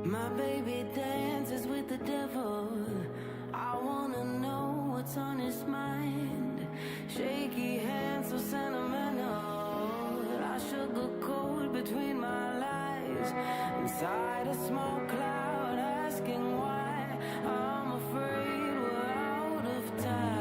My baby dances with the devil. I wanna know what's on his mind. Shaky hands, so sentimental. I sugarcoat between my lies. Inside a small cloud, asking why. I'm afraid we're out of time.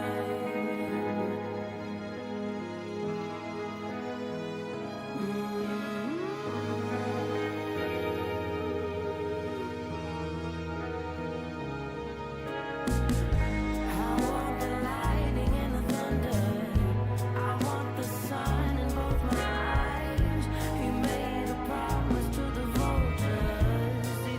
He made a promise to the vultures. He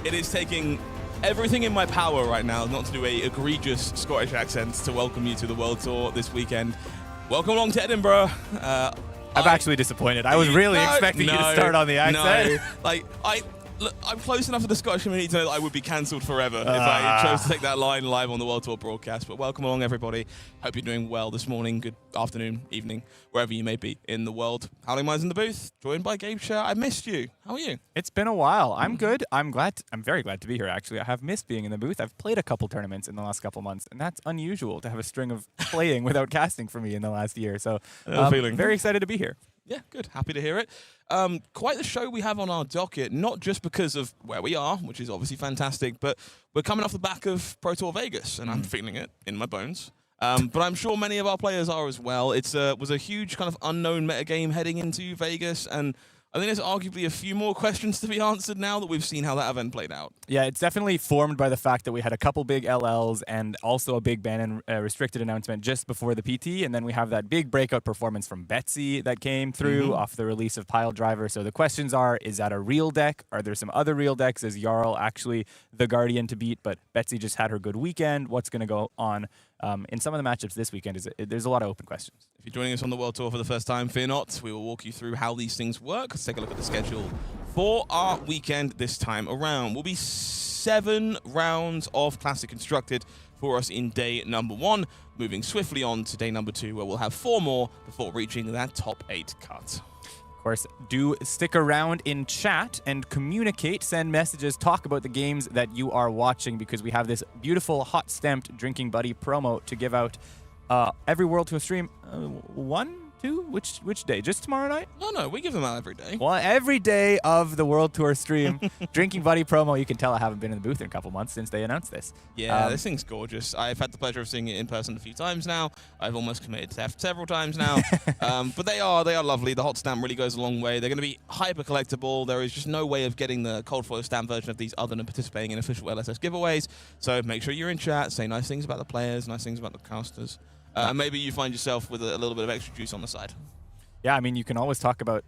It is taking everything in my power right now not to do a egregious Scottish accent to welcome you to the World Tour this weekend. Welcome along to Edinburgh. I'm actually disappointed. I was really expecting you to start on the accent. No, look, I'm close enough to the Scottish community to know that I would be cancelled forever if I chose to take that line live on the World Tour broadcast. But welcome along, everybody. Hope you're doing well this morning, good afternoon, evening, wherever you may be in the world. HowlingMines in the booth, joined by Gabe Sher. I missed you. How are you? It's been a while. I'm good. I'm very glad to be here, actually. I have missed being in the booth. I've played a couple tournaments in the last couple months, and that's unusual to have a string of playing without casting for me in the last year. So very excited to be here. Yeah, good. Happy to hear it. Quite the show we have on our docket, not just because of where we are, which is obviously fantastic, but we're coming off the back of Pro Tour Vegas, and I'm feeling it in my bones. But I'm sure many of our players are as well. It was a huge kind of unknown metagame heading into Vegas, and I think there's arguably a few more questions to be answered now that we've seen how that event played out. Yeah, it's definitely formed by the fact that we had a couple big LLs and also a big ban and restricted announcement just before the PT, and then we have that big breakout performance from Betsy that came through off the release of Pile Driver. So the questions are, is that a real deck? Are there some other real decks? Is Jarl actually the Guardian to beat? But Betsy just had her good weekend. What's going to go on in some of the matchups this weekend? There's a lot of open questions. If you're joining us on the World Tour for the first time, fear not. We will walk you through how these things work. Let's take a look at the schedule for our weekend this time around. Will be 7 rounds of Classic Constructed for us in day number 1, moving swiftly on to day number 2, where we'll have 4 more before reaching that top 8 cut. Of course, do stick around in chat and communicate, send messages, talk about the games that you are watching, because we have this beautiful hot stamped Drinking Buddy promo to give out every World Tour stream. 1, 2, which day? Just tomorrow night? No, we give them out every day. Well, every day of the World Tour stream, Drinking Buddy promo. You can tell I haven't been in the booth in a couple months since they announced this. Yeah, this thing's gorgeous. I've had the pleasure of seeing it in person a few times now. I've almost committed theft several times now. But they are lovely. The hot stamp really goes a long way. They're going to be hyper collectible. There is just no way of getting the cold foil stamp version of these other than participating in official LSS giveaways. So make sure you're in chat. Say nice things about the players, nice things about the casters. Maybe you find yourself with a little bit of extra juice on the side. Yeah, I mean, you can always talk about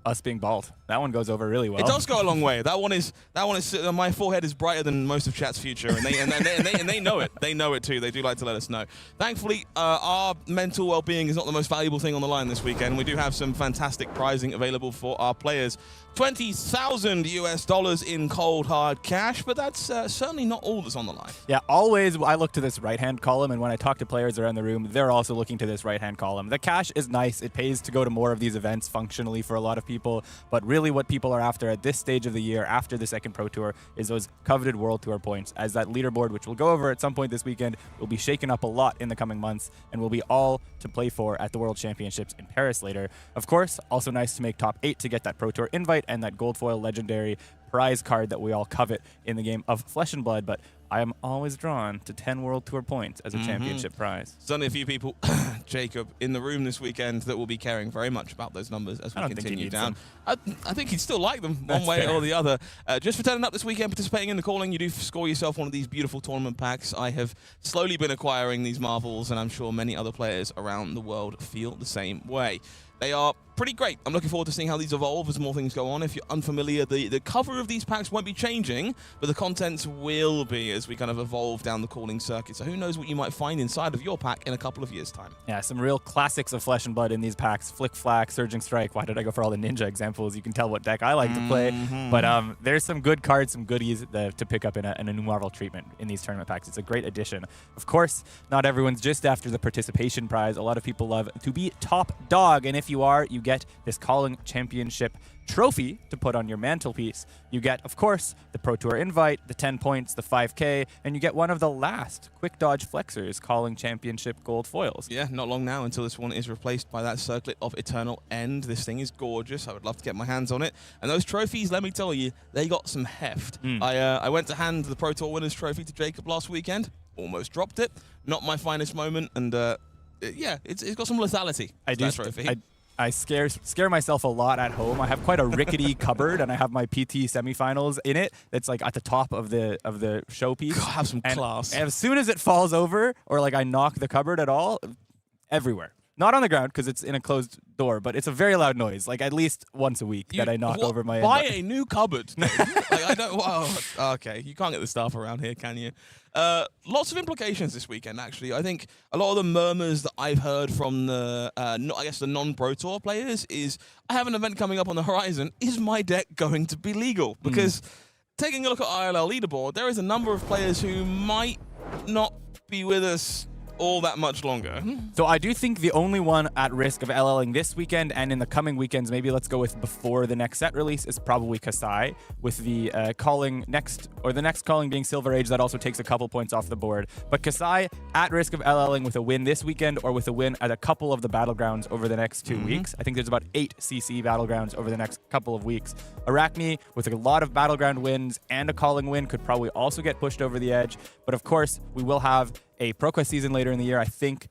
us being bald. That one goes over really well. It does go a long way. That one is. My forehead is brighter than most of chat's future, and they know it. They know it too. They do like to let us know. Thankfully, our mental well-being is not the most valuable thing on the line this weekend. We do have some fantastic prizing available for our players. $20,000 in cold hard cash, but that's certainly not all that's on the line. Yeah, always I look to this right-hand column, and when I talk to players around the room, they're also looking to this right-hand column. The cash is nice. It pays to go to more of these events functionally for a lot of people, but really what people are after at this stage of the year, after the second Pro Tour, is those coveted World Tour points, as that leaderboard, which we'll go over at some point this weekend, will be shaken up a lot in the coming months, and will be all to play for at the World Championships in Paris later. Of course, also nice to make top 8 to get that Pro Tour invite and that gold foil legendary prize card that we all covet in the game of Flesh and Blood, but I am always drawn to 10 World Tour points as a championship prize. There's only a few people, Jacob, in the room this weekend that will be caring very much about those numbers as we continue down. I think he'd still like them one way or the other. Just for turning up this weekend, participating in the calling, you do score yourself one of these beautiful tournament packs. I have slowly been acquiring these marvels, and I'm sure many other players around the world feel the same way. They are pretty great. I'm looking forward to seeing how these evolve as more things go on. If you're unfamiliar, the cover of these packs won't be changing, but the contents will be as we kind of evolve down the calling circuit. So who knows what you might find inside of your pack in a couple of years' time. Yeah, some real classics of Flesh and Blood in these packs. Flick Flack, Surging Strike. Why did I go for all the ninja examples? You can tell what deck I like to play. But there's some good cards, some goodies to pick up in a new Marvel treatment in these tournament packs. It's a great addition. Of course, not everyone's just after the participation prize. A lot of people love to be top dog, and if you are, you get this Calling Championship trophy to put on your mantelpiece. You get, of course, the Pro Tour invite, the 10 points, the 5K, and you get one of the last Quick Dodge Flexors Calling Championship gold foils. Yeah, not long now until this one is replaced by that Circlet of Eternal End. This thing is gorgeous. I would love to get my hands on it. And those trophies, let me tell you, they got some heft. I went to hand the Pro Tour Winners Trophy to Jacob last weekend. Almost dropped it. Not my finest moment. And yeah, it's got some lethality. That trophy. I scare myself a lot at home. I have quite a rickety cupboard, and I have my PT semifinals in it. That's like at the top of the showpiece. God, have some class. And as soon as it falls over, or like I knock the cupboard at all, everywhere. Not on the ground because it's in a closed door, but it's a very loud noise, like at least once a week that I knock over my Buy a new cupboard. Like, I don't. Well, okay, you can't get the stuff around here, can you? Lots of implications this weekend, actually. I think a lot of the murmurs that I've heard from the, I guess, the non-Pro Tour players is, I have an event coming up on the horizon. Is my deck going to be legal? Because taking a look at ILL leaderboard, there is a number of players who might not be with us all that much longer. So I do think the only one at risk of LLing this weekend and in the coming weekends, maybe let's go with before the next set release, is probably Kasai, with the the next calling being Silver Age. That also takes a couple points off the board. But Kasai at risk of LLing with a win this weekend or with a win at a couple of the battlegrounds over the next 2 weeks. I think there's about 8 CC battlegrounds over the next couple of weeks. Arachne with a lot of battleground wins and a calling win could probably also get pushed over the edge. But of course, we will have a ProQuest season later in the year. I think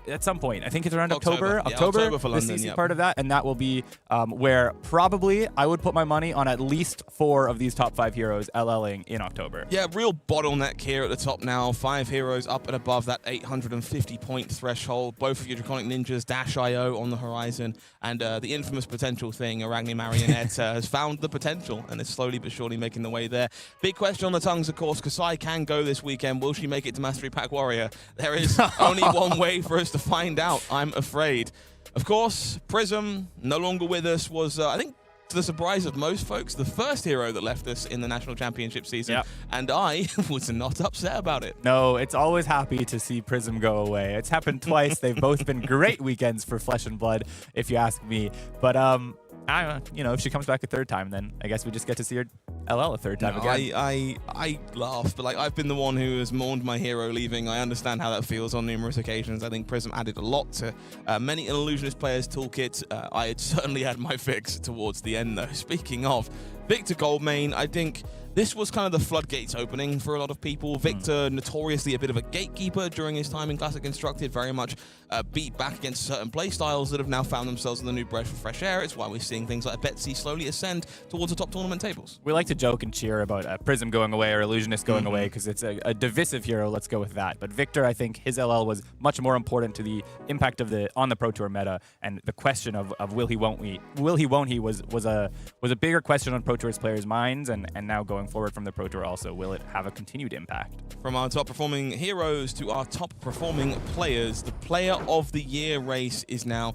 at some point. I think it's around October. Yeah, October for the London, CC part of that, and that will be where probably I would put my money on at least 4 of these top 5 heroes LLing in October. Yeah, real bottleneck here at the top now. 5 heroes up and above that 850 point threshold. Both of your Draconic Ninjas, Dash.io on the horizon, and the infamous potential thing, Arachne Marionette, has found the potential and is slowly but surely making the way there. Big question on the tongues, of course. Kasai can go this weekend. Will she make it to Mastery Pack Warrior? There is only one way for us to find out, I'm afraid. Of course, Prism, no longer with us, was, I think, to the surprise of most folks, the first hero that left us in the National Championship season. Yep. And I was not upset about it. No, it's always happy to see Prism go away. It's happened twice. They've both been great weekends for Flesh and Blood, if you ask me. But, if she comes back a third time, then I guess we just get to see her LL a third time again. I laugh, but I've been the one who has mourned my hero leaving. I understand how that feels on numerous occasions. I think Prism added a lot to many an Illusionist player's toolkit. I had certainly had my fix towards the end, though. Speaking of, Victor Goldmane, I think this was kind of the floodgates opening for a lot of people. Victor, notoriously a bit of a gatekeeper during his time in Classic Constructed, very much beat back against certain playstyles that have now found themselves in the new breath of fresh air. It's why we're seeing things like Betsy slowly ascend towards the top tournament tables. We like to joke and cheer about Prism going away or Illusionist going away because it's a divisive hero. Let's go with that. But Victor, I think his LL was much more important to the impact of on the Pro Tour meta, and the question of will he won't he was a bigger question on Pro Tour's players' minds, and now going forward from the Pro Tour also, will it have a continued impact? From our top performing heroes to our top performing players, the Player of the Year race is now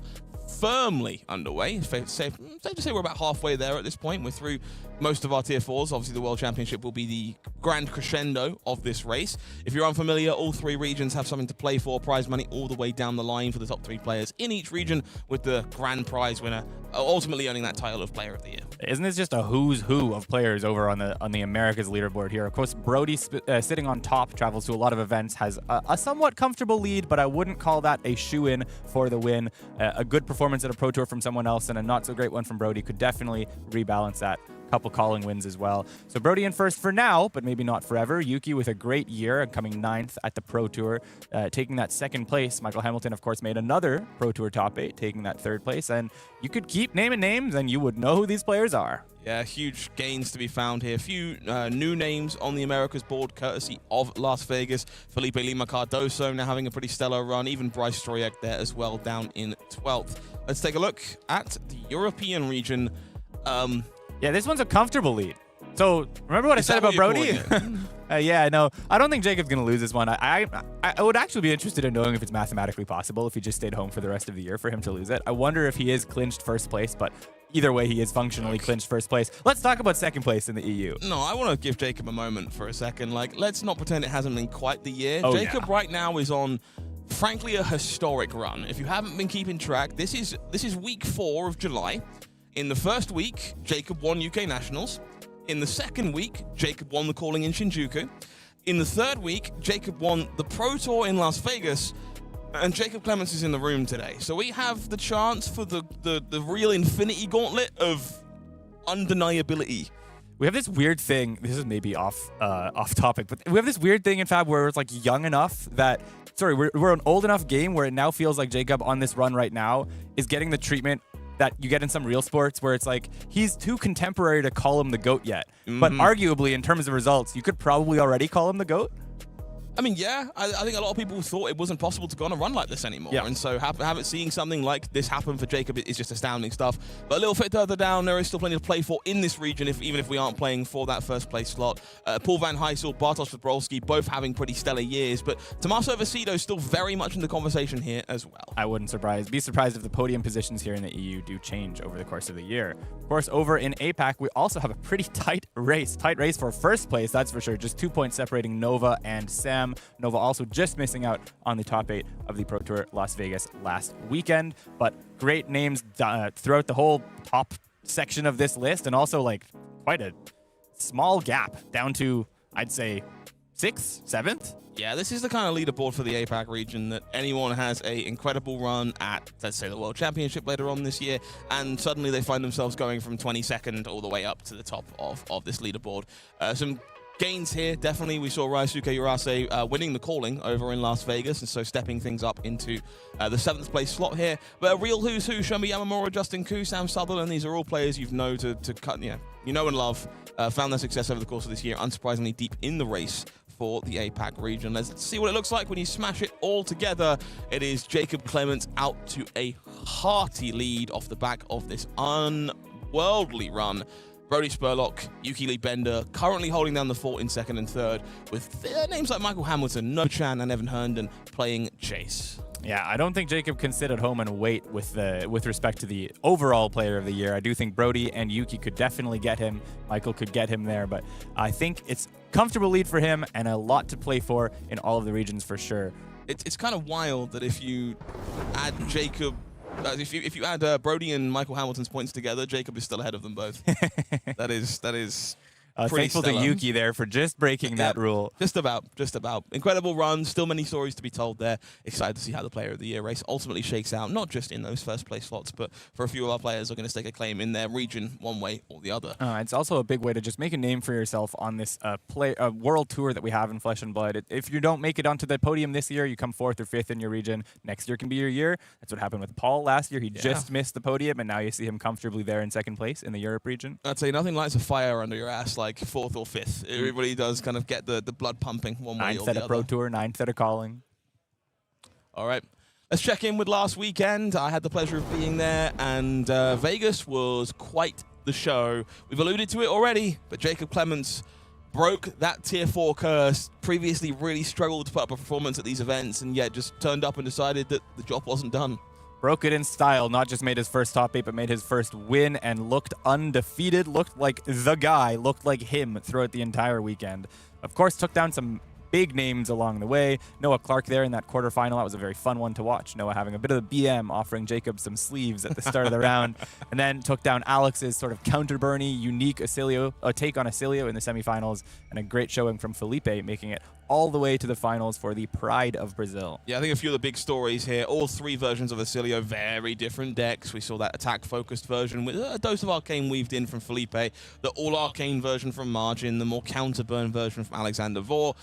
firmly underway. Safe to say we're about halfway there at this point. We're through most of our tier 4s. Obviously, the World Championship will be the grand crescendo of this race. If you're unfamiliar, all 3 regions have something to play for. Prize money all the way down the line for the top 3 players in each region, with the grand prize winner ultimately earning that title of Player of the Year. Isn't this just a who's who of players over on the Americas leaderboard here? Of course, Brody sitting on top, travels to a lot of events, has a somewhat comfortable lead, but I wouldn't call that a shoe-in for the win. A good performance at a Pro Tour from someone else and a not-so-great one from Brody could definitely rebalance that. Couple calling wins as well. So Brody in first for now, but maybe not forever. Yuki with a great year and coming 9th at the Pro Tour, taking that 2nd place. Michael Hamilton, of course, made another Pro Tour top 8, taking that 3rd place. And you could keep naming names and you would know who these players are. Yeah, huge gains to be found here. A few new names on the Americas board, courtesy of Las Vegas. Felipe Lima Cardoso now having a pretty stellar run. Even Bryce Stroyek there as well, down in 12th. Let's take a look at the European region. Yeah, this one's a comfortable lead. So remember what I said about Brody? Yeah, no, I don't think Jacob's going to lose this one. I would actually be interested in knowing if it's mathematically possible if he just stayed home for the rest of the year for him to lose it. I wonder if he is clinched first place, but either way, he is functionally clinched first place. Let's talk about 2nd place in the EU. No, I want to give Jacob a moment for a second. Let's not pretend it hasn't been quite the year. Oh, Jacob right now is on, frankly, a historic run. If you haven't been keeping track, this is week 4 of July. In the first week, Jacob won UK Nationals. In the second week, Jacob won the calling in Shinjuku. In the third week, Jacob won the Pro Tour in Las Vegas. And Jacob Clements is in the room today. So we have the chance for the real infinity gauntlet of undeniability. We have this weird thing. This is maybe off topic, but we have this weird thing in Fab where it's like young enough that, we're an old enough game where it now feels like Jacob on this run right now is getting the treatment that you get in some real sports where it's like he's too contemporary to call him the GOAT yet. But arguably, in terms of results, you could probably already call him the GOAT. I mean, yeah, I think a lot of people thought it wasn't possible to go on a run like this anymore. Yeah. And so seeing something like this happen for Jacob is just astounding stuff. But a little bit further down, there is still plenty to play for in this region, even if we aren't playing for that first place slot. Paul Van Heysel, Bartosz Wybrolski, both having pretty stellar years. But Tommaso Vecino is still very much in the conversation here as well. I wouldn't be surprised if the podium positions here in the EU do change over the course of the year. Of course, over in APAC, we also have a pretty tight race for first place, that's for sure. Just 2 points separating Nova and Sam. Nova also just missing out on the top 8 of the Pro Tour Las Vegas last weekend. But great names throughout the whole top section of this list, and also like quite a small gap down to, I'd say, 6th, 7th. Yeah, this is the kind of leaderboard for the APAC region that anyone has a incredible run at, let's say, the World Championship later on this year, and suddenly they find themselves going from 22nd all the way up to the top of this leaderboard. Some gains here, definitely. We saw Ryosuke Urase winning the calling over in Las Vegas, and so stepping things up into the 7th place slot here. But a real who's who, Shomi Yamamura, Justin Koo, Sam Sutherland, these are all players you know and love, found their success over the course of this year, unsurprisingly deep in the race for the APAC region. Let's see what it looks like when you smash it all together. It is Jacob Clements out to a hearty lead off the back of this unworldly run. Brody Spurlock, Yuki Lee Bender currently holding down the fort in 2nd and 3rd, with names like Michael Hamilton, No Chan, and Evan Herndon playing chase. Yeah, I don't think Jacob can sit at home and wait with respect to the overall player of the year. I do think Brody and Yuki could definitely get him. Michael could get him there, but I think it's comfortable lead for him and a lot to play for in all of the regions for sure. It's kind of wild that if you add Jacob, if you add Brody and Michael Hamilton's points together, Jacob is still ahead of them both. That is. Thankful to Yuki there for just breaking that rule. Just about. Incredible run. Still many stories to be told there. Excited to see how the Player of the Year race ultimately shakes out, not just in those first place slots, but for a few of our players who are going to stake a claim in their region one way or the other. It's also a big way to just make a name for yourself on this world tour that we have in Flesh and Blood. If you don't make it onto the podium this year, you come 4th or 5th in your region. Next year can be your year. That's what happened with Paul last year. He just missed the podium, and now you see him comfortably there in 2nd place in the Europe region. I'd say nothing lights a fire under your ass like 4th or 5th. Everybody does kind of get the blood pumping one way or the other. 9th at a Pro Tour, 9th at a calling. All right. Let's check in with last weekend. I had the pleasure of being there, and Vegas was quite the show. We've alluded to it already, but Jacob Clements broke that Tier 4 curse. Previously really struggled to put up a performance at these events, and yet just turned up and decided that the job wasn't done. Broke it in style, not just made his first top 8, but made his first win and looked undefeated, looked like the guy, looked like him throughout the entire weekend. Of course, took down some big names along the way. Noah Clark there in that quarterfinal. That was a very fun one to watch. Noah having a bit of a BM, offering Jacob some sleeves at the start of the round. And then took down Alex's sort of counter-burny, unique Oscilio, take on Oscilio in the semifinals. And a great showing from Felipe, making it all the way to the finals for the Pride of Brazil. Yeah, I think a few of the big stories here. All 3 versions of Oscilio, very different decks. We saw that attack-focused version with a dose of Arcane weaved in from Felipe, the all-Arcane version from Margin, the more counter-burn version from Alexander Vore.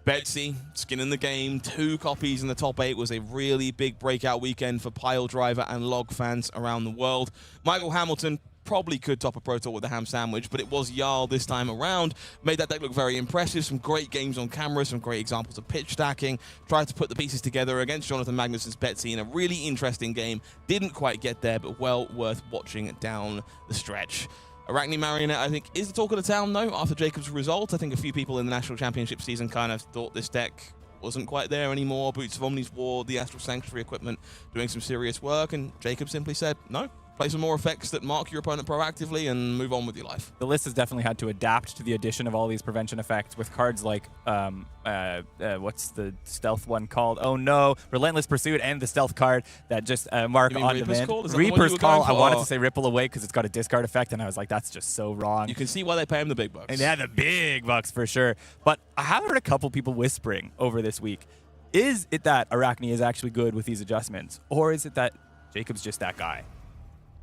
Betsy, skin in the game, 2 copies in the top 8 was a really big breakout weekend for Pile Driver and Log fans around the world. Michael Hamilton probably could top a Pro Tour with a ham sandwich, but it was Jarl this time around. Made that deck look very impressive. Some great games on camera, some great examples of pitch stacking. Tried to put the pieces together against Jonathan Magnussen's Betsy in a really interesting game. Didn't quite get there, but well worth watching down the stretch. Arachne Marionette, I think, is the talk of the town, though, after Jacob's result. I think a few people in the National Championship season kind of thought this deck wasn't quite there anymore. Boots of Omni's War, the Astral Sanctuary equipment, doing some serious work, and Jacob simply said, no, play some more effects that mark your opponent proactively and move on with your life. The list has definitely had to adapt to the addition of all these prevention effects with cards like, what's the stealth one called? Oh no, Relentless Pursuit, and the stealth card that just mark on demand. Reaper's Call. I wanted to say Ripple Away because it's got a discard effect, and I was like, that's just so wrong. You can see why they pay him the big bucks. And yeah, the big bucks for sure. But I have heard a couple people whispering over this week. Is it that Arachne is actually good with these adjustments, or is it that Jacob's just that guy?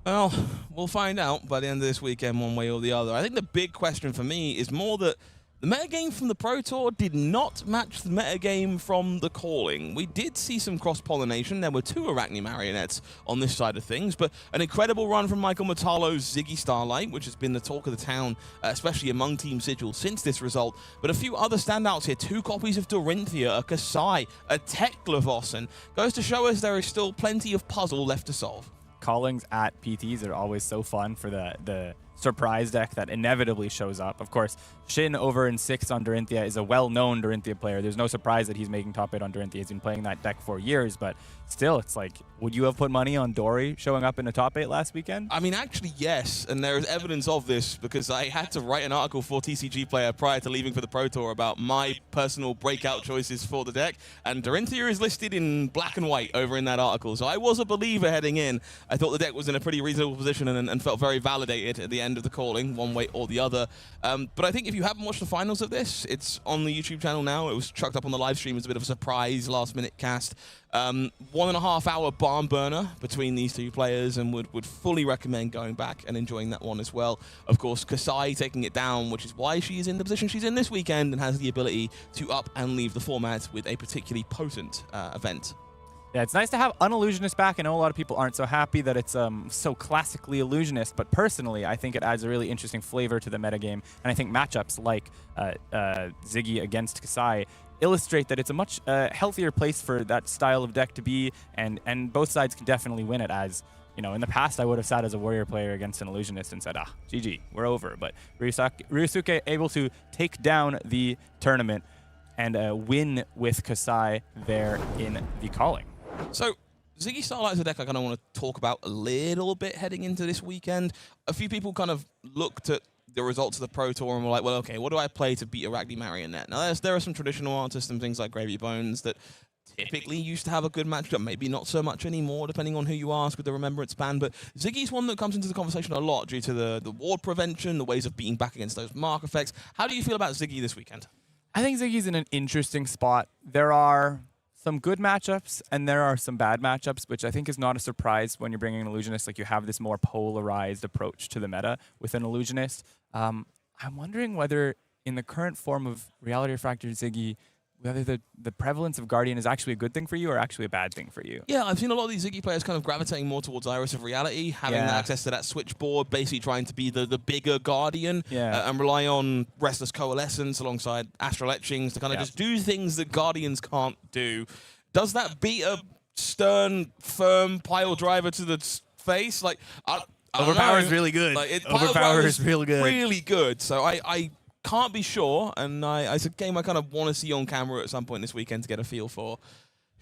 Well, we'll find out by the end of this weekend one way or the other. I think the big question for me is more that the The metagame from the Pro Tour did not match the metagame from the Calling. We did see some cross-pollination. There were 2 Arachne marionettes on this side of things, but an incredible run from Michael Metallo's Ziggy Starlight, which has been the talk of the town, especially among Team Sigil since this result. But a few other standouts here. 2 copies of Dorinthia, a Kasai, a Teklavos, and goes to show us there is still plenty of puzzle left to solve. Callings at PTs are always so fun for the surprise deck that inevitably shows up. Of course, Shin over in 6th on Dorinthia is a well-known Dorinthia player. There's no surprise that he's making top 8 on Dorinthia. He's been playing that deck for years, but still, it's like, would you have put money on Dory showing up in a top 8 last weekend? I mean, actually, yes, and there is evidence of this because I had to write an article for TCG Player prior to leaving for the Pro Tour about my personal breakout choices for the deck, and Dorinthia is listed in black and white over in that article, so I was a believer heading in. I thought the deck was in a pretty reasonable position and felt very validated at the end of the Calling, one way or the other. But I think if you haven't watched the finals of this, it's on the YouTube channel now. It was chucked up on the live stream as a bit of a surprise last-minute cast. 1.5 hour barn burner between these 2 players, and would fully recommend going back and enjoying that one as well. Of course, Kasai taking it down, which is why she is in the position she's in this weekend and has the ability to up and leave the format with a particularly potent event. Yeah, it's nice to have Unillusionist back. I know a lot of people aren't so happy that it's so classically illusionist, but personally, I think it adds a really interesting flavor to the metagame, and I think matchups like Ziggy against Kasai illustrate that it's a much healthier place for that style of deck to be, and both sides can definitely win it. As you know, in the past, I would have sat as a warrior player against an illusionist and said, GG, we're over. But Ryusuke able to take down the tournament and win with Kasai there in the Calling. So, Ziggy Starlight is a deck I kind of want to talk about a little bit heading into this weekend. A few people kind of looked at the results of the Pro Tour and were like, well, okay, what do I play to beat Arachne Marionette? Now, there are some traditional artists and things like Gravy Bones that typically used to have a good matchup, maybe not so much anymore, depending on who you ask with the Remembrance ban, but Ziggy's one that comes into the conversation a lot due to the ward prevention, the ways of beating back against those mark effects. How do you feel about Ziggy this weekend? I think Ziggy's in an interesting spot. There are some good matchups, and there are some bad matchups, which I think is not a surprise when you're bringing an Illusionist. Like, you have this more polarized approach to the meta with an Illusionist. I'm wondering whether, in the current form of Reality Refractor Ziggy, whether the prevalence of Guardian is actually a good thing for you or actually a bad thing for you. Yeah, I've seen a lot of these Ziggy players kind of gravitating more towards Iris of Reality, having access to that switchboard, basically trying to be the bigger Guardian, and rely on Restless Coalescence alongside Astral Etchings to kind of just do things that Guardians can't do. Does that beat a stern, firm pile driver to the face? Like, Overpower is really good. Like, Overpower is really good. Really good. So I can't be sure, and it's a game I kind of want to see on camera at some point this weekend to get a feel for.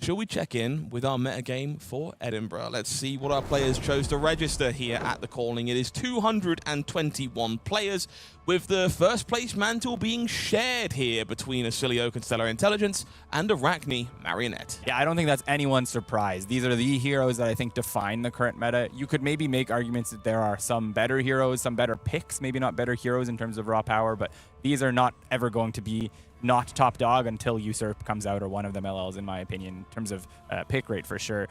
Shall we check in with our metagame for Edinburgh? Let's see what our players chose to register here at the Calling. It is 221 players, with the first place mantle being shared here between Oscilio, Constella Intelligence, and Arachne Marionette. Yeah, I don't think that's anyone's surprise. These are the heroes that I think define the current meta. You could maybe make arguments that there are some better heroes, some better picks, maybe not better heroes in terms of raw power, but these are not ever going to be not top dog until Usurp comes out, or one of them LLs, in my opinion, in terms of pick rate for sure.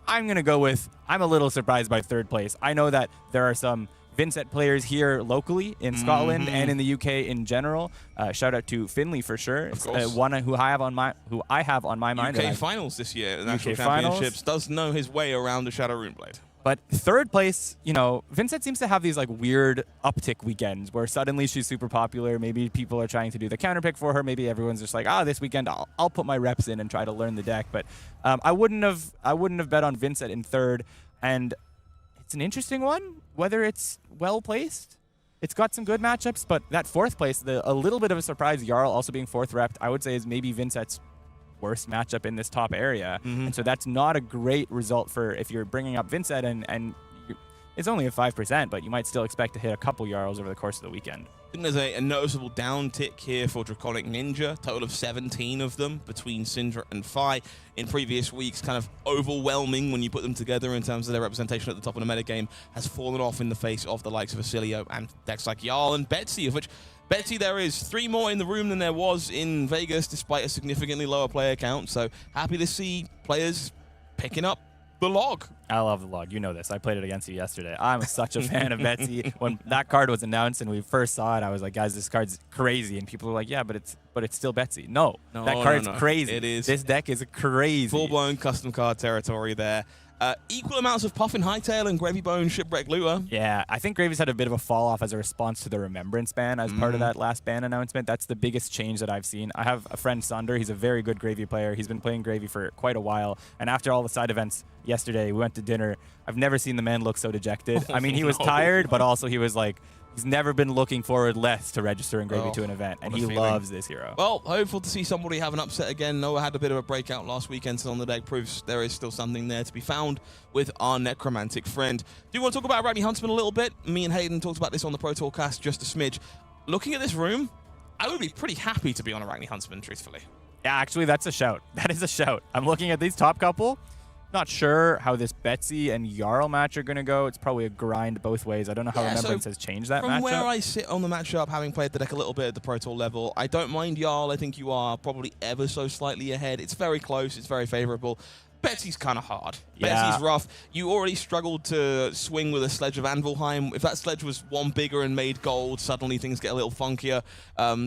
I'm going to go with, I'm a little surprised by third place. I know that there are some Vynnset players here locally in Scotland and in the UK in general. Shout out to Finley for sure. One who I have on my mind. UK finals this year, the National Championships, does know his way around the Shadow Runeblade. But third place, you know, Vynnset seems to have these like weird uptick weekends where suddenly she's super popular. Maybe people are trying to do the counter pick for her. Maybe everyone's just like, this weekend I'll put my reps in and try to learn the deck. But I wouldn't have bet on Vynnset in third. And it's an interesting one, whether it's well placed. It's got some good matchups, but that fourth place, a little bit of a surprise, Jarl also being fourth repped, I would say is maybe Vynnset's worst matchup in this top area. And so that's not a great result for if you're bringing up Vynnset, and it's only a 5%, but you might still expect to hit a couple Jarls over the course of the weekend. I think there's a noticeable downtick here for Draconic Ninja, total of 17 of them between Syndra and Phi in previous weeks, kind of overwhelming when you put them together in terms of their representation at the top of the metagame, has fallen off in the face of the likes of Oscilio and decks like Jarl and Betsy, of which Betsy, there is 3 more in the room than there was in Vegas, despite a significantly lower player count. So happy to see players picking up the log. I love the log. You know this. I played it against you yesterday. I'm such a fan of Betsy. When that card was announced and we first saw it, I was like, guys, this card's crazy. And people were like, yeah, but it's still Betsy. No, that card's crazy. It is. This deck is crazy. Full-blown custom card territory there. Equal amounts of Puffin Hightail and Gravy Bone Shipwreck Looter. Yeah, I think Gravy's had a bit of a fall off as a response to the Remembrance ban as part of that last ban announcement. That's the biggest change that I've seen. I have a friend, Sunder. He's a very good Gravy player. He's been playing Gravy for quite a while. And after all the side events yesterday, we went to dinner. I've never seen the man look so dejected. I mean, he was tired, but also he was like, he's never been looking forward less to registering Gravy to an event, and he loves this hero. Well, hopeful to see somebody have an upset again. Noah had a bit of a breakout last weekend, so on the deck proves there is still something there to be found with our necromantic friend. Do you want to talk about Arachne Huntsman a little bit? Me and Hayden talked about this on the Pro Tour cast just a smidge. Looking at this room, I would be pretty happy to be on Arachne Huntsman, truthfully. Yeah, actually, that's a shout. That is a shout. I'm looking at these top couple. Not sure how this Betsy and Jarl match are going to go. It's probably a grind both ways. I don't know how Remembrance has changed that matchup. From where I sit on the matchup, having played the deck a little bit at the Pro Tour level, I don't mind Jarl. I think you are probably ever so slightly ahead. It's very close. It's very favorable. Betsy's kind of hard. Yeah. Betsy's rough. You already struggled to swing with a Sledge of Anvilheim. If that Sledge was one bigger and made gold, suddenly things get a little funkier.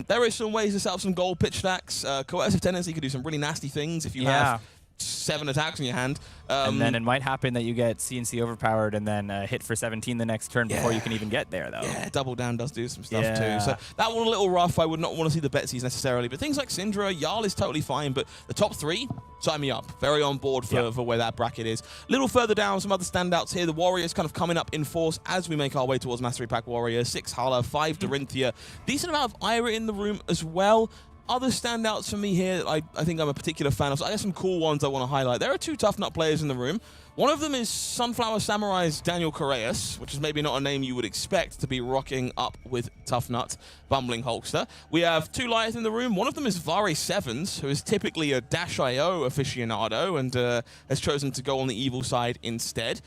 There is some ways to set up some gold pitch stacks. Coercive Tendency could do some really nasty things if you have 7 attacks in your hand. And then it might happen that you get CNC overpowered and then hit for 17 the next turn before you can even get there, though. Yeah, Double Down does do some stuff too. So that one a little rough. I would not want to see the Betsy's necessarily. But things like Syndra, Jarl is totally fine. But the top 3, sign me up. Very on board for where that bracket is. A little further down, some other standouts here. The Warriors kind of coming up in force as we make our way towards Mastery Pack Warriors. 6 Hala, 5 Dorinthia. Decent amount of Ira in the room as well. Other standouts for me here, I think I'm a particular fan of. So I got some cool ones I want to highlight. There are 2 Tuffnut players in the room. One of them is Sunflower Samurai's Daniel Correas, which is maybe not a name you would expect to be rocking up with Tuffnut, Bumbling Hulkster. We have 2 Liars in the room. One of them is Vare Sevens, who is typically a Dash.io aficionado and has chosen to go on the evil side instead.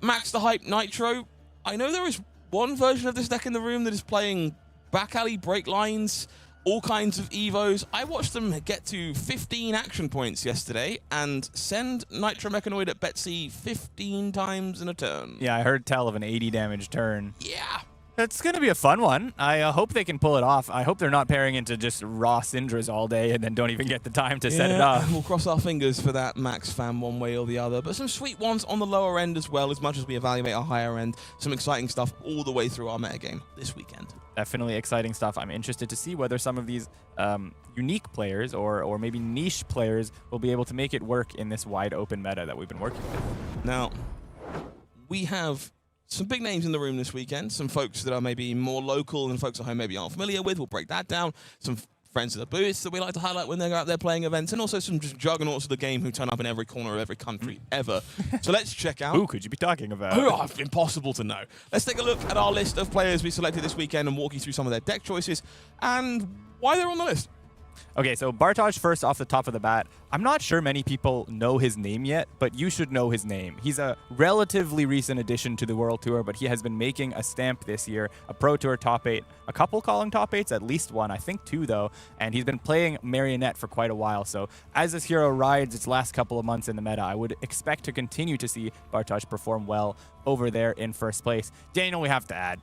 Max the Hype Nitro. I know there is one version of this deck in the room that is playing back alley break lines, all kinds of Evos. I watched them get to 15 action points yesterday and send Nitro Mechanoid at Betsy 15 times in a turn. Yeah, I heard tell of an 80 damage turn. Yeah. It's going to be a fun one. I hope they can pull it off. I hope they're not pairing into just raw Syndras all day and then don't even get the time to set it up. We'll cross our fingers for that Max fan one way or the other. But some sweet ones on the lower end as well, as much as we evaluate our higher end. Some exciting stuff all the way through our metagame this weekend. Definitely exciting stuff. I'm interested to see whether some of these unique players or maybe niche players will be able to make it work in this wide open meta that we've been working with. Now, we have some big names in the room this weekend. Some folks that are maybe more local and folks at home maybe aren't familiar with. We'll break that down. Some friends of the booths that we like to highlight when they're out there playing events, and also some just juggernauts of the game who turn up in every corner of every country ever. So let's check out. Who could you be talking about? Oh, impossible to know. Let's take a look at our list of players we selected this weekend and walk you through some of their deck choices and why they're on the list. Okay, so Bartosz first off the top of the bat. I'm not sure many people know his name yet, but you should know his name. He's a relatively recent addition to the World Tour, but he has been making a stamp this year, a Pro Tour top 8, a couple calling top 8s, at least one, I think 2 though, and he's been playing Marionette for quite a while. So as this hero rides its last couple of months in the meta, I would expect to continue to see Bartosz perform well over there in first place. Daniel, we have to add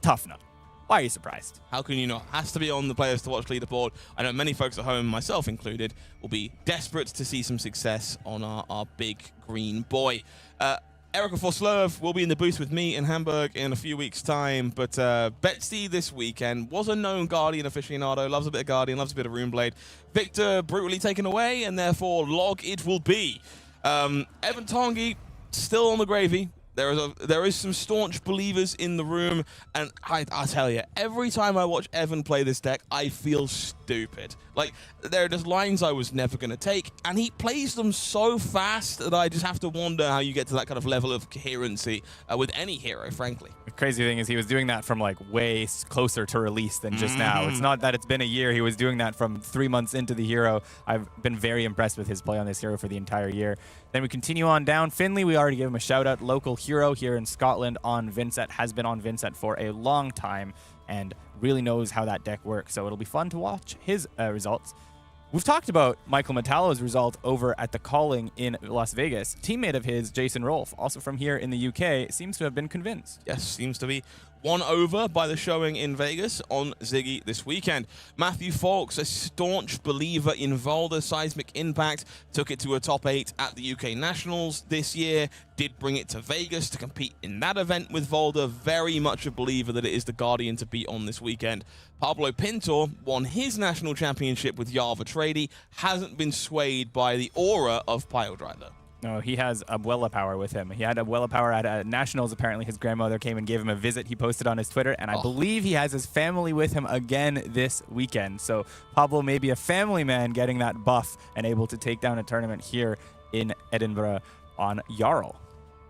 Tuffnut. Why are you surprised? How can you not? Has to be on the players to watch leaderboard. I know many folks at home, myself included, will be desperate to see some success on our big green boy. Erica Forslöv will be in the booth with me in Hamburg in a few weeks' time, but Betsy this weekend was a known Guardian aficionado, loves a bit of Guardian, loves a bit of Runeblade. Victor brutally taken away, and therefore log it will be. Evan Tongi still on the gravy. There is some staunch believers in the room, and I tell you, every time I watch Evan play this deck, I feel stupid. Like, there are just lines I was never going to take, and he plays them so fast that I just have to wonder how you get to that kind of level of coherency with any hero, frankly. The crazy thing is he was doing that from like way closer to release than just now. It's not that it's been a year. He was doing that from 3 months into the hero. I've been very impressed with his play on this hero for the entire year. Then we continue on down. Finley, we already gave him a shout out. Local hero here in Scotland on Vynnset, has been on Vynnset for a long time and really knows how that deck works. So it'll be fun to watch his results. We've talked about Michael Metallo's result over at the Calling in Las Vegas. Teammate of his, Jason Rolfe, also from here in the UK, seems to have been convinced. Yes, seems to be won over by the showing in Vegas on Ziggy this weekend. Matthew Fawkes, a staunch believer in Volder seismic impact, took it to a top 8 at the UK Nationals this year, did bring it to Vegas to compete in that event with Volder. Very much a believer that it is the Guardian to beat on this weekend. Pablo Pintor won his national championship with Jarl Vetreiði, hasn't been swayed by the aura of Piledriver. No, he has Abuela power with him. He had Abuela power at Nationals. Apparently, his grandmother came and gave him a visit. He posted on his Twitter, and I believe he has his family with him again this weekend. So Pablo may be a family man getting that buff and able to take down a tournament here in Edinburgh on Jarl.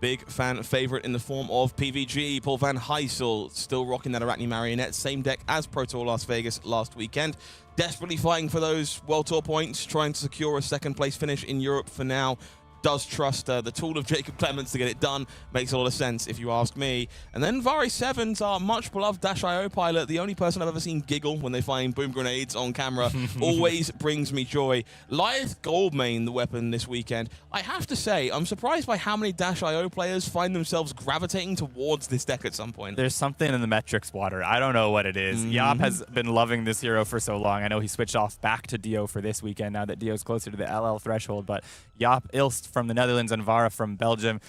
Big fan favorite in the form of PVG. Paul Van Heysel still rocking that Arachne Marionette. Same deck as Pro Tour Las Vegas last weekend. Desperately fighting for those World Tour points, trying to secure a second place finish in Europe for now. Does trust the tool of Jacob Clements to get it done. Makes a lot of sense if you ask me. And then Vari Sevens, our much beloved Dash.io pilot, the only person I've ever seen giggle when they find boom grenades on camera, always brings me joy. Lyeth Goldmane, the weapon this weekend. I have to say, I'm surprised by how many Dash.io players find themselves gravitating towards this deck at some point. There's something in the metrics water. I don't know what it is. Jaap has been loving this hero for so long. I know he switched off back to Dio for this weekend now that Dio's closer to the LL threshold, but Jaap Ilst from the Netherlands and Vara from Belgium,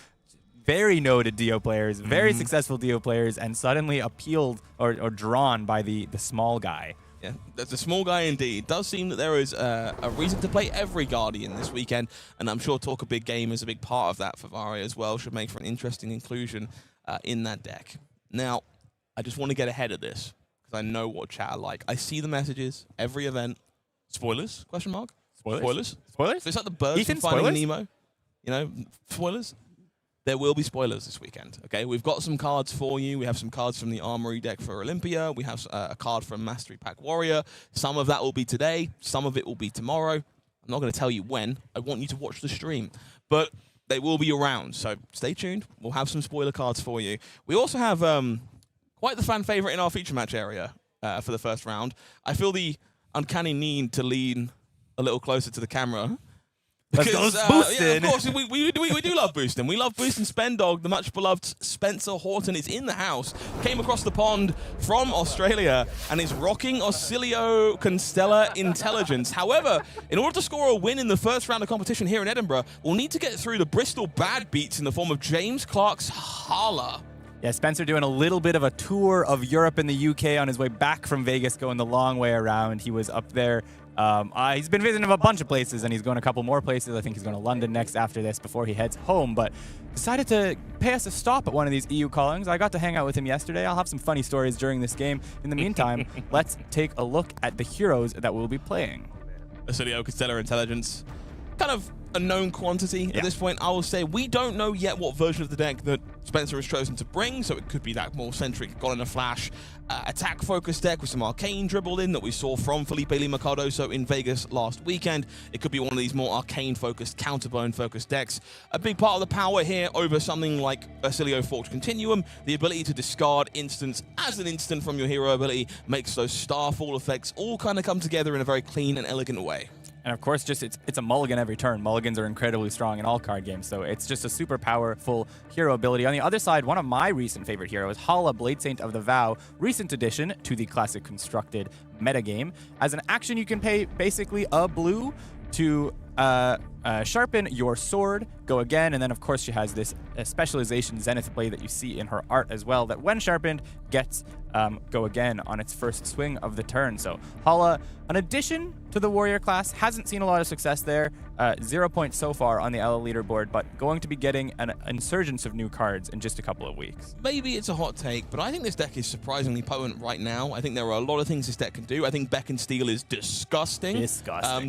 very noted Dio players, very successful Dio players, and suddenly appealed or drawn by the small guy. Yeah, that's a small guy indeed. It does seem that there is a reason to play every Guardian this weekend, and I'm sure Talk a Big Game is a big part of that for Vari as well. Should make for an interesting inclusion in that deck. Now, I just want to get ahead of this because I know what chat are like. I see the messages every event. Spoilers? Question mark. Spoilers? Spoilers? It's like the birds Ethan, from Finding spoilers? Nemo. You know, spoilers? There will be spoilers this weekend, okay? We've got some cards for you. We have some cards from the Armory deck for Olympia. We have a card from Mastery Pack Warrior. Some of that will be today. Some of it will be tomorrow. I'm not going to tell you when. I want you to watch the stream. But they will be around, so stay tuned. We'll have some spoiler cards for you. We also have quite the fan favorite in our feature match area for the first round. I feel the uncanny need to lean a little closer to the camera. Because, yeah, of course, we do love boosting. We love boosting Spendog. The much beloved Spencer Horton is in the house. Came across the pond from Australia and is rocking Oscilio Constella Intelligence. However, in order to score a win in the first round of competition here in Edinburgh, we'll need to get through the Bristol bad beats in the form of James Clark's Hala. Yeah, Spencer doing a little bit of a tour of Europe and the UK on his way back from Vegas, going the long way around. He was up there. He's been visiting a bunch of places, and he's going a couple more places. I think he's going to London next after this before he heads home, but decided to pay us a stop at one of these EU callings. I got to hang out with him yesterday. I'll have some funny stories during this game. In the meantime, let's take a look at the heroes that we'll be playing. Oscilio Constella Intelligence. Kind of a known quantity at this point. I will say we don't know yet what version of the deck that Spencer has chosen to bring, so it could be that more centric Gone in a Flash attack-focused deck with some arcane dribbled in that we saw from Felipe Lima Cardoso in Vegas last weekend. It could be one of these more arcane-focused, counterbone-focused decks. A big part of the power here over something like Oscilio Forged Continuum, the ability to discard instants as an instant from your hero ability makes those Starfall effects all kind of come together in a very clean and elegant way. And of course, just it's a mulligan every turn. Mulligans are incredibly strong in all card games, so it's just a super powerful hero ability. On the other side, one of my recent favorite heroes, Hala, Bladesaint of the Vow, recent addition to the classic constructed metagame. As an action, you can pay basically a blue to sharpen your sword, go again, and then of course she has this specialization Zenith Blade that you see in her art as well, that when sharpened gets go again on its first swing of the turn. So Hala, an addition to the warrior class, hasn't seen a lot of success there. 0 points so far on the LL leaderboard, but going to be getting an insurgence of new cards in just a couple of weeks. Maybe it's a hot take, but I think this deck is surprisingly potent right now. I think there are a lot of things this deck can do. I think Beck and Steel is disgusting.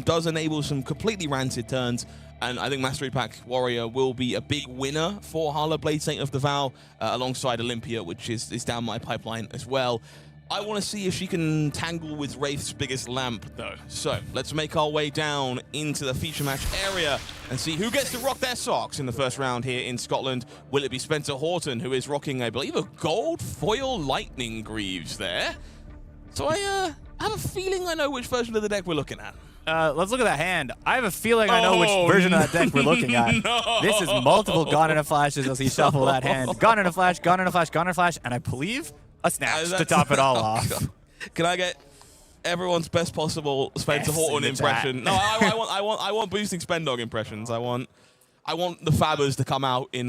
Does enable some completely rancid turns. And I think Mastery Pack Warrior will be a big winner for Hala, Bladesaint of the Vow, alongside Olympia, which is down my pipeline as well. I want to see if she can tangle with Wraith's biggest lamp, though. So let's make our way down into the feature match area and see who gets to rock their socks in the first round here in Scotland. Will it be Spencer Horton, who is rocking, I believe, a gold foil Lightning Greaves there? So I have a feeling I know which version of the deck we're looking at. Let's look at that hand. I have a feeling I know which version of that deck we're looking at. No. This is multiple Gone in a Flashes as he shuffle that hand. Gone in a Flash, Gone in a Flash, Gone in a Flash, and I believe a Snatch to top it all off. Can I get everyone's best possible Spencer Horton impression? No, I want boosting Spendog impressions. I want the Fabbers to come out in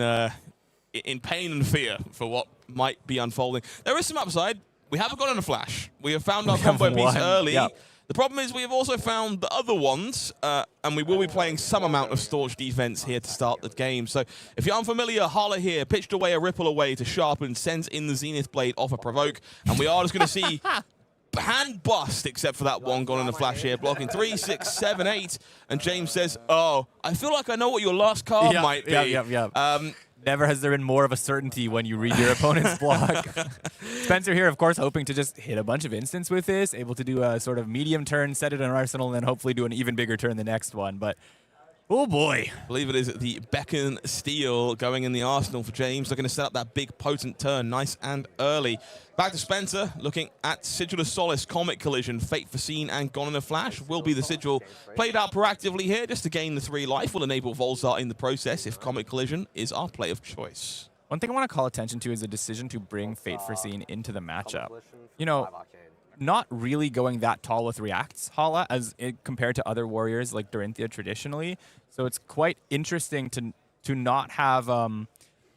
pain and fear for what might be unfolding. There is some upside. We haven't got in a flash. We have found our combo piece early. Yep. The problem is we have also found the other ones, and we will be playing some amount of Storch defense here to start the game. So if you're unfamiliar, Hala here pitched away a ripple away to sharpen, sends in the Zenith Blade off a provoke, and we are just going to see hand bust, except for that one Gone in a Flash here, blocking 3, 6, 7, 8. And James says, oh, I feel like I know what your last card might be. Yep. Never has there been more of a certainty when you read your opponent's block. Spencer here, of course, hoping to just hit a bunch of instants with this, able to do a sort of medium turn, set it in arsenal, and then hopefully do an even bigger turn the next one. But oh boy. I believe it is the Beacon Steel going in the arsenal for James. They're going to set up that big potent turn nice and early. Back to Spencer, looking at Sigil of Solace, Comet Collision, Fate Foreseen, and Gone in a Flash. Will be the Sigil played out proactively here just to gain the 3 life. Will enable Volzar in the process if Comet Collision is our play of choice. One thing I want to call attention to is the decision to bring Fate Foreseen into the matchup. You know, not really going that tall with reacts, Hala, as compared to other warriors like Dorinthia traditionally. So it's quite interesting to not have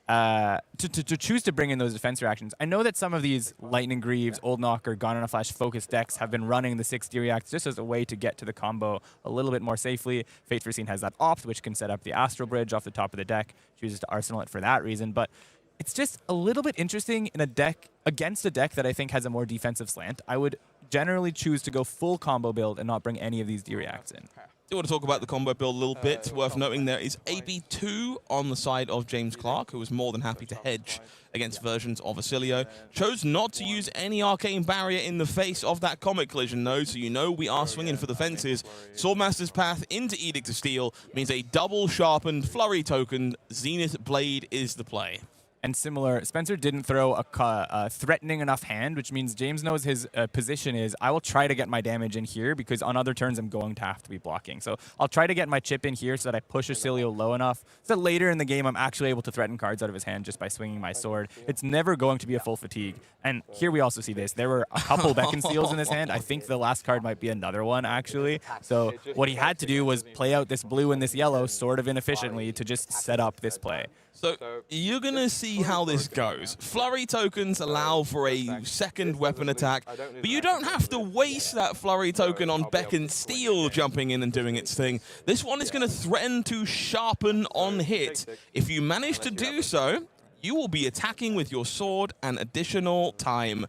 to choose to bring in those defense reactions. I know that some of these Lightning Greaves, Old Knocker, Gone in a Flash focus decks have been running the 60 reacts just as a way to get to the combo a little bit more safely. Fate Foreseen has that opt, which can set up the Astral Bridge off the top of the deck, chooses to arsenal it for that reason. But it's just a little bit interesting in a deck against a deck that I think has a more defensive slant. I would generally choose to go full combo build and not bring any of these D-reacts in. I do want to talk about the combo build a little bit. Worth noting there is AB2 on the side of James Clark, who was more than happy to hedge against versions of Oscilio. Chose not to use any Arcane Barrier in the face of that Comet Collision, though, so you know we are swinging for the fences. Swordmaster's Path into Edict of Steel means a double sharpened flurry token. Zenith Blade is the play. And similar, Spencer didn't throw a threatening enough hand, which means James knows his position is, I will try to get my damage in here because on other turns I'm going to have to be blocking. So I'll try to get my chip in here so that I push Oscilio low enough so that later in the game I'm actually able to threaten cards out of his hand just by swinging my sword. It's never going to be a full fatigue. And here we also see this. There were a couple Beacon Steals in his hand. I think the last card might be another one, actually. So what he had to do was play out this blue and this yellow sort of inefficiently to just set up this play. So you're going to see how this goes. Flurry tokens allow for a second weapon attack, but you don't have to waste that flurry token on Beacon Steel jumping in and doing its thing. This one is going to threaten to sharpen on hit. If you manage to do so, you will be attacking with your sword an additional time.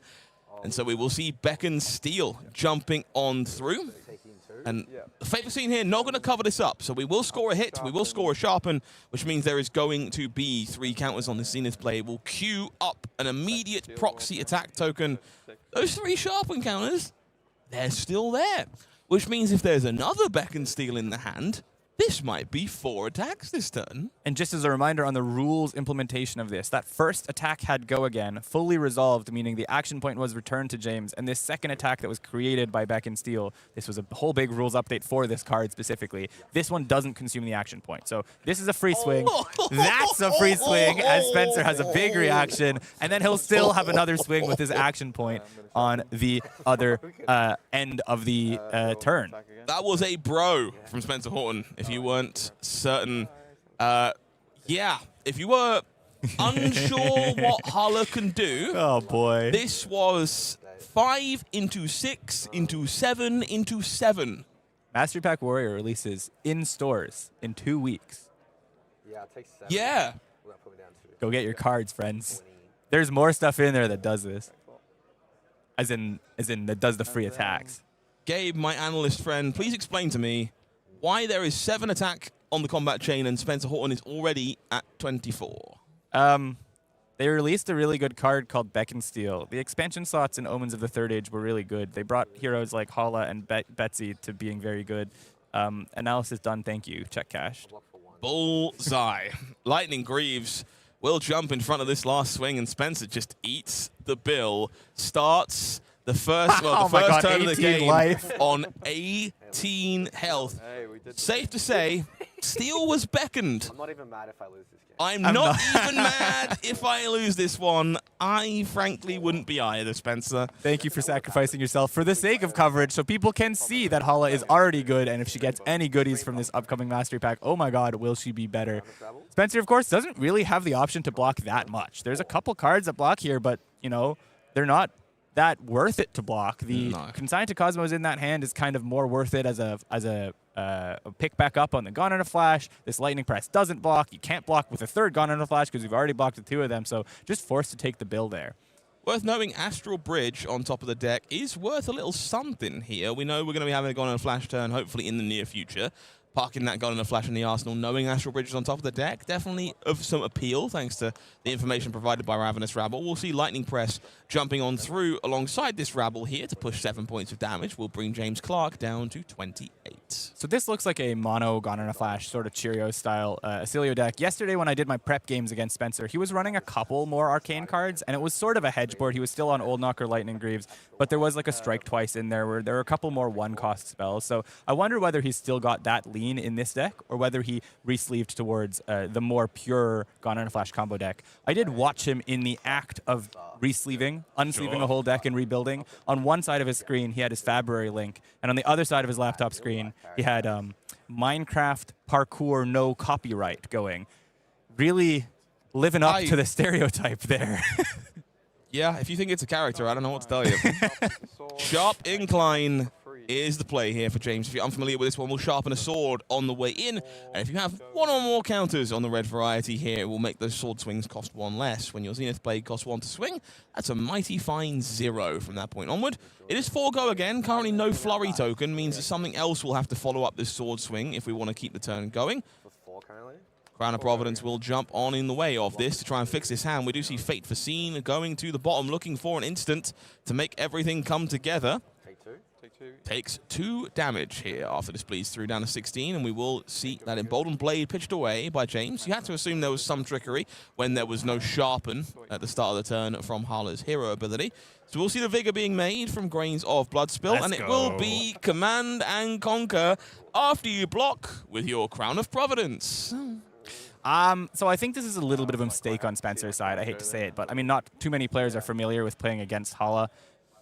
And so we will see Beacon Steel jumping on through. And the Fate Foreseen here, not going to cover this up. So we will score a hit, we will score a sharpen, which means there is going to be 3 counters on the Zenith Blade. We'll queue up an immediate proxy attack token. Those 3 sharpen counters, they're still there. Which means if there's another Beacon Steel in the hand, this might be 4 attacks this turn. And just as a reminder on the rules implementation of this, that first attack had go again, fully resolved, meaning the action point was returned to James, and this second attack that was created by Beacon Steel, this was a whole big rules update for this card specifically. This one doesn't consume the action point. So this is a free swing. That's a free swing, as Spencer has a big reaction, and then he'll still have another swing with his action point on the other end of the turn. That was a bro from Spencer Horton, if you weren't certain. Yeah, if you were unsure what Hala can do, oh boy, this was 5 into 6 into 7 into 7. Mastery Pack Warrior releases in stores in 2 weeks. Yeah, it takes 7. Yeah. Go get your cards, friends. There's more stuff in there that does this. As in that does the free attacks. Gabe, my analyst friend, please explain to me why there is 7 attack on the combat chain and Spencer Horton is already at 24. They released a really good card called Beacon Steel. The expansion slots in Omens of the Third Age were really good. They brought heroes like Hala and Betsy to being very good. Analysis done, thank you. Check cashed. Bullseye. Lightning Greaves will jump in front of this last swing and Spencer just eats the bill. Starts the first, well, the first turn of the game on a 18 health. Safe to say, Steel was beckoned. I'm not even mad if I lose this game. I'm not even mad if I lose this one. I frankly wouldn't be either, Spencer. Thank you for sacrificing yourself for the sake of coverage so people can see that Hala is already good, and if she gets any goodies from this upcoming Mastery Pack, oh my god, will she be better. Spencer, of course, doesn't really have the option to block that much. There's a couple cards that block here, but, you know, they're not that worth it to block. The Consign to Cosmos in that hand is kind of more worth it as a pick back up on the Gone in a Flash. This Lightning Press doesn't block. You can't block with a third Gone in a Flash because we've already blocked the two of them, so just forced to take the bill there. Worth knowing, Astral Bridge on top of the deck is worth a little something here. We know we're going to be having a Gone in a Flash turn, hopefully in the near future. Parking that Gone in a Flash in the arsenal, knowing Astral Bridge is on top of the deck, definitely of some appeal, thanks to the information provided by Ravenous Rabble. We'll see Lightning Press jumping on through alongside this Rabble here to push 7 points of damage. Will bring James Clark down to 28. So this looks like a mono Gone in a Flash sort of Cheerio-style Oscilio deck. Yesterday when I did my prep games against Spencer, he was running a couple more Arcane cards, and it was sort of a hedge board. He was still on Old Knocker Lightning Greaves, but there was like a Strike Twice in there where there were a couple more one-cost spells. So I wonder whether he's still got that lean in this deck, or whether he re-sleeved towards the more pure Gone in a Flash combo deck. I did watch him in the act of re-sleeving, unsleeving a whole deck and rebuilding. On one side of his screen, he had his February link, and on the other side of his laptop screen, he had Minecraft parkour no copyright going. Really living up to the stereotype there. Yeah, if you think it's a character, I don't know what to tell you. Sharp Incline is the play here for James. If you're unfamiliar with this one, we'll sharpen a sword on the way in. And if you have one or more counters on the red variety here, it will make those sword swings cost one less. When your Zenith Blade costs 1 to swing, that's a mighty fine 0 from that point onward. It is 4 go again. Currently no flurry token, means that something else will have to follow up this sword swing if we want to keep the turn going. Crown of Providence will jump on in the way of this to try and fix this hand. We do see Fate Foreseen going to the bottom, looking for an instant to make everything come together. Takes 2 damage here after this bleeds through down to 16, and we will see that Emboldened Blade pitched away by James. You had to assume there was some trickery when there was no Sharpen at the start of the turn from Hala's hero ability. So we'll see the Vigor being made from Grains of Bloodspill, and it will be Command and Conquer after you block with your Crown of Providence. So I think this is a little bit of a mistake on Spencer's side. I hate to say it, but I mean, not too many players are familiar with playing against Hala.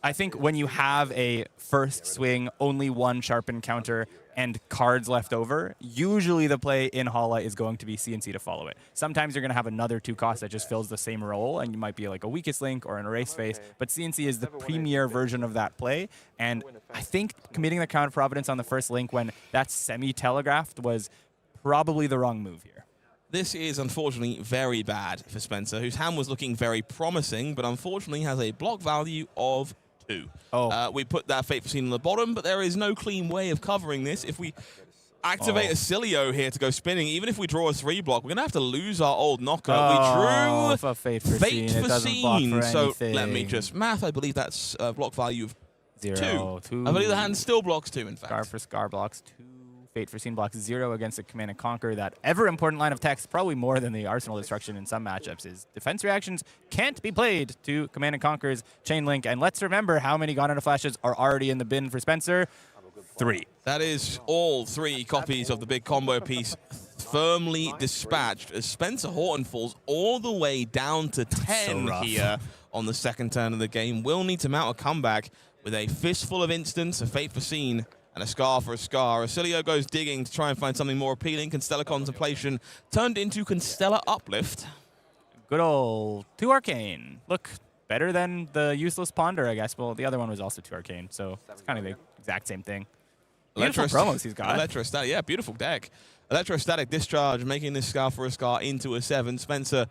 I think when you have a first swing, only one sharpen counter, and cards left over, usually the play in Hala is going to be CNC to follow it. Sometimes you're going to have another 2 cost that just fills the same role, and you might be like a Weakest Link or an Erase Face, but CNC is the premier version of that play, and I think committing the Crown of Providence on the first link when that's semi-telegraphed was probably the wrong move here. This is unfortunately very bad for Spencer, whose hand was looking very promising, but unfortunately has a block value of 2. We put that Fate Foreseen on the bottom, but there is no clean way of covering this. If we activate Oscilio here to go spinning, even if we draw a 3 block, we're going to have to lose our old knocker. We drew Fate Foreseen. So let me just math. I believe that's block value of 0. 2. I believe the hand still blocks 2, in fact. Scar for Scar blocks 2. Fate Foreseen blocks 0 against a Command and Conquer. That ever-important line of text, probably more than the Arsenal Destruction in some matchups, is defense reactions can't be played to Command and Conquer's Chain Link. And let's remember how many Gone in a Flashes are already in the bin for Spencer. 3. That is all 3 copies of the big combo piece firmly dispatched as Spencer Horton falls all the way down to 10 here on the second turn of the game. Will need to mount a comeback with a fistful of instants, a Fate Foreseen, and a Scar for a Scar. Oscilio goes digging to try and find something more appealing. Constella Contemplation turned into Constella Uplift. Good old 2 Arcane. Look, better than the Useless Ponder, I guess. Well, the other one was also 2 Arcane, so it's kind of the exact same thing. Beautiful promos he's got. Electrostatic, yeah, beautiful deck. Electrostatic Discharge, making this Scar for a Scar into a 7. Spencer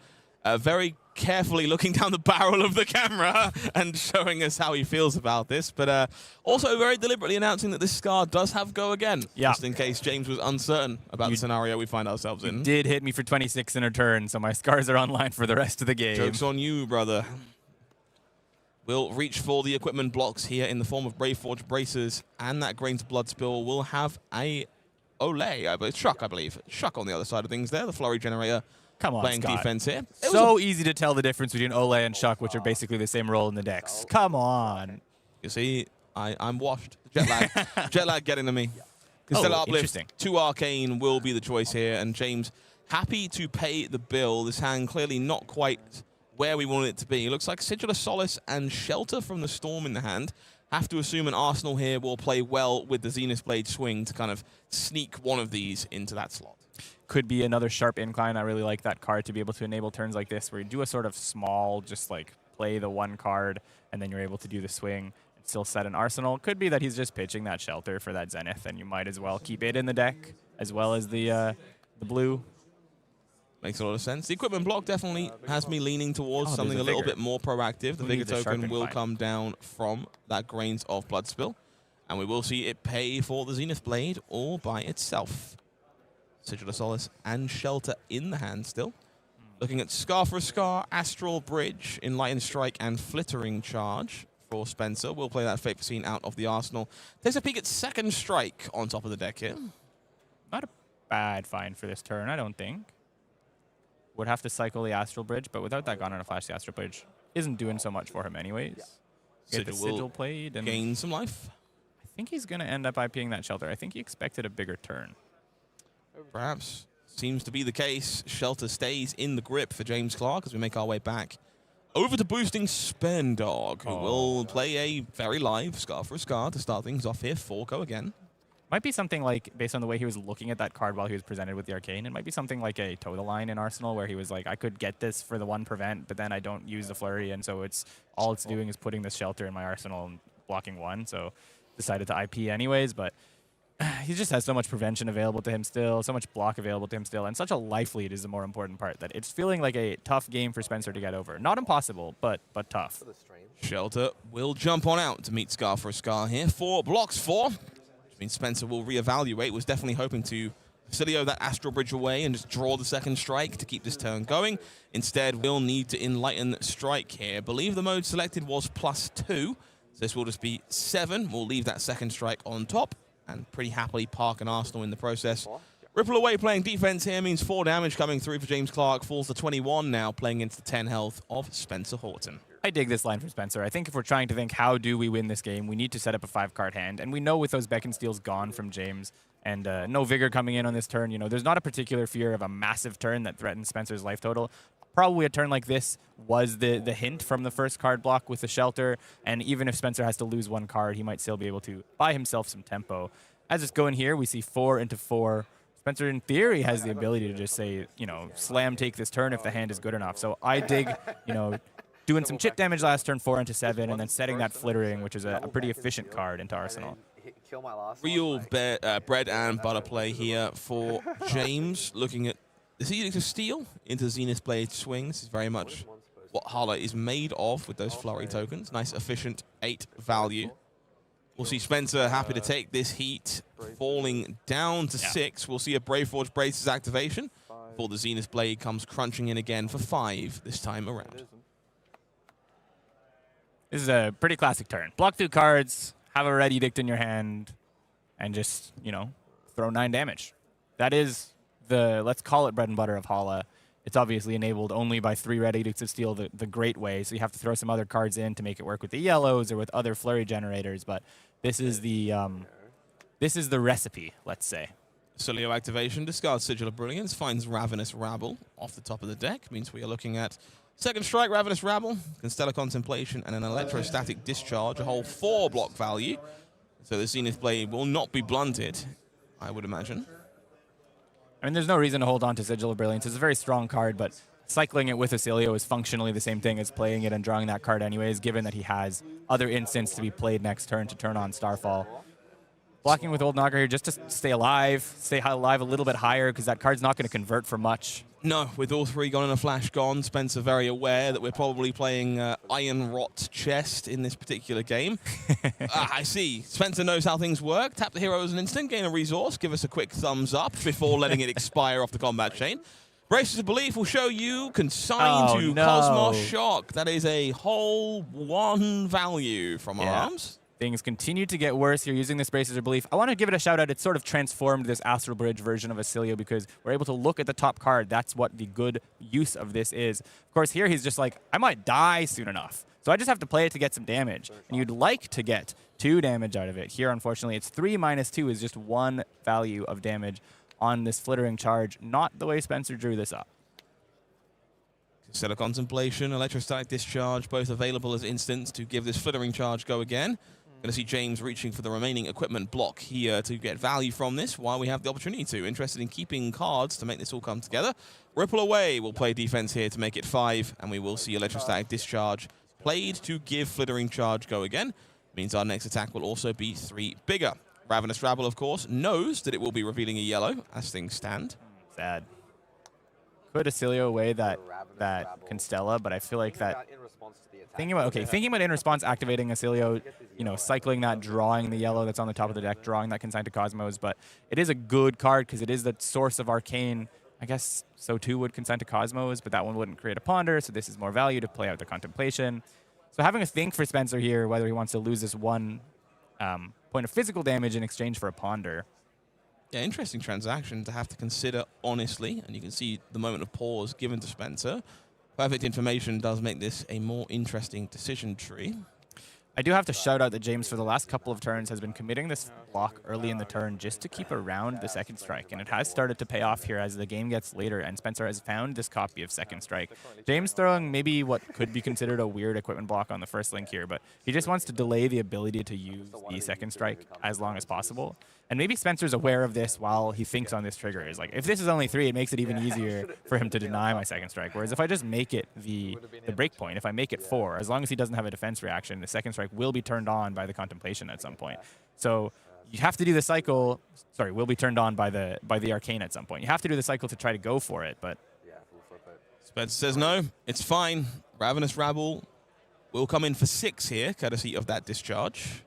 very carefully looking down the barrel of the camera and showing us how he feels about this, but also very deliberately announcing that this Scar does have go again, just in case James was uncertain about the scenario we find ourselves in. Did hit me for 26 in a turn, so my Scars are online for the rest of the game. Joke's on you, brother. We'll reach for the equipment blocks here in the form of Braveforge Bracers, and that Grains of Blood Spill will have a Shuck, I believe. Shuck on the other side of things there, the Flurry Generator. Come on, playing Scott. defense here. So easy to tell the difference between Ole and Shuck, which are basically the same role in the decks. Come on. You see, I'm washed. Jet lag. Jet lag getting to me. Constella uplift, 2 Arcane will be the choice here, and James happy to pay the bill. This hand clearly not quite where we wanted it to be. It looks like Sigil of Solace and Shelter from the Storm in the hand. Have to assume an Arsenal here will play well with the Zenith Blade swing to kind of sneak one of these into that slot. Could be another sharp incline. I really like that card to be able to enable turns like this where you do a sort of small, just like play the one card, and then you're able to do the swing and still set an Arsenal. Could be that he's just pitching that Shelter for that Zenith, and you might as well keep it in the deck as well as the blue. Makes a lot of sense. The equipment block definitely has me leaning towards something a little bit more proactive. The Vigor token will come down from that Grains of Blood Spill, and we will see it pay for the Zenith Blade all by itself. Sigil of Solace and Shelter in the hand still. Looking at Scar for a Scar, Astral Bridge, Enlightened Strike, and Flittering Charge for Spencer. We'll play that Fate Foreseen out of the arsenal. Takes a peek at Second Strike on top of the deck here. Not a bad find for this turn, I don't think. Would have to cycle the Astral Bridge, but without that Gone on a Flash, the Astral Bridge isn't doing so much for him anyways. Get the Sigil played and gain some life. I think he's going to end up IPing that Shelter. I think he expected a bigger turn. Perhaps. Seems to be the case. Shelter stays in the grip for James Clark as we make our way back over to boosting Spendog, who will play a very live Scar for a Scar to start things off here. 4-go again. Might be something like, based on the way he was looking at that card while he was presented with the Arcane, it might be something like a Toe the Line in Arsenal where he was like, I could get this for the 1 prevent, but then I don't use the Flurry, and so all it's doing is putting this Shelter in my arsenal and blocking 1, so decided to IP anyways, but he just has so much prevention available to him still, so much block available to him still, and such a life lead is the more important part, that it's feeling like a tough game for Spencer to get over. Not impossible, but tough. Shelter will jump on out to meet Scar for a Scar here. 4 blocks 4. I mean, Spencer will reevaluate. Was definitely hoping to Oscilio that Astral Bridge away and just draw the Second Strike to keep this turn going. Instead, we'll need to Enlighten Strike here. Believe the mode selected was +2. So this will just be 7. We'll leave that Second Strike on top and pretty happily park an Arsenal in the process. Ripple away playing defense here means 4 damage coming through for James Clark. Falls to 21 now, playing into the 10 health of Spencer Horton. I dig this line from Spencer. I think if we're trying to think how do we win this game, we need to set up a 5-card hand. And we know with those Beacon Steals gone from James and no Vigor coming in on this turn, you know, there's not a particular fear of a massive turn that threatens Spencer's life total. Probably a turn like this was the hint from the first card block with the Shelter. And even if Spencer has to lose 1 card, he might still be able to buy himself some tempo. As it's going here, we see 4 into 4. Spencer, in theory, has the ability to just say, you know, slam take this turn if the hand is good enough. So I dig, you know, doing some chip damage last turn, 4 into 7, and then setting that Flittering, which is a pretty efficient card, into Arsenal. Real bread and butter play here for James. Looking at the Edict of Steel into Zenith Blade swing. This is very much what Hala is made of with those flurry tokens. Nice, efficient 8 value. We'll see Spencer happy to take this heat, falling down to 6. We'll see a Brave Forge Braces activation before the Zenith Blade comes crunching in again for 5 this time around. This is a pretty classic turn. Block 2 cards, have a Red Edict in your hand, and just, you know, throw 9 damage. That is the, let's call it bread and butter of Hala. It's obviously enabled only by 3 Red Edicts of Steel the great way, so you have to throw some other cards in to make it work with the yellows or with other flurry generators, but this is the recipe, let's say. Oscilio activation, discards Sigil of Brilliance, finds Ravenous Rabble off the top of the deck. Means we are looking at Second Strike, Ravenous Rabble, Constella Contemplation, and an Electrostatic Discharge, a whole 4 block value. So the Zenith Blade will not be blunted, I would imagine. I mean, there's no reason to hold on to Sigil of Brilliance. It's a very strong card, but cycling it with Oscilio is functionally the same thing as playing it and drawing that card anyways, given that he has other instants to be played next turn to turn on Starfall. Blocking with Old Knocker here just to stay alive a little bit higher, because that card's not going to convert for much. No, with all 3 gone and a flash gone, Spencer very aware that we're probably playing Iron Rot Chest in this particular game. I see. Spencer knows how things work. Tap the hero as an instant, gain a resource, give us a quick thumbs up before letting it expire off the combat chain. Braces of Belief will show you consigned to Cosmos Shock. That is a whole 1 value from our arms. Things continue to get worse. You're using this Braces of Belief. I want to give it a shout out. It's sort of transformed this Astral Bridge version of Oscilio because we're able to look at the top card. That's what the good use of this is. Of course, here he's just like, I might die soon enough. So I just have to play it to get some damage. And you'd like to get 2 damage out of it. Here, unfortunately, it's 3 minus 2 is just 1 value of damage on this Flittering Charge. Not the way Spencer drew this up. Constella Contemplation, Electrostatic Discharge, both available as instants to give this Flittering Charge go again. Going to see James reaching for the remaining equipment block here to get value from this while we have the opportunity to. Interested in keeping cards to make this all come together. Ripple Away will play defense here to make it 5, and we will see Electrostatic Discharge played to give Flittering Charge go again. Means our next attack will also be 3 bigger. Ravenous Rabble, of course, knows that it will be revealing a yellow as things stand. Sad. Could Oscilio away that Constella, but I feel like that... Thinking about in response, activating Oscilio, cycling that, drawing the yellow that's on the top of the deck, drawing that Consign to Cosmos, but it is a good card because it is the source of Arcane. I guess so too would Consign to Cosmos, but that one wouldn't create a Ponder, so this is more value to play out the Contemplation. So having a think for Spencer here, whether he wants to lose this 1 point of physical damage in exchange for a Ponder. Yeah, interesting transaction to have to consider, honestly, and you can see the moment of pause given to Spencer. Perfect information does make this a more interesting decision tree. I do have to shout out that James, for the last couple of turns, has been committing this block early in the turn just to keep around the Second Strike, and it has started to pay off here as the game gets later, and Spencer has found this copy of Second Strike. James throwing maybe what could be considered a weird equipment block on the first link here, but he just wants to delay the ability to use the Second Strike as long as possible. And maybe Spencer's aware of this while he thinks on this trigger. Is like, if this is only 3, it makes it even easier for him to deny my Second Strike. Whereas if I just make it the breakpoint, if I make it 4, as long as he doesn't have a defense reaction, the Second Strike will be turned on by the Contemplation at some point. So you have to do the cycle. Sorry, will be turned on by the Arcane at some point. You have to do the cycle to try to go for it, but... Spencer says no, it's fine. Ravenous Rabble will come in for 6 here, courtesy of that discharge.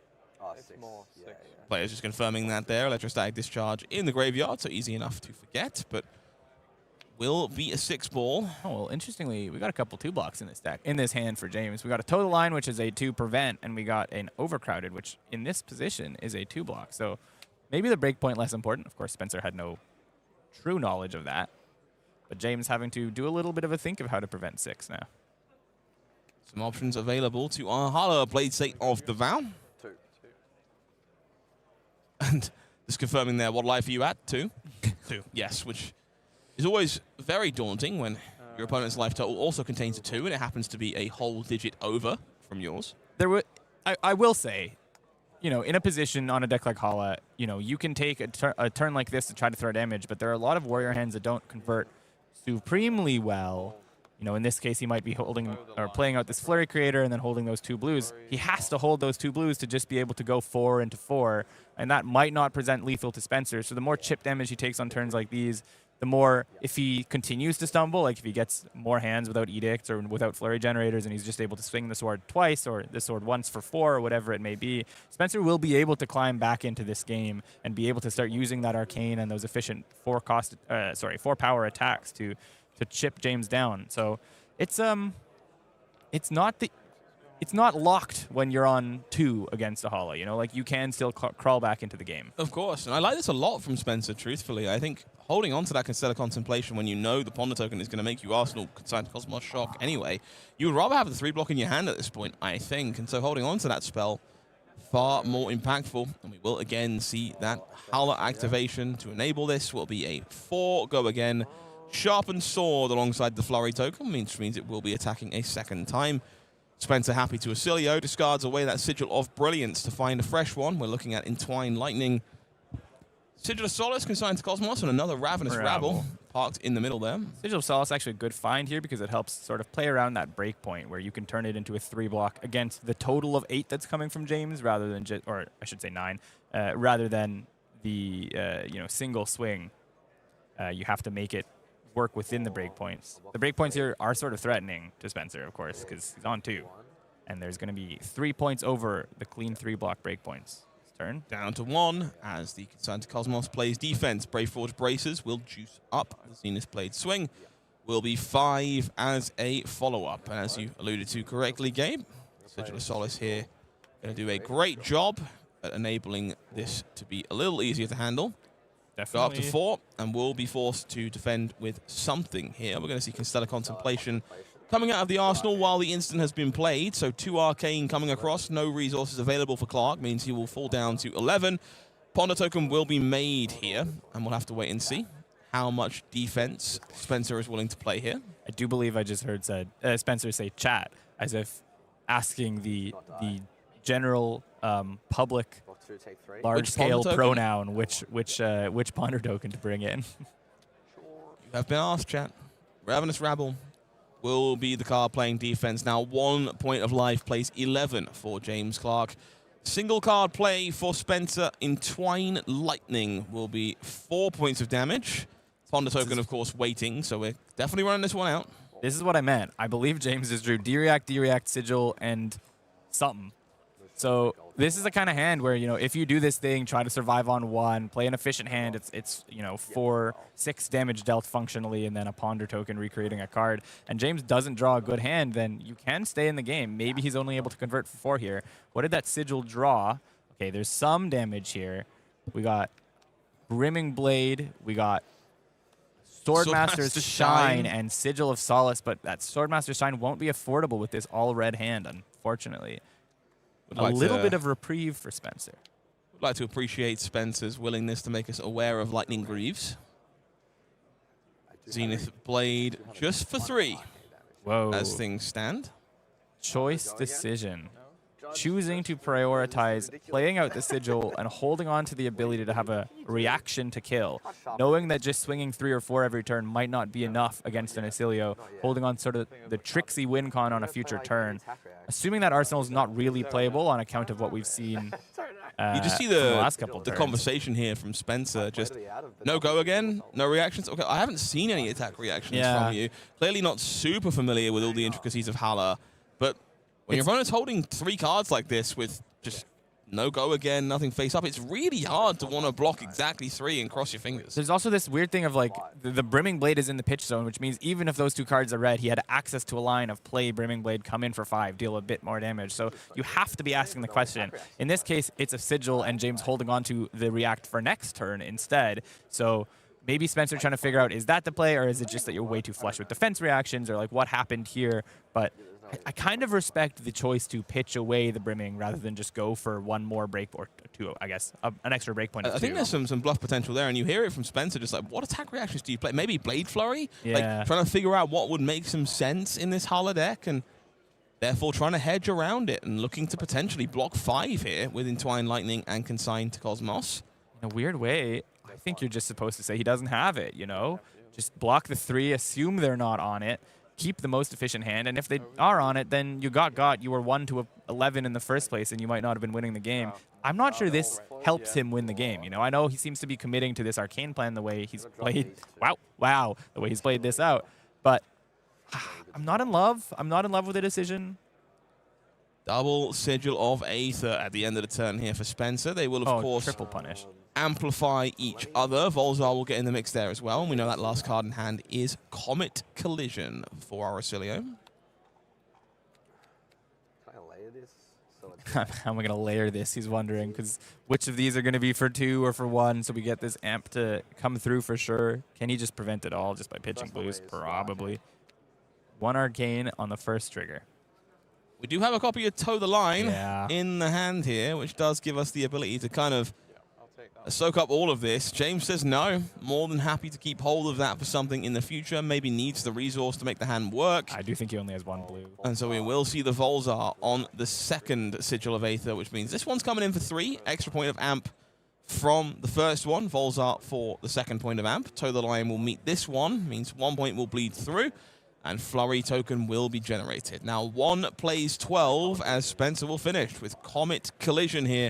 Players just confirming that there. Electrostatic Discharge in the graveyard, so easy enough to forget, but will be a 6 ball. Oh, well, interestingly, we got a couple 2 blocks in this deck, in this hand for James. We got a Total Line, which is a 2 prevent, and we got an Overcrowded, which in this position is a 2 block. So maybe the breakpoint less important. Of course, Spencer had no true knowledge of that, but James having to do a little bit of a think of how to prevent 6 now. Some options available to our Hala, Bladesaint of the Vow. And just confirming there, what life are you at? 2? 2, yes, which is always very daunting when your opponent's life total also contains a 2, and it happens to be a whole digit over from yours. I will say, in a position on a deck like Hala, you can take a turn like this to try to throw damage, but there are a lot of warrior hands that don't convert supremely well. In this case, he might be holding or playing out this Flurry Creator and then holding those 2 blues. He has to hold those 2 blues to just be able to go 4 into 4, and that might not present lethal to Spencer. So the more chip damage he takes on turns like these, the more, if he continues to stumble, like if he gets more hands without edicts or without flurry generators and he's just able to swing the sword twice or the sword once for 4 or whatever it may be, Spencer will be able to climb back into this game and be able to start using that Arcane and those efficient 4 power attacks to chip James down. So it's not locked when you're on 2 against a Hala, like you can still crawl back into the game. Of course, and I like this a lot from Spencer, truthfully. I think holding on to that Constella Contemplation when you know the Ponder token is going to make you Arsenal Consign to Cosmos Shock anyway, you would rather have the 3 block in your hand at this point, I think, and so holding on to that spell, far more impactful, and we will again see that Hala activation to enable this will be a 4 go again. Sharpened Sword alongside the Flurry token means it will be attacking a second time. Spencer happy to Oscilio, discards away that Sigil of Brilliance to find a fresh one. We're looking at Entwined Lightning. Sigil of Solace consigned to Cosmos and another Ravenous Rabble parked in the middle there. Sigil of Solace actually a good find here because it helps sort of play around that breakpoint where you can turn it into a 3 block against the total of 8 that's coming from James rather than just, or I should say 9, rather than the single swing. You have to make it work within the breakpoints. The breakpoints here are sort of threatening to Spencer, of course, because he's on 2. And there's going to be 3 points over the clean 3 block breakpoints. His turn. Down to 1 as the Consign to Cosmos plays defense. Brave Forge Braces will juice up. The Zenith Blade Swing will be 5 as a follow-up. And as you alluded to correctly, Gabe, Sigil of Solace here going to do a great job at enabling this to be a little easier to handle. Definitely. Go up to 4, and we'll be forced to defend with something here. We're going to see Constella Contemplation coming out of the arsenal while the instant has been played. So 2 Arcane coming across. No resources available for Clark. Means he will fall down to 11. Ponder token will be made here. And we'll have to wait and see how much defense Spencer is willing to play here. I do believe I just heard Spencer say chat, as if asking the general public large-scale pronoun which ponder token to bring in. You have been asked, chat. Ravenous Rabble will be the card playing defense. Now 1 point of life, place 11 for James Clark. Single card play for Spencer. Entwine Lightning will be 4 points of damage. Ponder token, of course, waiting, so we're definitely running this one out. This is what I meant. I believe James just drew D-React, Sigil, and something. So this is the kind of hand where, you know, if you do this thing, try to survive on 1, play an efficient hand, it's you know, 4-6 damage dealt functionally, and then a Ponder token recreating a card, and James doesn't draw a good hand, then you can stay in the game. Maybe he's only able to convert for 4 here. What did that Sigil draw? Okay, there's some damage here. We got Brimming Blade, we got Swordmaster's Shine and Sigil of Solace, but that Swordmaster's Shine won't be affordable with this all-red hand, unfortunately. A little bit of reprieve for Spencer. Would like to appreciate Spencer's willingness to make us aware of Lightning Greaves. Zenith Blade just for 3. Whoa. As things stand. Choice decision. Choosing to prioritize playing out the Sigil and holding on to the ability to have a reaction to kill, knowing that just swinging 3 or 4 every turn might not be enough against an Oscilio, holding on sort of the tricksy win con on a future turn, assuming that Arsenal is not really playable on account of what we've seen. You just see the conversation here from Spencer. Just no go again, no reactions. Okay, I haven't seen any attack reactions from you. Clearly not super familiar with all the intricacies of Hala, but when your opponent's holding 3 cards like this with just no go again, nothing face up, it's really hard to want to block exactly 3 and cross your fingers. There's also this weird thing of like the Brimming Blade is in the pitch zone, which means even if those 2 cards are red, he had access to a line of play Brimming Blade, come in for 5, deal a bit more damage. So you have to be asking the question. In this case, it's a Sigil and James holding on to the react for next turn instead. So maybe Spencer trying to figure out, is that the play, or is it just that you're way too flush with defense reactions, or like what happened here? But I kind of respect the choice to pitch away the Brimming rather than just go for 1 more break, or 2, I guess, an extra break point. I think there's some bluff potential there, and you hear it from Spencer, just like, what attack reactions do you play? Maybe Blade Flurry? Yeah. Like, trying to figure out what would make some sense in this Hala deck, and therefore trying to hedge around it, and looking to potentially block 5 here with Entwine Lightning and Consign to Cosmos. In a weird way, I think you're just supposed to say he doesn't have it, you know? Just block the 3, assume they're not on it, keep the most efficient hand, and if they are on it, then you got. You were 1 to 11 in the first place, and you might not have been winning the game. I'm not sure this helps him win the game. You know, I know he seems to be committing to this arcane plan the way he's played. Wow, the way he's played this out. But I'm not in love. I'm not in love with the decision. Double Sigil of Aether at the end of the turn here for Spencer. They will, of course, triple punish. Amplify each other. Volzar will get in the mix there as well. And we know that last card in hand is Comet Collision for our Oscilio. How am I going to layer this? He's wondering, because which of these are going to be for 2 or for 1, so we get this amp to come through for sure. Can he just prevent it all just by pitching blues? Probably. 1 arcane on the first trigger. We do have a copy of Toe the Line in the hand here, which does give us the ability to kind of soak up all of this. James says no. More than happy to keep hold of that for something in the future. Maybe needs the resource to make the hand work. I do think he only has 1 blue. And so we will see the Volzar on the second Sigil of Aether, which means this one's coming in for 3. Extra point of amp from the first one. Volzar for the second point of amp. Toe the Line will meet this one. Means 1 point will bleed through. And Flurry token will be generated. Now 1 plays 12 as Spencer will finish with Comet Collision here.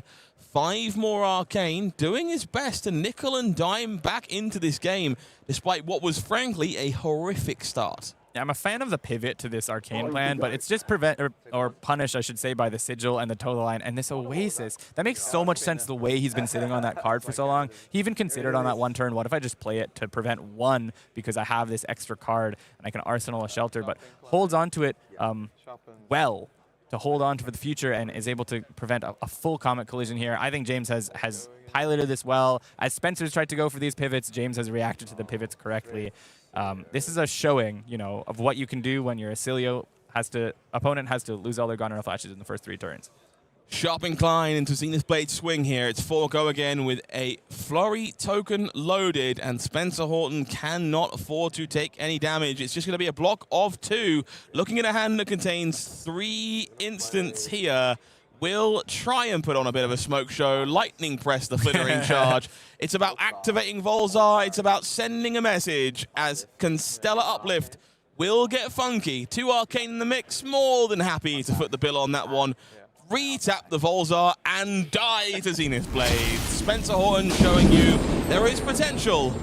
5 more Arcane, doing his best to nickel and dime back into this game, despite what was frankly a horrific start. Yeah, I'm a fan of the pivot to this arcane plan, but it's just or punish, I should say, by the Sigil and the Toe the Line and this Oasis. That makes so much sense the way he's been sitting on that card for so long. He even considered on that 1 turn, what if I just play it to prevent 1 because I have this extra card and I can arsenal a shelter, but holds on to it well to hold on to for the future and is able to prevent a full Comet Collision here. I think James has piloted this well. As Spencer's tried to go for these pivots, James has reacted to the pivots correctly. This is a showing, of what you can do when your Oscilio opponent has to lose all their Gunner flashes in the first 3 turns. Sharp incline into Zenith Blade swing here. It's 4 go again with a Flurry token loaded, and Spencer Horton cannot afford to take any damage. It's just going to be a block of 2. Looking at a hand that contains 3 instants here. Will try and put on a bit of a smoke show. Lightning press the flittering charge. It's about activating Volzar. It's about sending a message as Constella Uplift will get funky. 2 Arcane in the mix. More than happy to foot the bill on that one. Re-tap the Volzar and die to Zenith Blade. Spencer Horton showing you there is potential,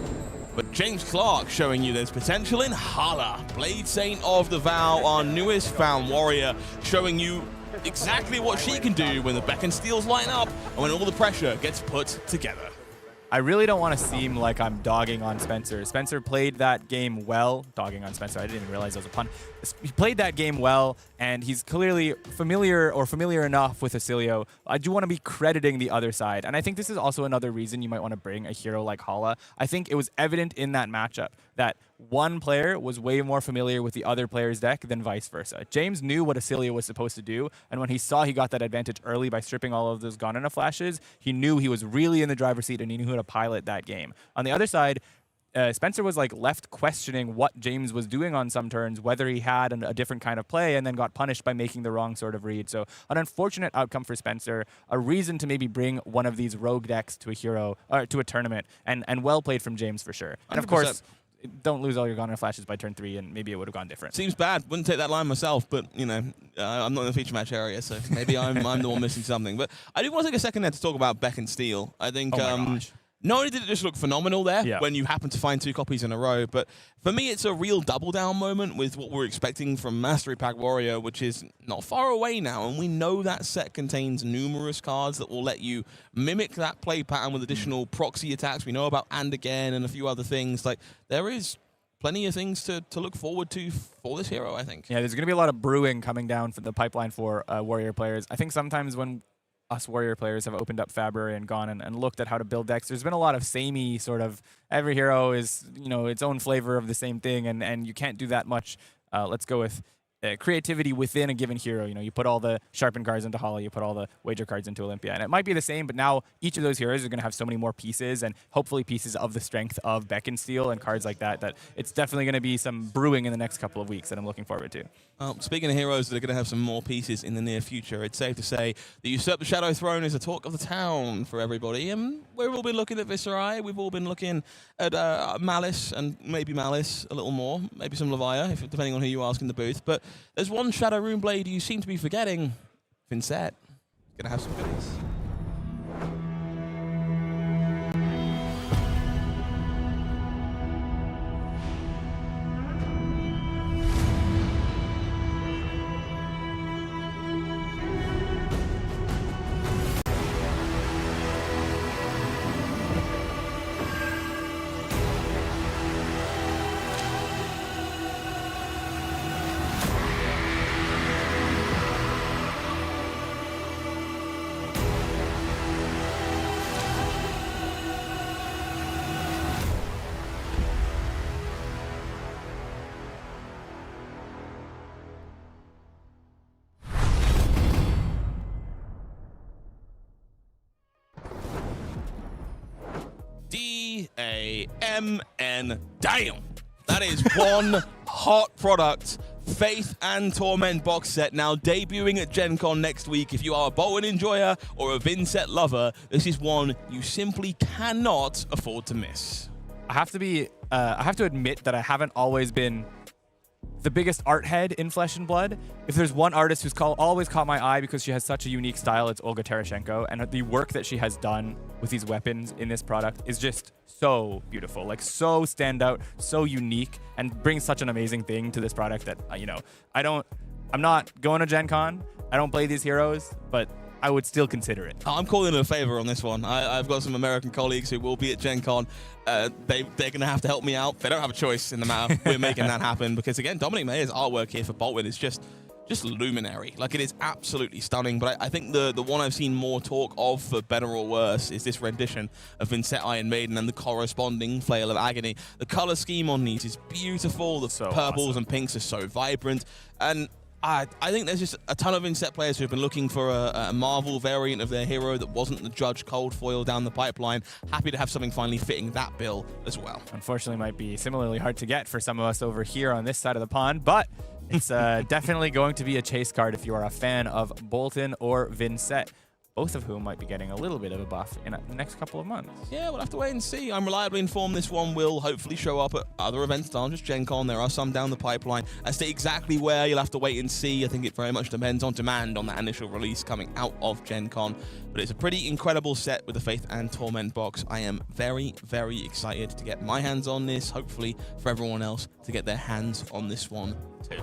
but James Clark showing you there's potential in Hala. Bladesaint of the Vow, our newest found warrior, showing you exactly what she can do when the Beck and Steels line up and when all the pressure gets put together. I really don't want to seem like I'm dogging on Spencer. Spencer played that game well. Dogging on Spencer, I didn't even realize that was a pun. He played that game well, and he's clearly familiar enough with Oscilio. I do want to be crediting the other side, and I think this is also another reason you might want to bring a hero like Hala. I think it was evident in that matchup that one player was way more familiar with the other player's deck than vice versa. James knew what Oscilio was supposed to do, and when he saw he got that advantage early by stripping all of those Gonana flashes, he knew he was really in the driver's seat and he knew how to pilot that game. On the other side, Spencer was left questioning what James was doing on some turns, whether he had a different kind of play, and then got punished by making the wrong sort of read. So an unfortunate outcome for Spencer, a reason to maybe bring one of these rogue decks to a hero or to a tournament, and well played from James for sure. And 100%. of course, don't lose all your Gunner flashes by turn 3, and maybe it would have gone different. Seems bad. Wouldn't take that line myself, but, I'm not in the feature match area, so maybe I'm the one missing something. But I do want to take a second there to talk about Beck and Steel. I think not only did it just look phenomenal there when you happen to find 2 copies in a row, but for me it's a real double down moment with what we're expecting from Mastery Pack Warrior, which is not far away now, and we know that set contains numerous cards that will let you mimic that play pattern with additional proxy attacks. We know about And Again and a few other things. There is plenty of things to look forward to for this hero, I think. Yeah, there's going to be a lot of brewing coming down for the pipeline for Warrior players. I think sometimes when us Warrior players have opened up Fabry and gone and looked at how to build decks, there's been a lot of samey sort of, every hero is, its own flavor of the same thing, and you can't do that much. Let's go with creativity within a given hero. You put all the sharpened cards into Hala, you put all the wager cards into Olympia, and it might be the same, but now each of those heroes are going to have so many more pieces, and hopefully pieces of the strength of Beck and Steel and cards like that, that it's definitely going to be some brewing in the next couple of weeks that I'm looking forward to. Speaking of heroes that are going to have some more pieces in the near future, it's safe to say that Usurp the Shadow Throne is the talk of the town for everybody, and we've all been looking at Viscerai, we've all been looking at Malice, and maybe Malice a little more, maybe some Levia, depending on who you ask in the booth, but there's one Shadow Rune Blade you seem to be forgetting. Vynnset. Gonna have some goodies. D-A-M-N. Damn. That is one hot product. Faith and Torment box set now debuting at Gen Con next week. If you are a Boltyn enjoyer or a Vynnset lover, this is one you simply cannot afford to miss. I have to admit that I haven't always been the biggest art head in Flesh and Blood. If there's one artist who's always caught my eye because she has such a unique style, it's Olga Terashenko, and the work that she has done with these weapons in this product is just so beautiful, so standout, so unique, and brings such an amazing thing to this product that I'm not going to Gen Con, I don't play these heroes, but I would still consider it. I'm calling in a favor on this one. I've got some American colleagues who will be at Gen Con. They're going to have to help me out. They don't have a choice in the matter. We're making that happen because, again, Dominic Mayer's artwork here for Boltyn is just just luminary. Like, it is absolutely stunning, but I think the one I've seen more talk of, for better or worse, is this rendition of Vynnset Iron Maiden and the corresponding Flail of Agony. The color scheme on these is beautiful. The purples and pinks are so vibrant, and I think there's just a ton of Vynnset players who've been looking for a Marvel variant of their hero that wasn't the Judge Cold foil down the pipeline. Happy to have something finally fitting that bill as well. Unfortunately, might be similarly hard to get for some of us over here on this side of the pond, but it's definitely going to be a chase card if you are a fan of Boltyn or Vynnset, both of whom might be getting a little bit of a buff in the next couple of months. Yeah, we'll have to wait and see. I'm reliably informed this one will hopefully show up at other events, not just Gen Con. There are some down the pipeline. As to exactly where, you'll have to wait and see. I think it very much depends on demand on that initial release coming out of Gen Con. But it's a pretty incredible set with the Faith and Torment box. I am very, very excited to get my hands on this. Hopefully for everyone else to get their hands on this one too.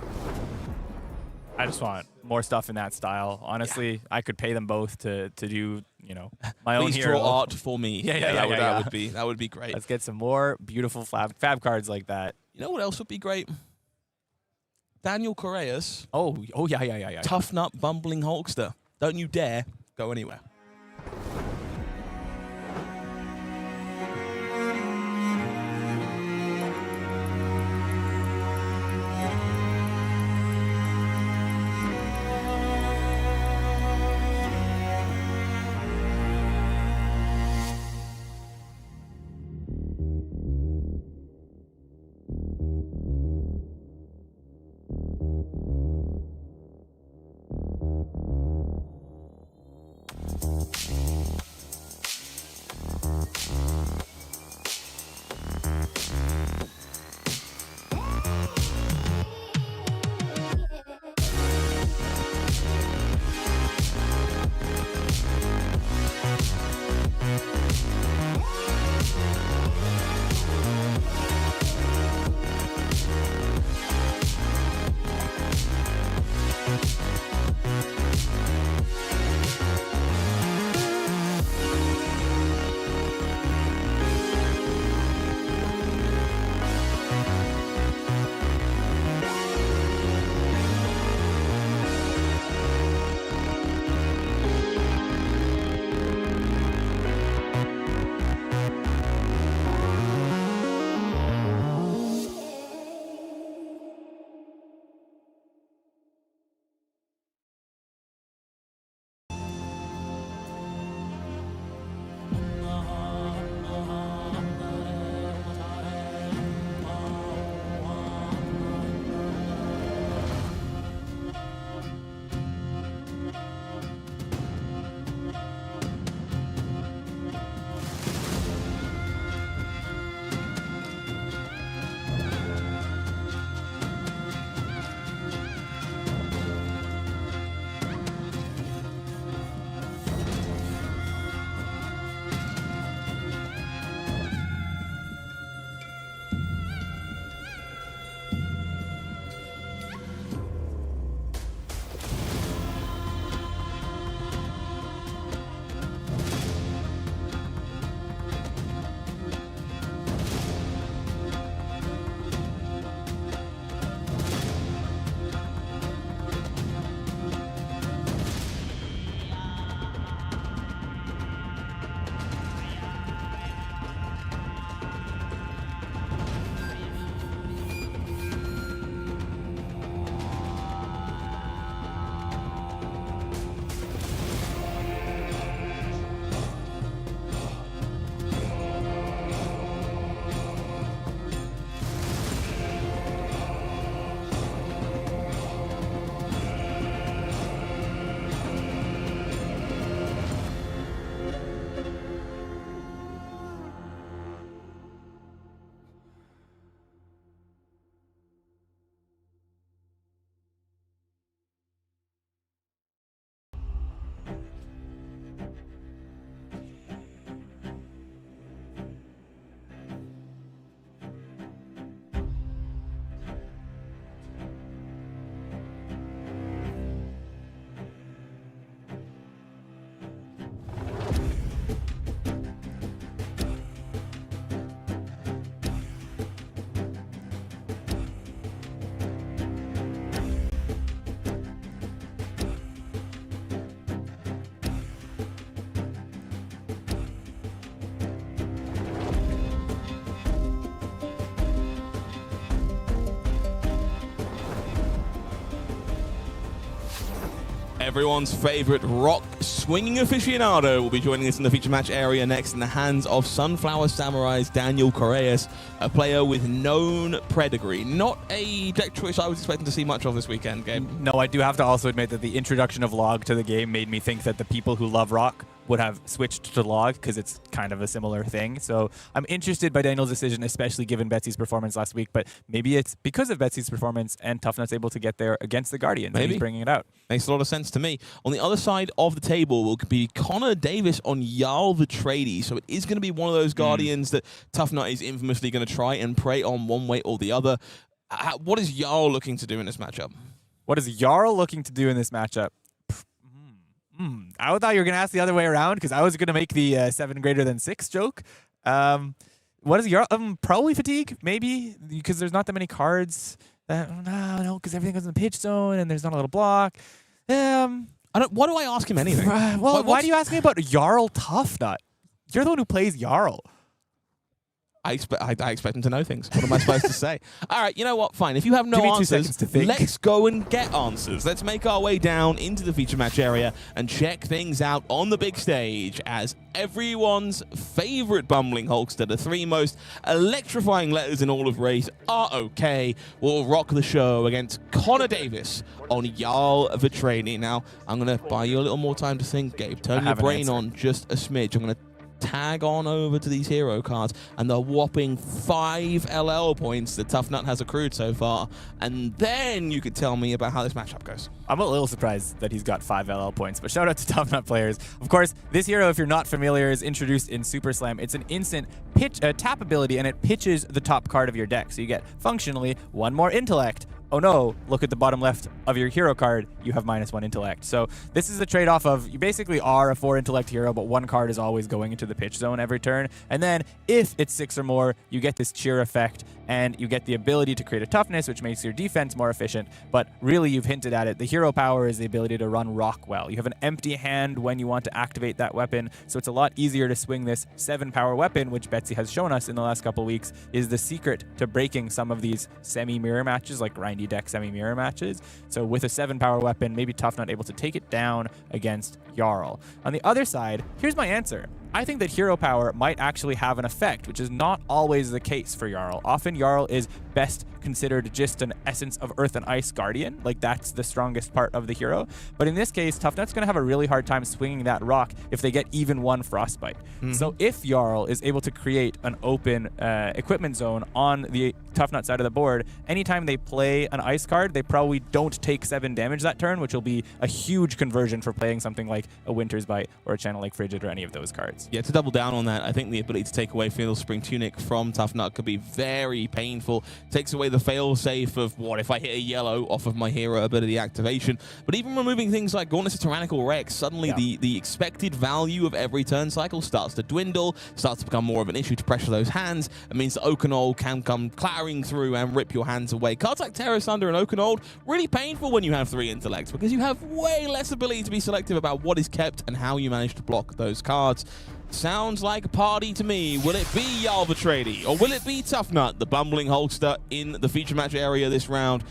I just want more stuff in that style. Honestly, I could pay them both to do, you know, my own hero. Please draw art for me. That would be great. Let's get some more beautiful fab cards like that. You know what else would be great? Daniel Correas. Oh yeah. Tuffnut Bumbling Hulkster. Don't you dare go anywhere. Everyone's favorite rock swinging aficionado will be joining us in the feature match area next in the hands of Sunflower Samurai's Daniel Correas, a player with known pedigree. Not a deck choice I was expecting to see much of this weekend, Gabe. No, I do have to also admit that the introduction of Log to the game made me think that the people who love rock would have switched to Log because it's kind of a similar thing. So I'm interested by Daniel's decision, especially given Betsy's performance last week. But maybe it's because of Betsy's performance and Tuffnut's able to get there against the Guardians. Maybe he's bringing it out. Makes a lot of sense to me. On the other side of the table will be Connor Davis on Jarl Vetreiði. So it is going to be one of those Guardians that Tuffnut is infamously going to try and prey on one way or the other. What is Jarl looking to do in this matchup? What is Jarl looking to do in this matchup? I thought you were going to ask the other way around because I was going to make the 7 greater than 6 joke. What is Jarl? Probably fatigue, maybe, because there's not that many cards. No, because everything goes in the pitch zone and there's not a little block. Why do I ask him anything? Why do you ask me about Jarl Tuffnut? You're the one who plays Jarl. I expect him to know things. What am I supposed to say? All right, you know what? Fine. If you have no answers, 2 seconds to think. Let's go and get answers. Let's make our way down into the feature match area and check things out on the big stage as everyone's favorite bumbling Hulkster, the 3 most electrifying letters in all of race, ROK, will rock the show against Connor Davis on Jarl Vetreiði. Now, I'm going to buy you a little more time to think, Gabe. Turn your brain on just a smidge. I'm going to tag on over to these hero cards and the whopping 5 LL points that Tuffnut has accrued so far, and then you could tell me about how this matchup goes. I'm a little surprised that he's got 5 LL points, but shout out to Tuffnut players. Of course, this hero, if you're not familiar, is introduced in Super Slam. It's an instant tap ability, and it pitches the top card of your deck, so you get functionally 1 more intellect. Oh no, look at the bottom left of your hero card, you have -1 intellect. So this is the trade-off of you basically are a 4 intellect hero, but 1 card is always going into the pitch zone every turn. And then if it's 6 or more, you get this cheer effect, and you get the ability to create a toughness, which makes your defense more efficient. But really, you've hinted at it. The hero power is the ability to run rock well. You have an empty hand when you want to activate that weapon, so it's a lot easier to swing this 7 power weapon, which Betsy has shown us in the last couple weeks is the secret to breaking some of these semi-mirror matches, like grindy deck semi-mirror matches. So with a 7 power weapon, maybe Tuffnut able to take it down against Jarl. On the other side, here's my answer. I think that hero power might actually have an effect, which is not always the case for Jarl. Often Jarl is best considered just an essence of Earth and Ice Guardian, like that's the strongest part of the hero. But in this case, Tuffnut's going to have a really hard time swinging that rock if they get even 1 Frostbite. So if Jarl is able to create an open equipment zone on the Tuffnut side of the board, anytime they play an ice card, they probably don't take 7 damage that turn, which will be a huge conversion for playing something like a Winter's Bite or a Channel Lake Frigid or any of those cards. Yeah, to double down on that, I think the ability to take away Field Spring Tunic from Tuffnut could be very painful. Takes away the fail-safe of, what if I hit a yellow off of my hero ability activation. But even removing things like Gauntlet's Tyrannical Rex, suddenly the expected value of every turn cycle starts to dwindle, starts to become more of an issue to pressure those hands. It means that Oakenfold can come clattering through and rip your hands away. Cards like Terror Thunder and Oakenfold, really painful when you have 3 intellects, because you have way less ability to be selective about what is kept and how you manage to block those cards. Sounds like a party to me. Will it be Jarl Vetreiði or will it be Tuffnut, the bumbling Hulkster, in the feature match area this round?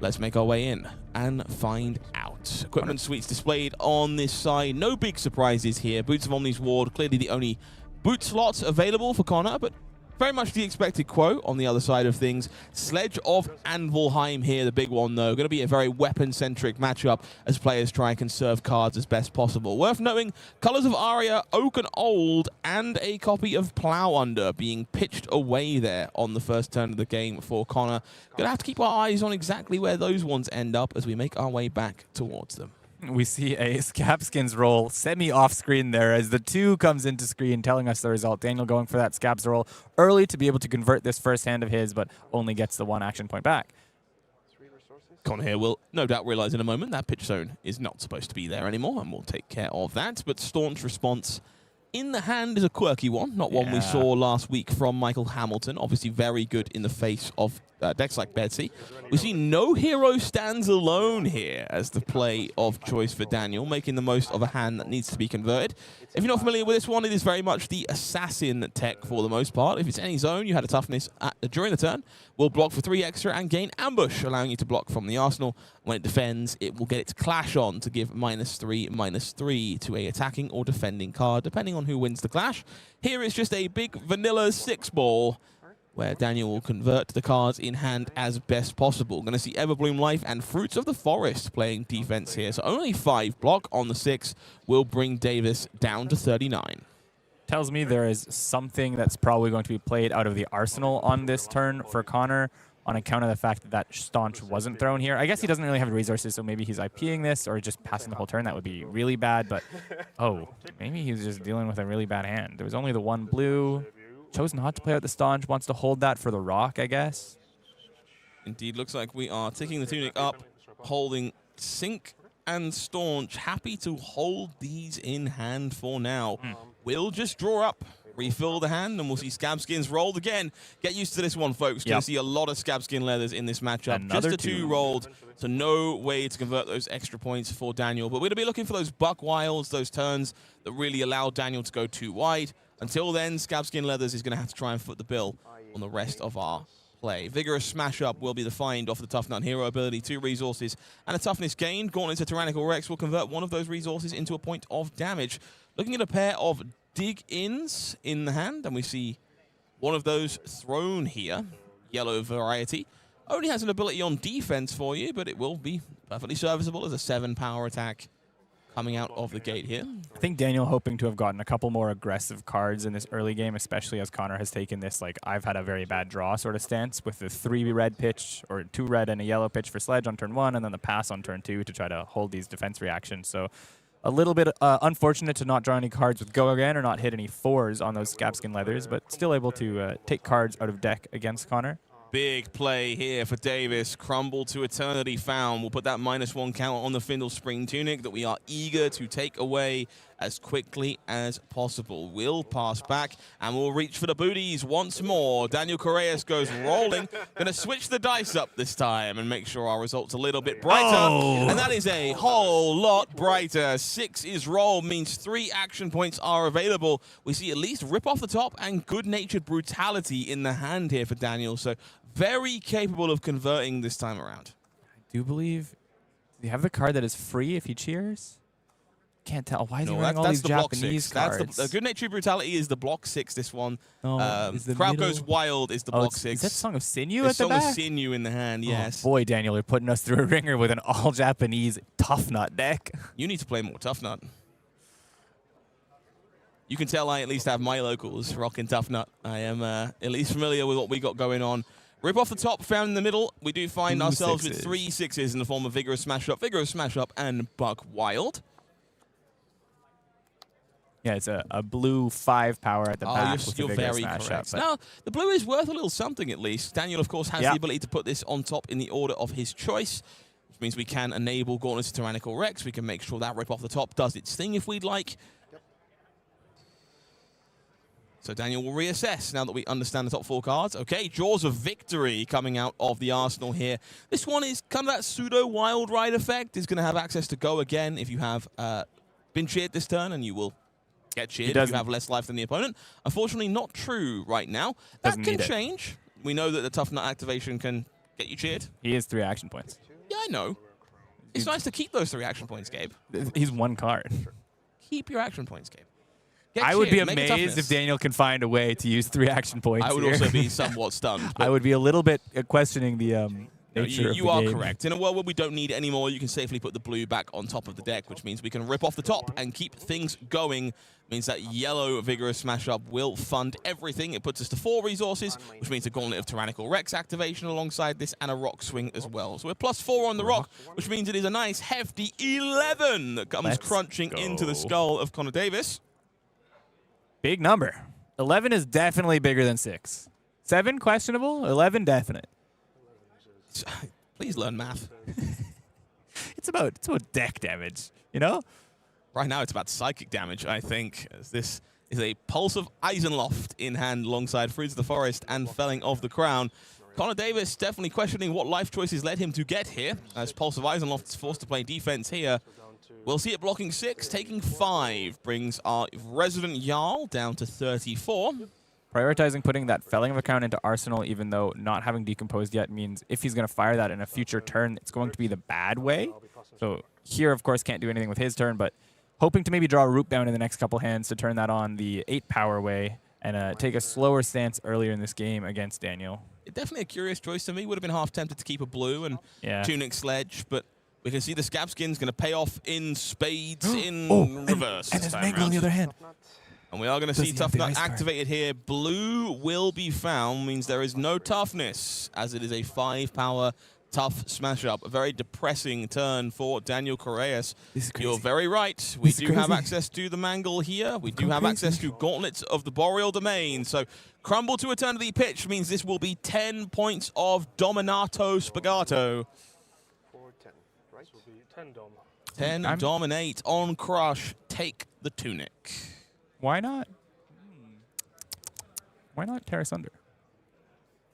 Let's make our way in and find out. Equipment suites displayed on this side. No big surprises here. Boots of Omni's Ward, clearly the only boot slots available for Connor, but very much the expected quote on the other side of things. Sledge of Anvilheim here, the big one though. Going to be a very weapon-centric matchup as players try and conserve cards as best possible. Worth noting, Colors of Aria, Oakenfold, and a copy of Plow Under being pitched away there on the first turn of the game for Connor. Going to have to keep our eyes on exactly where those ones end up as we make our way back towards them. We see a Scabskins roll semi-off screen there as the 2 comes into screen telling us the result. Daniel going for that Scabs roll early to be able to convert this first hand of his, but only gets the 1 action point back. Connor here will no doubt realize in a moment that pitch zone is not supposed to be there anymore, and we'll take care of that. But Staunch response in the hand is a quirky one, not one we saw last week from Michael Hamilton. Obviously very good in the face of decks like Betsy. We see no hero stands alone here as the play of choice for Daniel, making the most of a hand that needs to be converted. If you're not familiar with this one, it is very much the assassin tech for the most part. If it's any zone, you had a toughness during the turn, will block for 3 extra and gain ambush, allowing you to block from the arsenal. When it defends, it will get its clash on to give -3/-3 to a attacking or defending card, depending on who wins the clash. Here is just a big vanilla 6-ball, where Daniel will convert the cards in hand as best possible. Going to see Everbloom Life and Fruits of the Forest playing defense here. So only 5 block on the 6 will bring Davis down to 39. Tells me there is something that's probably going to be played out of the arsenal on this turn for Connor on account of the fact that that Staunch wasn't thrown here. I guess he doesn't really have the resources, so maybe he's IPing this or just passing the whole turn. That would be really bad, but oh, maybe he's just dealing with a really bad hand. There was only the 1 blue. Chose not to play out the Staunch, wants to hold that for the rock, I guess. Indeed, looks like we are ticking the Tunic up, holding Sink and Staunch. Happy to hold these in hand for now. We'll just draw up, refill the hand, and we'll see Scab Skins rolled again. Get used to this one, folks. Going to see a lot of Scab Skin Leathers in this matchup. Another just a 2 rolled, so no way to convert those extra points for Daniel. But we're going to be looking for those Buck Wilds, those turns that really allow Daniel to go too wide. Until then, Scab Skin Leathers is going to have to try and foot the bill on the rest of our play. Vigorous Smash Up will be the find off the Tuffnut hero ability. 2 resources and a toughness gained. Gauntlet to Tyrannical Rex will convert one of those resources into a point of damage. Looking at a pair of dig-ins in the hand, and we see one of those thrown here. Yellow variety. Only has an ability on defense for you, but it will be perfectly serviceable as a 7 power attack coming out of the gate here. I think Daniel hoping to have gotten a couple more aggressive cards in this early game, especially as Connor has taken this, like, I've had a very bad draw sort of stance with the 3 red pitch, or 2 red and a yellow pitch for Sledge on turn 1, and then the pass on turn 2 to try to hold these defense reactions. So a little bit unfortunate to not draw any cards with Go Again or not hit any 4s on those Scabskin Leathers, but still able to take cards out of deck against Connor. Big play here for Davis. Crumble to Eternity found. We'll put that -1 count on the Findle Spring Tunic that we are eager to take away as quickly as possible. We'll pass back and we'll reach for the booties once more. Daniel Correas goes rolling. Going to switch the dice up this time and make sure our results a little bit brighter. And that is a whole lot brighter. 6 is rolled, means 3 action points are available. We see at least Rip Off the Top and Good-Natured Brutality in the hand here for Daniel. So very capable of converting this time around. I do believe, do they have the card that is free if he cheers? Can't tell. Why is he wearing all these Japanese cards? That's the Good-Natured Brutality is the block 6, this one. Oh, Crowd Goes Wild is the block 6. Is that Song of Sinew at the back? Song of Sinew in the hand, yes. Oh, boy, Daniel, you're putting us through a ringer with an all-Japanese Tuffnut deck. You need to play more Tuffnut. You can tell I at least have my locals rocking Tuffnut. I am at least familiar with what we got going on. Rip Off the Top found in the middle. We do find ourselves with 3 6s in the form of Vigorous Smash Up, and Buck Wild. Yeah, it's a blue 5 power at the back with the Vigorous Smash Up. Now, the blue is worth a little something at least. Daniel, of course, has the ability to put this on top in the order of his choice, which means we can enable Gauntlet to Tyrannical Rex. We can make sure that Rip Off the Top does its thing if we'd like. So Daniel will reassess now that we understand the top 4 cards. Okay, Jaws of Victory coming out of the arsenal here. This one is kind of that pseudo Wild Ride effect. It's going to have access to Go Again if you have been cheered this turn, and you will get cheered if you have less life than the opponent. Unfortunately, not true right now. That can change. We know that the Tuffnut activation can get you cheered. He is 3 action points. Yeah, I know. It's nice to keep those 3 action points, Gabe. He's 1 card. Keep your action points, Gabe. I would be amazed if Daniel can find a way to use 3 action points. I would also be somewhat stunned. I would be a little bit questioning the nature of the game. You are correct. In a world where we don't need it anymore, you can safely put the blue back on top of the deck, which means we can rip off the top and keep things going. Means that yellow Vigorous Smash Up will fund everything. It puts us to 4 resources, which means a Gauntlet of Tyrannical Rex activation alongside this and a Rock Swing as well. So we're +4 on the Rock, which means it is a nice hefty 11 that comes crunching into the skull of Connor Davis. Big number. 11 is definitely bigger than 6. 7, questionable. 11, definite. Please learn math. It's about deck damage, you know? Right now it's about psychic damage, I think, as this is a Pulse of Eisenloft in hand alongside Fruits of the Forest and Felling of the Crown. Connor Davis definitely questioning what life choices led him to get here, as Pulse of Eisenloft is forced to play defense here. We'll see it blocking 6, taking 5, brings our resident Jarl down to 34. Prioritizing putting that Felling of a Crown into Arsenal, even though not having Decomposed yet, means if he's going to fire that in a future turn, it's going to be the bad way. So here, of course, can't do anything with his turn, but hoping to maybe draw a Rootbound in the next couple hands to turn that on the 8-power way and take a slower stance earlier in this game against Daniel. Definitely a curious choice to me. Would have been half tempted to keep a blue and Tunic Sledge, but we can see the Scab Skin's going to pay off in spades in reverse. And there's Mangle on the other hand. And we are going to see Tuffnut activated here. Blue will be found, means there is no toughness, as it is a 5-power tough smash up. A very depressing turn for Daniel Correas. You're very right. We do have access to the Mangle here. We do have access to Gauntlets of the Boreal Domain. So crumble to Eternity Pitch means this will be 10 points of Dominato Spagato. 10 dominate on Crush. Take the Tunic. Why not? Why not tear asunder?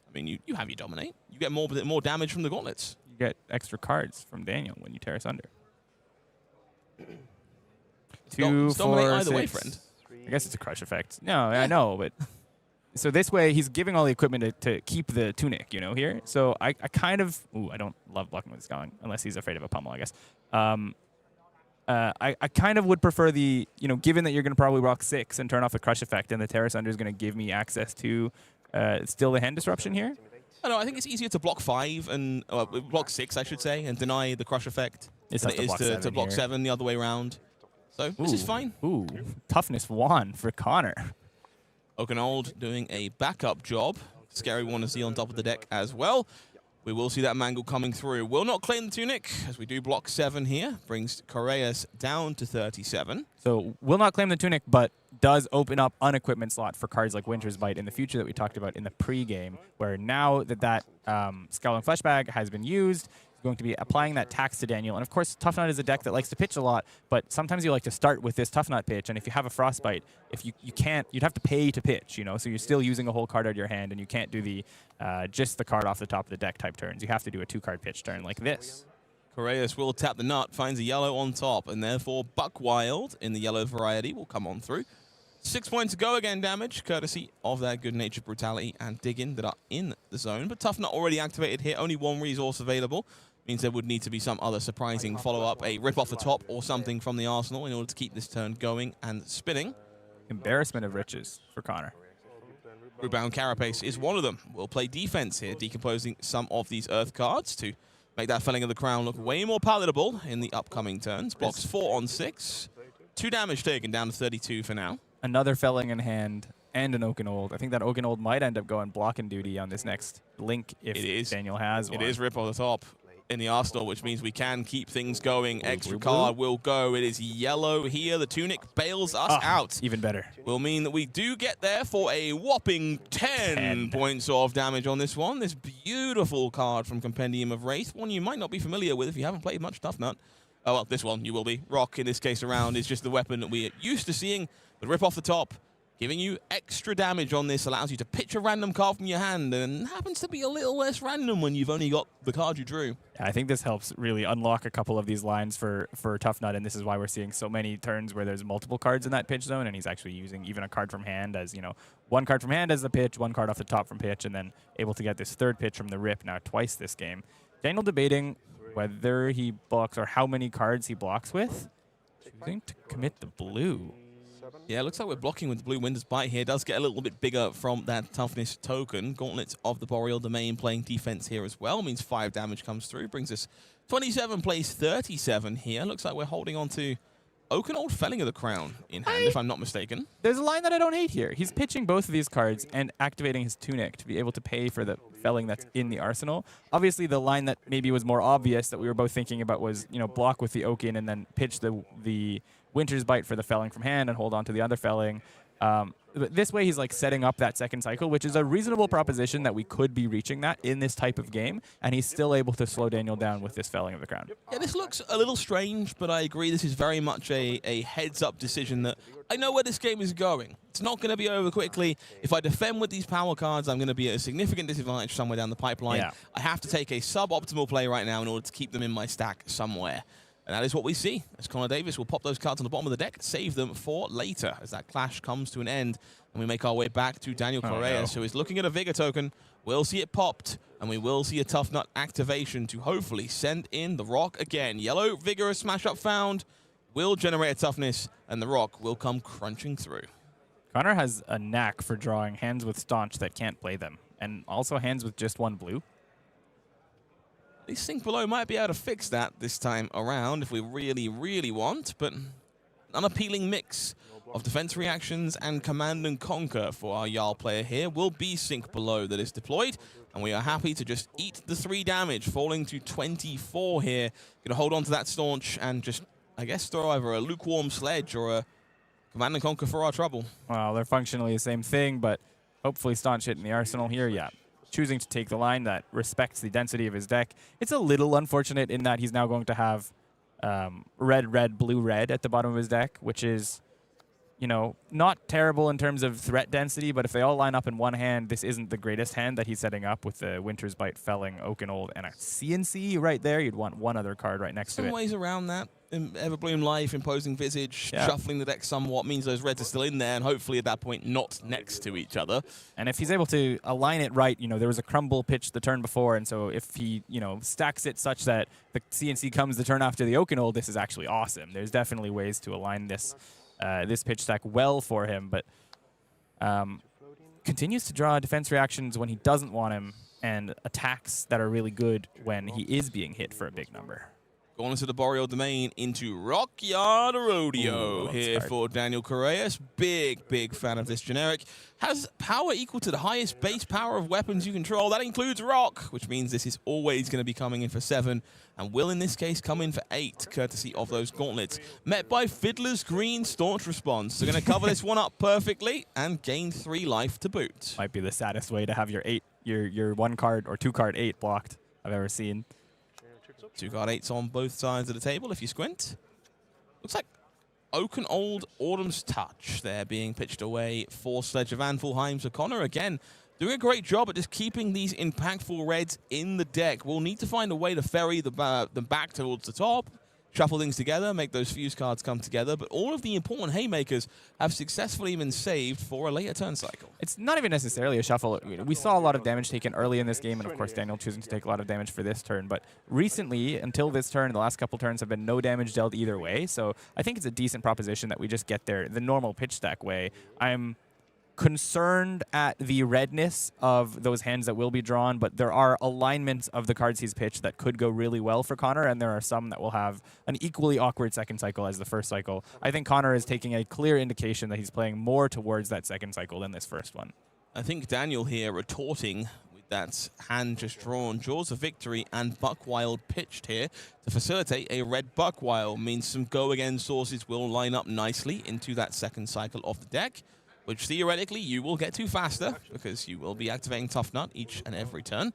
I mean, you have your dominate. You get more damage from the gauntlets. You get extra cards from Daniel when you tear asunder. 2, 4, either 6. way, friend. I guess it's a crush effect. No, I know, but so this way he's giving all the equipment to keep the tunic, you know, here. So I kind of I don't love blocking with this going unless he's afraid of a pummel, I guess. I kind of would prefer the, given that you're going to probably rock 6 and turn off the crush effect, and the Terrace Under is going to give me access to still the hand disruption here. I think it's easier to block 5 and block 6, I should say, and deny the crush effect than it is to block 7 the other way around. So this is fine. Ooh, toughness 1 for Connor. Ogoryalkov doing a backup job. Scary one to see on top of the deck as well. We will see that Mangle coming through. Will not claim the Tunic, as we do block 7 here. Brings Correas down to 37. So will not claim the Tunic, but does open up an equipment slot for cards like Winter's Bite in the future that we talked about in the pre-game, where now that Scowling Fleshbag has been used, he's going to be applying that tax to Daniel. And of course, Tuffnut is a deck that likes to pitch a lot, but sometimes you like to start with this Tuffnut pitch, and if you have a Frostbite, if you can't, you'd have to pay to pitch, so you're still using a whole card out of your hand, and you can't do the just the card off the top of the deck type turns. You have to do a 2-card pitch turn like this. Correas will tap the nut, finds a yellow on top, and therefore Buckwild in the yellow variety will come on through. 6 points to go again, damage, courtesy of that good-natured brutality and digging that are in the zone. But Tuffnut already activated here, only 1 resource available. Means there would need to be some other surprising follow-up, a rip off the top or something from the arsenal in order to keep this turn going and spinning. Embarrassment of riches for Connor. Rootbound Carapace is one of them. We'll play defense here, decomposing some of these Earth cards to make that Felling of the Crown look way more palatable in the upcoming turns. Blocks 4 on 6. 2 damage taken, down to 32 for now. Another Felling in hand and an Ogoryalkov. I think that Ogoryalkov might end up going blocking duty on this next link if Daniel has one. It is rip on the top in the arsenal, which means we can keep things going. Extra card will go. It is yellow here. The Tunic bails us out. Even better. Will mean that we do get there for a whopping 10 points of damage on this one. This beautiful card from Compendium of Wraith, one you might not be familiar with if you haven't played much Tuffnut. Oh, well, this one you will be. Rock, in this case around, is just the weapon that we're used to seeing. But rip off the top, giving you extra damage on this, allows you to pitch a random card from your hand, and happens to be a little less random when you've only got the card you drew. I think this helps really unlock a couple of these lines for Tuffnut, and this is why we're seeing so many turns where there's multiple cards in that pitch zone, and he's actually using even a card from hand as, 1 card from hand as the pitch, 1 card off the top from pitch, and then able to get this 3rd pitch from the rip now twice this game. Daniel debating whether he blocks or how many cards he blocks with. Choosing to commit the blue. Yeah, it looks like we're blocking with the blue Winter's Bite here. It does get a little bit bigger from that toughness token. Gauntlets of the Boreal Domain playing defense here as well. Means 5 damage comes through. Brings us 27 plays 37 here. Looks like we're holding on to Ogoryalkov Felling of the Crown in hand, if I'm not mistaken. There's a line that I don't hate here. He's pitching both of these cards and activating his Tunic to be able to pay for the Felling that's in the arsenal. Obviously, the line that maybe was more obvious that we were both thinking about was, block with the Oaken and then pitch the Winter's Bite for the Felling from hand and hold on to the other Felling. But this way, he's like setting up that second cycle, which is a reasonable proposition that we could be reaching that in this type of game, and he's still able to slow Daniel down with this felling of the crown. Yeah, this looks a little strange, but I agree this is very much a heads-up decision that I know where this game is going. It's not going to be over quickly. If I defend with these power cards, I'm going to be at a significant disadvantage somewhere down the pipeline. Yeah. I have to take a suboptimal play right now in order to keep them in my stack somewhere. And that is what we see, as Connor Davis will pop those cards on the bottom of the deck, save them for later, as that clash comes to an end, and we make our way back to Daniel Correas, who is looking at a Vigor token. We'll see it popped, and we will see a Tuffnut activation to hopefully send in the Rock again. Yellow Vigorous Smash-Up found will generate a Toughness, and the Rock will come crunching through. Connor has a knack for drawing hands with Staunch that can't play them, and also hands with just one blue. At least Sink Below might be able to fix that this time around if we really, really want, but an unappealing mix of defense reactions and command and conquer for our Jarl player here will be Sink Below that is deployed, and we are happy to just eat the 3 damage, falling to 24 here. Going to hold on to that Staunch and just, I guess, throw either a Lukewarm Sledge or a command and conquer for our trouble. Well, they're functionally the same thing, but hopefully Staunch hit in the arsenal here, yeah. Choosing to take the line that respects the density of his deck. It's a little unfortunate in that he's now going to have red, red, blue, red at the bottom of his deck, which is, you know, not terrible in terms of threat density, but if they all line up in one hand, this isn't the greatest hand that he's setting up with the Winter's Bite, Felling, Oakenold, and a CNC right there. You'd want one other card right next to it. Some ways around that. Everbloom Life, Imposing Visage, shuffling the deck somewhat means those reds are still in there, and hopefully at that point not next to each other. And if he's able to align it right, you know, there was a crumble pitch the turn before, and so if he, you know, stacks it such that the CNC comes the turn after the Oakenold, this is actually awesome. There's definitely ways to align this this pitch stack well for him, but continues to draw defense reactions when he doesn't want him, and attacks that are really good when he is being hit for a big number. Going into the Boreal Domain into Rockyard Rodeo here for Daniel Correas. Big, big fan of this generic. Has power equal to the highest base power of weapons you control. That includes Rock, which means this is always going to be coming in for 7, and will in this case come in for 8, courtesy of those gauntlets. Met by Fiddler's Green Staunch Response. So going to cover this one up perfectly and gain 3 life to boot. Might be the saddest way to have your 8, your 1 card or 2 card 8 blocked I've ever seen. 2 card 8s on both sides of the table if you squint. Looks like Oakenold Autumn's Touch there being pitched away for Sledge of Anfulheim. So Connor, again, doing a great job at just keeping these impactful reds in the deck. We'll need to find a way to ferry them back towards the top, shuffle things together, make those fuse cards come together, but all of the important haymakers have successfully been saved for a later turn cycle. It's not even necessarily a shuffle. We saw a lot of damage taken early in this game, and of course Daniel choosing to take a lot of damage for this turn, but recently, until this turn, the last couple turns have been no damage dealt either way, so I think it's a decent proposition that we just get there the normal pitch stack way. I'm concerned at the redness of those hands that will be drawn, but there are alignments of the cards he's pitched that could go really well for Connor, and there are some that will have an equally awkward second cycle as the first cycle. I think Connor is taking a clear indication that he's playing more towards that second cycle than this first one. I think Daniel here retorting with that hand just drawn. Jaws of Victory and Buckwild pitched here to facilitate a red Buckwild. Means some go-again sources will line up nicely into that second cycle of the deck, which theoretically you will get to faster because you will be activating Tuffnut each and every turn.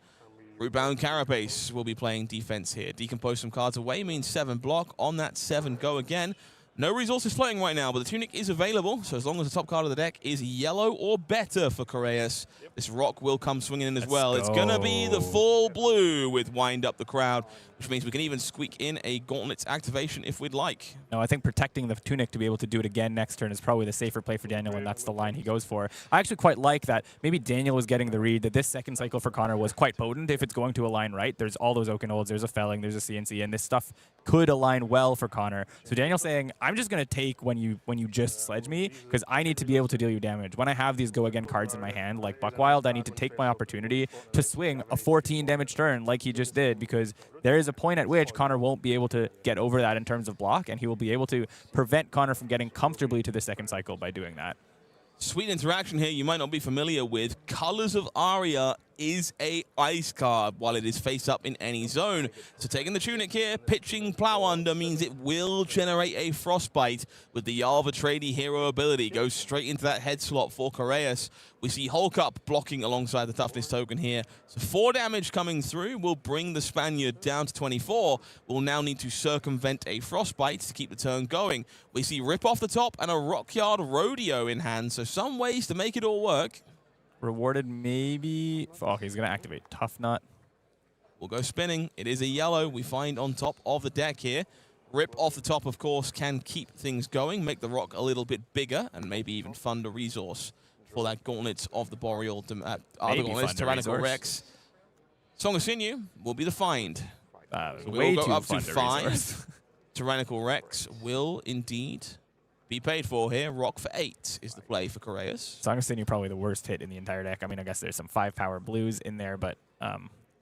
Rootbound Carapace will be playing defense here. Decompose some cards away means 7 block. On that 7 go again. No resources floating right now, but the Tunic is available, so as long as the top card of the deck is yellow or better for Correas, this Rock will come swinging in as well. It's going to be the full blue with Wind Up the Crowd, which means we can even squeak in a Gauntlet's activation if we'd like. No, I think protecting the Tunic to be able to do it again next turn is probably the safer play for Daniel, and that's the line he goes for. I actually quite like that. Maybe Daniel was getting the read that this second cycle for Connor was quite potent if it's going to align right. There's all those Oakenolds, there's a Felling, there's a CNC, and this stuff could align well for Connor. So Daniel's saying, I'm just going to take when you just sledge me, because I need to be able to deal you damage. When I have these go-again cards in my hand, like Buckwild, I need to take my opportunity to swing a 14 damage turn like he just did, because there is a point at which Connor won't be able to get over that in terms of block, and he will be able to prevent Connor from getting comfortably to the second cycle by doing that. Sweet interaction here you might not be familiar with. Colors of Aria is a ice card while it is face up in any zone. So taking the Tunic here, pitching Plow Under means it will generate a Frostbite with the Jarl Vetreiði hero ability. Goes straight into that head slot for Correas. We see Hulk up blocking alongside the Toughness token here. So 4 damage coming through will bring the Spaniard down to 24. We'll now need to circumvent a Frostbite to keep the turn going. We see Rip off the top and a Rockyard Rodeo in hand. So some ways to make it all work. Rewarded maybe. Oh, he's going to activate Tuffnut. We'll go spinning. It is a yellow we find on top of the deck here. Rip off the top, of course, can keep things going, make the rock a little bit bigger, and maybe even fund a resource for that Gauntlets of the Boreal, other Gauntlets, Tyrannical Rex. Song of Sinew will be the find. So we'll go up to 5. Tyrannical Rex will indeed be paid for here. Rock for 8 is the play for Correas. Song of Sinew probably the worst hit in the entire deck. I mean, I guess there's some 5-power blues in there, but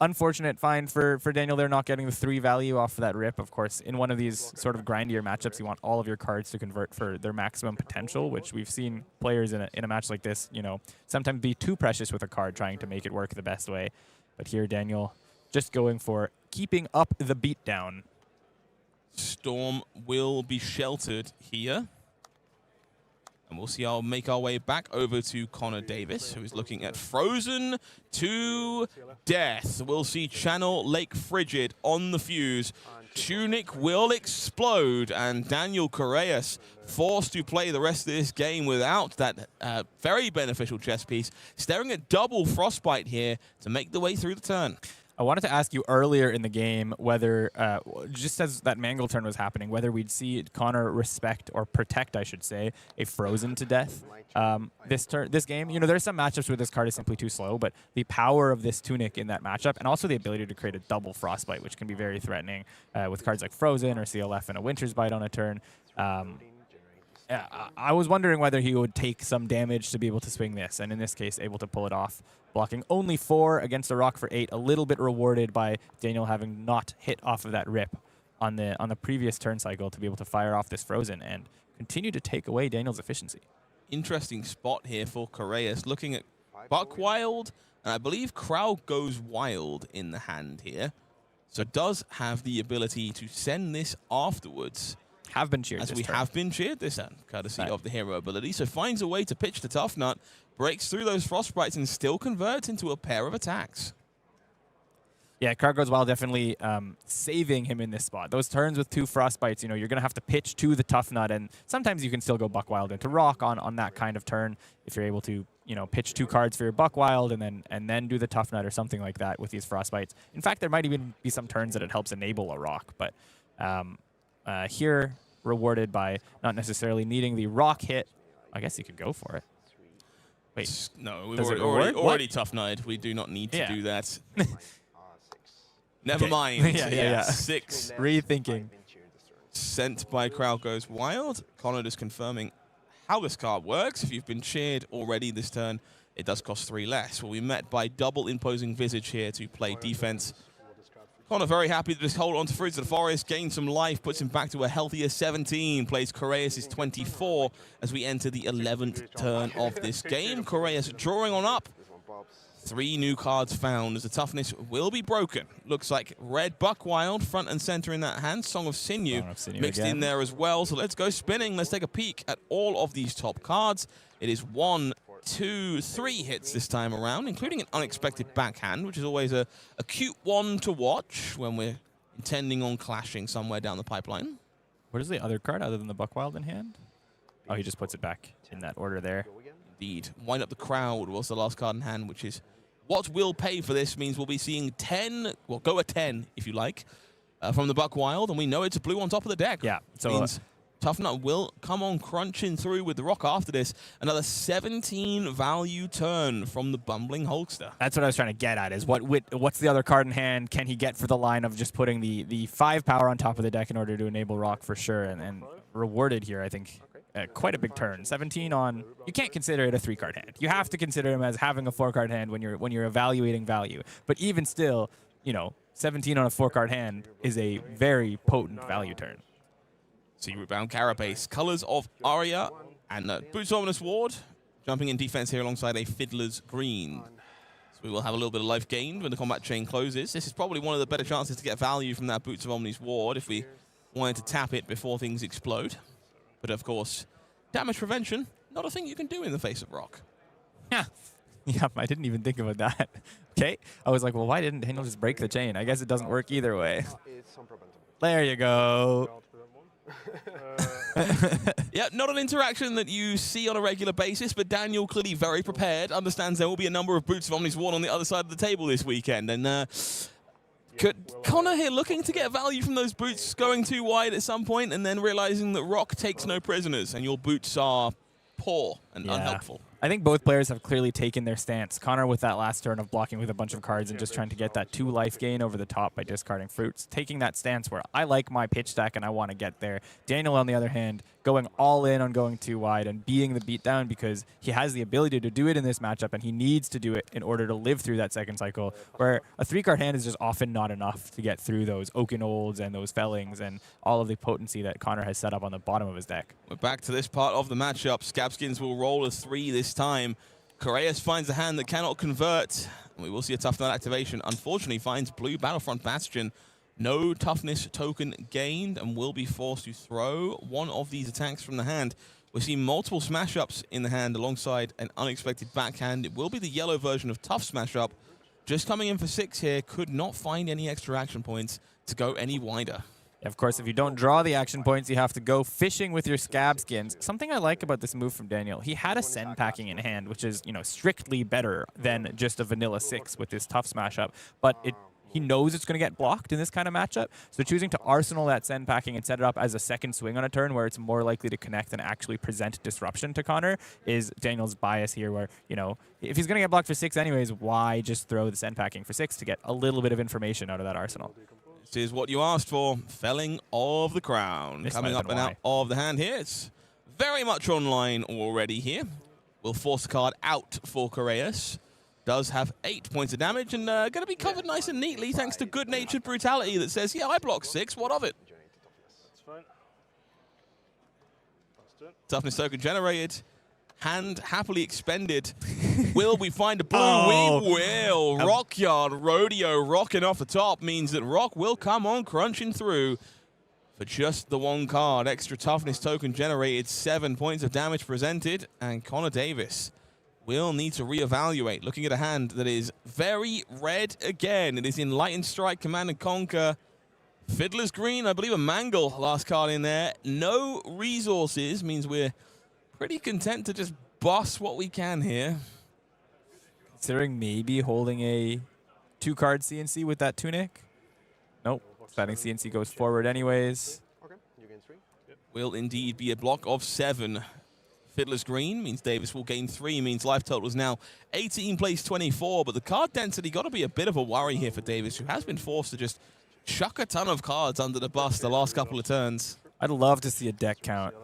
unfortunate find for Daniel there, not getting the 3 value off of that Rip. Of course, in one of these sort of grindier matchups, you want all of your cards to convert for their maximum potential, which we've seen players in a match like this, you know, sometimes be too precious with a card trying to make it work the best way. But here, Daniel just going for keeping up the beatdown. Storm will be sheltered here. And we'll see I'll make our way back over to Connor Davis, who is looking at Frozen to Death. We'll see Channel Lake Frigid on the fuse. Tunic will explode, and Daniel Correas forced to play the rest of this game without that very beneficial chess piece, staring at double Frostbite here to make the way through the turn. I wanted to ask you earlier in the game whether, just as that Mangle turn was happening, whether we'd see Connor respect or protect, I should say, a Frozen to Death this game. You know, there's some matchups where this card is simply too slow, but the power of this Tunic in that matchup, and also the ability to create a double Frostbite, which can be very threatening with cards like Frozen or CLF and a Winter's Bite on a turn. I was wondering whether he would take some damage to be able to swing this, and in this case, able to pull it off. Blocking only 4 against a rock for 8, a little bit rewarded by Daniel having not hit off of that Rip on the previous turn cycle to be able to fire off this Frozen and continue to take away Daniel's efficiency. Interesting spot here for Correas, looking at Buckwild, and I believe Crowd Goes Wild in the hand here. So does have the ability to send this afterwards. Have been cheered as this we turn. have been cheered this turn, courtesy of the hero ability. So finds a way to pitch the Tuffnut, breaks through those Frostbites, and still converts into a pair of attacks. Yeah, Carr Goes Wild definitely saving him in this spot. Those turns with 2 Frostbites, you know, you're going to have to pitch to the Tuffnut, and sometimes you can still go Buckwild into Rock on that kind of turn if you're able to, you know, pitch 2 cards for your Buckwild and then do the Tuffnut or something like that with these Frostbites. In fact, there might even be some turns that it helps enable a Rock, but here rewarded by not necessarily needing the Rock hit. I guess you could go for it. Wait, no, we've already Tuffnut. We do not need to do that. Never mind. Yeah. 6. Rethinking. Sent by Crowd Goes Wild. Connor just confirming how this card works. If you've been cheered already this turn, it does cost 3 less. Well, we met by double Imposing Visage here to play defense. Connor very happy to just hold on to Fruits of the Forest, gain some life, puts him back to a healthier 17, plays Correas' 24 as we enter the 11th turn of this game. Correas drawing on up. 3 new cards found as the toughness will be broken. Looks like red Buckwild front and center in that hand. Song of Sinew mixed in there as well. So let's go spinning. Let's take a peek at all of these top cards. It is 1, 2, 3 hits this time around, including an unexpected backhand, which is always a cute one to watch when we're intending on clashing somewhere down the pipeline. What is the other card other than the Buckwild in hand? Oh, he just puts it back in that order there. Indeed. Wind Up the Crowd was the last card in hand, which is what we'll pay for this. Means we'll be seeing 10, well, go a 10 if you like, from the Buckwild, and we know it's a blue on top of the deck. Yeah, so means Tuffnut will come on crunching through with the Rock after this. Another 17 value turn from the Bumbling Hulkster. That's what I was trying to get at, is what's the other card in hand can he get for the line of just putting the 5 power on top of the deck in order to enable Rock for sure, and rewarded here, I think. Quite a big turn. 17 on, you can't consider it a 3-card hand. You have to consider him as having a 4-card hand when you're evaluating value. But even still, you know, 17 on a 4-card hand is a very potent value turn. See Rootbound Carapace, Colors of Aria, and Boots Ominous Ward, jumping in defense here alongside a Fiddler's Green. So we will have a little bit of life gained when the combat chain closes. This is probably one of the better chances to get value from that Boots of Omni's ward if we wanted to tap it before things explode. But of course, damage prevention, not a thing you can do in the face of Rock. Yeah. Yep, I didn't even think about that. Okay. I was like, well, why didn't Daniel just break the chain? I guess it doesn't work either way. There you go. Yeah, not an interaction that you see on a regular basis, but Daniel, clearly very prepared, understands there will be a number of Boots of Omni's ward on the other side of the table this weekend. And Connor here looking to get value from those boots going too wide at some point and then realizing that Rock takes no prisoners and your boots are poor and unhelpful. I think both players have clearly taken their stance. Connor with that last turn of blocking with a bunch of cards and just trying to get that 2 life gain over the top by discarding fruits. Taking that stance where I like my pitch stack and I want to get there. Daniel, on the other hand, going all in on going too wide and being the beatdown because he has the ability to do it in this matchup and he needs to do it in order to live through that second cycle, where a 3-card hand is just often not enough to get through those Oaken Olds and those Fellings and all of the potency that Connor has set up on the bottom of his deck. We're back to this part of the matchup. Scabskins will roll a 3 this time. Correas finds a hand that cannot convert. We will see a Tuffnut activation. Unfortunately, finds blue Battlefront Bastion. No toughness token gained and will be forced to throw one of these attacks from the hand. We see multiple smash-ups in the hand alongside an unexpected backhand. It will be the yellow version of Tough Smash-Up. Just coming in for 6 here, could not find any extra action points to go any wider. Of course, if you don't draw the action points, you have to go fishing with your scab skins. Something I like about this move from Daniel, he had a Send Packing in hand, which is, you know, strictly better than just a vanilla 6 with this Tough Smash Up, but he knows it's going to get blocked in this kind of matchup, so choosing to arsenal that Send Packing and set it up as a second swing on a turn where it's more likely to connect and actually present disruption to Connor is Daniel's bias here, where, you know, if he's going to get blocked for 6 anyways, why just throw the Send Packing for 6 to get a little bit of information out of that arsenal? This is what you asked for. Felling of the Crown. This coming up and out of the hand here. It's very much online already here. We'll force the card out for Correas. Does have 8 points of damage and going to be covered nice and neatly thanks to good-natured brutality that says, yeah, I block 6. What of it? Toughness token generated. Hand happily expended. Will we find a blue? Oh. We will. Rockyard Rodeo rocking off the top means that Rock will come on crunching through for just the 1 card. Extra toughness token generated, 7 points of damage presented, and Connor Davis will need to reevaluate. Looking at a hand that is very red again. It is Enlightened Strike, Command and Conquer. Fiddler's Green, I believe a Mangle last card in there. No resources means we're pretty content to just boss what we can here. Considering maybe holding a 2-card CNC with that Tunic. Nope. Starting CNC goes forward anyways. Okay, you gain 3. Will indeed be a block of 7. Fiddler's Green means Davis will gain 3, means life total is now 18 plays 24, but the card density got to be a bit of a worry here for Davis, who has been forced to just chuck a ton of cards under the bus the last couple of turns. I'd love to see a deck count.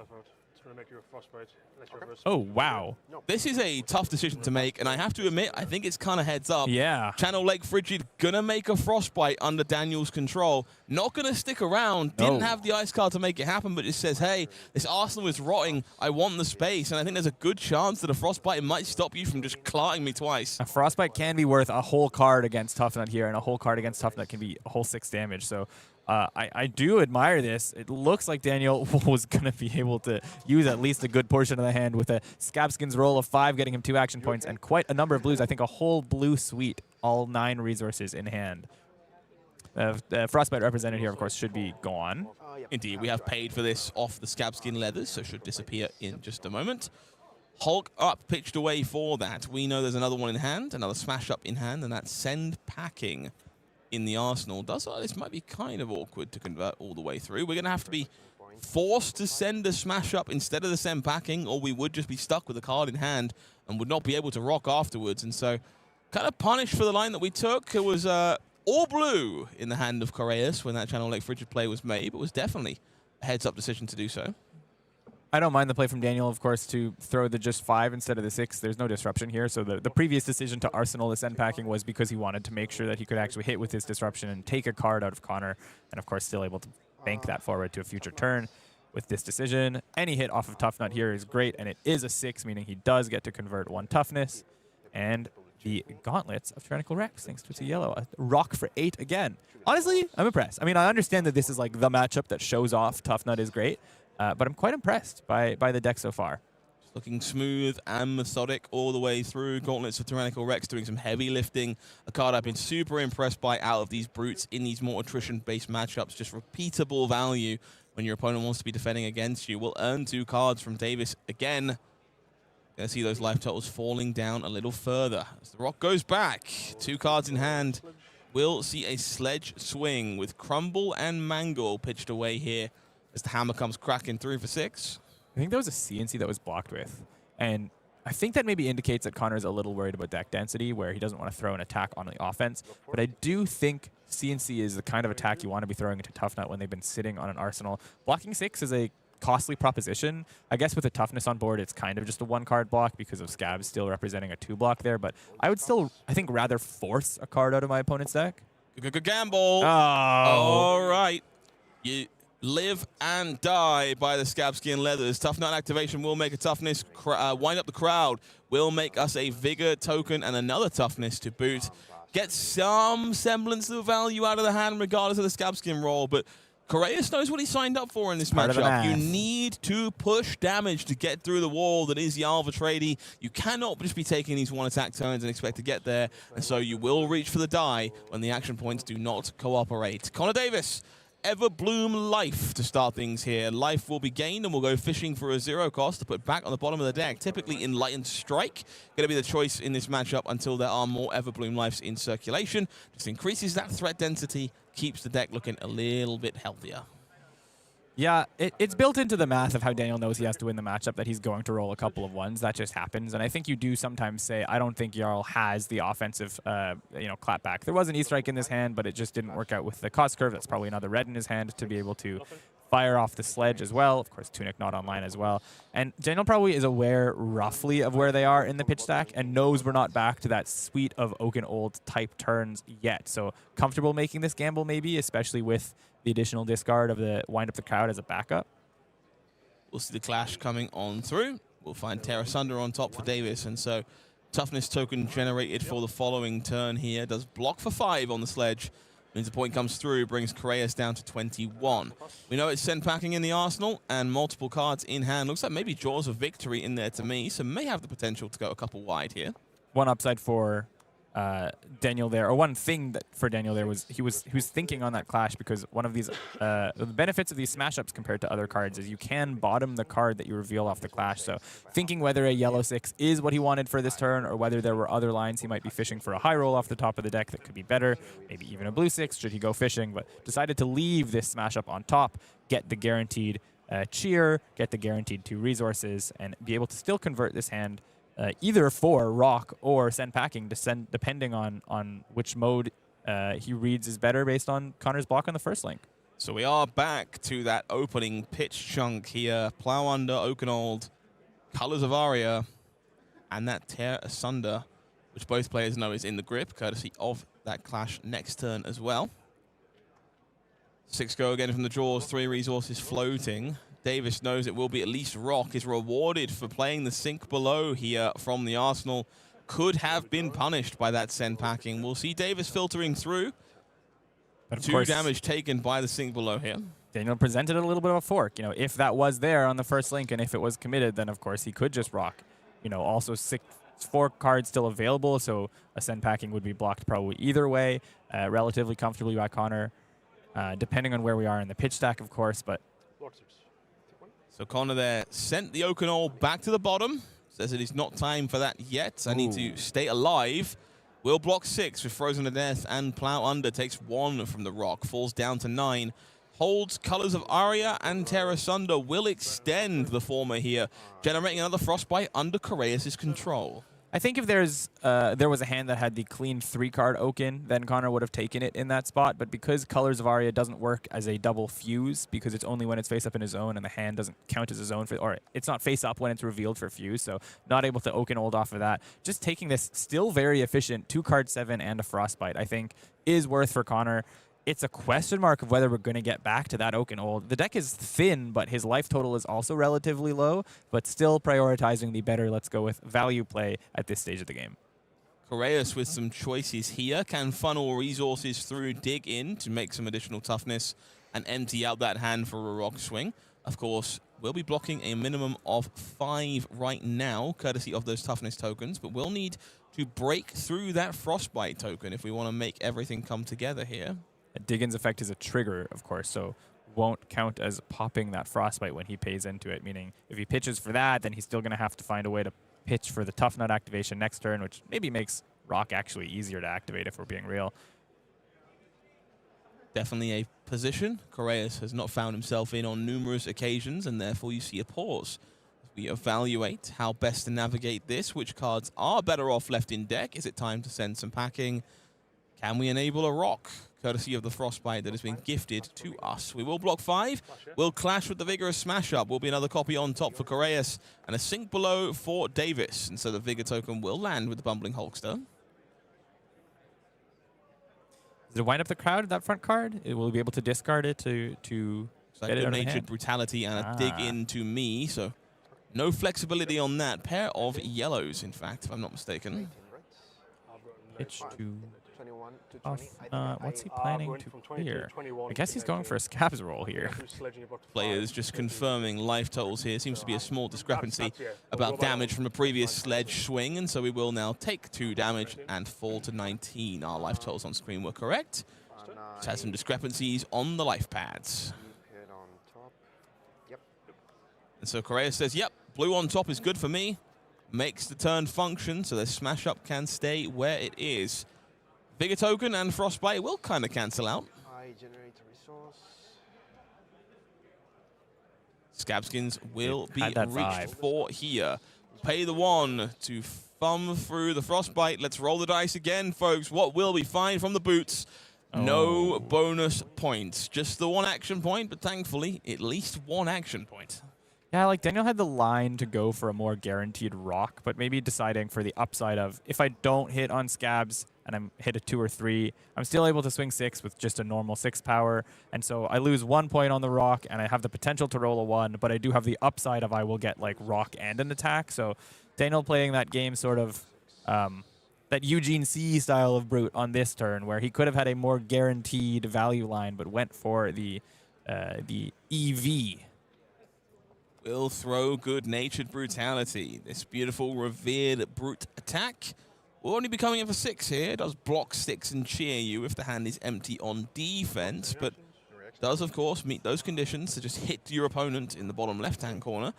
Oh, wow. This is a tough decision to make, and I have to admit, I think it's kind of heads up. Yeah. Channel Lake Frigid gonna make a Frostbite under Daniel's control. Not gonna stick around. Didn't have the ice card to make it happen, but it says, hey, this arsenal is rotting. I want the space, and I think there's a good chance that a Frostbite might stop you from just clarting me twice. A Frostbite can be worth a whole card against Tuffnut here, and a whole card against Tuffnut can be a whole 6 damage, so I do admire this. It looks like Daniel was going to be able to use at least a good portion of the hand with a Scabskins roll of 5, getting him 2 action points, and quite a number of blues. I think a whole blue suite, all 9 resources in hand. The Frostbite represented here, of course, should be gone. Indeed, we have paid for this off the Scabskin leathers, so should disappear in just a moment. Hulk up, pitched away for that. We know there's another one in hand, another smash up in hand, and that's Send Packing in the arsenal. This might be kind of awkward to convert all the way through. We're going to have to be forced to send a smash up instead of the Send Packing, or we would just be stuck with a card in hand and would not be able to rock afterwards. And so kind of punished for the line that we took. It was all blue in the hand of Correas when that Channel Lake Frigid play was made, but it was definitely a heads-up decision to do so. I don't mind the play from Daniel, of course, to throw the just 5 instead of the 6. There's no disruption here. So the previous decision to arsenal the Send Packing was because he wanted to make sure that he could actually hit with his disruption and take a card out of Connor, and of course still able to bank that forward to a future turn. With this decision, any hit off of Tuffnut here is great, and it is a 6, meaning he does get to convert 1 toughness. And the Gauntlets of Tyrannical Rex, thanks to its yellow. A rock for 8 again. Honestly, I'm impressed. I mean, I understand that this is like the matchup that shows off Tuffnut is great, but I'm quite impressed by the deck so far. Looking smooth and methodic all the way through. Gauntlets of Tyrannical Rex doing some heavy lifting. A card I've been super impressed by out of these brutes in these more attrition-based matchups. Just repeatable value when your opponent wants to be defending against you. We'll earn 2 cards from Davis again. Gonna see those life totals falling down a little further. As the rock goes back, 2 cards in hand. We'll see a sledge swing with Crumble and Mangle pitched away here as the hammer comes cracking through for 6. I think there was a CNC that was blocked with, and I think that maybe indicates that Connor's a little worried about deck density, where he doesn't want to throw an attack on the offense. But I do think CNC is the kind of attack you want to be throwing into Tuffnut when they've been sitting on an arsenal. Blocking 6 is a costly proposition. I guess with the toughness on board, it's kind of just a 1-card block because of Scabs still representing a 2-block there. But I would still, I think, rather force a card out of my opponent's deck. Gamble. Oh. All right. You live and die by the Scabskin Leathers. Tuffnut activation will make a toughness. Wind up the crowd will make us a vigor token and another toughness to boot. Get some semblance of value out of the hand regardless of the Scabskin roll, but Correas knows what he signed up for in this matchup. You need to push damage to get through the wall that is Jarl Vetreiði. You cannot just be taking these 1-attack turns and expect to get there, and so you will reach for the die when the action points do not cooperate. Connor Davis, Everbloom Life to start things here. Life will be gained and we'll go fishing for a 0 cost to put back on the bottom of the deck. Typically Enlightened Strike, going to be the choice in this matchup until there are more Everbloom Lives in circulation. Just increases that threat density, keeps the deck looking a little bit healthier. Yeah, it's built into the math of how Daniel knows he has to win the matchup that he's going to roll a couple of 1s. That just happens. And I think you do sometimes say, I don't think Jarl has the offensive clapback. There was an E-Strike in this hand, but it just didn't work out with the cost curve. That's probably another red in his hand to be able to fire off the sledge as well. Of course, Tunic not online as well. And Daniel probably is aware roughly of where they are in the pitch stack and knows we're not back to that suite of Oaken Old type turns yet. So comfortable making this gamble maybe, especially with the additional discard of the Wind Up the Crowd as a backup. We'll see the clash coming on through. We'll find Terra Sunder on top for Davis, and so toughness token generated for the following turn here does block for 5 on the sledge. Means the point comes through, brings Correas down to 21. We know it's send packing in the arsenal and multiple cards in hand. Looks like maybe Jaws of Victory in there to me, so may have the potential to go a couple wide here. One upside for Daniel there, or one thing that for Daniel there was he was thinking on that clash, because one of these the benefits of these smash ups compared to other cards is you can bottom the card that you reveal off the clash. So thinking whether a yellow 6 is what he wanted for this turn, or whether there were other lines he might be fishing for a high roll off the top of the deck that could be better, maybe even a blue 6 should he go fishing, but decided to leave this smash up on top, get the guaranteed cheer, get the guaranteed 2 resources, and be able to still convert this hand either for rock or send packing, depending on which mode he reads is better based on Connor's block on the first link. So we are back to that opening pitch chunk here. Plow Under, Oakenold, Colors of Aria, and that Tear Asunder, which both players know is in the grip, courtesy of that clash next turn as well. 6 go again from the draws, 3 resources floating. Davis knows it will be at least rock, is rewarded for playing the sink below here from the arsenal. Could have been punished by that send packing. We'll see Davis filtering through. But 2 damage taken by the sink below here. Daniel presented a little bit of a fork. You know, if that was there on the first link and if it was committed, then of course he could just rock. You know, also 4 cards still available, so a send packing would be blocked probably either way, relatively comfortably by Connor, depending on where we are in the pitch stack, of course, but so Connor there sent the Oakenall back to the bottom. Says it is not time for that yet. I need to stay alive. Will block 6 with Frozen to Death and Plow Under. Takes 1 from the rock. Falls down to 9. Holds Colors of Aria and Terra Sunder. Will extend the former here. Generating another Frostbite under Correas' control. I think if there was a hand that had the clean 3-card Oaken, then Connor would have taken it in that spot. But because Colors of Aria doesn't work as a double fuse, because it's only when it's face up in his zone and the hand doesn't count as a zone for, or it's not face up when it's revealed for fuse, so not able to Oaken Old off of that. Just taking this still very efficient 2-card 7 and a Frostbite, I think, is worth for Connor. It's a question mark of whether we're going to get back to that Oaken Old. The deck is thin, but his life total is also relatively low, but still prioritizing the better, let's go with value play at this stage of the game. Correas with some choices here. Can funnel resources through, dig in to make some additional toughness, and empty out that hand for a rock swing. Of course, we'll be blocking a minimum of 5 right now, courtesy of those toughness tokens, but we'll need to break through that frostbite token if we want to make everything come together here. Dig-in's effect is a trigger, of course, so won't count as popping that frostbite when he pays into it, meaning if he pitches for that, then he's still going to have to find a way to pitch for the Tuffnut activation next turn, which maybe makes rock actually easier to activate if we're being real. Definitely a position Correas has not found himself in on numerous occasions, and therefore you see a pause. We evaluate how best to navigate this, which cards are better off left in deck. Is it time to send some packing? Can we enable a rock, courtesy of the frostbite that has been gifted to us? We will block 5. We'll clash with the vigorous smash up. Will be another copy on top for Correas and a sink below for Davis. And so the vigor token will land with the Bumbling Hulkster. Does it wind up the crowd, that front card? It will be able to discard it to like good-natured brutality and a dig into me. So no flexibility on that. Pair of yellows, in fact, if I'm not mistaken. Pitch to what's he planning to clear? I guess he's going for a scabs roll here. Players just confirming life totals here. Seems to be a small discrepancy about damage from a previous sledge swing, and so we will now take 2 damage and fall to 19. Our life totals on screen were correct. Just had some discrepancies on the life pads. And so Correas says, yep, blue on top is good for me. Makes the turn function, so the smash up can stay where it is. Vigor token and frostbite will kind of cancel out. Scabskins will be reached for here. Pay the 1 to thumb through the frostbite. Let's roll the dice again, folks. What will we find from the boots? No bonus points. Just the 1 action point, but thankfully, at least 1 action point. Yeah, like Daniel had the line to go for a more guaranteed rock, but maybe deciding for the upside of if I don't hit on scabs and I'm hit a 2 or 3, I'm still able to swing 6 with just a normal 6 power. And so I lose 1 point on the rock and I have the potential to roll a 1, but I do have the upside of I will get like rock and an attack. So Daniel playing that game sort of that Eugene C style of brute on this turn where he could have had a more guaranteed value line, but went for the EV. Will throw good-natured brutality. This beautiful, revered brute attack will only be coming in for 6 here. It does block 6 and cheer you if the hand is empty on defense, but does, of course, meet those conditions to just hit your opponent in the bottom left-hand corner.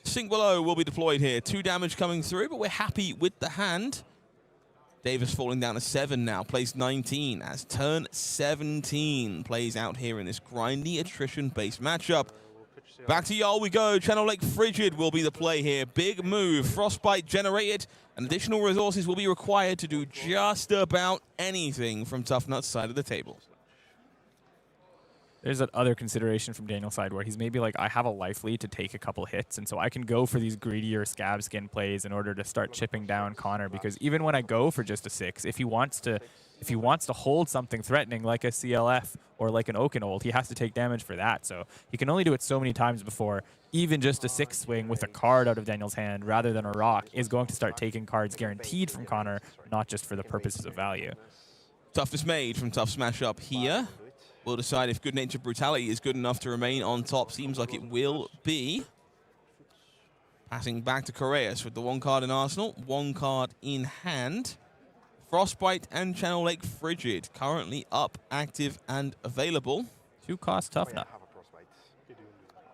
Sink below will be deployed here. 2 damage coming through, but we're happy with the hand. Davis falling down to 7 now, plays 19 as turn 17 plays out here in this grindy attrition-based matchup. Back to Jarl we go. Channel Lake Frigid will be the play here. Big move. Frostbite generated. And additional resources will be required to do just about anything from Tuffnut's side of the table. There's that other consideration from Daniel's side where he's maybe like, I have a life lead to take a couple hits, and so I can go for these greedier scab skin plays in order to start chipping down Connor, because even when I go for just a 6, if he wants to hold something threatening like a CLF or like an Oakenold, he has to take damage for that. So he can only do it so many times before even just a 6 swing with a card out of Daniel's hand rather than a rock is going to start taking cards guaranteed from Connor, not just for the purposes of value. Toughness made from Tough Smash Up here. We'll decide if good-natured brutality is good enough to remain on top. Seems like it will be. Passing back to Correas with the 1 card in arsenal, 1 card in hand. Frostbite and Channel Lake Frigid currently up, active, and available. 2 cost Tuffnut.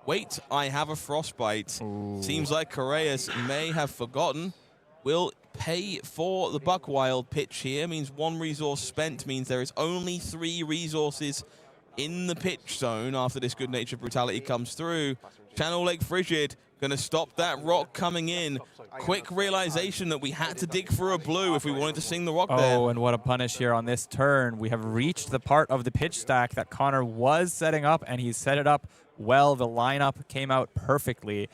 Wait, I have a Frostbite. Ooh. Seems like Correas may have forgotten. Will pay for the Buckwild pitch here. Means 1 resource spent. Means there is only 3 resources in the pitch zone after this good-natured brutality comes through. Channel Lake Frigid going to stop that rock coming in. Quick realization that we had to dig for a blue if we wanted to sing the rock there. Oh, and what a punish here on this turn. We have reached the part of the pitch stack that Connor was setting up, and he's set it up well. The lineup came out perfectly.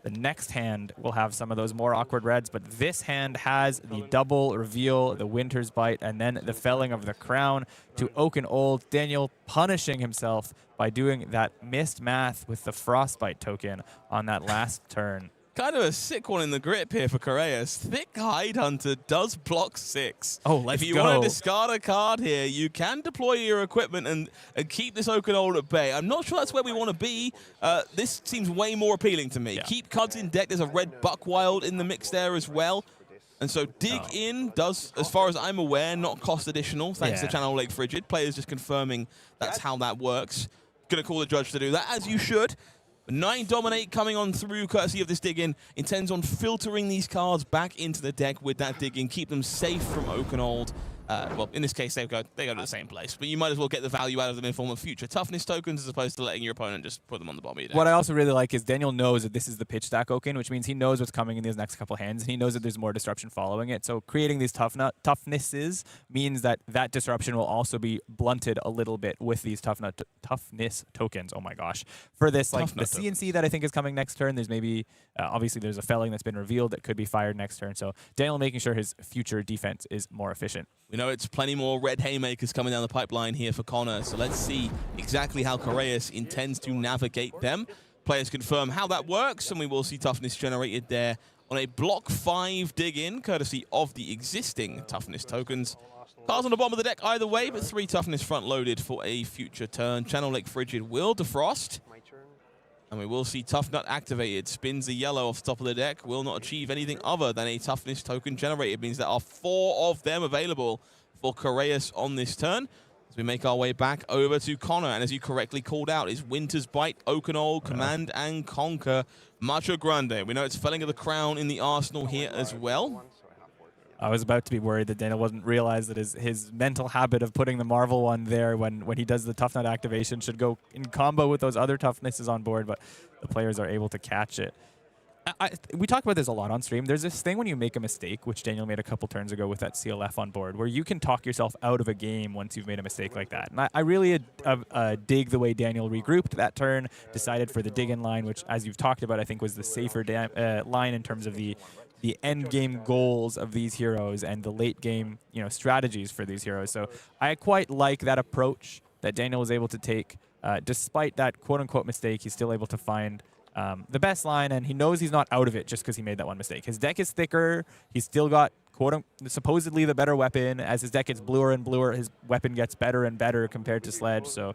The next hand will have some of those more awkward reds, but this hand has the double reveal, the Winter's Bite, and then the felling of the crown to Oakenold. Daniel punishing himself by doing that missed math with the Frostbite token on that last turn. kind of a sick one in the grip here for Correas. Thick Hide Hunter does block 6. Oh, let's go. If you want to discard a card here, you can deploy your equipment and keep this Ogoryalkov at bay. I'm not sure that's where we want to be. This seems way more appealing to me. Yeah. Keep cards in deck. There's a red Buckwild in the mix there as well. And so Dig In does, as far as I'm aware, not cost additional, thanks to Channel Lake Frigid. Players just confirming that's how that works. Going to call the judge to do that, as you should. 9 Dominate coming on through, courtesy of this Dig In. Intends on filtering these cards back into the deck with that Dig In. Keep them safe from Ogoryalkov. Well, in this case, they go to the same place. But you might as well get the value out of them in form of future toughness tokens as opposed to letting your opponent just put them on the bottom of your deck. What I also really like is Daniel knows that this is the pitch stack Oaken, which means he knows what's coming in these next couple hands, and he knows that there's more disruption following it. So creating these toughnesses means that that disruption will also be blunted a little bit with these toughness tokens. Oh my gosh. For this, like the CNC that I think is coming next turn, there's maybe, obviously there's a felling that's been revealed that could be fired next turn. So Daniel making sure his future defense is more efficient. We know it's plenty more red haymakers coming down the pipeline here for Connor, so let's see exactly how Correas intends to navigate them. Players confirm how that works, and we will see toughness generated there on a block 5 Dig In, courtesy of the existing toughness tokens. Cards on the bottom of the deck either way, but 3 toughness front-loaded for a future turn. Channel Lake Frigid will defrost. And we will see Tuffnut activated. Spins the yellow off the top of the deck. Will not achieve anything other than a toughness token generated. Means there are 4 of them available for Correas on this turn. As we make our way back over to Connor. And as you correctly called out, is Winter's Bite, Ogoryalkov, Command and Conquer, Macho Grande. We know it's Felling of the Crown in the arsenal here as well. I was about to be worried that Daniel wasn't realize that his mental habit of putting the Marvel one there when he does the Tuffnut activation should go in combo with those other toughnesses on board, but the players are able to catch it. We talk about this a lot on stream. There's this thing when you make a mistake, which Daniel made a couple turns ago with that CLF on board, where you can talk yourself out of a game once you've made a mistake like that. And I really dig the way Daniel regrouped that turn, decided for the dig-in line, which, as you've talked about, I think was the safer line in terms of the end game goals of these heroes and the late game, strategies for these heroes. So I quite like that approach that Daniel was able to take. Despite that quote unquote mistake, he's still able to find the best line, and he knows he's not out of it just because he made that one mistake. His deck is thicker. He's still got supposedly the better weapon. As his deck gets bluer and bluer, his weapon gets better and better compared to Sledge. So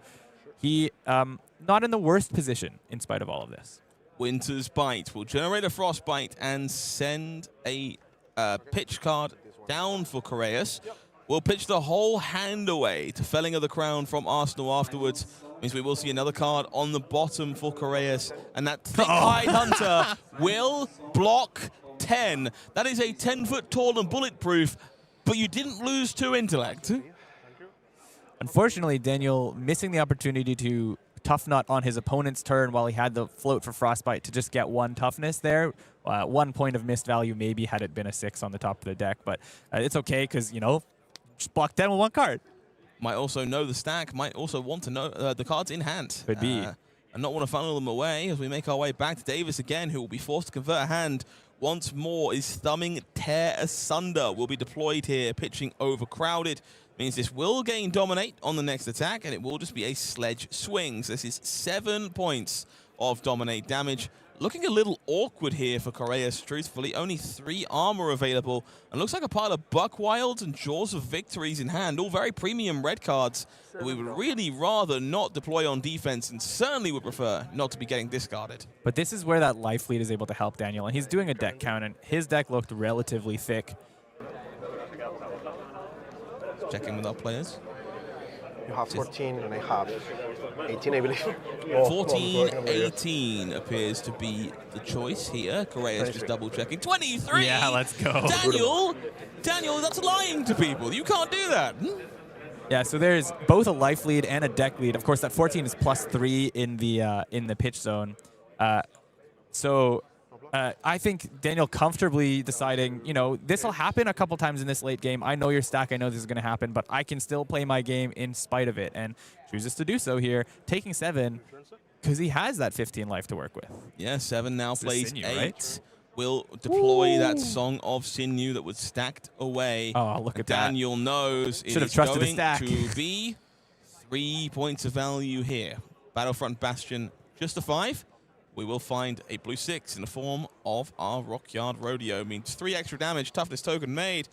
he not in the worst position in spite of all of this. Winter's Bite will generate a Frostbite and send a pitch card down for Correas. We'll pitch the whole hand away to Felling of the Crown from Arsenal afterwards. Means we will see another card on the bottom for Correas. And that Thick Hide Hunter will block 10. That is a 10-foot tall and bulletproof, but you didn't lose 2 intellect. Unfortunately, Daniel missing the opportunity to Tuffnut on his opponent's turn while he had the float for Frostbite to just get 1 toughness there. 1 point of missed value maybe had it been a 6 on the top of the deck, but it's okay because, just block 10 with 1 card. Might also know the stack, might also want to know the cards in hand. Could be. And not want to funnel them away as we make our way back to Davis again, who will be forced to convert a hand once more. Is Thumbing Tear Asunder will be deployed here, pitching Overcrowded. Means this will gain Dominate on the next attack, and it will just be a Sledge Swing. So this is 7 points of Dominate damage. Looking a little awkward here for Correas, truthfully. Only 3 armor available, and looks like a pile of Buckwilds and Jaws of Victories in hand. All very premium red cards that we would really rather not deploy on defense, and certainly would prefer not to be getting discarded. But this is where that Life Lead is able to help Daniel, and he's doing a deck count, and his deck looked relatively thick. Check in with our players. You have 14 and I have 18, I believe. 14-18 appears to be the choice here. Correas just double checking. 23! Yeah, let's go. Daniel, that's lying to people. You can't do that. Yeah, so there's both a life lead and a deck lead. Of course, that 14 is +3 in the pitch zone. I think Daniel comfortably deciding, this will happen a couple times in this late game. I know your stack. I know this is going to happen, but I can still play my game in spite of it, and chooses to do so here, taking 7 because he has that 15 life to work with. Yeah, 7 now plays Sinew, 8. right? Will deploy that Song of Sinew that was stacked away. Oh, look at that. Daniel knows it is going to be 3 points of value here. Battlefront Bastion, just a 5. we will find a blue 6 in the form of our Rockyard Rodeo. Means 3 extra damage, toughness token made.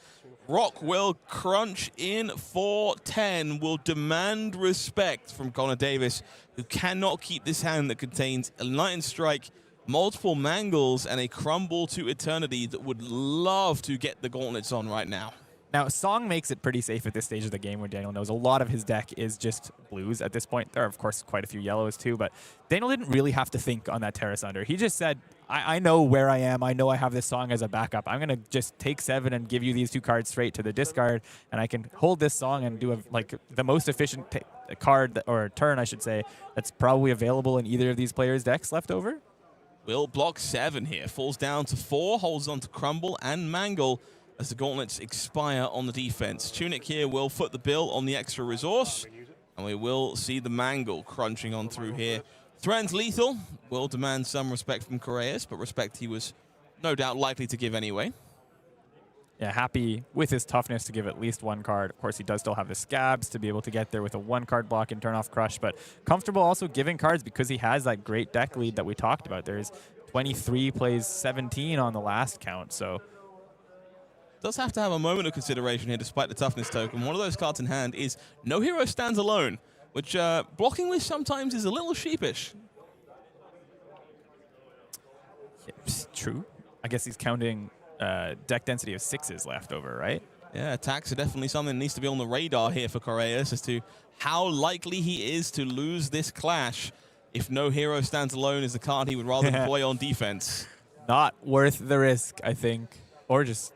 Rock will crunch in for 10, will demand respect from Connor Davis, who cannot keep this hand that contains a Lightning Strike, multiple Mangles, and a Crumble to Eternity that would love to get the gauntlets on right now. Now, Song makes it pretty safe at this stage of the game where Daniel knows a lot of his deck is just blues at this point. There are, of course, quite a few yellows too, but Daniel didn't really have to think on that Terra Sunder. He just said, I know where I am. I know I have this Song as a backup. I'm going to just take 7 and give you these 2 cards straight to the discard, and I can hold this Song and do the most efficient card, or turn, I should say, that's probably available in either of these players' decks left over. Will block 7 here. Falls down to 4, holds on to Crumble and Mangle as the gauntlets expire on the defense. Tunic here will foot the bill on the extra resource, and we will see the Mangle crunching on through here. Threaten's lethal, will demand some respect from Correas, but respect he was no doubt likely to give anyway. Yeah, happy with his toughness to give at least 1 card. Of course, he does still have the Scabs to be able to get there with a 1-card block and turn off Crush, but comfortable also giving cards because he has that great deck lead that we talked about. There's 23 plays 17 on the last count, so does have to have a moment of consideration here despite the toughness token. One of those cards in hand is No Hero Stands Alone, which blocking with sometimes is a little sheepish. Yeah, true. I guess he's counting deck density of 6s left over, right? Yeah, attacks are definitely something that needs to be on the radar here for Correas as to how likely he is to lose this clash if No Hero Stands Alone is the card he would rather deploy on defense. Not worth the risk, I think. Or just,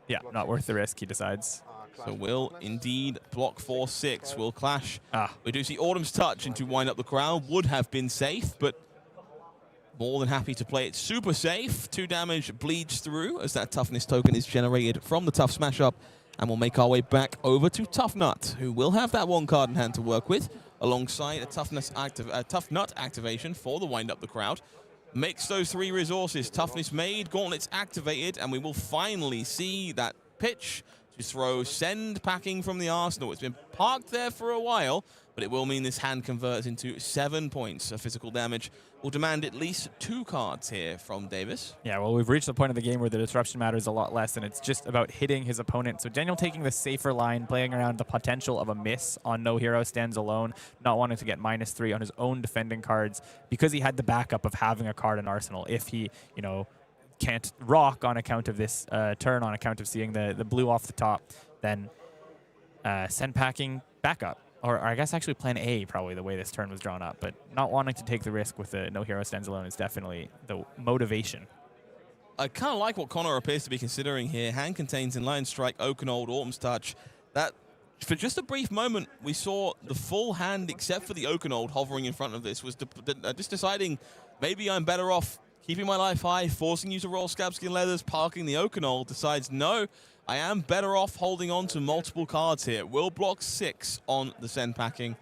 yeah, not worth the risk, he decides. So will indeed block 4/6. Will clash. We do see Autumn's Touch into wind up the crowd. Would have been safe, but more than happy to play it super safe. 2 damage bleeds through as that toughness token is generated from the Tough Smash Up. And we'll make our way back over to Tuffnut, who will have that 1 card in hand to work with, alongside a Tuffnut activation for the wind up the crowd. Makes those 3 resources. Toughness made, gauntlets activated, and we will finally see that pitch to throw Send packing from the arsenal. It's been parked there for a while, but it will mean this hand converts into 7 points of physical damage. We'll demand at least 2 cards here from Davis. Yeah, well, we've reached the point of the game where the disruption matters a lot less, and it's just about hitting his opponent. So Daniel taking the safer line, playing around the potential of a miss on No Hero Stands Alone, not wanting to get -3 on his own defending cards because he had the backup of having a card in Arsenal. If he, you know, can't rock on account of this turn, on account of seeing the blue off the top, then send packing backup. Or I guess actually plan A, probably the way this turn was drawn up. But not wanting to take the risk with the No Hero Stands Alone is definitely the motivation. I kind of like what Connor appears to be considering here. Hand contains in Lion Strike, Oakenfold, Autumn's Touch. That, for just a brief moment, we saw the full hand, except for the Oakenfold hovering in front of this, was just deciding maybe I'm better off keeping my life high, forcing you to roll Scabskin Leathers, parking the Oakenfold, decides no, I am better off holding on to multiple cards here. Will block 6 on the Send packing.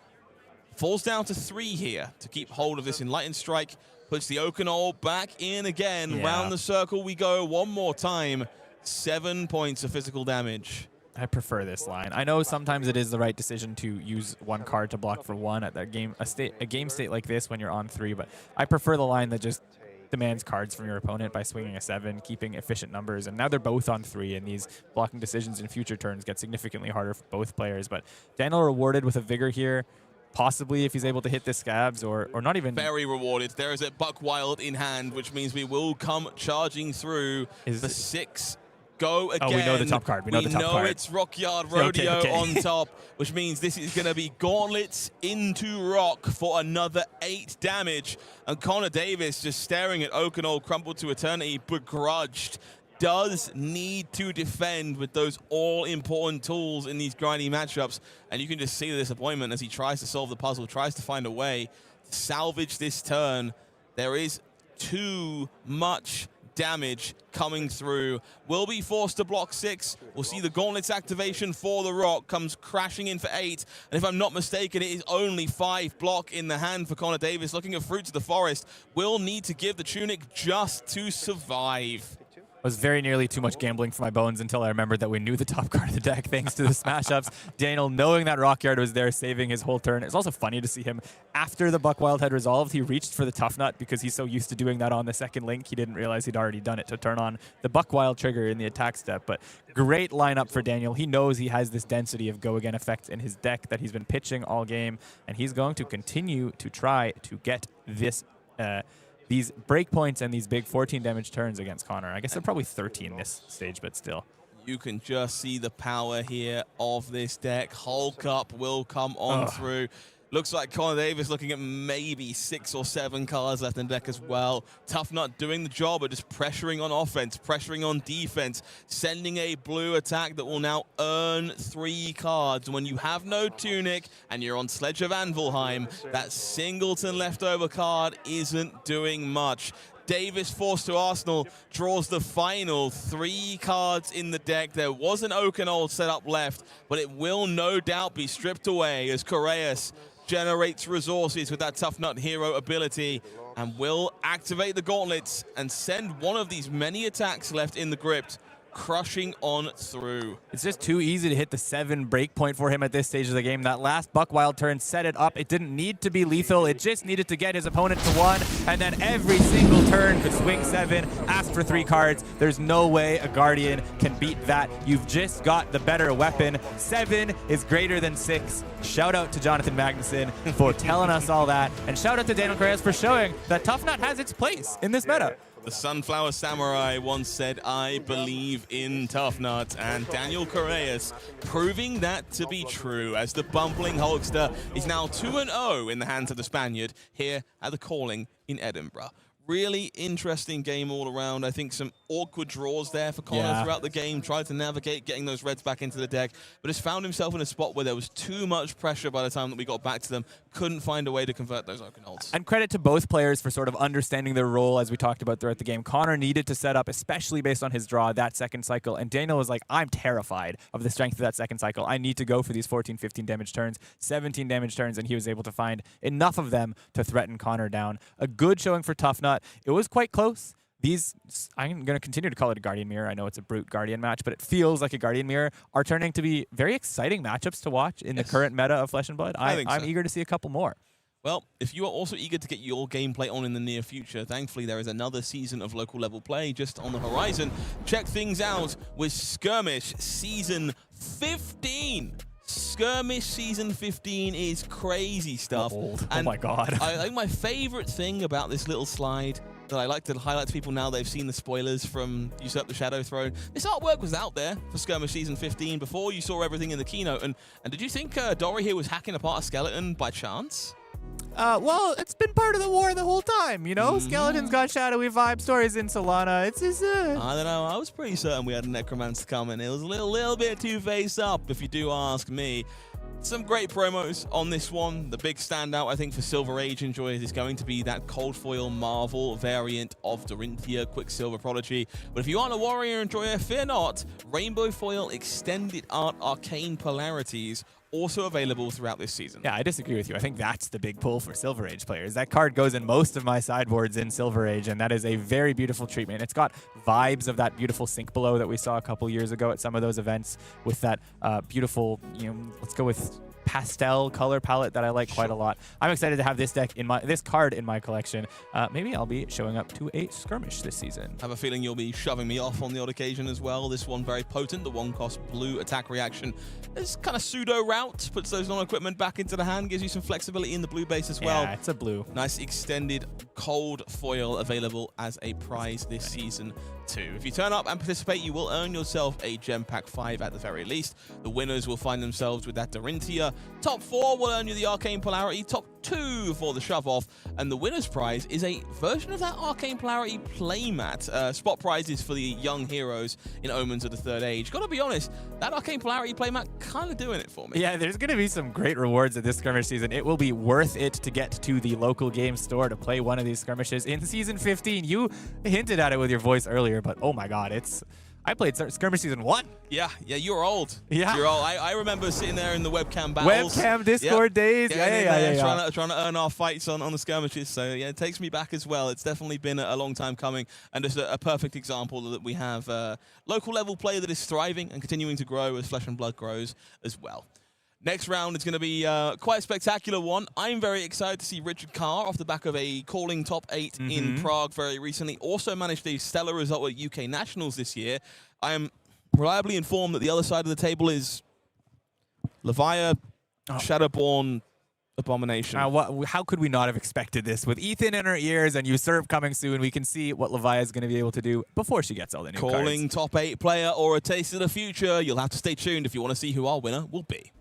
Falls down to 3 here to keep hold of this Enlightened Strike. Puts the Oakenfold back in again. Yeah. Round the circle we go one more time. 7 points of physical damage. I prefer this line. I know sometimes it is the right decision to use 1 card to block for 1 at that game, a game state like this when you're on 3, but I prefer the line that just demands cards from your opponent by swinging a 7, keeping efficient numbers, and now they're both on 3, and these blocking decisions in future turns get significantly harder for both players. But Daniel rewarded with a Vigor here, possibly if he's able to hit the Scabs, or not even. Very rewarded. There is a Buck Wild in hand, which means we will come charging through the 6. Go again. Oh, we know the top card. We know the top card. It's Rockyard Rodeo okay. on top, which means this is going to be Gauntlets into Rock for another 8 damage. And Connor Davis just staring at Oakenfold crumbled to eternity, begrudged. Does need to defend with those all-important tools in these grindy matchups. And you can just see the disappointment as he tries to solve the puzzle, tries to find a way to salvage this turn. There is too much damage coming through. Will be forced to block 6. We'll see the Gauntlets activation for the Rock. Comes crashing in for 8. And if I'm not mistaken, it is only 5 block in the hand for Connor Davis. Looking at Fruits of the Forest. Will need to give the Tunic just to survive. was very nearly too much gambling for my bones until I remembered that we knew the top card of the deck thanks to the smash-ups. Daniel, knowing that Rockyard was there, saving his whole turn. It's also funny to see him, after the Buckwild had resolved, he reached for the Tuffnut because he's so used to doing that on the second link. He didn't realize he'd already done it to turn on the Buckwild trigger in the attack step. But great lineup for Daniel. He knows he has this density of go-again effects in his deck that he's been pitching all game, and he's going to continue to try to get this these breakpoints and these big 14 damage turns against Connor. I guess they're probably 13 this stage, but still. You can just see the power here of this deck. Hulk up will come on through. Looks like Connor Davis looking at maybe 6 or 7 cards left in the deck as well. Tuffnut doing the job of just pressuring on offense, pressuring on defense, sending a blue attack that will now earn 3 cards. When you have no Tunic and you're on Sledge of Anvilheim, that Singleton leftover card isn't doing much. Davis forced to Arsenal draws the final 3 cards in the deck. There was an Oakenhold setup left, but it will no doubt be stripped away as Correas generates resources with that Tuffnut hero ability and will activate the gauntlets and send one of these many attacks left in the grip crushing on through. It's just too easy to hit the 7 breakpoint for him at this stage of the game. That last Buckwild turn set it up. It didn't need to be lethal. It just needed to get his opponent to 1, and then every single turn could swing 7, ask for 3 cards. There's no way a Guardian can beat that. You've just got the better weapon. 7 is greater than 6. Shout out to Jonathan Magnuson for telling us all that, and shout out to Daniel Correas for showing that Tuffnut has its place in this meta. The Sunflower Samurai once said, "I believe in Tuffnut," and Daniel Correas proving that to be true as the bumbling Hulkster is now 2-0 in the hands of the Spaniard here at the Calling in Edinburgh. Really interesting game all around. I think some awkward draws there for Connor throughout the game. Tried to navigate getting those reds back into the deck, but has found himself in a spot where there was too much pressure by the time that we got back to them. Couldn't find a way to convert those Oakenholds. And credit to both players for sort of understanding their role, as we talked about throughout the game. Connor needed to set up, especially based on his draw, that second cycle. And Daniel was like, I'm terrified of the strength of that second cycle. I need to go for these 14, 15 damage turns, 17 damage turns, and he was able to find enough of them to threaten Connor down. A good showing for Tuffnut. It was quite close. I'm going to continue to call it a Guardian Mirror. I know it's a brute Guardian match, but it feels like a Guardian Mirror are turning to be very exciting matchups to watch in the current meta of Flesh and Blood. I'm eager to see a couple more. Well, if you are also eager to get your gameplay on in the near future, thankfully there is another season of local level play just on the horizon. Check things out with Skirmish Season 15. Skirmish Season 15 is crazy stuff. Oh my god. I think my favorite thing about this little slide that I like to highlight to people now they've seen the spoilers from Usurp the Shadow Throne. This artwork was out there for Skirmish Season 15 before you saw everything in the keynote. And did you think Dory here was hacking apart a skeleton by chance? Well, it's been part of the war the whole time, you know? Skeletons got shadowy vibe stories in Solana. It's just, I don't know. I was pretty certain we had a Necromancer coming. It was a little bit too face up, if you do ask me. Some great promos on this one. The big standout, I think, for Silver Age enjoyers is going to be that Cold Foil Marvel variant of Dorinthia Quicksilver Prodigy. But if you aren't a Warrior enjoyer, fear not. Rainbow Foil Extended Art Arcane Polarities also available throughout this season. Yeah, I disagree with you. I think that's the big pull for Silver Age players. That card goes in most of my sideboards in Silver Age, and that is a very beautiful treatment. It's got vibes of that beautiful Sink Below that we saw a couple years ago at some of those events with that beautiful, let's go with pastel color palette that I like quite a lot. I'm excited to have this card in my collection. Maybe I'll be showing up to a skirmish this season. I have a feeling you'll be shoving me off on the odd occasion as well. This one very potent. The 1-cost blue attack reaction. This kind of pseudo route puts those non-equipment back into the hand, gives you some flexibility in the blue base as well. Yeah, it's a blue. Nice extended cold foil available as a prize this season too. If you turn up and participate, you will earn yourself a Gem Pack 5 at the very least. The winners will find themselves with that Dorinthia. Top 4 will earn you the Arcane Polarity. Top 2 for the shove-off. And the winner's prize is a version of that Arcane Polarity playmat. Spot prizes for the young heroes in Omens of the Third Age. Gotta be honest, that Arcane Polarity playmat kind of doing it for me. Yeah, there's going to be some great rewards at this skirmish season. It will be worth it to get to the local game store to play one of these skirmishes in Season 15. You hinted at it with your voice earlier, but oh my god, I played Skirmish Season 1. Yeah, you're old. Yeah. You're old. I remember sitting there in the webcam battles. Webcam Discord days. Yeah. Trying to earn our fights on the skirmishes. So, yeah, it takes me back as well. It's definitely been a long time coming. And just a perfect example that we have local level play that is thriving and continuing to grow as Flesh and Blood grows as well. Next round is going to be quite a spectacular one. I'm very excited to see Richard Carr off the back of a calling top 8 in Prague very recently. Also managed a stellar result at UK Nationals this year. I am reliably informed that the other side of the table is Levia, Shadowborn, Abomination. How could we not have expected this? With Ethan in her ears and Usurp coming soon, we can see what Levia is going to be able to do before she gets all the new cards. Calling top 8 player or a taste of the future. You'll have to stay tuned if you want to see who our winner will be.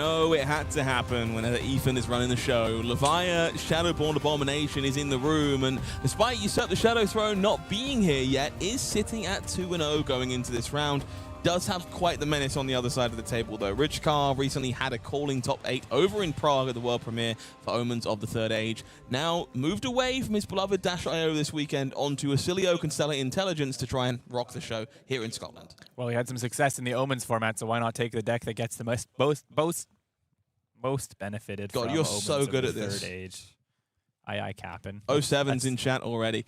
know it had to happen whenever Ethan is running the show. Levia, Shadowborn Abomination is in the room, and despite Usurp the Shadow Throne not being here yet, is sitting at 2-0 going into this round. does have quite the menace on the other side of the table, though. Rich Carr recently had a calling top 8 over in Prague at the world premiere for Omens of the Third Age. Now moved away from his beloved Dash.io this weekend onto Oscilio Constella Intelligence to try and rock the show here in Scotland. Well, he had some success in the Omens format, so why not take the deck that gets the most benefited God, from you're Omens so good of the at this. Third Age. Aye, Cap'n. 07's in chat already.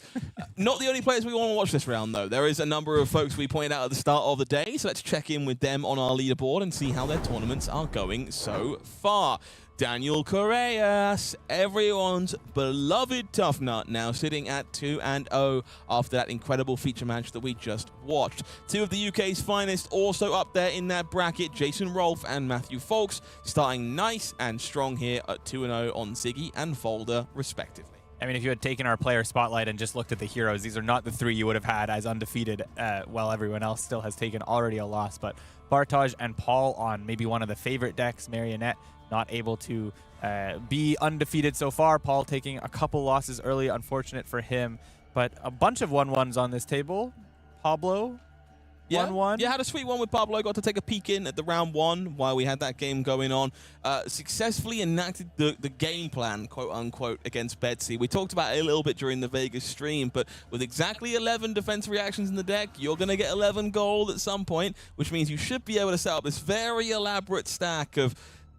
Not the only players we want to watch this round, though. There is a number of folks we pointed out at the start of the day, so let's check in with them on our leaderboard and see how their tournaments are going so far. Daniel Correas, everyone's beloved Tuffnut, now sitting at 2-0 after that incredible feature match that we just watched. Two of the UK's finest also up there in that bracket, Jason Rolfe and Matthew Folks, starting nice and strong here at 2-0 on Ziggy and Folder, respectively. I mean, if you had taken our player spotlight and just looked at the heroes, these are not the three you would have had as undefeated, while everyone else still has taken already a loss. But Bartaj and Paul on maybe one of the favorite decks, Marionette, not able to be undefeated so far. Paul taking a couple losses early, unfortunate for him. But a bunch of 1-1s on this table. Pablo, 1-1. Yeah, had a sweet one with Pablo. Got to take a peek in at the round 1 while we had that game going on. Successfully enacted the game plan, quote unquote, against Betsy. We talked about it a little bit during the Vegas stream, but with exactly 11 defense reactions in the deck, you're going to get 11 gold at some point, which means you should be able to set up this very elaborate stack of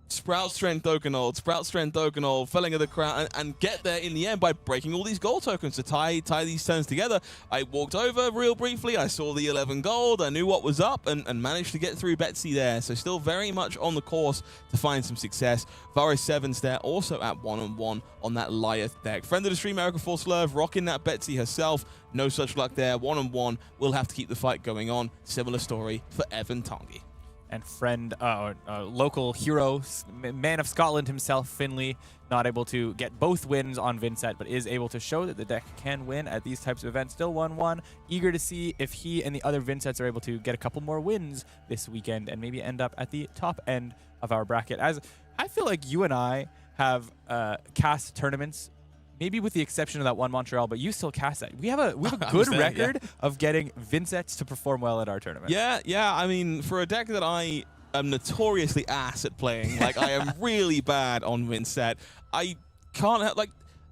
Sprout Strength Ogoryalkov, Felling of the Crown, and get there in the end by breaking all these gold tokens to tie these turns together. I walked over real briefly, I saw the 11 gold, I knew what was up, and managed to get through Betsy there. So still very much on the course to find some success. Varys 7's there, also at 1-1 on that Lyeth deck. Friend of the stream, Erica Forslurv, rocking that Betsy herself. No such luck there, 1-1. We'll have to keep the fight going on. Similar story for Evan Tongi. And friend, local hero, man of Scotland himself, Finley, not able to get both wins on Vynnset, but is able to show that the deck can win at these types of events. Still 1-1. Eager to see if he and the other Vynnsets are able to get a couple more wins this weekend and maybe end up at the top end of our bracket. As I feel like you and I have cast tournaments, maybe with the exception of that one Montreal, but you still cast that. We have a good record of getting Vynnsets to perform well at our tournament. Yeah. I mean, for a deck that I am notoriously ass at playing, like I am really bad on Vynnset. I can't have, like,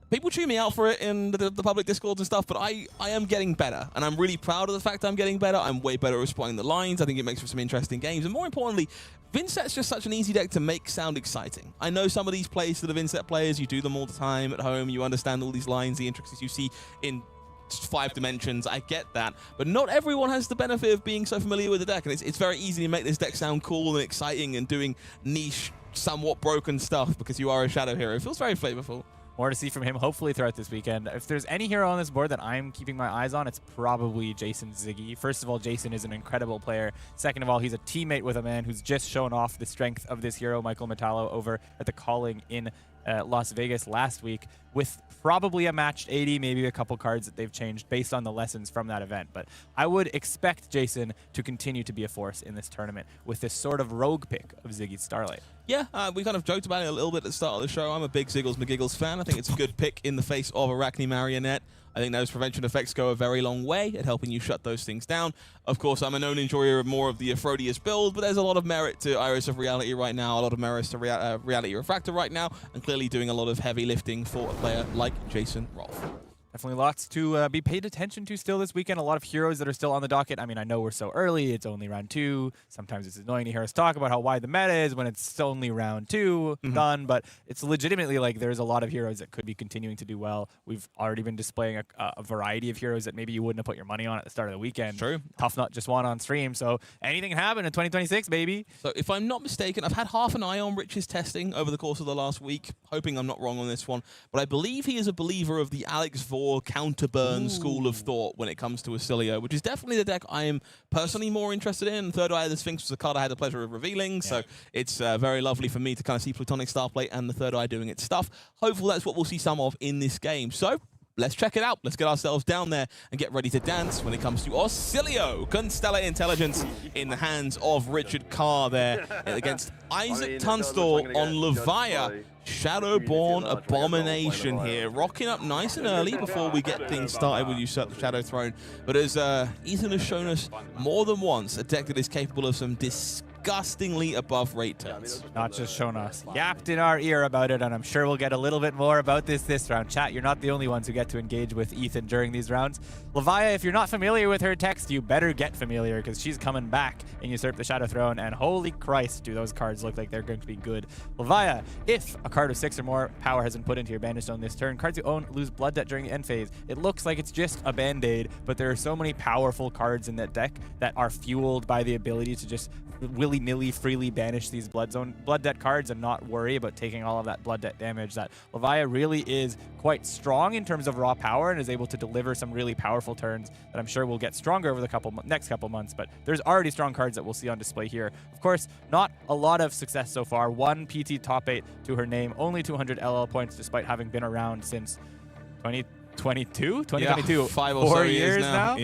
people chew me out for it in the public discords and stuff, but I am getting better, and I'm really proud of the fact I'm getting better. I'm way better at spotting the lines. I think it makes for some interesting games, and more importantly, Vynnset's just such an easy deck to make sound exciting. I know some of these plays that are Vynnset players, you do them all the time at home, you understand all these lines, the intricacies you see in 5 dimensions, I get that, but not everyone has the benefit of being so familiar with the deck, and it's very easy to make this deck sound cool and exciting and doing niche, somewhat broken stuff because you are a shadow hero. It feels very flavorful. More to see from him, hopefully, throughout this weekend. If there's any hero on this board that I'm keeping my eyes on, it's probably Jason Ziggy. First of all, Jason is an incredible player. Second of all, he's a teammate with a man who's just shown off the strength of this hero, Michael Metallo, over at the Calling in Las Vegas last week, with probably a matched 80, maybe a couple cards that they've changed based on the lessons from that event. But I would expect Jason to continue to be a force in this tournament with this sort of rogue pick of Ziggy Starlight. Yeah, we kind of joked about it a little bit at the start of the show. I'm a big Ziggles McGiggles fan. I think it's a good pick in the face of Arachne Marionette. I think those prevention effects go a very long way at helping you shut those things down. Of course, I'm a known enjoyer of more of the Aphroditeus build, but there's a lot of merit to Iris of Reality right now, a lot of merit to Reality Refractor right now, and clearly doing a lot of heavy lifting for a player like Jason Rolfe. Definitely lots to be paid attention to still this weekend. A lot of heroes that are still on the docket. I mean, I know we're so early. It's only round 2. Sometimes it's annoying to hear us talk about how wide the meta is when it's only round 2 done. But it's legitimately like there's a lot of heroes that could be continuing to do well. We've already been displaying a variety of heroes that maybe you wouldn't have put your money on at the start of the weekend. True. Tuffnut just won on stream. So anything can happen in 2026, baby. So if I'm not mistaken, I've had half an eye on Rich's testing over the course of the last week, hoping I'm not wrong on this one. But I believe he is a believer of the Alex Vore counterburn school of thought when it comes to Oscilio, which is definitely the deck I am personally more interested in. Third Eye of the Sphinx was a card I had the pleasure of revealing, so it's very lovely for me to kind of see Plutonic Starplate and the Third Eye doing its stuff. Hopefully that's what we'll see some of in this game. So Let's check it out. Let's get ourselves down there and get ready to dance when it comes to Oscilio. Constella Intelligence in the hands of Richard Carr there against Isaac Tunstall on Levia. Shadowborn Abomination here, rocking up nice and early before we get things started with Usurp the Shadow Throne. But as Ethan has shown us more than once, a deck that is capable of some disgustingly above rate turns. Not just shown us, yapped in our ear about it, and I'm sure we'll get a little bit more about this round. Chat, you're not the only ones who get to engage with Ethan during these rounds. Levia, if you're not familiar with her text, you better get familiar, because she's coming back in Usurp the Shadow Throne, and holy Christ, do those cards look like they're going to be good. Levia, if a card with 6 or more power has been put into your banish zone this turn, cards you own lose blood debt during the end phase. It looks like it's just a band-aid, but there are so many powerful cards in that deck that are fueled by the ability to just willy-nilly freely banish these blood debt cards and not worry about taking all of that blood debt damage. That Levia really is quite strong in terms of raw power and is able to deliver some really powerful turns that I'm sure will get stronger over the next couple months, but there's already strong cards that we'll see on display here. Of course, not a lot of success so far. 1 PT top 8 to her name, only 200 LL points despite having been around since 2022? 2022, yeah, 5 or 4 so years now?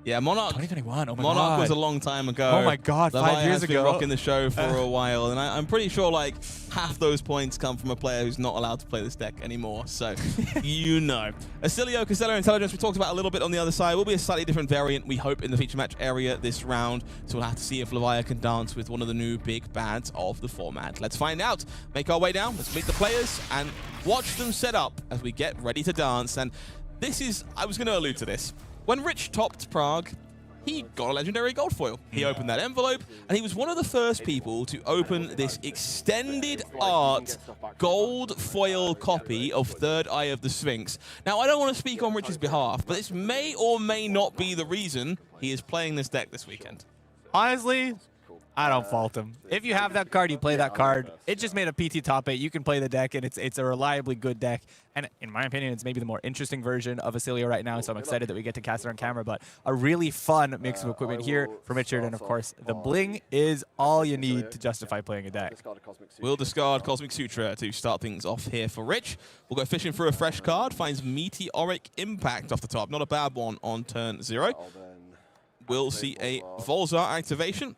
Yeah, Monarch. 2021. Oh my Monarch God. was a long time ago. Oh my God, 5 years has been ago. rocking the show for a while, and I'm pretty sure like half those points come from a player who's not allowed to play this deck anymore. So, you know. Oscilio, Constella Intelligence, we talked about a little bit on the other side. Will be a slightly different variant, we hope, in the feature match area this round. So we'll have to see if Levia can dance with one of the new big bads of the format. Let's find out. Make our way down. Let's meet the players and watch them set up as we get ready to dance. And this is, I was going to allude to this. When Rich topped Prague, he got a legendary gold foil. He opened that envelope, and he was one of the first people to open this extended art gold foil copy of Third Eye of the Sphinx. Now, I don't want to speak on Rich's behalf, but this may or may not be the reason he is playing this deck this weekend. Honestly, I don't fault him. If you have that card, you play that card. It just made a PT top 8. You can play the deck, and it's a reliably good deck. And in my opinion, it's maybe the more interesting version of Oscilio right now, so I'm excited that we get to cast it on camera. But a really fun mix of equipment here from Richard, and of course, the bling is all you need to justify playing a deck. We'll discard Cosmic Sutra to start things off here for Rich. We'll go fishing for a fresh card, finds Meteoric Impact off the top. Not a bad one on turn 0. We'll see a Volzar activation.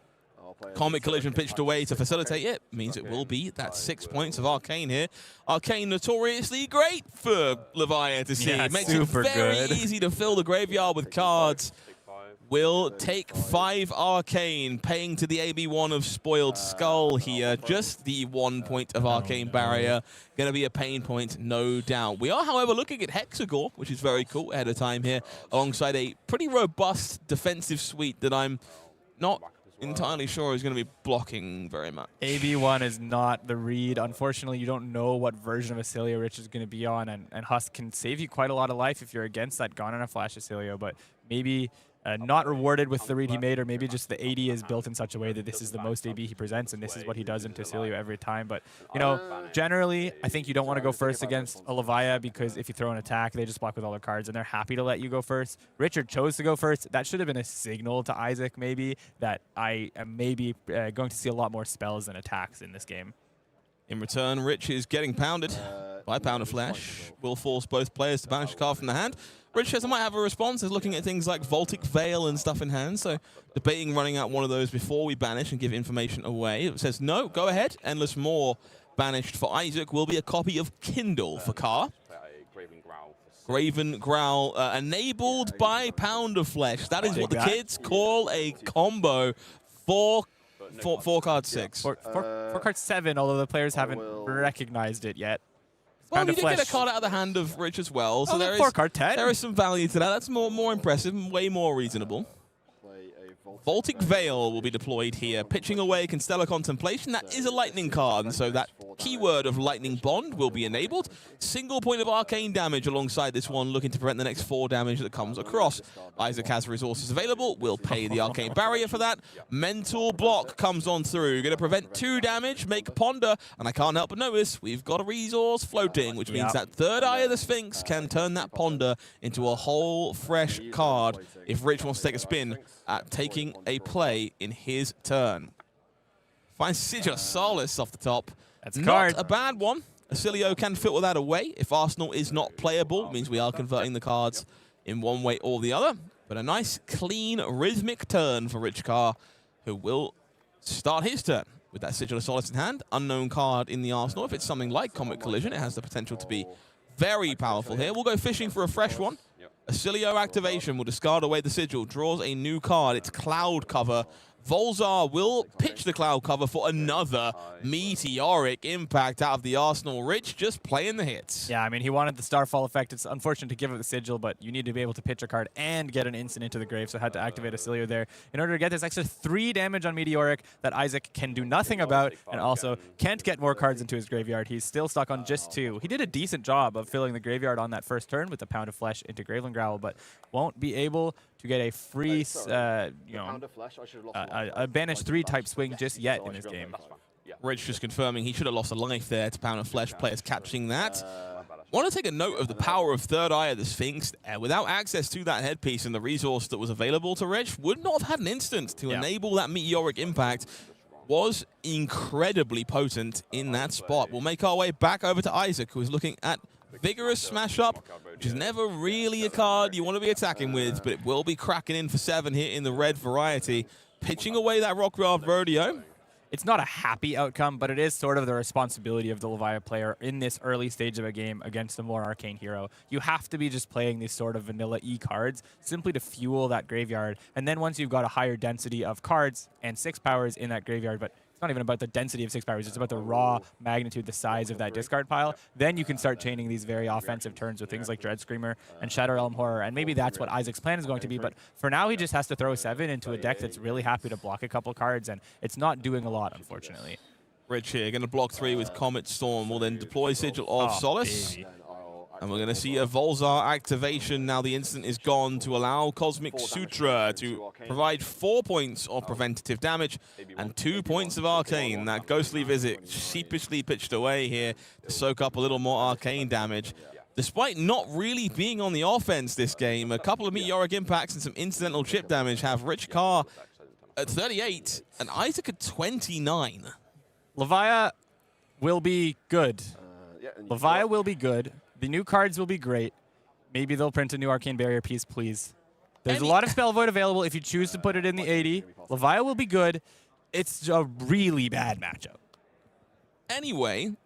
Comet Collision pitched away to facilitate it. Means it will be that 6 points of Arcane here. Arcane notoriously great for Levia to see. Yeah, Makes it very easy to fill the graveyard with cards. Will take 5 Arcane, paying to the AB1 of Spoiled Skull here. Just the 1 point of Arcane Barrier. Going to be a pain point, no doubt. We are, however, looking at Hexagore, which is very cool ahead of time here, alongside a pretty robust defensive suite that I'm not entirely sure is going to be blocking very much. AB1 is not the read. Unfortunately, you don't know what version of Oscilio Rich is going to be on, and Husk can save you quite a lot of life if you're against that Gone on a Flash Oscilio, but maybe not rewarded with the read he made, or maybe just the 80 is built in such a way that this is the most AB he presents, and this is what he does into Oscilio every time. But, you know, generally, I think you don't want to go first against a Levia, because if you throw an attack, they just block with all their cards, and they're happy to let you go first. Richard chose to go first. That should have been a signal to Isaac, maybe, that I am maybe going to see a lot more spells than attacks in this game. In return, Rich is getting pounded by Pound of Flesh. Will force both players to banish a card from the hand. Rich says I might have a response. Is looking at things like Voltic Veil and stuff in hand, so debating running out one of those before we banish and give information away. It says no, go ahead. Endless More banished for Isaac will be a copy of Kindle for Carr. Graven Growl enabled by Pound of Flesh. That is what the kids call a combo for 4 card 6. For card 7, although the players haven't recognized it yet. Well, you did get a card out of the hand of Rich as well, so there is 4 card 10. There is some value to that. That's more impressive and way more reasonable. Voltic Veil will be deployed here. Pitching away Constella Contemplation. That is a lightning card, and so that keyword of Lightning Bond will be enabled. Single point of arcane damage alongside this one, looking to prevent the next 4 damage that comes across. Isaac has resources available. We'll pay the arcane barrier for that. Mental Block comes on through. Going to prevent 2 damage, make Ponder, and I can't help but notice we've got a resource floating, which means that Third Eye of the Sphinx can turn that Ponder into a whole fresh card if Rich wants to take a spin at taking a play in his turn. Finds Sigil Solace off the top. That's a not card. a bad one. Oscilio can filter that away. If Arsenal is not playable, it means we are converting the cards in one way or the other. But a nice, clean, rhythmic turn for Rich Carr, who will start his turn with that Sigil of Solace in hand. Unknown card in the arsenal. If it's something like Comet Collision, it has the potential to be very powerful here. We'll go fishing for a fresh one. Oscilio activation will discard away the Sigil, draws a new card. It's Cloud Cover. Volzar will pitch the Cloud Cover for another meteoric impact out of the arsenal. Rich just playing the hits. Yeah, I mean, he wanted the Starfall effect. It's unfortunate to give it the Sigil, but you need to be able to pitch a card and get an instant into the grave, so had to activate Oscilio there in order to get this extra 3 damage on Meteoric that Isaac can do nothing about, and also can't get more cards into his graveyard. He's still stuck on just 2. He did a decent job of filling the graveyard on that first turn with the Pound of Flesh into Graveland Growl, but won't be able to get a free, a Banish 3 type swing just yet in this game. Rich just confirming he should have lost a life there to Pound of Flesh. Players catching that. Want to take a note of the power of Third Eye of the Sphinx. Without access to that headpiece and the resource that was available to Rich, would not have had an instant to enable that meteoric impact. Was incredibly potent in that spot. We'll make our way back over to Isaac, who is looking at Vigorous Smash Up, which is never really a card you want to be attacking with, but it will be cracking in for 7 here in the red variety. Pitching away that Rockyard Rodeo. It's not a happy outcome, but it is sort of the responsibility of the Levia player in this early stage of a game against a more arcane hero. You have to be just playing these sort of vanilla E cards simply to fuel that graveyard. And then once you've got a higher density of cards and 6 powers in that graveyard, but it's not even about the density of 6 powers, it's about the raw magnitude, the size of that discard pile, then you can start chaining these very offensive turns with things like Dread Screamer and Shadow Realm Horror, and maybe that's what Isaac's plan is going to be, but for now he just has to throw 7 into a deck that's really happy to block a couple cards, and it's not doing a lot, unfortunately. Rich here, going to block 3 with Comet Storm, will then deploy Sigil of Solace. Baby. And we're going to see a Volzar activation. Now the instant is gone to allow Cosmic Sutra to provide 4 points of preventative damage and 2 points of arcane. That ghostly visit sheepishly pitched away here to soak up a little more arcane damage. Despite not really being on the offense this game, a couple of meteoric impacts and some incidental chip damage have Rich Carr at 38 and Isaac at 29. Levia will be good. Levia will be good. The new cards will be great. Maybe they'll print a new Arcane Barrier piece, please. There's a lot of Spell Void available if you choose to put it in the 80. Levia will be good. It's a really bad matchup. Anyway,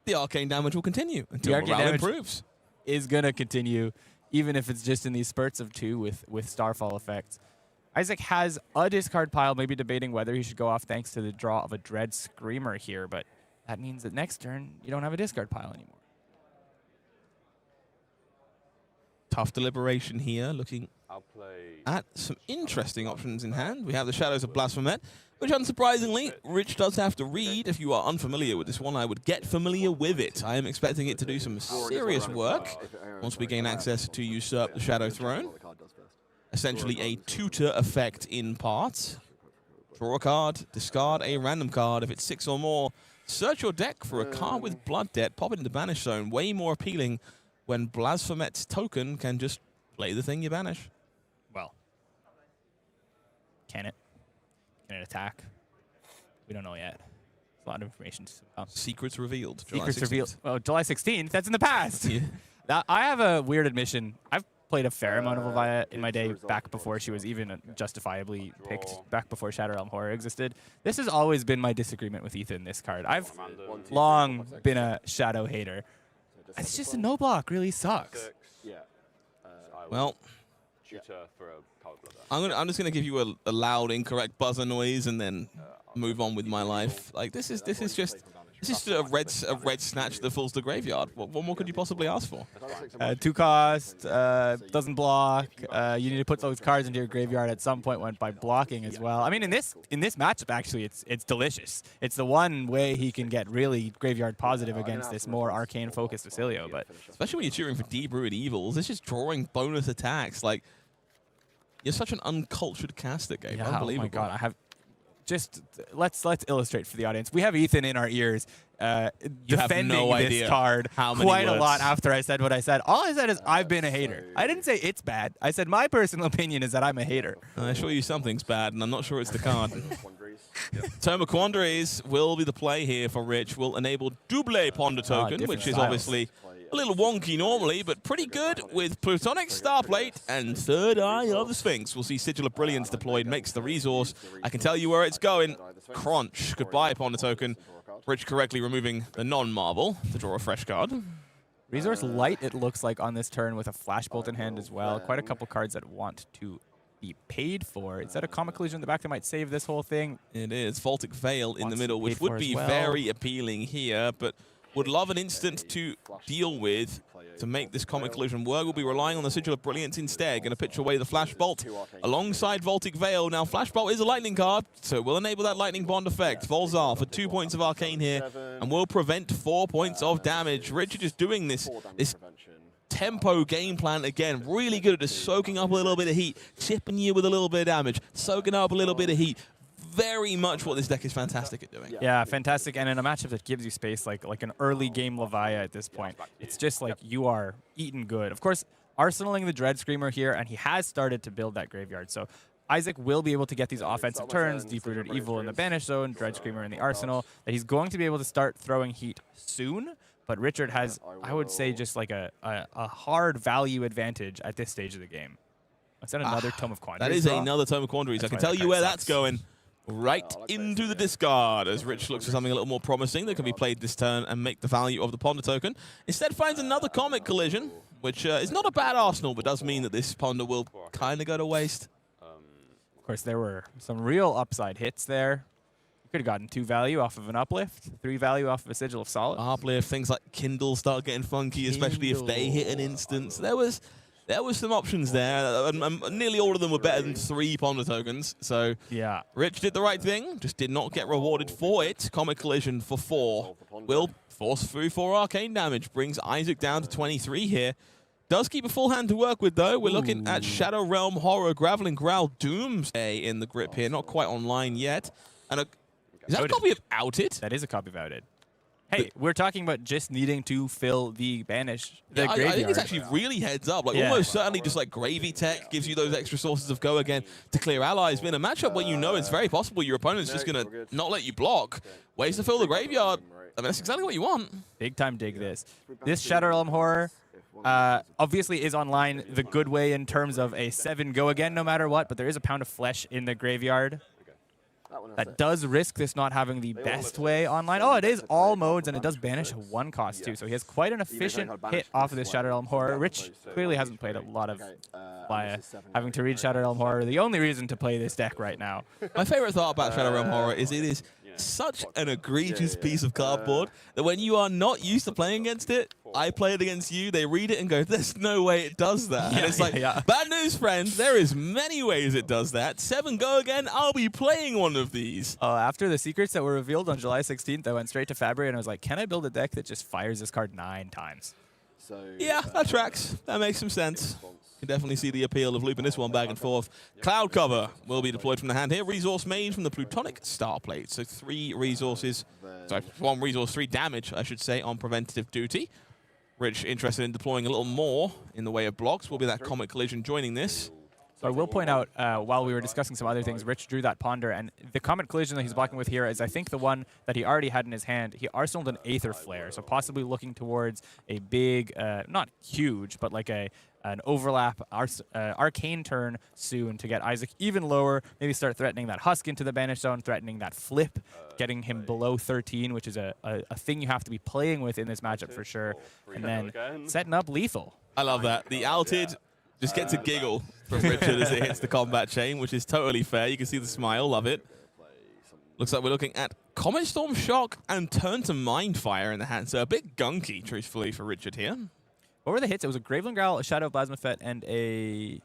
the arcane damage will continue until morale improves. Is going to continue, even if it's just in these spurts of 2 with Starfall effects. Isaac has a discard pile, maybe debating whether he should go off thanks to the draw of a Dread Screamer here, but that means that next turn, you don't have a discard pile anymore. Tough deliberation here, looking at some interesting options in hand. We have the Shadows of Blasphemous, which unsurprisingly, Rich does have to read. If you are unfamiliar with this one, I would get familiar with it. I am expecting it to do some serious work once we gain access to Usurp the Shadow Throne. Essentially a tutor effect in part. Draw a card, discard a random card. If it's 6 or more, search your deck for a card with Blood Debt, pop it into Banish Zone. Way more appealing when Blasphemous token can just play the thing you banish. Well, can it? Can it attack? We don't know yet. There's a lot of information. Secrets revealed. Secrets revealed. Well, July 16th. That's in the past. Yeah. I have a weird admission. I've played a fair amount of Levia in my day, back before she was even justifiably picked, back before Shadow Realm Horror existed. This has always been my disagreement with Ethan, this card. I've long been a Shadow hater. It's just a no block really sucks. Well, I'm just gonna give you a loud incorrect buzzer noise and then move on with my life. Like this is just a red snatch that fills the graveyard. What more could you possibly ask for? 2 cost, doesn't block. You need to put those cards into your graveyard at some point by blocking as well. I mean, in this matchup, actually, it's delicious. It's the one way he can get really graveyard positive against this more arcane-focused Oscilio. But especially when you're cheering for Deep-Rooted Evils, it's just drawing bonus attacks. Like, you're such an uncultured caster, Gabe. Yeah, Unbelievable. oh my God, I have. Just let's illustrate for the audience. We have Ethan in our ears defending this card quite a lot after I said what I said. All I said is I've been a hater. I didn't say it's bad. I said my personal opinion is that I'm a hater. I assure you something's bad, and I'm not sure it's the card. Tome of Quandaries will be the play here for Rich. Will enable double Ponder token, which is obviously a little wonky normally, but pretty good with Plutonic Starplate and Third Eye of the Sphinx. We'll see Sigil of Brilliance deployed, makes the resource. I can tell you where it's going. Crunch. Goodbye, Ponder token. Rich correctly removing the non-marble to draw a fresh card. Resource light, it looks like, on this turn with a Flashbolt in hand as well. Quite a couple cards that want to be paid for. Is that a Comic Collision in the back that might save this whole thing? It is. Voltic Veil in the middle, which would be very appealing here, but would love an instant to deal with to make this Comic Collision work. We'll be relying on the Sigil of Brilliance instead. Going to pitch away the Flashbolt alongside Voltic Veil. Now, Flashbolt is a lightning card, so we'll enable that lightning bond effect. Volzar for 2 points of Arcane here, and will prevent 4 points of damage. Richard is doing this tempo game plan again. Really good at just soaking up a little bit of heat, chipping you with a little bit of damage, soaking up a little bit of heat. Very much what this deck is fantastic at doing. Yeah, fantastic. And in a matchup that gives you space, like an early game Levia at this point, it's just like you are eating good. Of course, arsenaling the Dread Screamer here, and he has started to build that graveyard. So Isaac will be able to get these offensive turns, Deep-Rooted Evil in the Banish Zone, Dread Screamer in the Arsenal, that he's going to be able to start throwing heat soon. But Richard has, I would say, just like a hard value advantage at this stage of the game. Is that another Tome of Quandaries? That is another Tome of Quandaries. I can tell you where that's going. Right into the discard as Rich looks for something a little more promising that can be played this turn and make the value of the Ponder token. Instead finds another Comic Collision, which is not a bad arsenal, but does mean that this Ponder will kind of go to waste. Of course, there were some real upside hits there. You could have gotten 2 value off of an Uplift, 3 value off of a Sigil of Solace. Uplift, things like Kindle start getting funky, especially if they hit an instance. There was some options there, and nearly all of them were better than 3 Ponder tokens. So yeah, Rich did the right thing, just did not get rewarded for it. Comic Collision for 4. Will force through 4 arcane damage, brings Isaac down to 23 here. Does keep a full hand to work with, though. We're looking at Shadow Realm Horror, Graveling Growl, Doomsday in the grip here. Not quite online yet. And is that a copy of Outed? That is a copy of Outed. Hey, we're talking about just needing to fill the banish. I think it's actually really heads up. Like almost certainly just like Gravy Tech gives you those extra sources of go again to clear allies. But in a matchup where you know it's very possible your opponent's just going to not let you block, ways to fill the graveyard. I mean, that's exactly what you want. Big time dig this. This Shadow Realm Horror obviously is online the good way in terms of a 7 go again no matter what, but there is a Pound of Flesh in the graveyard. That does risk this not having the best way online. Oh, it is all modes, and it does banish 1 cost too. So he has quite an efficient hit off of this Shadow Realm Horror. Rich clearly hasn't played a lot of via having to read Shadow Realm Horror. The only reason to play this deck right now. My favorite thought about Shadow Realm Horror is it is such an egregious piece of cardboard that when you are not used to playing against it, I play it against you, they read it and go, there's no way it does that. And it's like, bad news, friends, there is many ways it does that. 7 go again, I'll be playing one of these. After the secrets that were revealed on July 16th, I went straight to Fabry and I was like, can I build a deck that just fires this card 9 times? Yeah, that tracks. That makes some sense. You can definitely see the appeal of looping this one back and forth. Cloud Cover will be deployed from the hand here. Resource made from the Plutonic Starplate. So 3 resources, sorry, 1 resource, 3 damage, I should say, on preventative duty. Rich interested in deploying a little more in the way of blocks. Will be that Comic Collision joining this. So I will point out, while we were discussing some other things, Rich drew that Ponder, and the Comet Collision that he's blocking with here is, I think, the one that he already had in his hand. He arsenaled an Aether Flare, so possibly looking towards a big, not huge, but like an overlap arcane turn soon to get Isaac even lower, maybe start threatening that Husk into the Banish Zone, threatening that Flip, getting him below 13, which is a thing you have to be playing with in this matchup for sure, and then setting up Lethal. I love that. The Outed just gets a giggle from Richard as it hits the combat chain, which is totally fair. You can see the smile, love it. Looks like we're looking at Comet Storm Shock and Turn to Mindfire in the hand, so a bit gunky, truthfully, for Richard here. What were the hits? It was a Graveling Growl, a Shadow Plasma Fet, and a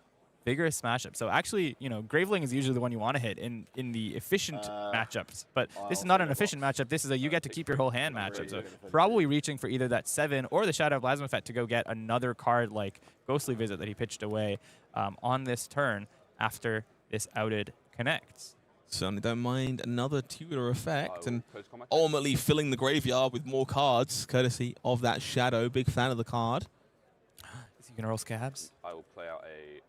Vigorous Smash-Up. So actually, you know, Graveling is usually the one you want to hit in the efficient matchups. But this is not an efficient matchup. This is a you get to keep your whole hand matchup. So probably reaching for either that 7 or the Shadow Plasma Fet to go get another card like Ghostly Visit that he pitched away on this turn after this Outed connects. Certainly don't mind another tutor effect and ultimately filling the graveyard with more cards, courtesy of that Shadow. Big fan of the card. Is he going to roll Scabs? I will play out a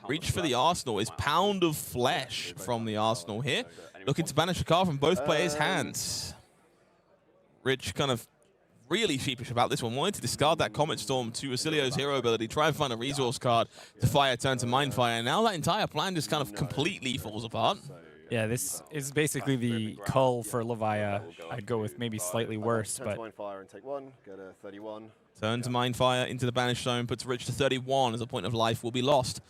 Reach for the Arsenal is Pound of Flesh from the Arsenal here. looking to banish a card from both players' hands. Rich kind of really sheepish about this one. Wanted to discard that Comet Storm to Oscilio's hero ability, try and find a resource card to fire, turn to Mindfire. Now that entire plan just kind of completely falls apart. Yeah, this is basically the cull for Levia. I'd go with maybe slightly worse, but... Turn to Mindfire into the banished zone, puts Rich to 31 as a point of life will be lost.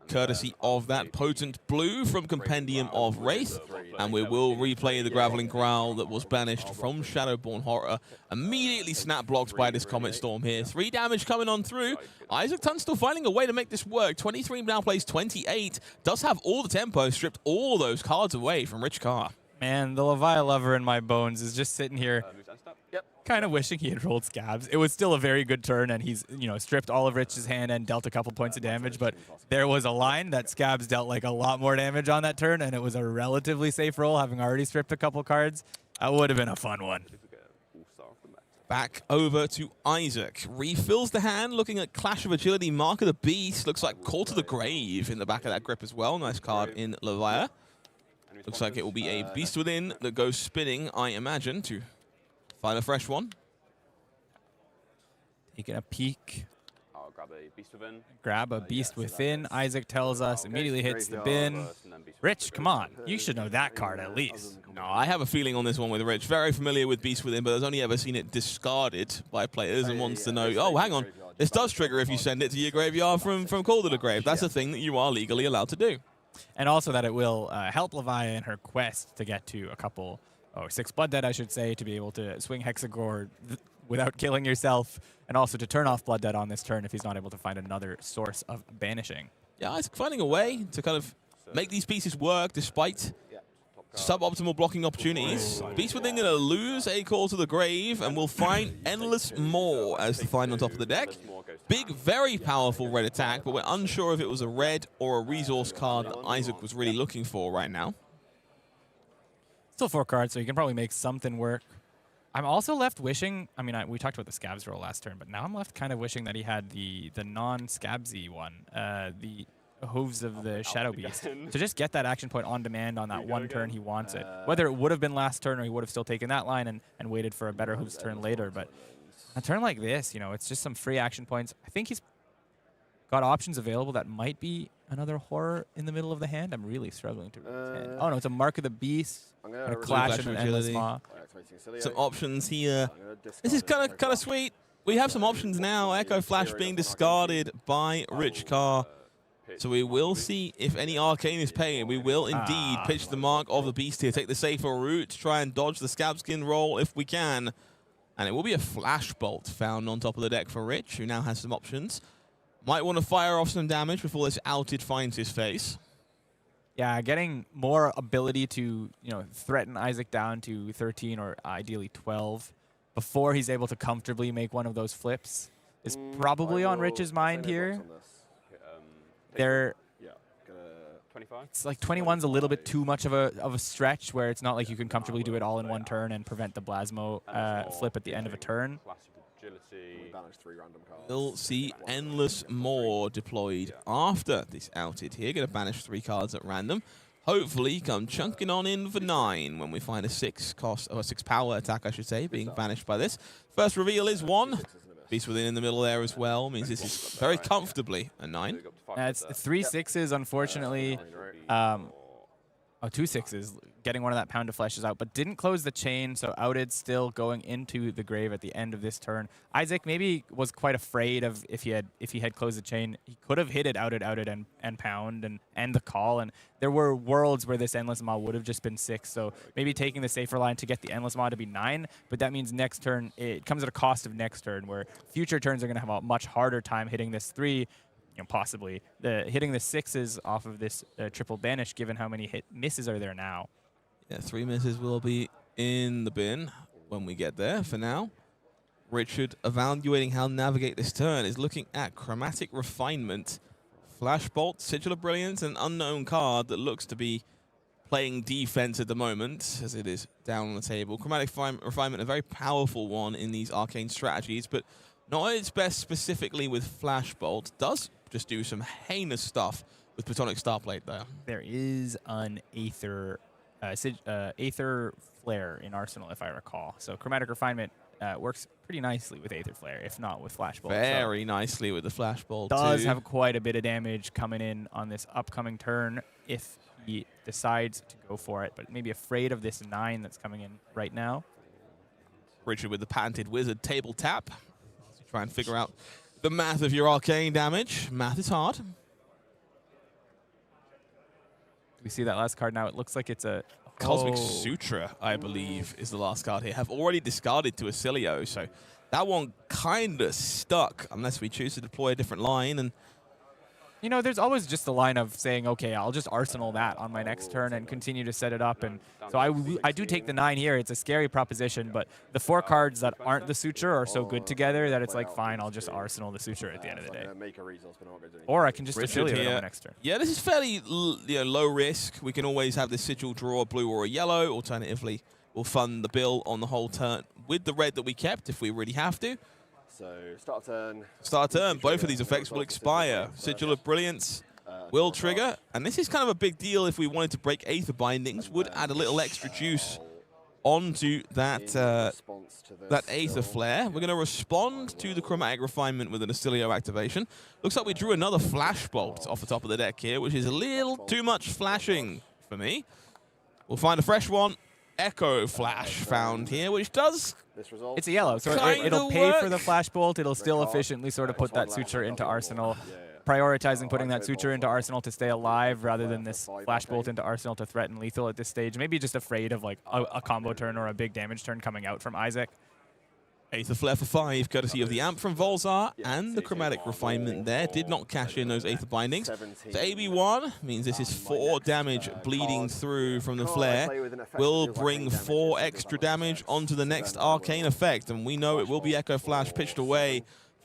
Courtesy of that potent blue from Compendium of Wraith. And we will replay the Graveling Growl that was banished from Shadowborn Horror. Immediately snap blocked by this Comet Storm here. 3 damage coming on through. Isaac Tunstall finding a way to make this work. 23 now plays 28. Does have all the tempo, stripped all those cards away from Rich Carr. Man, the Levia lover in my bones is just sitting here kind of wishing he had rolled Scabs. It was still a very good turn, and he's, you know, stripped all of Rich's hand and dealt a couple points of damage, but there was a line that Scabs dealt like a lot more damage on that turn, and it was a relatively safe roll, having already stripped a couple cards. That would have been a fun one. Back over to Isaac. Refills the hand, looking at Clash of Agility, Mark of the Beast. Looks like Call to the Grave in the back of that grip as well. Nice card in Levia. Looks like it will be a Beast Within that goes spinning, I imagine, to find a fresh one. Taking a peek. I'll grab a Beast Within. Grab a Beast Within. Isaac tells us, immediately hits the bin. Rich, come on. You should know that card at least. No, I have a feeling on this one with Rich. Very familiar with Beast Within, but has only ever seen it discarded by players and wants to know, oh, hang on. This does trigger if you send it to your graveyard from Call to the Grave. That's a thing that you are legally allowed to do. And also that it will help Levia in her quest to get to 6 Blood Dead, I should say, to be able to swing Hexagore without killing yourself, and also to turn off Blood Dead on this turn if he's not able to find another source of banishing. Yeah, Isaac finding a way to kind of make these pieces work despite suboptimal blocking opportunities. Beast Within going to lose a Call to the Grave, and we'll find Endless More as the find on top of the deck. Big, very powerful red attack, but we're unsure if it was a red or a resource card that Isaac was really looking for right now. Still 4 cards, so you can probably make something work. I'm also left wishing, I mean, we talked about the Scabs roll last turn, but now I'm left kind of wishing that he had the non-Scabsy one, the Hooves of the Shadow Beast, to just get that action point on demand on that one turn he wants it. Whether it would have been last turn or he would have still taken that line and waited for a better Hooves turn later, but a turn like this, you know, it's just some free action points. I think he's got options available that might be another horror in the middle of the hand. I'm really struggling to understand. Oh no, it's a Mark of the Beast, a Clash and an Endless Maw. Some options here. This is kind of sweet. We have some options now. Echo Flash being discarded by Rich Carr. So we will see if any Arcane is paying. We will indeed pitch the Mark of the Beast here. Take the safer route to try and dodge the Scabskin roll if we can. And it will be a Flash Bolt found on top of the deck for Rich, who now has some options. Might want to fire off some damage before this outed finds his face. Yeah, getting more ability to, you know, threaten Isaac down to 13 or ideally 12 before he's able to comfortably make one of those flips is probably on Rich's mind here. It's like 21's a little bit too much of a stretch, where it's not like you can comfortably do it all in one turn and prevent the Blasmo flip at the end of a turn. We'll see Endless More deployed after this outed here. Going to banish 3 cards at random. Hopefully come chunking on in for 9 when we find a 6 cost, or 6 power attack, I should say, being banished by this. First reveal is 1. Beast Within in the middle there as well means this is very comfortably a 9. It's 3 6s, unfortunately. 2 6s. Getting one of that Pound of Flesh is out, but didn't close the chain, so outed still going into the grave at the end of this turn. Isaac maybe was quite afraid of if he had closed the chain. He could have hit it outed, and Pound and the call, and there were worlds where this Endless Maw would have just been 6, so maybe taking the safer line to get the Endless Maw to be 9, but that means next turn, it comes at a cost of next turn, where future turns are going to have a much harder time hitting this 3, you know, possibly hitting the 6s off of this triple banish, given how many misses are there now. Yeah, 3 misses will be in the bin when we get there. For now, Richard, evaluating how to navigate this turn, is looking at Chromatic Refinement, Flashbolt, Sigil of Brilliance, an unknown card that looks to be playing defense at the moment, as it is down on the table. Chromatic Refinement, a very powerful one in these arcane strategies, but not at its best specifically with Flashbolt. Does just do some heinous stuff with Platonic Starplate there. There is an Aether Aether Flare in Arsenal, if I recall. So Chromatic Refinement works pretty nicely with Aether Flare, if not with Flashbolt. Very nicely with the Flashbolt, does too. have quite a bit of damage coming in on this upcoming turn if he decides to go for it, but maybe afraid of this 9 that's coming in right now. Richard with the patented wizard table tap. Try and figure out the math of your arcane damage. Math is hard. We see that last card now. It looks like it's a Cosmic Sutra, I believe, is the last card here. Have already discarded to Oscilio, so that one kind of stuck unless we choose to deploy a different line. And you know, there's always just the line of saying, okay, I'll just Arsenal that on my next turn and continue to set it up. And so I do take the 9 here. It's a scary proposition, but the 4 cards that aren't the Suture are so good together that it's like, fine, I'll just Arsenal the Suture at the end of the day. Or I can just affiliate it on my next turn. Yeah, this is fairly low risk. We can always have this sigil draw a blue or a yellow. Alternatively, we'll fund the bill on the whole turn with the red that we kept if we really have to. So, start turn. Start turn. Both of these effects will expire. Sigil of Brilliance will trigger. And this is kind of a big deal if we wanted to break Aether Bindings. Would add a little extra juice onto that that Aether Flare. We're going to respond to the Chromatic Refinement with an Oscilio activation. Looks like we drew another Flashbolt off the top of the deck here, which is a little too much flashing for me. We'll find a fresh one. Echo Flash found here, which does... It's a yellow, so it'll pay for the Flashbolt. It'll still efficiently sort of put that Suture into Arsenal, prioritizing putting that Suture into Arsenal to stay alive rather than this Flashbolt into Arsenal to threaten lethal at this stage. Maybe just afraid of like a combo turn or a big damage turn coming out from Isaac. Aether Flare for 5, courtesy of the Amp from Volzar, and the Chromatic Refinement there. Did not cash in those Aether Bindings. So AB1 means this is 4 damage bleeding through from the Flare. Will bring 4 extra damage onto the next Arcane effect, and we know it will be Echo Flash pitched away.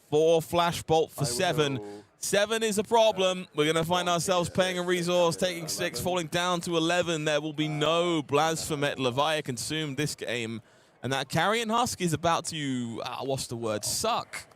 4 Flashbolt for 7. 7 is a problem. We're going to find ourselves paying a resource, taking 6, falling down to 11. There will be no Blasphemous Levia consumed this game. And that Carrion Husk is about to, what's the word, suck.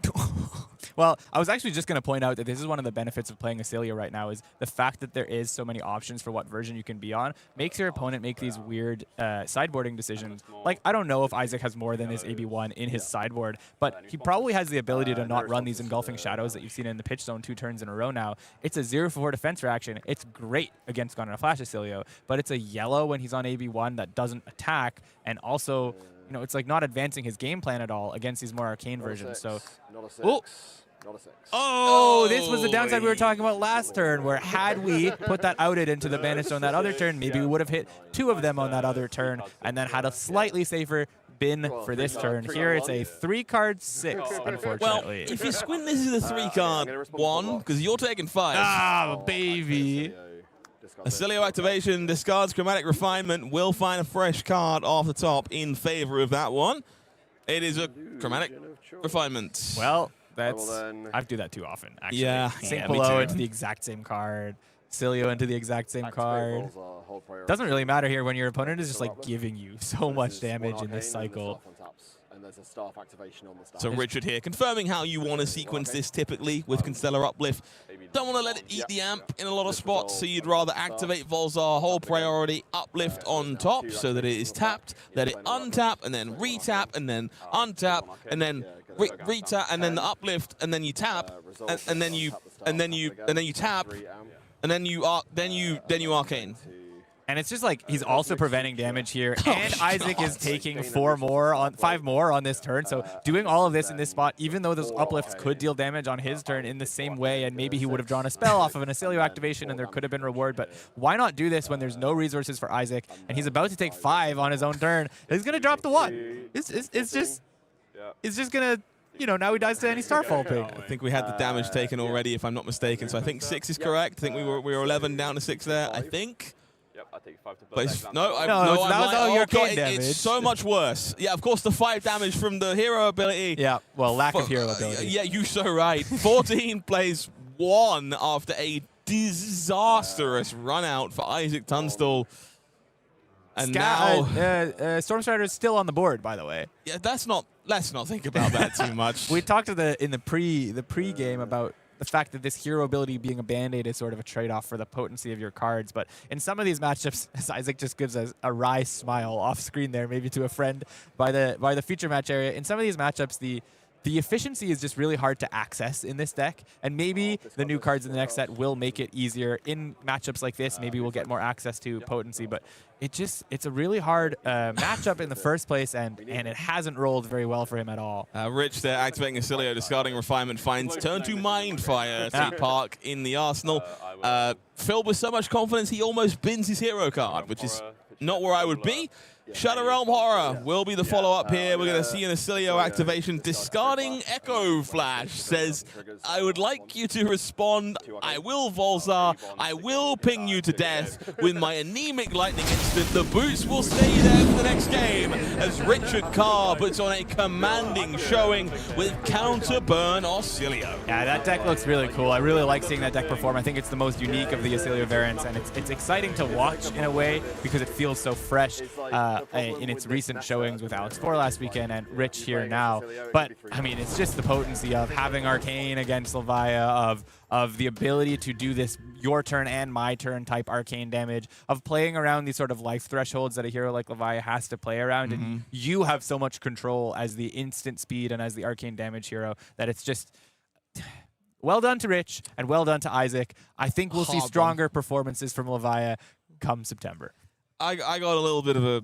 Well, I was actually just going to point out that this is one of the benefits of playing Oscilio right now is the fact that there is so many options for what version you can be on makes your opponent make these weird sideboarding decisions. Like, I don't know if Isaac has more than his AB1 in his sideboard, but he probably has the ability to not run these Engulfing Shadows that you've seen in the pitch zone 2 turns in a row now. It's a 0-for-4 defense reaction. It's great against Gun and a Flash Oscilio, but it's a yellow when he's on AB1 that doesn't attack, and also... You know, it's like not advancing his game plan at all against these more arcane versions. So, oh, this was the downside we were talking about last turn, where had we put that outed into the banish zone that other turn, maybe we would have hit 2 of them on that other turn and then had a slightly safer bin for this turn. Here it's a 3-card 6, unfortunately. Well, if you squint, this is a 3-card 1, because you're taking 5. Ah, baby. Oscilio activation, discards Chromatic Refinement, will find a fresh card off the top in favor of that one. It is a Chromatic Refinement. Well, that's... I do that too often, actually. Yeah. Sink below into the exact same card. Oscilio into the exact same card. Doesn't really matter here when your opponent is just like giving you so much damage in this cycle. So Richard here, confirming how you want to sequence this typically with Constella Uplift. Don't want to let it eat the amp in a lot of spots, so you'd rather activate Volzar, whole priority, Uplift on top so that it is tapped, let it untap, and then retap, and then untap, and then retap, and then the Uplift, and then you tap, and then you tap, and then you arcane. And it's just like he's also preventing damage here, and Isaac is taking 5 more on this turn. So doing all of this in this spot, even though those uplifts could deal damage on his turn in the same way, and maybe he would have drawn a spell off of an Oscilio activation, and there could have been reward. But why not do this when there's no resources for Isaac, and he's about to take 5 on his own turn? He's gonna drop the 1. It's just gonna. You know, now he dies to any Starfall ping. I think we had the damage taken already, if I'm not mistaken. So I think 6 is correct. I think we were 11 down to 6 there. I think. I take 5 to play. It's so much worse. Yeah, of course, the 5 damage from the hero ability. Yeah, well, lack of hero ability. Yeah, you're so right. 14 plays 1 after a disastrous run out for Isaac Tunstall. And now Stormstrider is still on the board, by the way. Yeah, let's not think about that too much. We talked in the pre-game about the fact that this hero ability being a band-aid is sort of a trade-off for the potency of your cards. But in some of these matchups, as Isaac just gives us a wry smile off screen there, maybe to a friend by the feature match area. In some of these matchups, the efficiency is just really hard to access in this deck, and maybe the new cards in the next set will make it easier in matchups like this. Maybe we'll get more access to potency, but it's a really hard matchup in the first place, and it hasn't rolled very well for him at all. Rich there activating Oscilio, discarding Refinement, finds turn 2 Mindfire to park in the arsenal. Filled with so much confidence, he almost bins his hero card, which is not where I would be. Shadow Realm Horror will be the follow-up here. We're going to see an Oscilio activation. Discarding Echo Flash says, I would like you to respond. I will Volzar. I will ping you to death with my anemic lightning instant. The boots will stay there for the next game as Richard Carr puts on a commanding showing with counter burn Oscilio. Yeah, that deck looks really cool. I really like seeing that deck perform. I think it's the most unique of the Oscilio variants, and it's exciting to watch in a way because it feels so fresh. In its recent showings with Alex 4 last weekend and Rich here now. But, I mean, it's just the potency of having Arcane against Levia, of the ability to do this your turn and my turn type arcane damage, of playing around these sort of life thresholds that a hero like Levia has to play around. And you have so much control as the instant speed and as the arcane damage hero that it's just... Well done to Rich and well done to Isaac. I think we'll see stronger performances from Levia come September. I got a little bit of a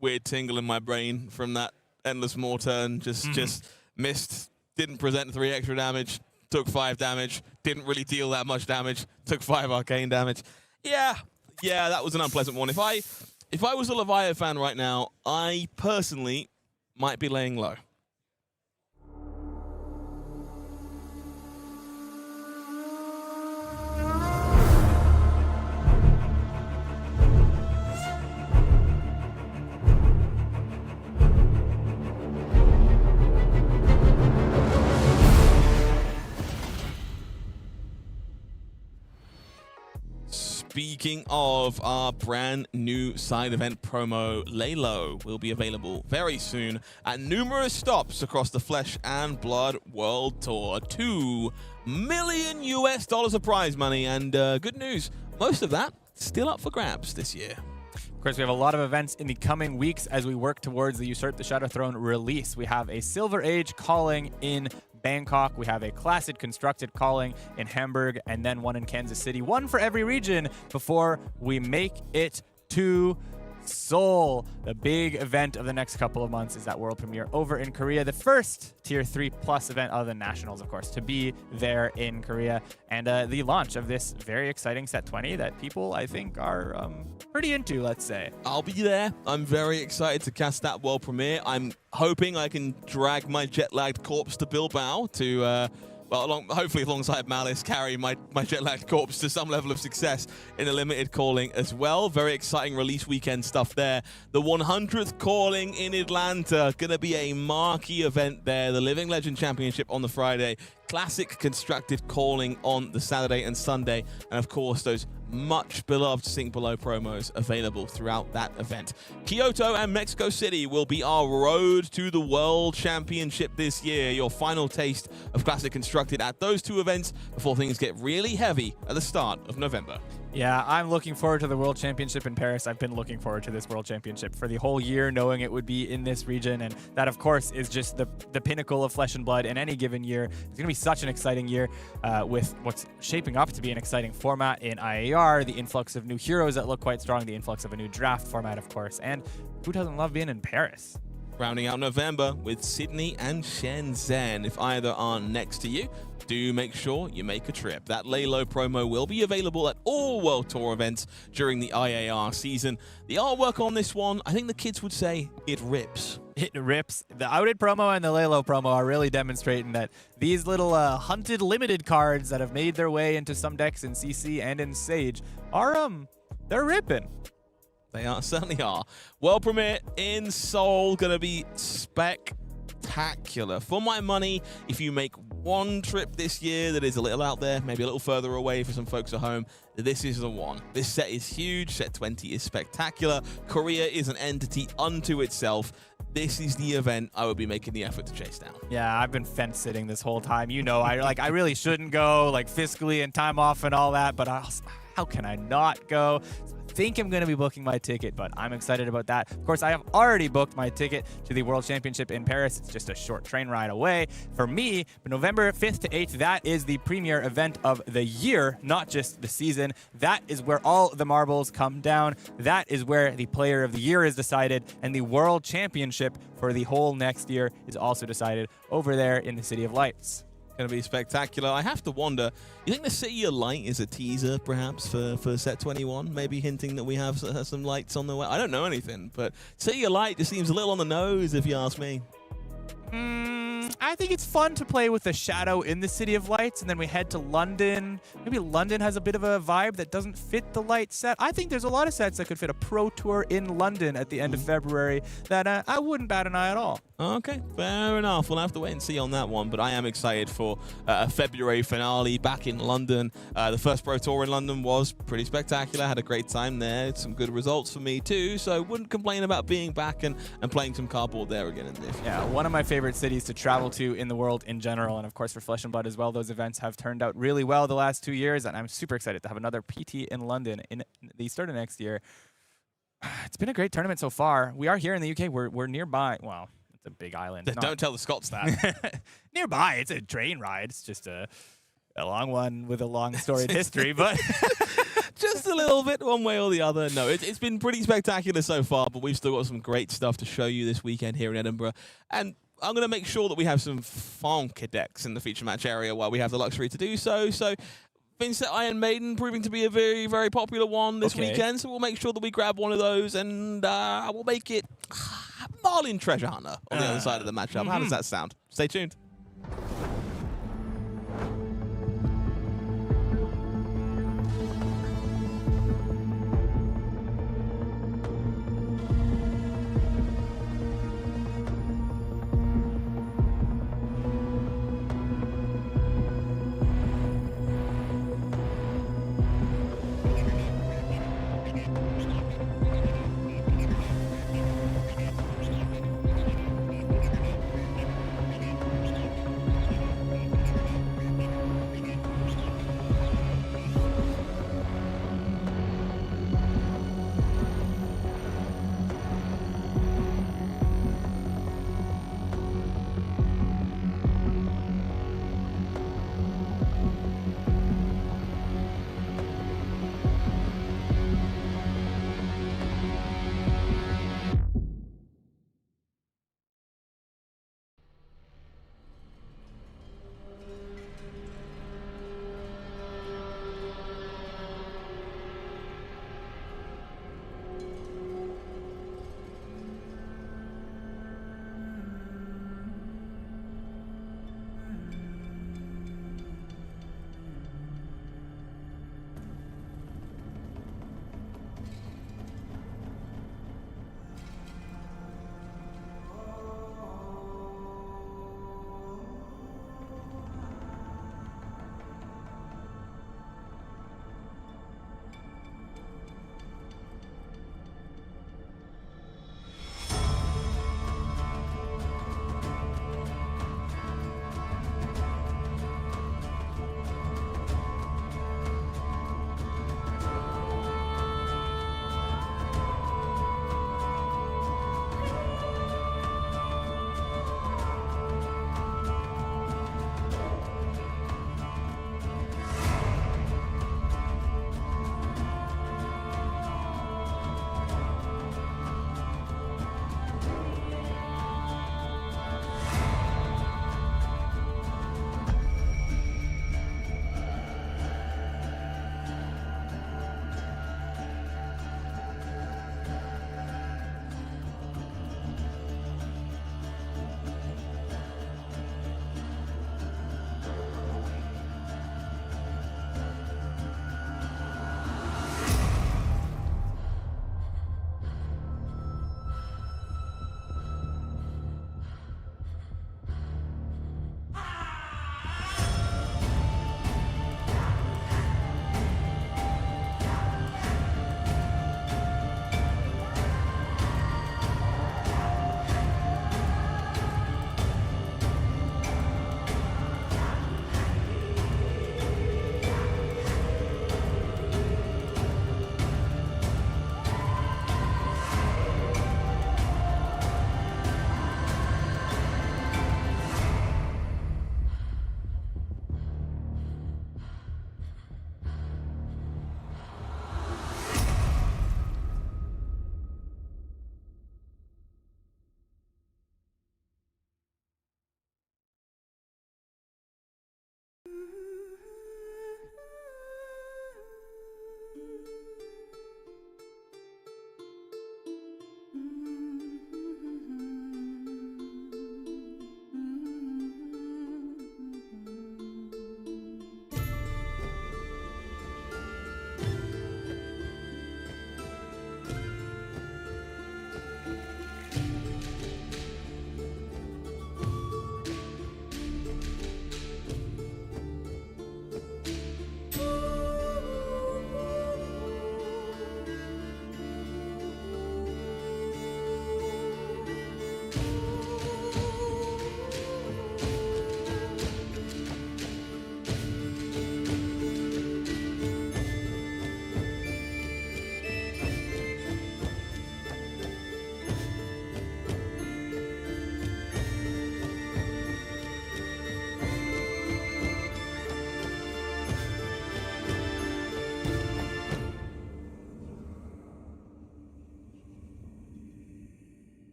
weird tingle in my brain from that Endless Maw turn. Just missed, didn't present 3 extra damage, took 5 damage, didn't really deal that much damage, took 5 arcane damage. Yeah, that was an unpleasant one. If I was a Levia fan right now, I personally might be laying low. Speaking of our brand new side event promo, Lay Low will be available very soon at numerous stops across the Flesh and Blood World Tour. $2 million of prize money, and good news, most of that still up for grabs this year. Of course, we have a lot of events in the coming weeks as we work towards the Usurp the Shadow Throne release. We have a Silver Age calling in Bangkok. We have a Classic Constructed calling in Hamburg, and then one in Kansas City. One for every region before we make it to Seoul. The big event of the next couple of months is that world premiere over in Korea. The first Tier 3 plus event other than Nationals, of course, to be there in Korea. And the launch of this very exciting Set 20 that people, I think, are pretty into, let's say. I'll be there. I'm very excited to cast that world premiere. I'm hoping I can drag my jet-lagged corpse to Bilbao to... hopefully alongside Malice, carry my jet-lagged corpse to some level of success in a limited calling as well. Very exciting release weekend stuff there. The 100th calling in Atlanta, going to be a marquee event there. The Living Legend Championship on the Friday. Classic Constructed calling on the Saturday and Sunday. And of course, those much beloved Sink Below promos available throughout that event. Kyoto and Mexico City will be our road to the World Championship this year. Your final taste of Classic Constructed at those two events before things get really heavy at the start of November. Yeah, I'm looking forward to the World Championship in Paris. I've been looking forward to this World Championship for the whole year, knowing it would be in this region. And that, of course, is just the pinnacle of Flesh and Blood in any given year. It's going to be such an exciting year with what's shaping up to be an exciting format in IAR, the influx of new heroes that look quite strong, the influx of a new draft format, of course. And who doesn't love being in Paris? Rounding out November with Sydney and Shenzhen. If either are next to you, do make sure you make a trip. That Lay Low promo will be available at all World Tour events during the IAR season. The artwork on this one, I think the kids would say it rips. It rips. The Outed promo and the Lay Low promo are really demonstrating that these little hunted limited cards that have made their way into some decks in CC and in Sage are, they're ripping. They certainly are. World premiere in Seoul, gonna be spectacular. For my money, if you make one trip this year that is a little out there, maybe a little further away for some folks at home, this is the one. This set is huge. Set 20 is spectacular. Korea is an entity unto itself. This is the event I would be making the effort to chase down. Yeah, I've been fence sitting this whole time. You know, I really shouldn't go, like fiscally and time off and all that, but how can I not go? I think I'm going to be booking my ticket, but I'm excited about that. Of course, I have already booked my ticket to the World Championship in Paris. It's just a short train ride away. For me, November 5th to 8th, that is the premier event of the year, not just the season. That is where all the marbles come down. That is where the player of the year is decided, and the World Championship for the whole next year is also decided over there in the City of Lights. Going to be spectacular. I have to wonder, you think the City of Light is a teaser, perhaps, for set 21? Maybe hinting that we have some lights on the way? I don't know anything, but City of Light just seems a little on the nose, if you ask me. I think it's fun to play with the shadow in the City of Lights, and then we head to London. Maybe London has a bit of a vibe that doesn't fit the light set. I think there's a lot of sets that could fit a pro tour in London at the end of February that I wouldn't bat an eye at all. Okay, fair enough. We'll have to wait and see on that one, but I am excited for a February finale back in London. The first Pro Tour in London was pretty spectacular. Had a great time there. Some good results for me too, so wouldn't complain about being back and playing some cardboard there again in this. Yeah, one of my favorite cities to travel to in the world in general, and of course for Flesh and Blood as well. Those events have turned out really well the last 2 years, and I'm super excited to have another PT in London in the start of next year. It's been a great tournament so far. We are here in the UK. We're nearby. Wow. It's a big island. Don't tell the Scots that. Nearby, it's a train ride. It's just a long one with a long storied history, but just a little bit one way or the other. No, it's been pretty spectacular so far, but we've still got some great stuff to show you this weekend here in Edinburgh. And I'm going to make sure that we have some funky decks in the feature match area while we have the luxury to do so. So Vynnset Iron Maiden proving to be a very, very popular one this weekend, so we'll make sure that we grab one of those, and we'll make it Marlynn Treasure Hunter on the other side of the matchup. How does that sound? Stay tuned.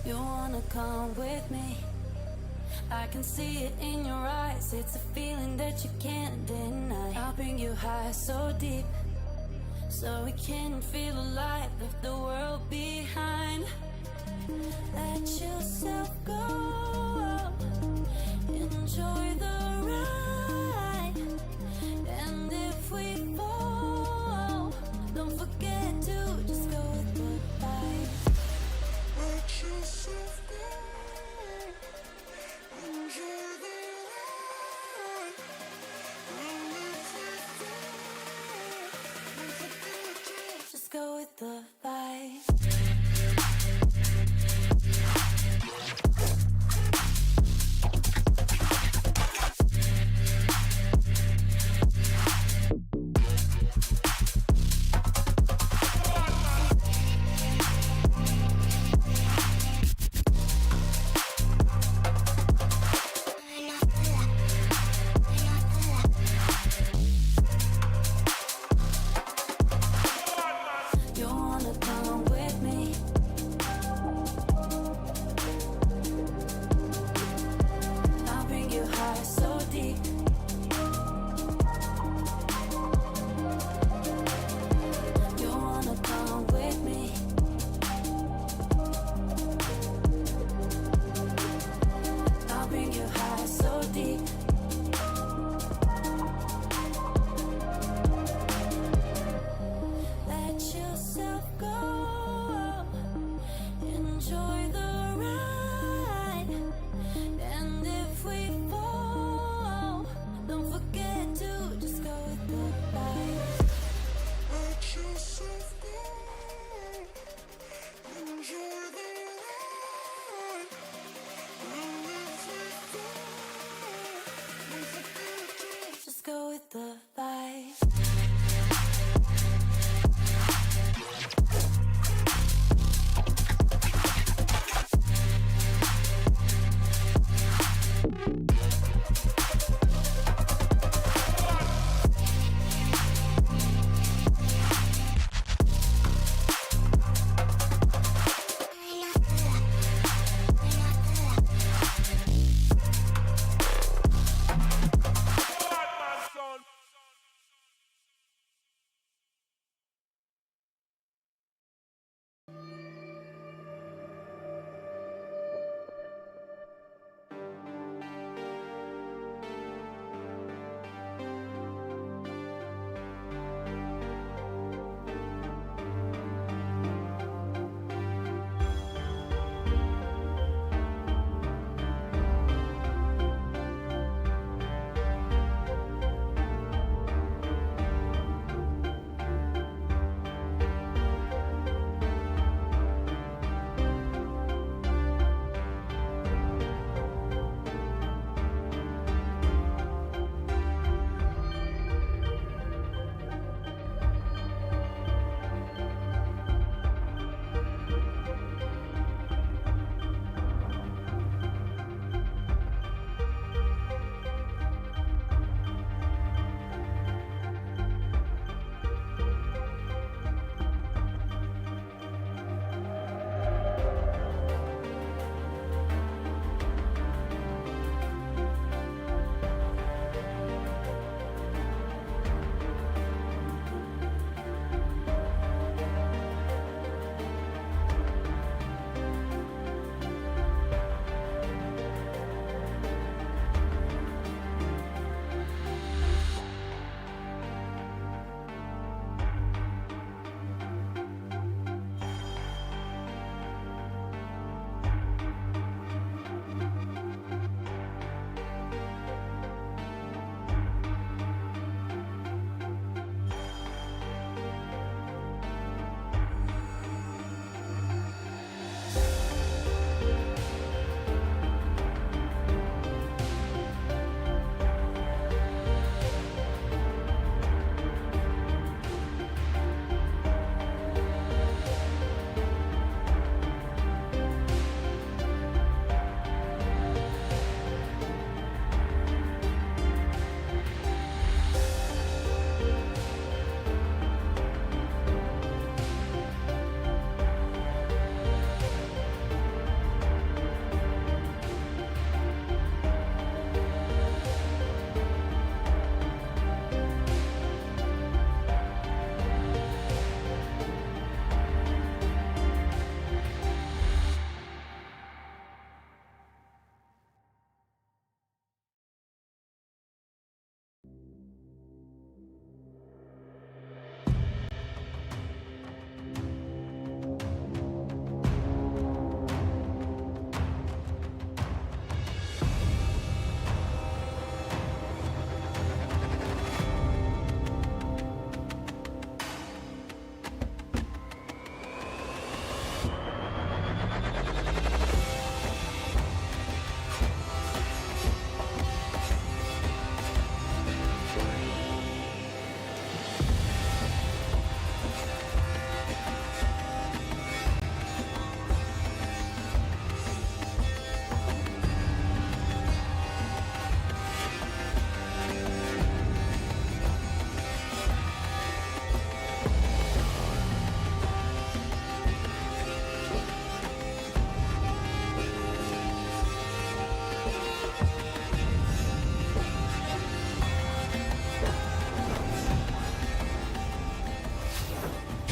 You wanna come with me? I can see it in your eyes. It's a feeling that you can't deny. I'll bring you high so deep, so we can feel alive. Leave the world behind. Let yourself go. Enjoy the ride. And if we fall, don't forget to just go with the vibe. Let yourself go. Enjoy the ride. And if we fall, don't forget to just go with the vibe.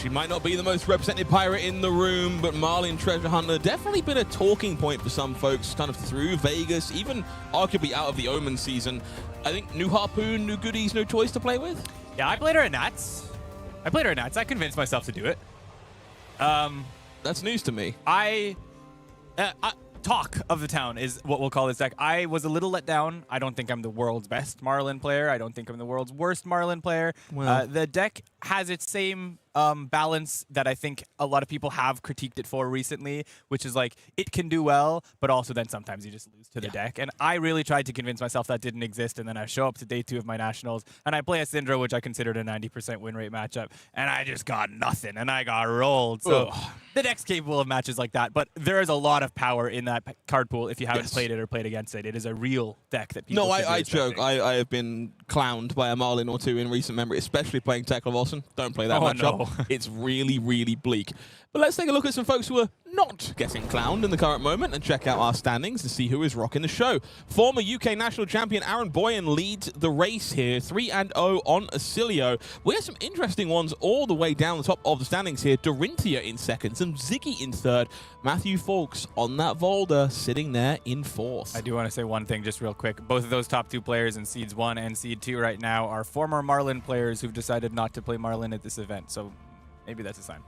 She might not be the most represented pirate in the room, but Marlynn Treasure Hunter definitely been a talking point for some folks kind of through Vegas, even arguably out of the Omen season. I think new Harpoon, new goodies, no choice to play with? Yeah, I played her at Nats. I convinced myself to do it. That's news to me. Talk of the town is what we'll call this deck. I was a little let down. I don't think I'm the world's best Marlynn player. I don't think I'm the world's worst Marlynn player. Well. The deck has its same balance that I think a lot of people have critiqued it for recently, which is like it can do well, but also then sometimes you just lose to the deck. And I really tried to convince myself that didn't exist, and then I show up to day 2 of my nationals, and I play a Syndra, which I considered a 90% win rate matchup, and I just got nothing, and I got rolled. So the deck's capable of matches like that, but there is a lot of power in that card pool if you haven't played it or played against it. It is a real deck that people should be I joke. respecting. I have been clowned by a Marlynn or two in recent memory, especially playing Tekla Vossen. Don't play that matchup. No. It's really, really bleak. But let's take a look at some folks who are not getting clowned in the current moment and check out our standings to see who is rocking the show. Former UK national champion Aaron Boyan leads the race here, 3-0 on Oscilio. We have some interesting ones all the way down the top of the standings here. Dorinthia in second, some Ziggy in third, Matthew Fawkes on that Volder sitting there in fourth. I do want to say one thing just real quick. Both of those top 2 players in Seeds 1 and Seed 2 right now are former Marlynn players who've decided not to play Marlynn at this event, so maybe that's a sign.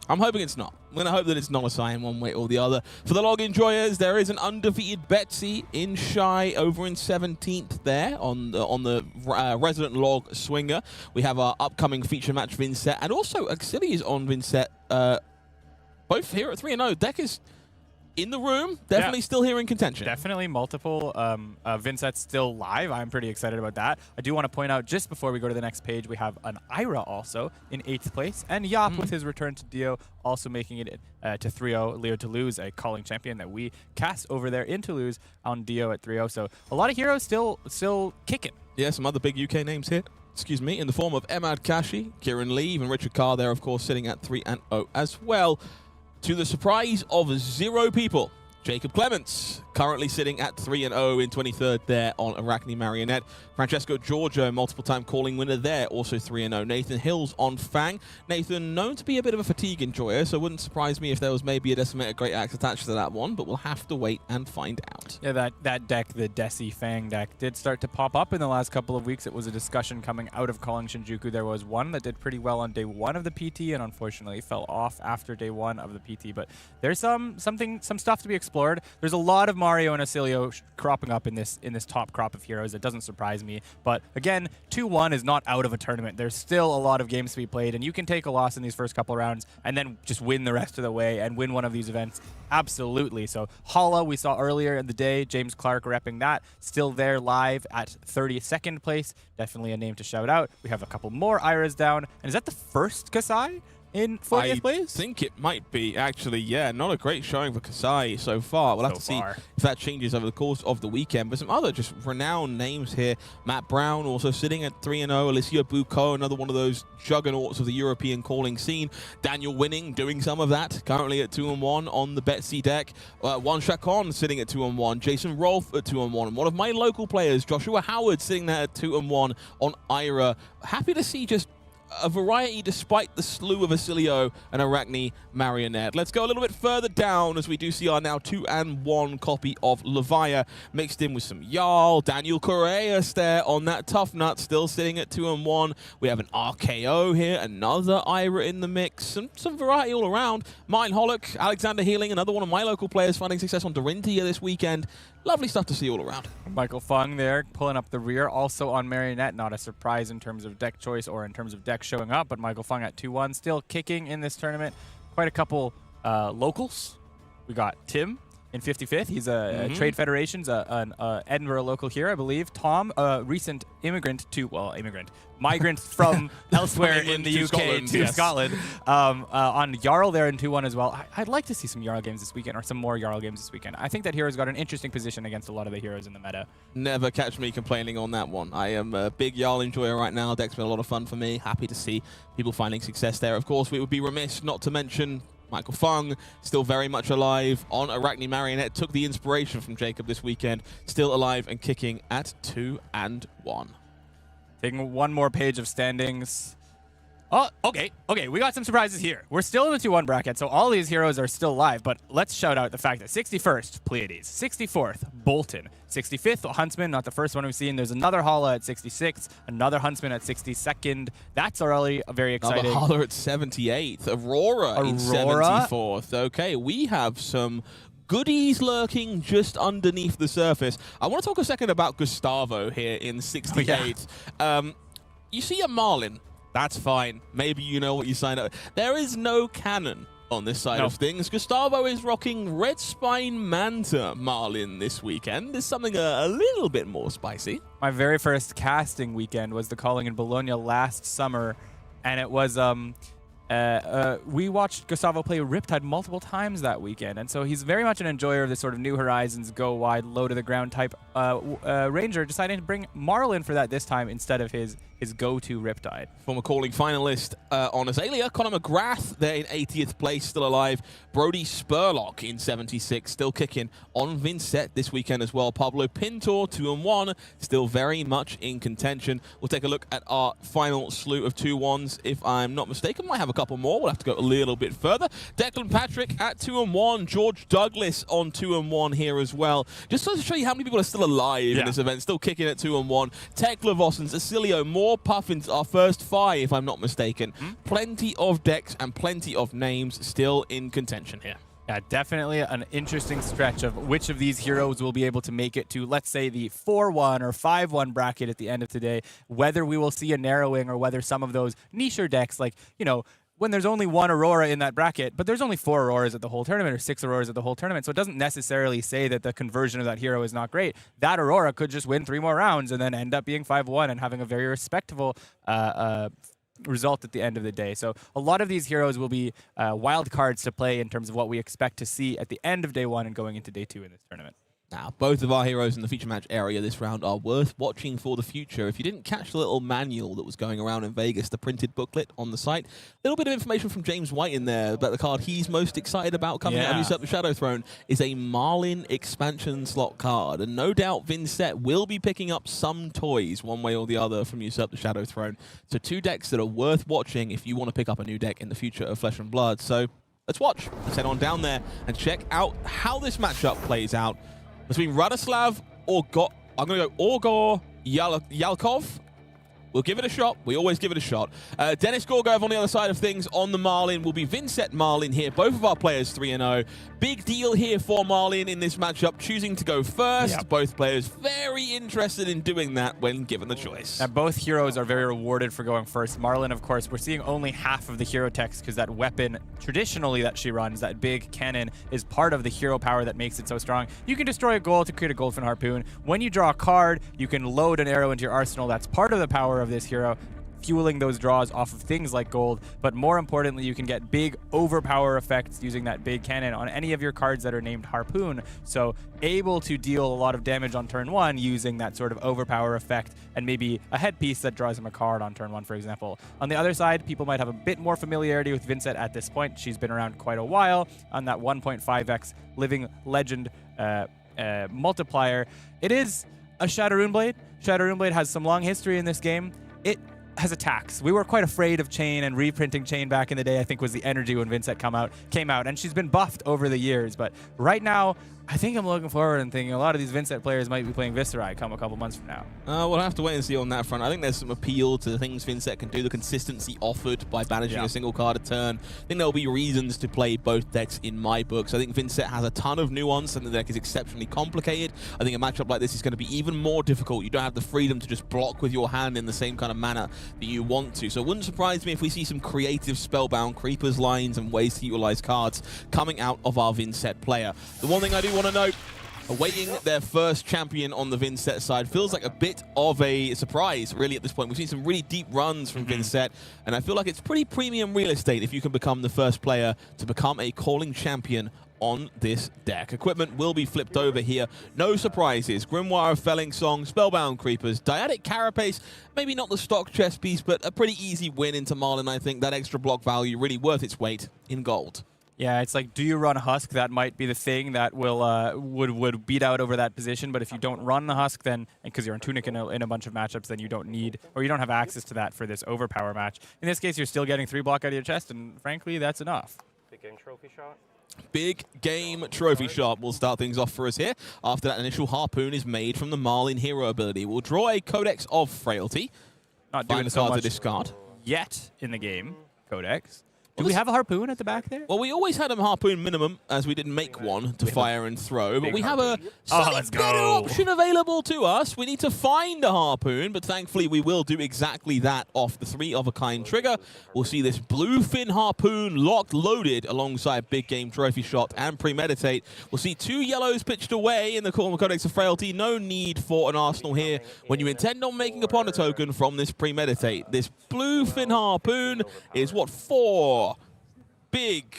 I'm hoping it's not. I'm going to hope that it's not a sign one way or the other. For the log enjoyers, there is an undefeated Betsy in Shai over in 17th there on the resident log swinger. We have our upcoming feature match Vynnset, and also Oscilio is on Vynnset. Both here at 3-0. Deck is in the room, definitely still here in contention. Definitely multiple. Vynnset's still live. I'm pretty excited about that. I do want to point out, just before we go to the next page, we have an Ira also in 8th place, and Yop with his return to Dio also making it to 3-0. Leo Toulouse, a calling champion that we cast over there in Toulouse on Dio at 3-0. So a lot of heroes still kicking. Yeah, some other big UK names here. Excuse me, in the form of Emad Kashi, Kieran Lee, even Richard Carr there, of course, sitting at 3-0 as well. To the surprise of 0 people, Jacob Clements, currently sitting at 3-0 in 23rd there on Arachne Marionette. Francesco Giorgio, multiple-time calling winner there, also 3-0. Nathan Hills on Fang. Nathan, known to be a bit of a fatigue enjoyer, so it wouldn't surprise me if there was maybe a Decimator Great Axe attached to that one, but we'll have to wait and find out. Yeah, that deck, the Desi Fang deck, did start to pop up in the last couple of weeks. It was a discussion coming out of Calling Shinjuku. There was one that did pretty well on day 1 of the PT, and unfortunately fell off after day 1 of the PT. But there's some stuff to be explored. There's a lot of Mario and Oscilio cropping up in this top crop of heroes. It doesn't surprise me. But again, 2-1 is not out of a tournament. There's still a lot of games to be played, and you can take a loss in these first couple rounds and then just win the rest of the way and win one of these events. Absolutely. So Hala, we saw earlier in the day, James Clark repping that, still there live at 32nd place. Definitely a name to shout out. We have a couple more Iras down. And is that the first Kasai in 40th place? I think it might be, actually. Yeah, not a great showing for Kasai so far. We'll have to see if that changes over the course of the weekend. But some other just renowned names here. Matt Brown also sitting at 3-0. Alicia Bucco, another one of those juggernauts of the European calling scene. Daniel Winning doing some of that, currently at 2-1 on the Betsy deck. Juan Chacon sitting at 2-1. Jason Rolfe at 2-1. And one of my local players, Joshua Howard, sitting there at 2-1 on Ira. Happy to see just a variety despite the slew of Oscilio and Arachne Marionette. Let's go a little bit further down as we do see our now 2-1 copy of Levia mixed in with some Jarl. Daniel Correas there on that Tuffnut, still sitting at 2-1. We have an RKO here, another Ira in the mix, and some variety all around. Martin Hollock, Alexander Healing, another one of my local players finding success on Dorinthia this weekend. Lovely stuff to see all around. Michael Fung there pulling up the rear, also on Marionette. Not a surprise in terms of deck choice or in terms of deck showing up, but Michael Fung at 2-1, still kicking in this tournament. Quite a couple locals. We got Tim in 55th. He's a Trade Federation's an Edinburgh local here, I believe. Tom, a recent migrant from elsewhere in the UK to Scotland. On Jarl there in 2-1 as well. I'd like to see some Jarl games this weekend, or some more Jarl games this weekend. I think that hero's got an interesting position against a lot of the heroes in the meta. Never catch me complaining on that one. I am a big Jarl enjoyer right now. Deck's been a lot of fun for me. Happy to see people finding success there. Of course, we would be remiss not to mention Michael Fung, still very much alive on Arachne Marionette. Took the inspiration from Jacob this weekend. Still alive and kicking at 2-1. Taking one more page of standings. Oh, okay. We got some surprises here. We're still in the 2-1 bracket, so all these heroes are still alive, but let's shout out the fact that 61st, Pleiades, 64th, Bolton, 65th, Huntsman, not the first one we've seen. There's another Hala at 66th, another Huntsman at 62nd. That's already very exciting. Another Hala at 78th, Aurora in 74th. Okay, we have some goodies lurking just underneath the surface. I want to talk a second about Gustavo here in 68. You see a Marlynn. That's fine. Maybe you know what you signed up. There is no cannon on this side of things. Gustavo is rocking Red Spine Manta Marlynn this weekend. There's something a little bit more spicy. My very first casting weekend was the calling in Bologna last summer, and it was we watched Gustavo play Riptide multiple times that weekend, and so he's very much an enjoyer of this sort of New Horizons, go wide, low to the ground type ranger, deciding to bring Marlynn for that this time instead of his go-to Riptide. Former calling finalist on Azalea, Conor McGrath there in 80th place, still alive. Brody Spurlock in 76, still kicking on Vynnset this weekend as well. Pablo Pintor, 2-1, still very much in contention. We'll take a look at our final slew of 2-1s. If I'm not mistaken, might have a couple more. We'll have to go a little bit further. Declan Patrick at 2-1. George Douglas on 2-1 here as well. Just to show you how many people are still alive in this event, still kicking at 2-1. Tekla Vossens, Oscilio, more Puffins, our first 5, if I'm not mistaken. Plenty of decks and plenty of names still in contention here. Yeah, definitely an interesting stretch of which of these heroes will be able to make it to, let's say, the 4-1 or 5-1 bracket at the end of today, whether we will see a narrowing or whether some of those nicher decks, like, you know, when there's only one Aurora in that bracket, but there's only 4 Auroras at the whole tournament or 6 Auroras at the whole tournament, so it doesn't necessarily say that the conversion of that hero is not great. That Aurora could just win 3 more rounds and then end up being 5-1 and having a very respectable result at the end of the day. So a lot of these heroes will be wild cards to play in terms of what we expect to see at the end of day 1 and going into day 2 in this tournament. Now, both of our heroes in the feature match area this round are worth watching for the future. If you didn't catch the little manual that was going around in Vegas, the printed booklet on the site, a little bit of information from James White in there about the card he's most excited about coming out of Usurp the Shadow Throne is a Marlynn expansion slot card. And no doubt Vynnset will be picking up some toys one way or the other from Usurp the Shadow Throne. So 2 decks that are worth watching if you want to pick up a new deck in the future of Flesh and Blood. So let's watch. Let's head on down there and check out how this matchup plays out between Radoslav or I'm going to go Ogoryalkov. We'll give it a shot. We always give it a shot. Denis Gergov on the other side of things on the Marlynn will be Vynnset Marlynn here. Both of our players 3-0. Big deal here for Marlynn in this matchup, choosing to go first. Yep. Both players very interested in doing that when given the choice. Now, both heroes are very rewarded for going first. Marlynn, of course, we're seeing only half of the hero text because that weapon traditionally that she runs, that big cannon, is part of the hero power that makes it so strong. You can destroy a goal to create a Goldfin Harpoon. When you draw a card, you can load an arrow into your arsenal. That's part of the power of this hero, fueling those draws off of things like gold. But more importantly, you can get big overpower effects using that big cannon on any of your cards that are named Harpoon. So able to deal a lot of damage on turn 1 using that sort of overpower effect and maybe a headpiece that draws him a card on turn 1, for example. On the other side, people might have a bit more familiarity with Vynnset at this point. She's been around quite a while on that 1.5x Living Legend multiplier. It is a Shadow Runeblade. Shadow Runeblade has some long history in this game. It has attacks. We were quite afraid of Chain, and reprinting Chain back in the day, I think, was the energy when Vynnset came out, and she's been buffed over the years. But right now, I think I'm looking forward and thinking a lot of these Vynnset players might be playing Viscerai come a couple months from now. We'll have to wait and see on that front. I think there's some appeal to the things Vynnset can do, the consistency offered by banishing a single card a turn. I think there'll be reasons to play both decks in my books. I think Vynnset has a ton of nuance and the deck is exceptionally complicated. I think a matchup like this is going to be even more difficult. You don't have the freedom to just block with your hand in the same kind of manner that you want to. So it wouldn't surprise me if we see some creative Spellbound, Creepers lines, and ways to utilize cards coming out of our Vynnset player. The one thing I do want to note, awaiting their first champion on the Vynnset side feels like a bit of a surprise, really, at this point. We've seen some really deep runs from Vynnset, and I feel like it's pretty premium real estate if you can become the first player to become a calling champion on this deck. Equipment will be flipped over here. No surprises. Grimoire of Felling Song, Spellbound Creepers, Dyadic Carapace, maybe not the stock chess piece, but a pretty easy win into Marlynn, I think. That extra block value really worth its weight in gold. Yeah, it's like, do you run Husk? That might be the thing that will would beat out over that position. But if you don't run the Husk, then because you're on Tunic in a bunch of matchups, then you don't need or you don't have access to that for this overpower match. In this case, you're still getting 3 block out of your chest, and frankly, that's enough. Big game trophy shot. Big game trophy shot will start things off for us here. After that initial harpoon is made from the Marlynn hero ability, we'll draw a Codex of Frailty. Not doing Find a so card much to discard. yet in the game, Codex. Do we have a harpoon at the back there? Well, we always had a harpoon minimum, as we didn't make one to fire and throw, but we have a slightly better option available to us. We need to find a harpoon, but thankfully we will do exactly that off the 3-of-a-kind trigger. We'll see this bluefin harpoon locked, loaded alongside Big Game Trophy Shot and Premeditate. We'll see 2 yellows pitched away in the Codex of Frailty. No need for an arsenal here when you intend on making a Ponder token from this Premeditate. This bluefin harpoon is what, 4? Big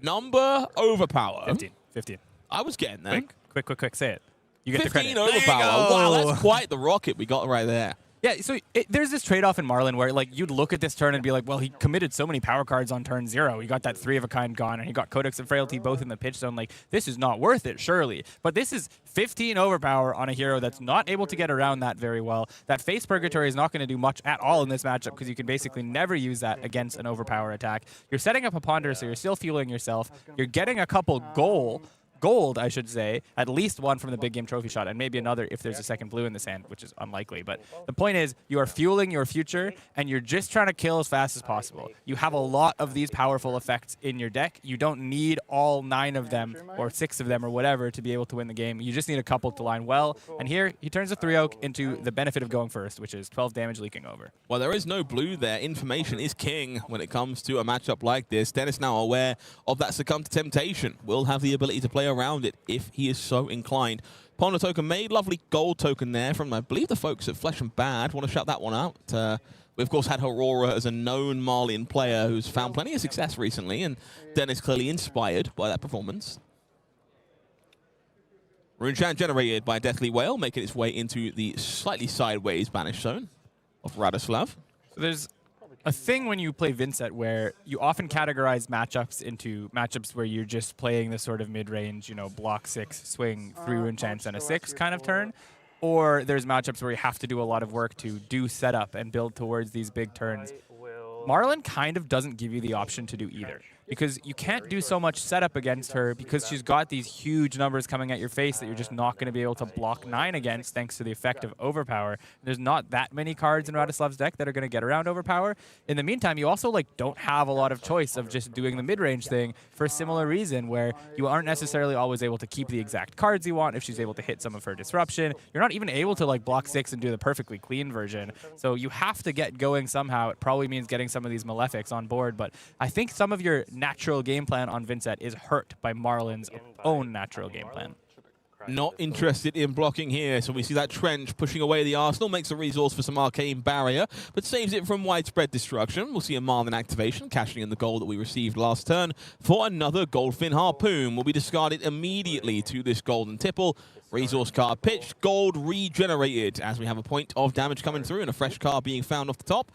number overpower. 15. I was getting there. Quick, say it. You get the 15 credit. overpower. Wow, that's quite the rocket we got right there. Yeah, so there's this trade-off in Marlynn where like you'd look at this turn and be like, well, he committed so many power cards on turn 0. He got that 3-of-a-kind gone, and he got Codex of Frailty both in the pitch zone. Like, this is not worth it, surely. But this is 15 overpower on a hero that's not able to get around that very well. That Face Purgatory is not going to do much at all in this matchup because you can basically never use that against an overpower attack. You're setting up a Ponder, so you're still fueling yourself. You're getting a couple gold, I should say, at least one from the Big Game Trophy Shot, and maybe another if there's a second blue in this hand, which is unlikely. But the point is, you are fueling your future, and you're just trying to kill as fast as possible. You have a lot of these powerful effects in your deck. You don't need all 9 of them, or 6 of them, or whatever, to be able to win the game. You just need a couple to line well. And here, he turns the 3-oak into the benefit of going first, which is 12 damage leaking over. Well, there is no blue there. Information is king when it comes to a matchup like this. Denis now aware of that Succumb to Temptation. Will have the ability to play around it if he is so inclined. Ponder token made. Lovely gold token there from, I believe, the folks at Flesh and Bad. Want to shout that one out. We, of course, had Aurora as a known Marlynn player who's found plenty of success recently, and Denis clearly inspired by that performance. Rune Chant generated by Deathly Whale, making its way into the slightly sideways banished zone of Radoslav. So there's a thing when you play Vynnset where you often categorize matchups into matchups where you're just playing the sort of mid-range, you know, block 6, swing 3 rune chants and a 6 kind of turn. Or there's matchups where you have to do a lot of work to do setup and build towards these big turns. Marlynn kind of doesn't give you the option to do either, because you can't do so much setup against her because she's got these huge numbers coming at your face that you're just not going to be able to block 9 against thanks to the effect of Overpower. There's not that many cards in Radoslav's deck that are going to get around Overpower. In the meantime, you also like don't have a lot of choice of just doing the mid-range thing for a similar reason where you aren't necessarily always able to keep the exact cards you want if she's able to hit some of her disruption. You're not even able to like block 6 and do the perfectly clean version. So you have to get going somehow. It probably means getting some of these Malefics on board, but I think some of your natural game plan on Vynnset is hurt by Marlynn's own natural game plan. Not interested in blocking here, so we see that Trench pushing away the Arsenal, makes a resource for some Arcane Barrier, but saves it from widespread destruction. We'll see a Marlynn activation, cashing in the gold that we received last turn for another Goldfin Harpoon. Will be discarded immediately to this Golden Tipple. Resource card pitched, gold regenerated, as we have a point of damage coming through and a fresh card being found off the top.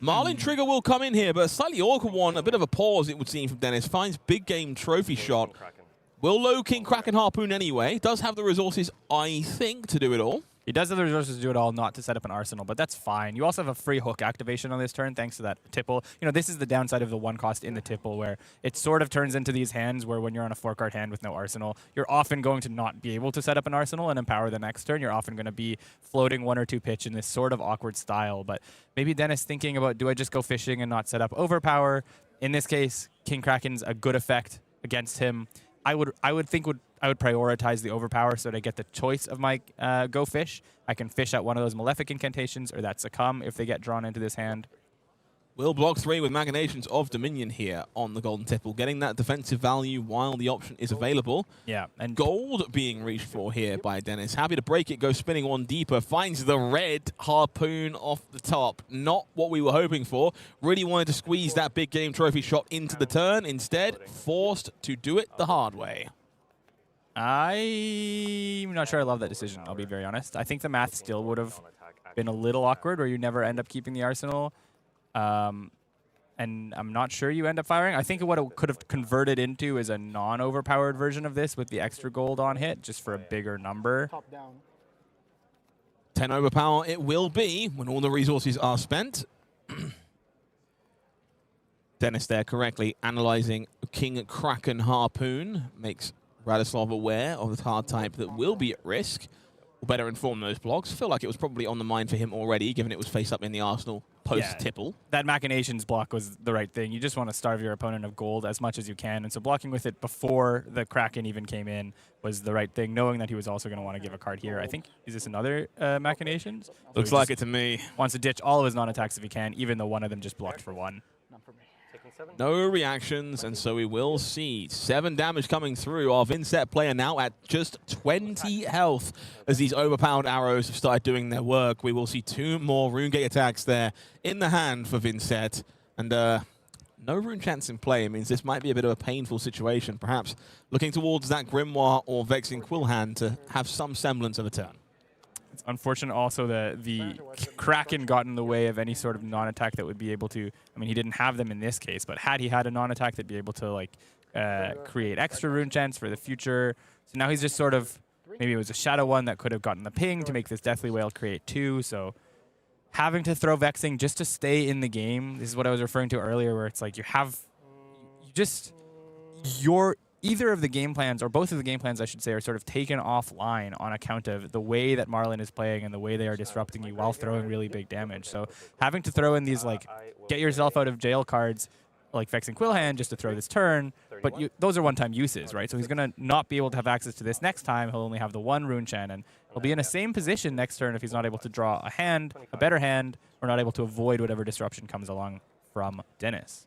Marlynn trigger will come in here, but a slightly awkward one, a bit of a pause it would seem from Denis. Finds Big Game Trophy Shot. Will low King Kraken Harpoon anyway. Does have the resources, I think, to do it all. He does have the resources to do it all, not to set up an arsenal, but that's fine. You also have a free hook activation on this turn thanks to that tipple. You know, this is the downside of the 1 cost in the tipple, where it sort of turns into these hands where when you're on a 4-card hand with no arsenal, you're often going to not be able to set up an arsenal and empower the next turn. You're often going to be floating 1 or 2 pitch in this sort of awkward style. But maybe Denis thinking about, do I just go fishing and not set up Overpower? In this case, King Kraken's a good effect against him. I would prioritize the Overpower so that I get the choice of my Go Fish. I can fish out one of those Malefic incantations or that Succumb if they get drawn into this hand. Will block 3 with Machinations of Dominion here on the Golden Tipple, getting that defensive value while the option is available. Yeah, and gold being reached for here by Denis. Happy to break it, goes spinning 1 deeper, finds the red harpoon off the top. Not what we were hoping for. Really wanted to squeeze that Big Game Trophy Shot into the turn. Instead, forced to do it the hard way. I'm not sure I love that decision, I'll be very honest. I think the math still would have been a little awkward where you never end up keeping the arsenal. and I'm not sure you end up firing. I think what it could have converted into is a non-overpowered version of this with the extra gold on hit, just for a bigger number. 10 overpower it will be when all the resources are spent. Denis there correctly analyzing King Kraken Harpoon. Makes Radoslav aware of the hard type that will be at risk. Will better inform those blocks. Feel like it was probably on the mind for him already, given it was face up in the arsenal post-tipple. Yeah, that Machinations block was the right thing. You just want to starve your opponent of gold as much as you can. And so blocking with it before the Kraken even came in was the right thing, knowing that he was also going to want to give a card here. I think, is this another Machinations? Looks like it to me. Wants to ditch all of his non-attacks if he can, even though one of them just blocked for 1. No reactions, and so we will see 7 damage coming through. Our Vynnset player now at just 20 health as these overpowered arrows have started doing their work. We will see 2 more Rune Gate attacks there in the hand for Vynnset. And no rune chance in play. It means this might be a bit of a painful situation. Perhaps looking towards that Grimoire or Vexing Quill hand to have some semblance of a turn. It's unfortunate also that the Kraken got in the way of any sort of non-attack that would be able to, I mean, he didn't have them in this case, but had he had a non-attack that'd be able to like create extra rune chance for the future. So now he's just sort of, maybe it was a Shadow one that could have gotten the ping to make this Deathly Wail create 2. So having to throw Vexing just to stay in the game, this is what I was referring to earlier, where it's like either of the game plans, or both of the game plans, I should say, are sort of taken offline on account of the way that Marlynn is playing and the way they are disrupting you while throwing really big damage. So having to throw in these, like, get yourself out of jail cards, like Vexing Quill Hand, just to throw this turn, but those are one-time uses, right? So he's going to not be able to have access to this next time. He'll only have the 1 Rune Chan, and he'll be in the same position next turn if he's not able to draw a hand, a better hand, or not able to avoid whatever disruption comes along from Denis.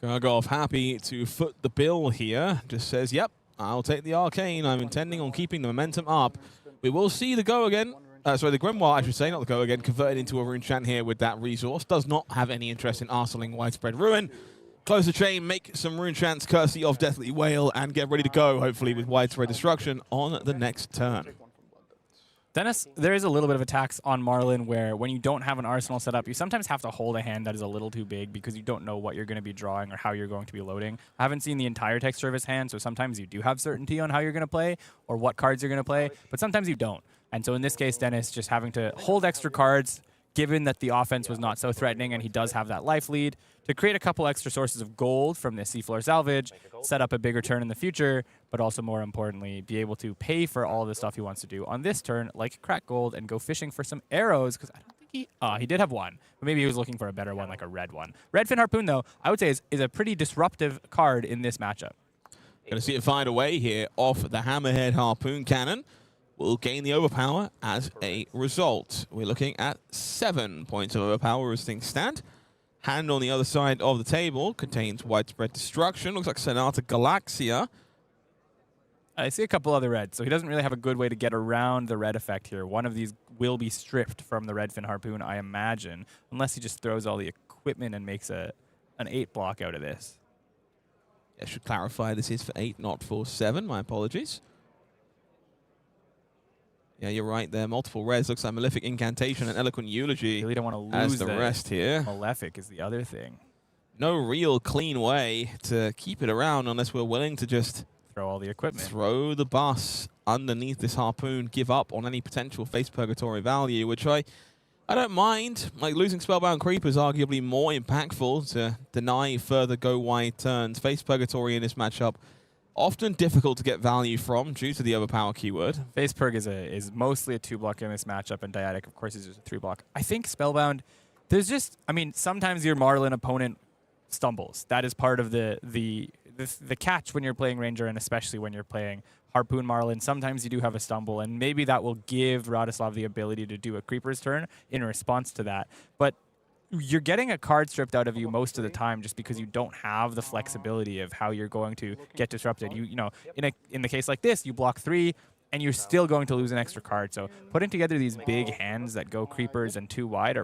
Gergov happy to foot the bill here. Just says, yep, I'll take the Arcane. I'm intending on keeping the momentum up. We will see the Go Again. Sorry, the Grimoire, I should say, not the Go Again, converted into a Rune Chant here with that resource. Does not have any interest in arseling Widespread Ruin. Close the chain, make some Rune Chants courtesy of Deathly Wail, and get ready to go, hopefully, with Widespread Destruction on the next turn. Denis, there is a little bit of a tax on Marlynn where when you don't have an arsenal set up, you sometimes have to hold a hand that is a little too big because you don't know what you're going to be drawing or how you're going to be loading. I haven't seen the entire texture of his hand, so sometimes you do have certainty on how you're going to play or what cards you're going to play, but sometimes you don't. And so in this case, Denis just having to hold extra cards, given that the offense was not so threatening and he does have that life lead, to create a couple extra sources of gold from this seafloor salvage, set up a bigger turn in the future, but also more importantly, be able to pay for all the stuff he wants to do on this turn, like crack gold and go fishing for some arrows, because I don't think he did have 1, but maybe he was looking for a better one, like a red one. Red Fin Harpoon, though, I would say is a pretty disruptive card in this matchup. Going to see it find away here off the Hammerhead Harpoon Cannon. Will gain the overpower as a result. We're looking at 7 points of overpower as things stand. Hand on the other side of the table contains Widespread Destruction. Looks like Sonata Galaxia. I see a couple other reds, so he doesn't really have a good way to get around the red effect here. One of these will be stripped from the Redfin Harpoon, I imagine, unless he just throws all the equipment and makes an 8 block out of this. I should clarify this is for 8, not for 7. My apologies. Yeah, you're right there. Multiple reds. Looks like Malefic Incantation and Eloquent Eulogy. Really don't want to lose as the rest here. Malefic is the other thing. No real clean way to keep it around unless we're willing to just throw all the equipment. Throw the bus underneath this Harpoon. Give up on any potential face purgatory value, which I don't mind. Like, losing Spellbound Creeper is arguably more impactful to deny further go wide turns. Face purgatory in this matchup often difficult to get value from due to the overpower keyword. Face Purg is mostly a 2-block in this matchup, and Dyadic, of course, is just a 3-block. I think Spellbound, there's just, I mean, sometimes your Marlynn opponent stumbles. That is part of the catch when you're playing Ranger, and especially when you're playing Harpoon Marlynn. Sometimes you do have a stumble, and maybe that will give Radoslav the ability to do a Creeper's turn in response to that. But you're getting a card stripped out of you most of the time just because you don't have the flexibility of how you're going to get disrupted. You know, in the case like this, you block 3 and you're still going to lose an extra card. So putting together these big hands that go creepers and 2 wide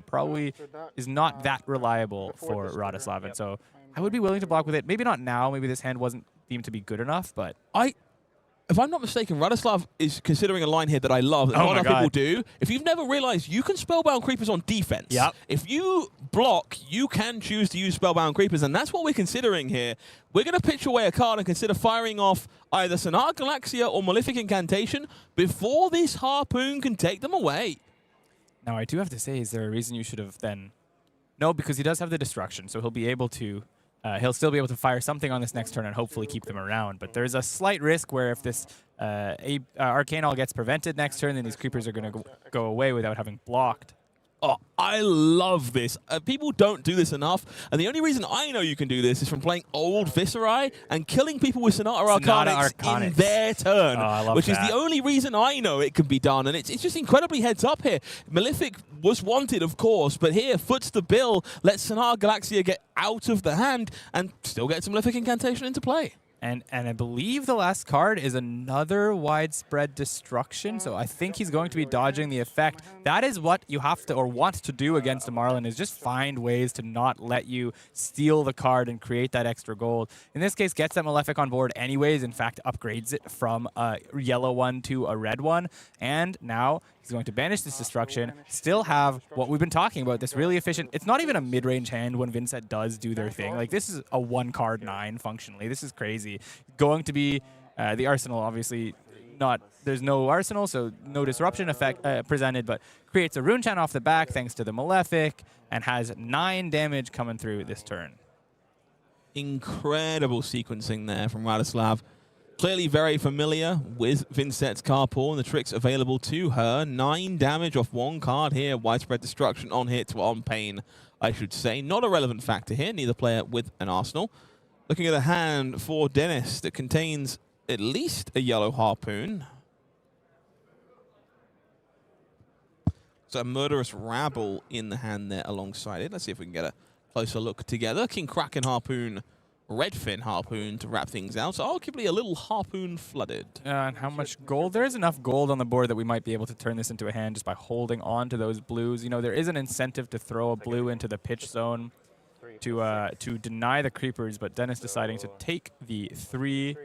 is not that reliable for Radoslav. And so I would be willing to block with it. Maybe not now. Maybe this hand wasn't deemed to be good enough, but if I'm not mistaken, Radoslav is considering a line here that I love, that not enough people do. If you've never realized, you can Spellbound Creepers on defense. Yep. If you block, you can choose to use Spellbound Creepers, and that's what we're considering here. We're going to pitch away a card and consider firing off either Sonata Galaxia or Malefic Incantation before this Harpoon can take them away. Now, I do have to say, is there a reason you should have then... No, because he does have the Destruction, so he'll be able to... he'll still be able to fire something on this next turn and hopefully keep them around. But there's a slight risk where if this Arcane All gets prevented next turn, then these creepers are going to go away without having blocked. Oh, I love this. People don't do this enough. And the only reason I know you can do this is from playing old Viscerai and killing people with Sonata Arcanics in their turn, which is the only reason I know it can be done. And it's just incredibly heads up here. Malefic was wanted, of course, but here foots the bill, lets Sonata Galaxia get out of the hand and still gets Malefic Incantation into play. And I believe the last card is another Widespread Destruction, so I think he's going to be dodging the effect. That is what you have to or want to do against a Marlynn, is just find ways to not let you steal the card and create that extra gold. In this case, gets that Malefic on board anyways, in fact, upgrades it from a yellow one to a red one, and now he's going to banish this Destruction, still have what we've been talking about, this really efficient... It's not even a mid-range hand when Vynnset does do their thing. Like, this is a one-card 9, functionally. This is crazy. Going to be the Arsenal, obviously, not... There's no Arsenal, so no disruption effect presented, but creates a Rune Chant off the back thanks to the Malefic, and has 9 damage coming through this turn. Incredible sequencing there from Radoslav. Clearly very familiar with Vynnset's Carr and the tricks available to her. 9 damage off 1 card here. Widespread Destruction on hit, on pain, I should say. Not a relevant factor here, neither player with an Arsenal. Looking at a hand for Denis that contains at least a yellow Harpoon. So a Murderous Rabble in the hand there alongside it. Let's see if we can get a closer look together. King Kraken Harpoon, Redfin Harpoon to wrap things out. So arguably a little Harpoon flooded. And how much gold? There is enough gold on the board that we might be able to turn this into a hand just by holding on to those blues. You know, there is an incentive to throw a blue into the pitch zone to deny the creepers, but Denis deciding to take the 3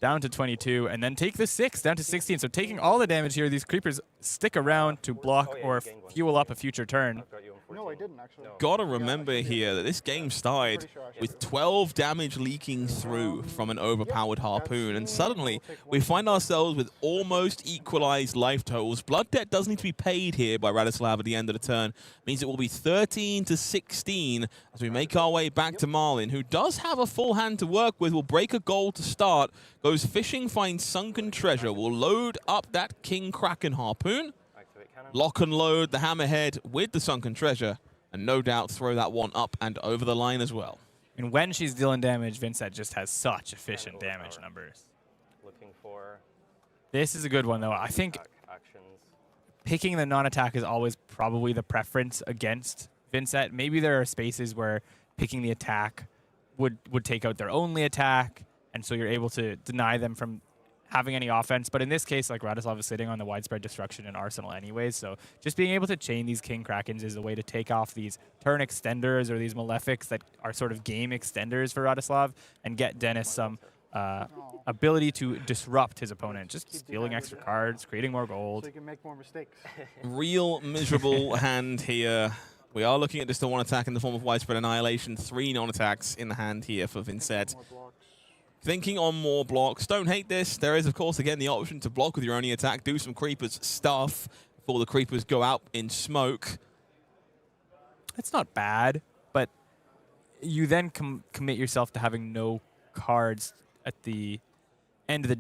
down to 22 and then take the 6 down to 16. So taking all the damage here, these creepers stick around to block or fuel up a future turn. No, I didn't actually. Gotta remember here that this game started with 12 damage leaking through from an overpowered Harpoon, and suddenly we find ourselves with almost equalized life totals. Blood debt does need to be paid here by Radoslav at the end of the turn. Means it will be 13 to 16 as we make our way back to Marlynn, who does have a full hand to work with. Will break a goal to start, goes fishing, finds sunken treasure. Will load up that King Kraken Harpoon. Lock and load the Hammerhead with the sunken treasure, and no doubt throw that one up and over the line as well. And when she's dealing damage, Vynnset just has such efficient damage numbers. This is a good one, though. I think picking the non-attack is always probably the preference against Vynnset. Maybe there are spaces where picking the attack would take out their only attack, and so you're able to deny them from having any offense. But in this case, like, Radoslav is sitting on the Widespread Destruction in Arsenal anyways, so just being able to chain these King Krakens is a way to take off these turn extenders or these Malefics that are sort of game extenders for Radoslav and get Denis some ability to disrupt his opponent, just stealing extra cards, creating more gold. So you can make more mistakes. Real miserable hand here. We are looking at just a 1 attack in the form of Widespread Annihilation. 3 non-attacks in the hand here for Vynnset. Thinking on more blocks. Don't hate this. There is, of course, again, the option to block with your only attack. Do some Creepers stuff before the Creepers go out in smoke. It's not bad, but you then commit yourself to having no cards at the end of the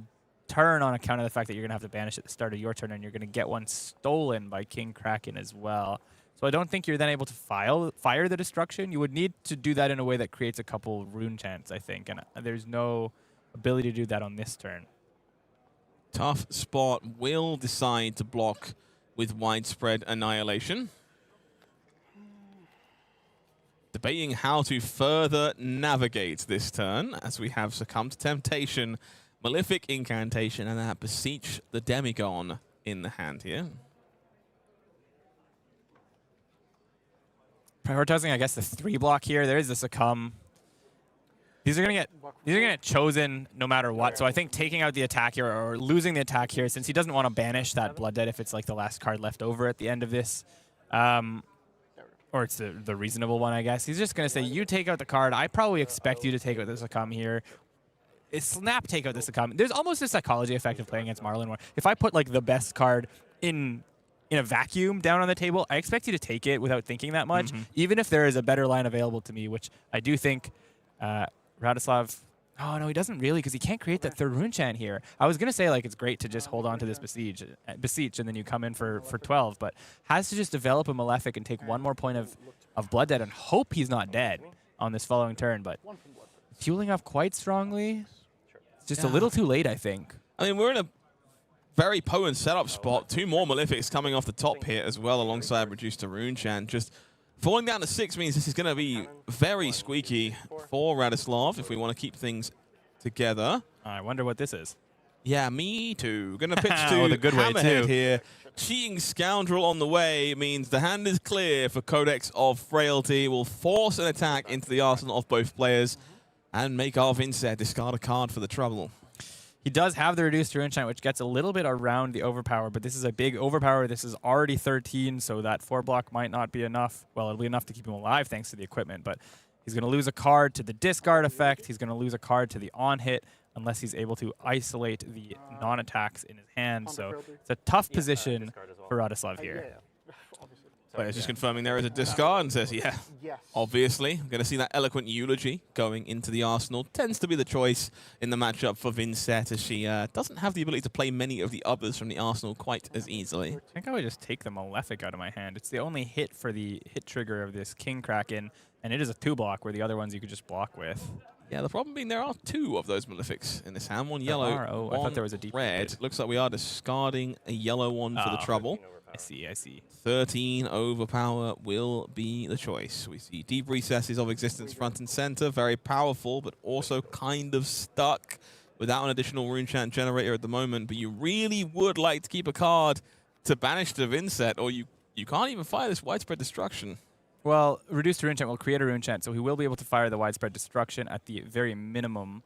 turn on account of the fact that you're going to have to banish at the start of your turn, and you're going to get one stolen by King Kraken as well. So I don't think you're then able to fire the Destruction. You would need to do that in a way that creates a couple Rune Chants, I think, and there's no ability to do that on this turn. Tough spot. Will decide to block with Widespread Annihilation. Debating how to further navigate this turn as we have succumbed to temptation. Malefic Incantation and that Beseech the Demigod in the hand here. Prioritizing, I guess, the 3 block here. There is the Succumb. These are gonna get chosen no matter what. So I think taking out the attack here or losing the attack here, since he doesn't want to banish that Blood Debt if it's like the last card left over at the end of this, or it's the reasonable one, I guess. He's just gonna say, you take out the card. I probably expect you to take out this Akam here. Snap take out this Akam. There's almost a psychology effect of playing against Marlynn where if I put like the best card in a vacuum down on the table, I expect you to take it without thinking that much, even if there is a better line available to me, which I do think. Radoslav, oh no, he doesn't really because he can't create that third rune chant here. I was going to say like it's great to just hold on to this beseech and then you come in for 12, but has to just develop a Malefic and take one more point of Blood Debt and hope he's not dead on this following turn, but fueling up quite strongly. It's just a little too late, I think. I mean, we're in a very potent setup spot. 2 more Malefics coming off the top here as well alongside Reduced to Rune Chant. Just falling down to 6 means this is going to be very squeaky for Radoslav if we want to keep things together. I wonder what this is. Yeah, me too. Going to pitch to the good way Hammerhead too. here. Cheating Scoundrel on the way means the hand is clear for Codex of Frailty. Will force an attack into the arsenal of both players and make our Vynnset discard a card for the trouble. He does have the Reduced Rune Chant, which gets a little bit around the Overpower, but this is a big Overpower. This is already 13, so that 4 block might not be enough. Well, it'll be enough to keep him alive thanks to the equipment, but he's going to lose a card to the discard effect. He's going to lose a card to the on-hit unless he's able to isolate the non-attacks in his hand. So it's a tough position for Radoslav here. But it's just confirming there is a discard and says, yeah, obviously. I'm going to see that eloquent eulogy going into the arsenal. Tends to be the choice in the matchup for Vynnset as she doesn't have the ability to play many of the others from the arsenal quite as easily. I think I would just take the Malefic out of my hand. It's the only hit for the hit trigger of this King Kraken, and it is a 2-block where the other ones you could just block with. Yeah, the problem being there are 2 of those Malefics in this hand. One yellow, I thought there was a deep red. Looks like we are discarding a yellow one for the trouble. I see. 13 overpower will be the choice. We see Deep Recesses of Existence front and center. Very powerful, but also kind of stuck without an additional rune chant generator at the moment. But you really would like to keep a card to banish the Vynnset, or you can't even fire this Widespread Destruction. Well, Reduced Rune Chant will create a Rune Chant, so he will be able to fire the Widespread Destruction at the very minimum.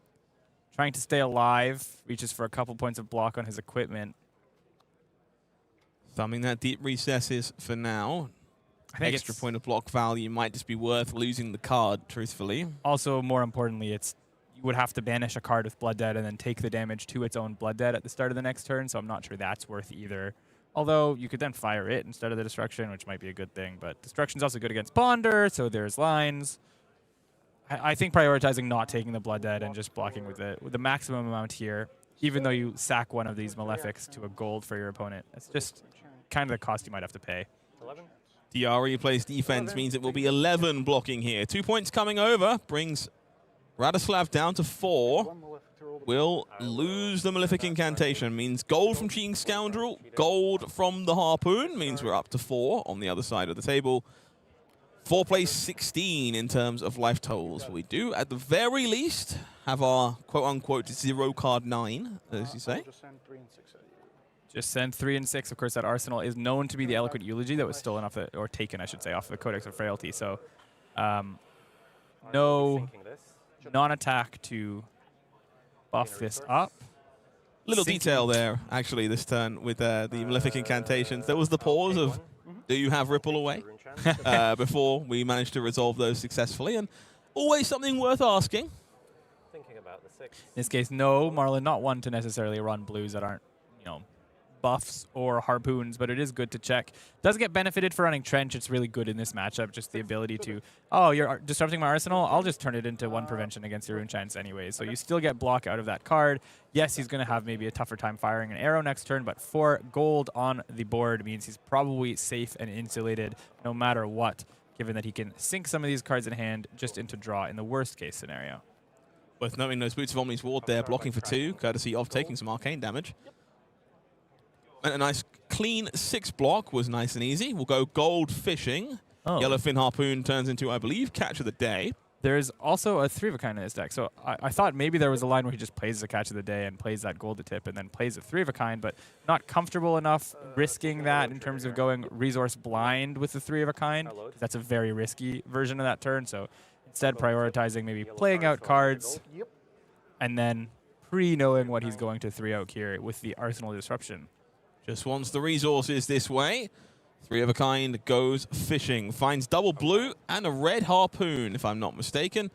Trying to stay alive, reaches for a couple points of block on his equipment. Thumbing that Deep Recesses for now. I think extra point of block value might just be worth losing the card, truthfully. Also, more importantly, you would have to banish a card with Blood Debt and then take the damage to its own Blood Debt at the start of the next turn, so I'm not sure that's worth either. Although, you could then fire it instead of the Destruction, which might be a good thing, but Destruction's also good against Bonder, so there's lines. I think prioritizing not taking the Blood Debt and just blocking with the maximum amount here, even though you sack one of these Malefics to a gold for your opponent, it's just kind of the cost you might have to pay. 11. DRE plays defense means it will be 11 blocking here. 2 points coming over brings Radoslav down to 4. Will lose the Malefic Incantation. Means gold from Cheating Scoundrel. Gold from the Harpoon. Means we're up to 4 on the other side of the table. 4 plays 16 in terms of life totals. We do, at the very least, have our quote-unquote 0 card 9, as you say. Just send 3 and 6. Of course, that arsenal is known to be the Eloquent Eulogy that was stolen off the, or taken, I should say, off the Codex of Frailty. So, no non-attack to buff this up. Little detail there, actually, this turn with the Malefic Incantations. There was the pause of, do you have Ripple away? Before we managed to resolve those successfully. And always something worth asking. Thinking about the 6. In this case, no, Marlynn, not one to necessarily run blues that aren't, buffs or harpoons, but it is good to check. Does get benefited for running Trench. It's really good in this matchup, just the ability to, oh, you're disrupting my arsenal? I'll just turn it into 1 prevention against your rune chants anyway. So you still get block out of that card. Yes, he's going to have maybe a tougher time firing an arrow next turn, but 4 gold on the board means he's probably safe and insulated no matter what, given that he can sink some of these cards in hand just into draw in the worst case scenario. Worth noting those Boots of Omni's Ward there, blocking for 2, courtesy of taking some arcane damage. And a nice clean 6 block was nice and easy. We'll go gold fishing. Oh. Yellowfin Harpoon turns into, I believe, Catch of the Day. There's also a 3 of a kind in this deck. So I thought maybe there was a line where he just plays the Catch of the Day and plays that gold to tip and then plays a 3 of a kind, but not comfortable enough risking that in terms of going resource blind with the 3 of a kind. That's a very risky version of that turn. So instead prioritizing maybe playing out cards and then pre-knowing what he's going to 3-out here with the Arsenal Disruption. Just wants the resources this way. 3 of a kind goes fishing. Finds double blue and a red harpoon, if I'm not mistaken.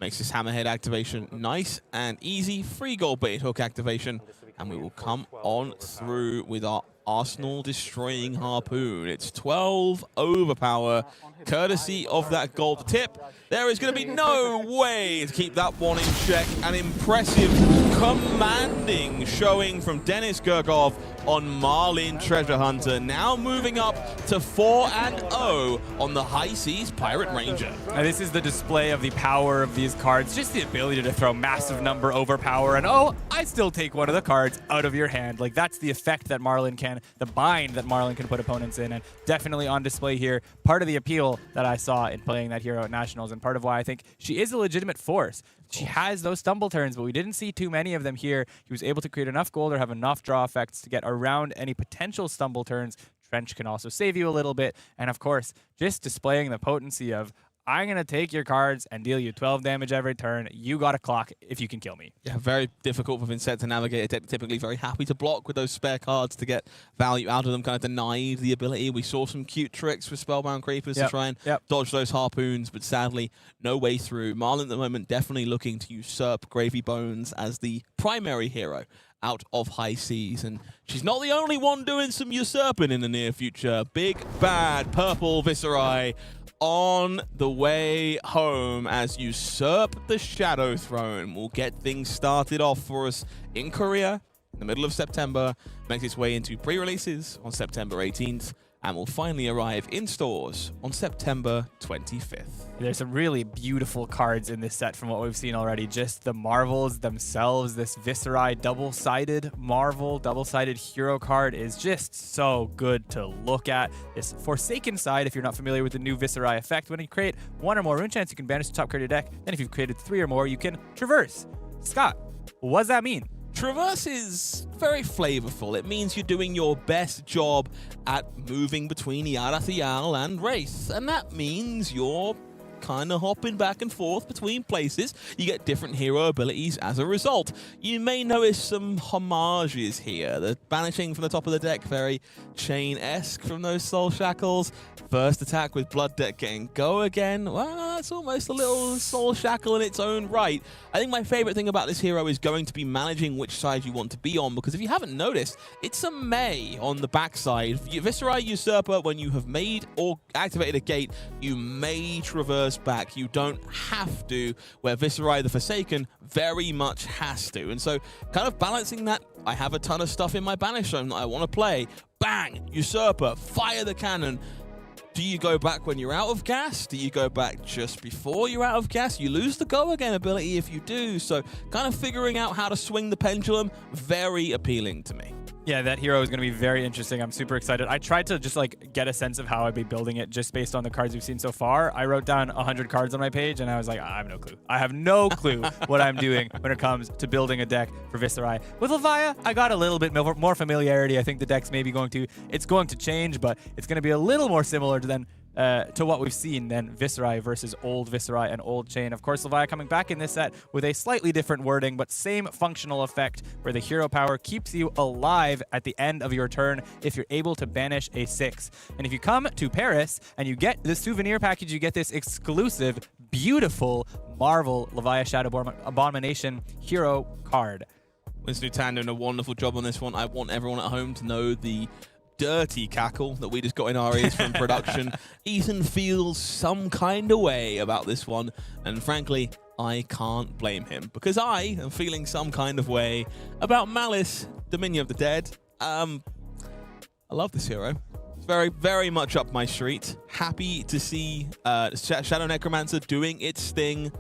Makes this hammerhead activation nice and easy. 3 gold bait hook activation. And we will come on through with our Arsenal destroying harpoon. It's 12 overpower, courtesy of that gold tip. There is going to be no way to keep that one in check. An impressive, commanding showing from Denis Gergov on Marlynn Treasure Hunter. Now moving up to 4-0 on the High Seas Pirate Ranger. And this is the display of the power of these cards. Just the ability to throw massive number overpower and, oh, I still take one of the cards out of your hand. Like, that's the effect that Marlynn can, the bind that Marlynn can put opponents in, and definitely on display here. Part of the appeal that I saw in playing that hero at Nationals, and part of why I think she is a legitimate force. She has those stumble turns, but we didn't see too many of them here. He was able to create enough gold or have enough draw effects to get around any potential stumble turns. Trench can also save you a little bit. And of course, just displaying the potency of, I'm going to take your cards and deal you 12 damage every turn. You got a clock if you can kill me. Yeah, very difficult for Vynnset to navigate. Typically very happy to block with those spare cards to get value out of them. Kind of denied the ability. We saw some cute tricks with Spellbound Creepers to try and dodge those harpoons, but sadly, no way through. Marlynn at the moment definitely looking to usurp Gravy Bones as the primary hero out of High Seas, and she's not the only one doing some usurping in the near future. Big bad purple Viscerai on the way home as Usurp the Shadow Throne will get things started off for us in Korea in the middle of September, makes its way into pre-releases on September 18th, and will finally arrive in stores on September 25th. There's some really beautiful cards in this set from what we've seen already. Just the Marvels themselves. This Viscerai double-sided Marvel, double-sided hero card is just so good to look at. This Forsaken side, if you're not familiar with the new Viscerai effect, when you create 1 or more rune chants, you can banish the top card of your deck. Then if you've created 3 or more, you can traverse. Scott, what does that mean? Traverse is very flavorful. It means you're doing your best job at moving between Yarathial and Wraith, and that means you're kind of hopping back and forth between places. You get different hero abilities as a result. You may notice some homages here. The banishing from the top of the deck, very Chain-esque from those Soul Shackles. First attack with Blood Deck getting go again. Well, that's almost a little Soul Shackle in its own right. I think my favorite thing about this hero is going to be managing which side you want to be on, because if you haven't noticed, it's a May on the backside. Viscerai Usurper, when you have made or activated a gate, you may traverse back. You don't have to, where Viscerai the Forsaken very much has to. And so kind of balancing that, I have a ton of stuff in my banish zone that I want to play. Bang! Usurper, fire the cannon. Do you go back when you're out of gas? Do you go back just before you're out of gas? You lose the go again ability if you do. So kind of figuring out how to swing the pendulum, very appealing to me. Yeah, that hero is going to be very interesting. I'm super excited. I tried to just like get a sense of how I'd be building it just based on the cards we've seen so far. I wrote down 100 cards on my page and I was like, I have no clue. I have no clue what I'm doing when it comes to building a deck for Viscerai. With Levia, I got a little bit more familiarity. I think the deck's maybe going to change, but it's going to be a little more similar to what we've seen than Viscerai versus old Viscerai and old Chain. Of course, Levia coming back in this set with a slightly different wording, but same functional effect where the hero power keeps you alive at the end of your turn if you're able to banish a 6. And if you come to Paris and you get the souvenir package, you get this exclusive, beautiful Marvel Levia Shadowborn Abomination hero card. Winston Tan doing a wonderful job on this one. I want everyone at home to know the dirty cackle that we just got in our ears from production. Ethan feels some kind of way about this one, and frankly, I can't blame him, because I am feeling some kind of way about Malice, Dominion of the Dead. I love this hero. It's very, very much up my street. Happy to see Shadow Necromancer doing its thing.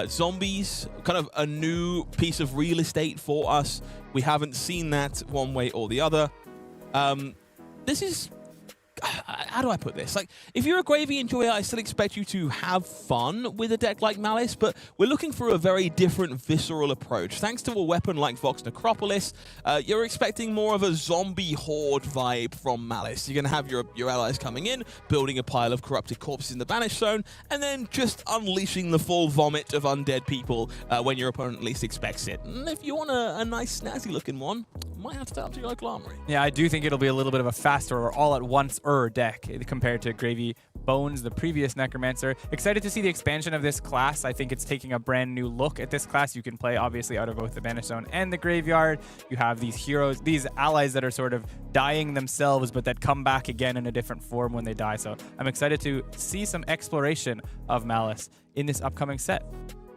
Zombies, kind of a new piece of real estate for us. We haven't seen that one way or the other. This is how do I put this? Like, if you're a Gravy enjoyer, I still expect you to have fun with a deck like Malice, but we're looking for a very different visceral approach. Thanks to a weapon like Vox Necropolis, you're expecting more of a zombie horde vibe from Malice. You're going to have your allies coming in, building a pile of corrupted corpses in the Banished Zone, and then just unleashing the full vomit of undead people when your opponent least expects it. And if you want a nice, snazzy-looking one, might have to start up to your local armory. Yeah, I do think it'll be a little bit of a faster or all-at-once-er deck compared to Gravy Bones, the previous Necromancer. Excited to see the expansion of this class. I think it's taking a brand new look at this class. You can play, obviously, out of both the Banished Zone and the Graveyard. You have these heroes, these allies that are sort of dying themselves, but that come back again in a different form when they die. So I'm excited to see some exploration of Malice in this upcoming set.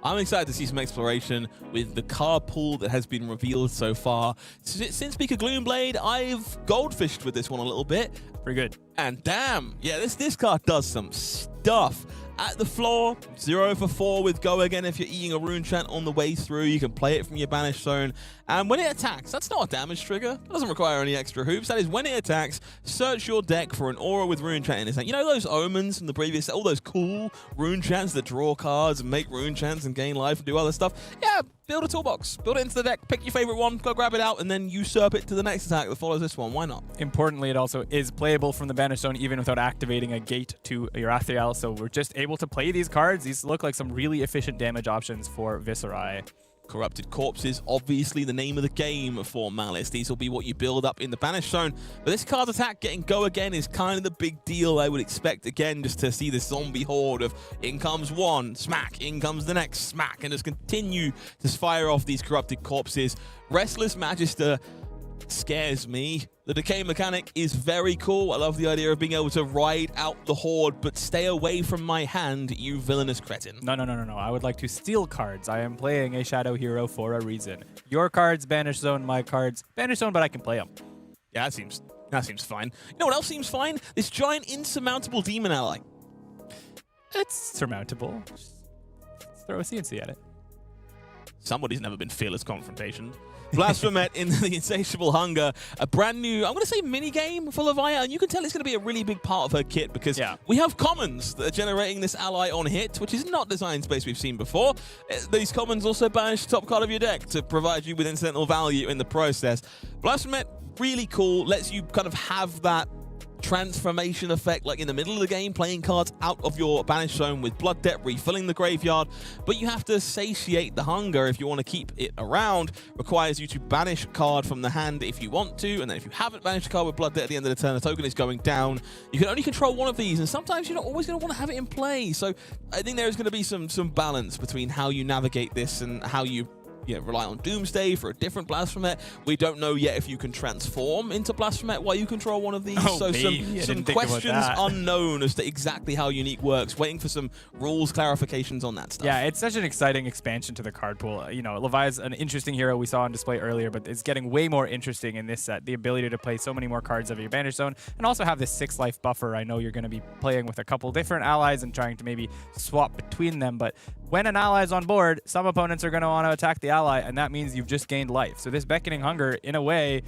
I'm excited to see some exploration with the Carr pool that has been revealed so far. Since Beaker Gloomblade, I've goldfished with this one a little bit. Pretty good. And damn, yeah, this card does some stuff. At the floor, 0 for 4 with Go Again. If you're eating a rune chant on the way through, you can play it from your Banished Zone. And when it attacks, that's not a damage trigger. It doesn't require any extra hoops. That is when it attacks, search your deck for an aura with rune chant in it. You know those omens from the previous, all those cool rune chants that draw cards and make rune chants and gain life and do other stuff? Yeah, build a toolbox. Build it into the deck. Pick your favorite one. Go grab it out and then usurp it to the next attack that follows this one. Why not? Importantly, it also is playable from the Banished Zone even without activating a gate to your Athriel. So we're just able to play these cards. These look like some really efficient damage options for Vetreiði. Corrupted Corpses, obviously the name of the game for Malice. These will be what you build up in the Banished Zone. But this card's attack, getting Go Again, is kind of the big deal I would expect, again, just to see this zombie horde of in comes one, smack, in comes the next, smack, and just continue to fire off these Corrupted Corpses. Restless Magister scares me. The decay mechanic is very cool. I love the idea of being able to ride out the horde, but stay away from my hand, you villainous cretin. No. I would like to steal cards. I am playing a Shadow Hero for a reason. Your cards, Banished Zone, my cards, Banished Zone, but I can play them. Yeah, that seems fine. You know what else seems fine? This giant insurmountable demon ally. It's surmountable. Just throw a CNC at it. Somebody's never been fearless confrontation. Blasphemet in the Insatiable Hunger, a brand new, I'm going to say mini-game for Levia, and you can tell it's going to be a really big part of her kit because we have commons that are generating this ally on hit, which is not design space we've seen before. These commons also banish the top card of your deck to provide you with incidental value in the process. Blasphemet, really cool, lets you kind of have that transformation effect like in the middle of the game, playing cards out of your Banished Zone with Blood Debt, refilling the graveyard, but you have to satiate the hunger if you want to keep it around. Requires you to banish a card from the hand if you want to, and then if you haven't banished a card with Blood Debt at the end of the turn, the token is going down. You can only control one of these, and sometimes you're not always going to want to have it in play, so I think there's going to be some balance between how you navigate this and how you rely on Doomsday for a different Blasphemet. We don't know yet if you can transform into Blasphemet while you control one of these. So some questions unknown as to exactly how Unique works. Waiting for some rules clarifications on that stuff. Yeah, it's such an exciting expansion to the card pool. You know, Levi's an interesting hero we saw on display earlier, but it's getting way more interesting in this set. The ability to play so many more cards of your Banished Zone and also have this 6 life buffer. I know you're going to be playing with a couple different allies and trying to maybe swap between them, but when an ally is on board, some opponents are going to want to attack the ally, and that means you've just gained life. So this Beckoning Hunger, in a way,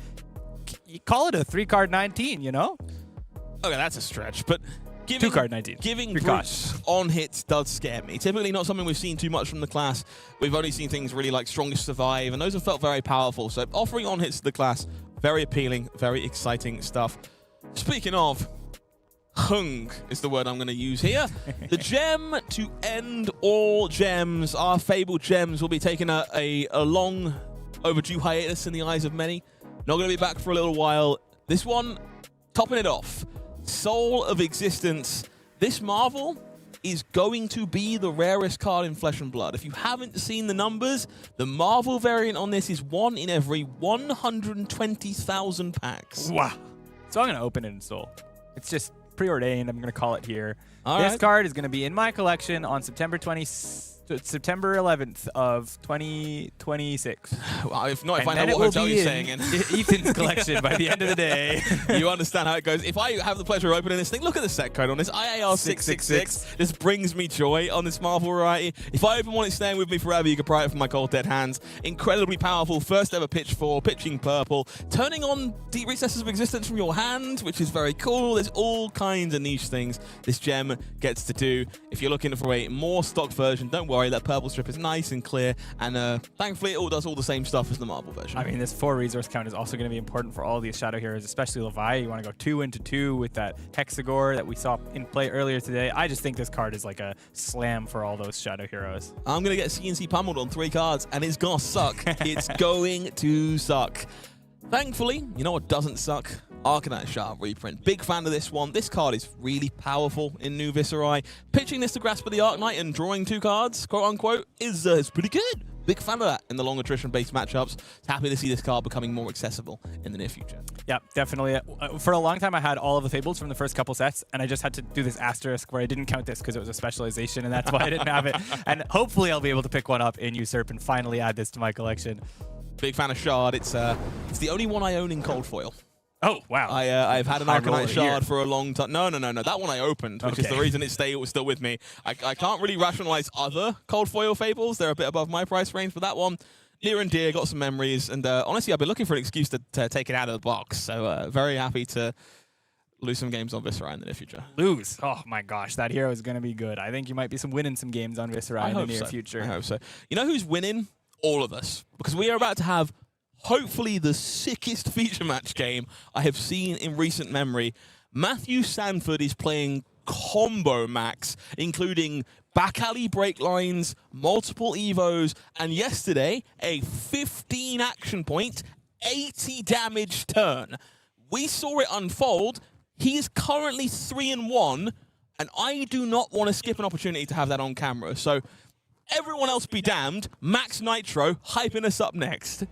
you call it a 3-card 19, you know? Okay, that's a stretch, but 2-card 19. Giving brutes on hits does scare me. Typically not something we've seen too much from the class. We've only seen things really like Strongest Survive, and those have felt very powerful. So offering on hits to the class, very appealing, very exciting stuff. Speaking of, Hung is the word I'm going to use here. The gem to end all gems. Our fabled gems will be taking a long overdue hiatus in the eyes of many. Not going to be back for a little while. This one, topping it off. Soul of Existence. This Marvel is going to be the rarest card in Flesh and Blood. If you haven't seen the numbers, the Marvel variant on this is 1 in every 120,000 packs. Wow. So I'm going to open it in Soul. It's just preordained. I'm going to call it here. All this right. card is going to be in my collection on September 20th. So it's September 11th of 2026. Well, if not, if And I then know it what will hotel be you're in staying in. Ethan's collection by the end of the day. You understand how it goes. If I have the pleasure of opening this thing, look at the set code on this. IAR666. This brings me joy on this Marvel variety. If I open one, it's staying with me forever. You can pry it from my cold dead hands. Incredibly powerful. First ever pitch 4, pitching purple. Turning on deep recesses of existence from your hand, which is very cool. There's all kinds of niche things this gem gets to do. If you're looking for a more stock version, don't worry. That purple strip is nice and clear. And thankfully, it all does all the same stuff as the Marvel version. I mean, this 4 resource count is also going to be important for all these Shadow Heroes, especially Levia. You want to go 2 into 2 with that Hexagore that we saw in play earlier today. I just think this card is like a slam for all those Shadow Heroes. I'm going to get CNC pummeled on 3 cards, and it's going to suck. It's going to suck. Thankfully, you know what doesn't suck? Arcanite Shard reprint. Big fan of this one. This card is really powerful in New Viscerai. Pitching this to Grasp of the Arknight and drawing 2 cards, quote unquote, is pretty good. Big fan of that in the long attrition-based matchups. Happy to see this card becoming more accessible in the near future. Yeah, definitely. For a long time, I had all of the Fables from the first couple sets, and I just had to do this asterisk where I didn't count this because it was a specialization, and that's why I didn't have it. And hopefully, I'll be able to pick one up in Usurp and finally add this to my collection. Big fan of Shard. It's the only one I own in cold foil. Oh, wow. I've had an High Arcanite roller Shard here. for a long time. No. That one I opened, which is the reason it was still with me. I can't really rationalize other cold foil Fables. They're a bit above my price range, but that one, near and dear, got some memories. And honestly, I've been looking for an excuse to take it out of the box. So very happy to lose some games on Viscerai in the near future. Lose. Oh, my gosh. That hero is going to be good. I think you might be winning some games on Viscerai in the near future. I hope so. You know who's winning? All of us. Because we are about to have hopefully the sickest feature match game I have seen in recent memory. Matthew Sanford is playing combo max, including back alley break lines, multiple evos, and yesterday, a 15 action point, 80 damage turn. We saw it unfold. He is currently 3-1, and I do not want to skip an opportunity to have that on camera. So everyone else be damned. Max Nitro hyping us up next.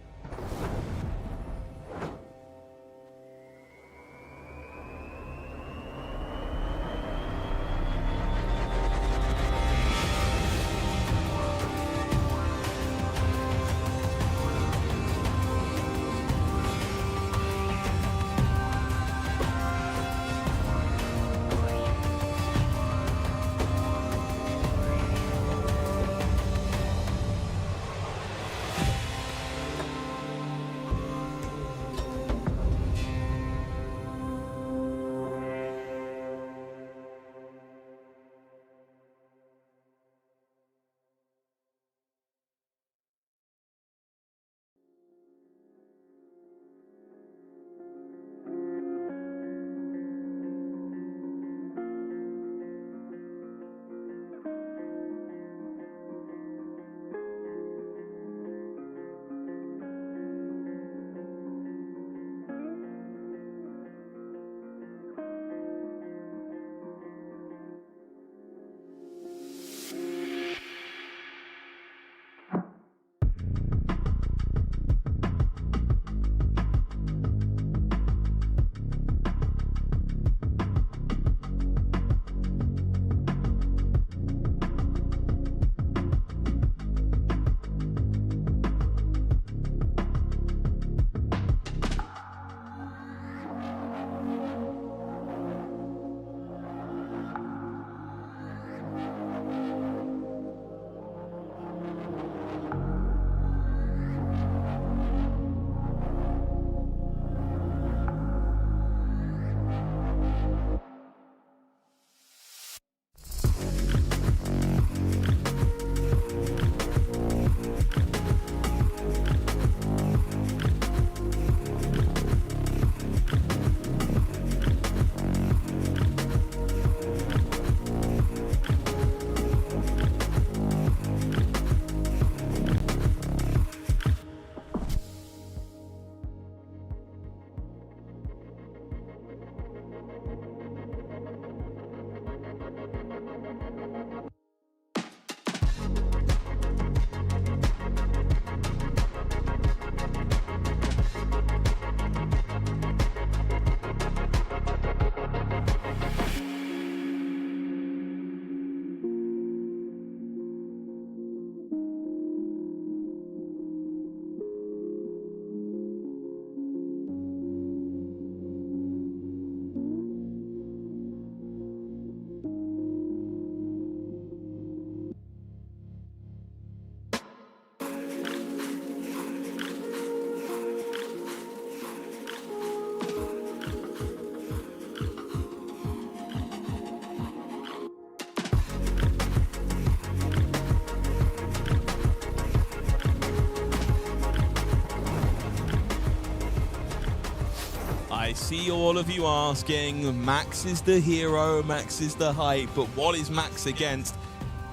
see all of you asking, Max is the hero, Max is the hype, but what is Max against?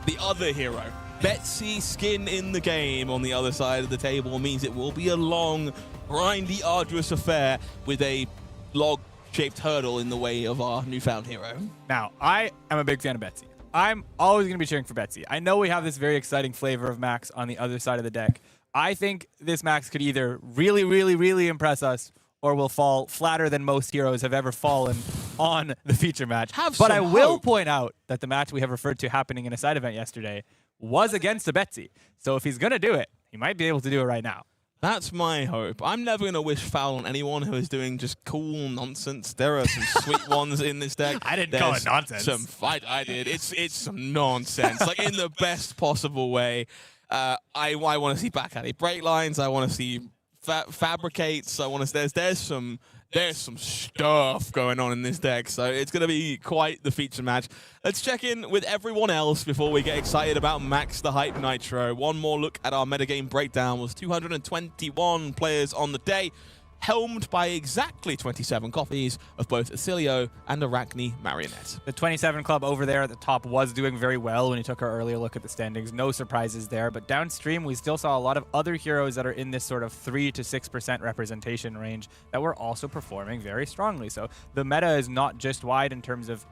The other hero. Betsy, skin in the game on the other side of the table means it will be a long, grindy, arduous affair with a log-shaped hurdle in the way of our newfound hero. Now, I am a big fan of Betsy. I'm always going to be cheering for Betsy. I know we have this very exciting flavor of Max on the other side of the deck. I think this Max could either really, really, really impress us or will fall flatter than most heroes have ever fallen on the feature match. But I will point out that the match we have referred to happening in a side event yesterday was against a Betsy. So if he's going to do it, he might be able to do it right now. That's my hope. I'm never going to wish foul on anyone who is doing just cool nonsense. There are some sweet ones in this deck. I didn't call it nonsense. I did. It's some nonsense, like in the best possible way. I want to see back alley break lines. I want to see fabricates. I want to. There's some stuff going on in this deck, so it's going to be quite the feature match. Let's check in with everyone else before we get excited about Max the Hype Nitro. One more look at our metagame breakdown. Was 221 players on the day, helmed by exactly 27 copies of both Oscilio and Arachne Marionette. The 27 club over there at the top was doing very well when you took our earlier look at the standings. No surprises there, but downstream we still saw a lot of other heroes that are in this sort of 3 to 6% representation range that were also performing very strongly. So the meta is not just wide in terms of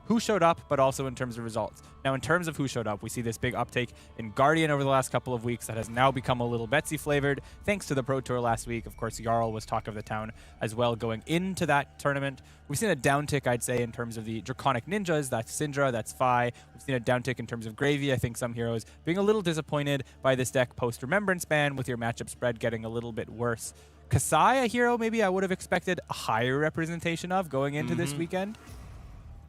who showed up, but also in terms of results. Now, in terms of who showed up, we see this big uptake in Guardian over the last couple of weeks that has now become a little Betsy flavored, thanks to the Pro Tour last week. Of course, Jarl was talk of the town as well going into that tournament. We've seen a downtick, I'd say, in terms of the Draconic Ninjas. That's Syndra, that's Fi. We've seen a downtick in terms of Gravy. I think some heroes being a little disappointed by this deck post-Remembrance ban, with your matchup spread getting a little bit worse. Kasai, a hero maybe I would have expected a higher representation of going into this weekend.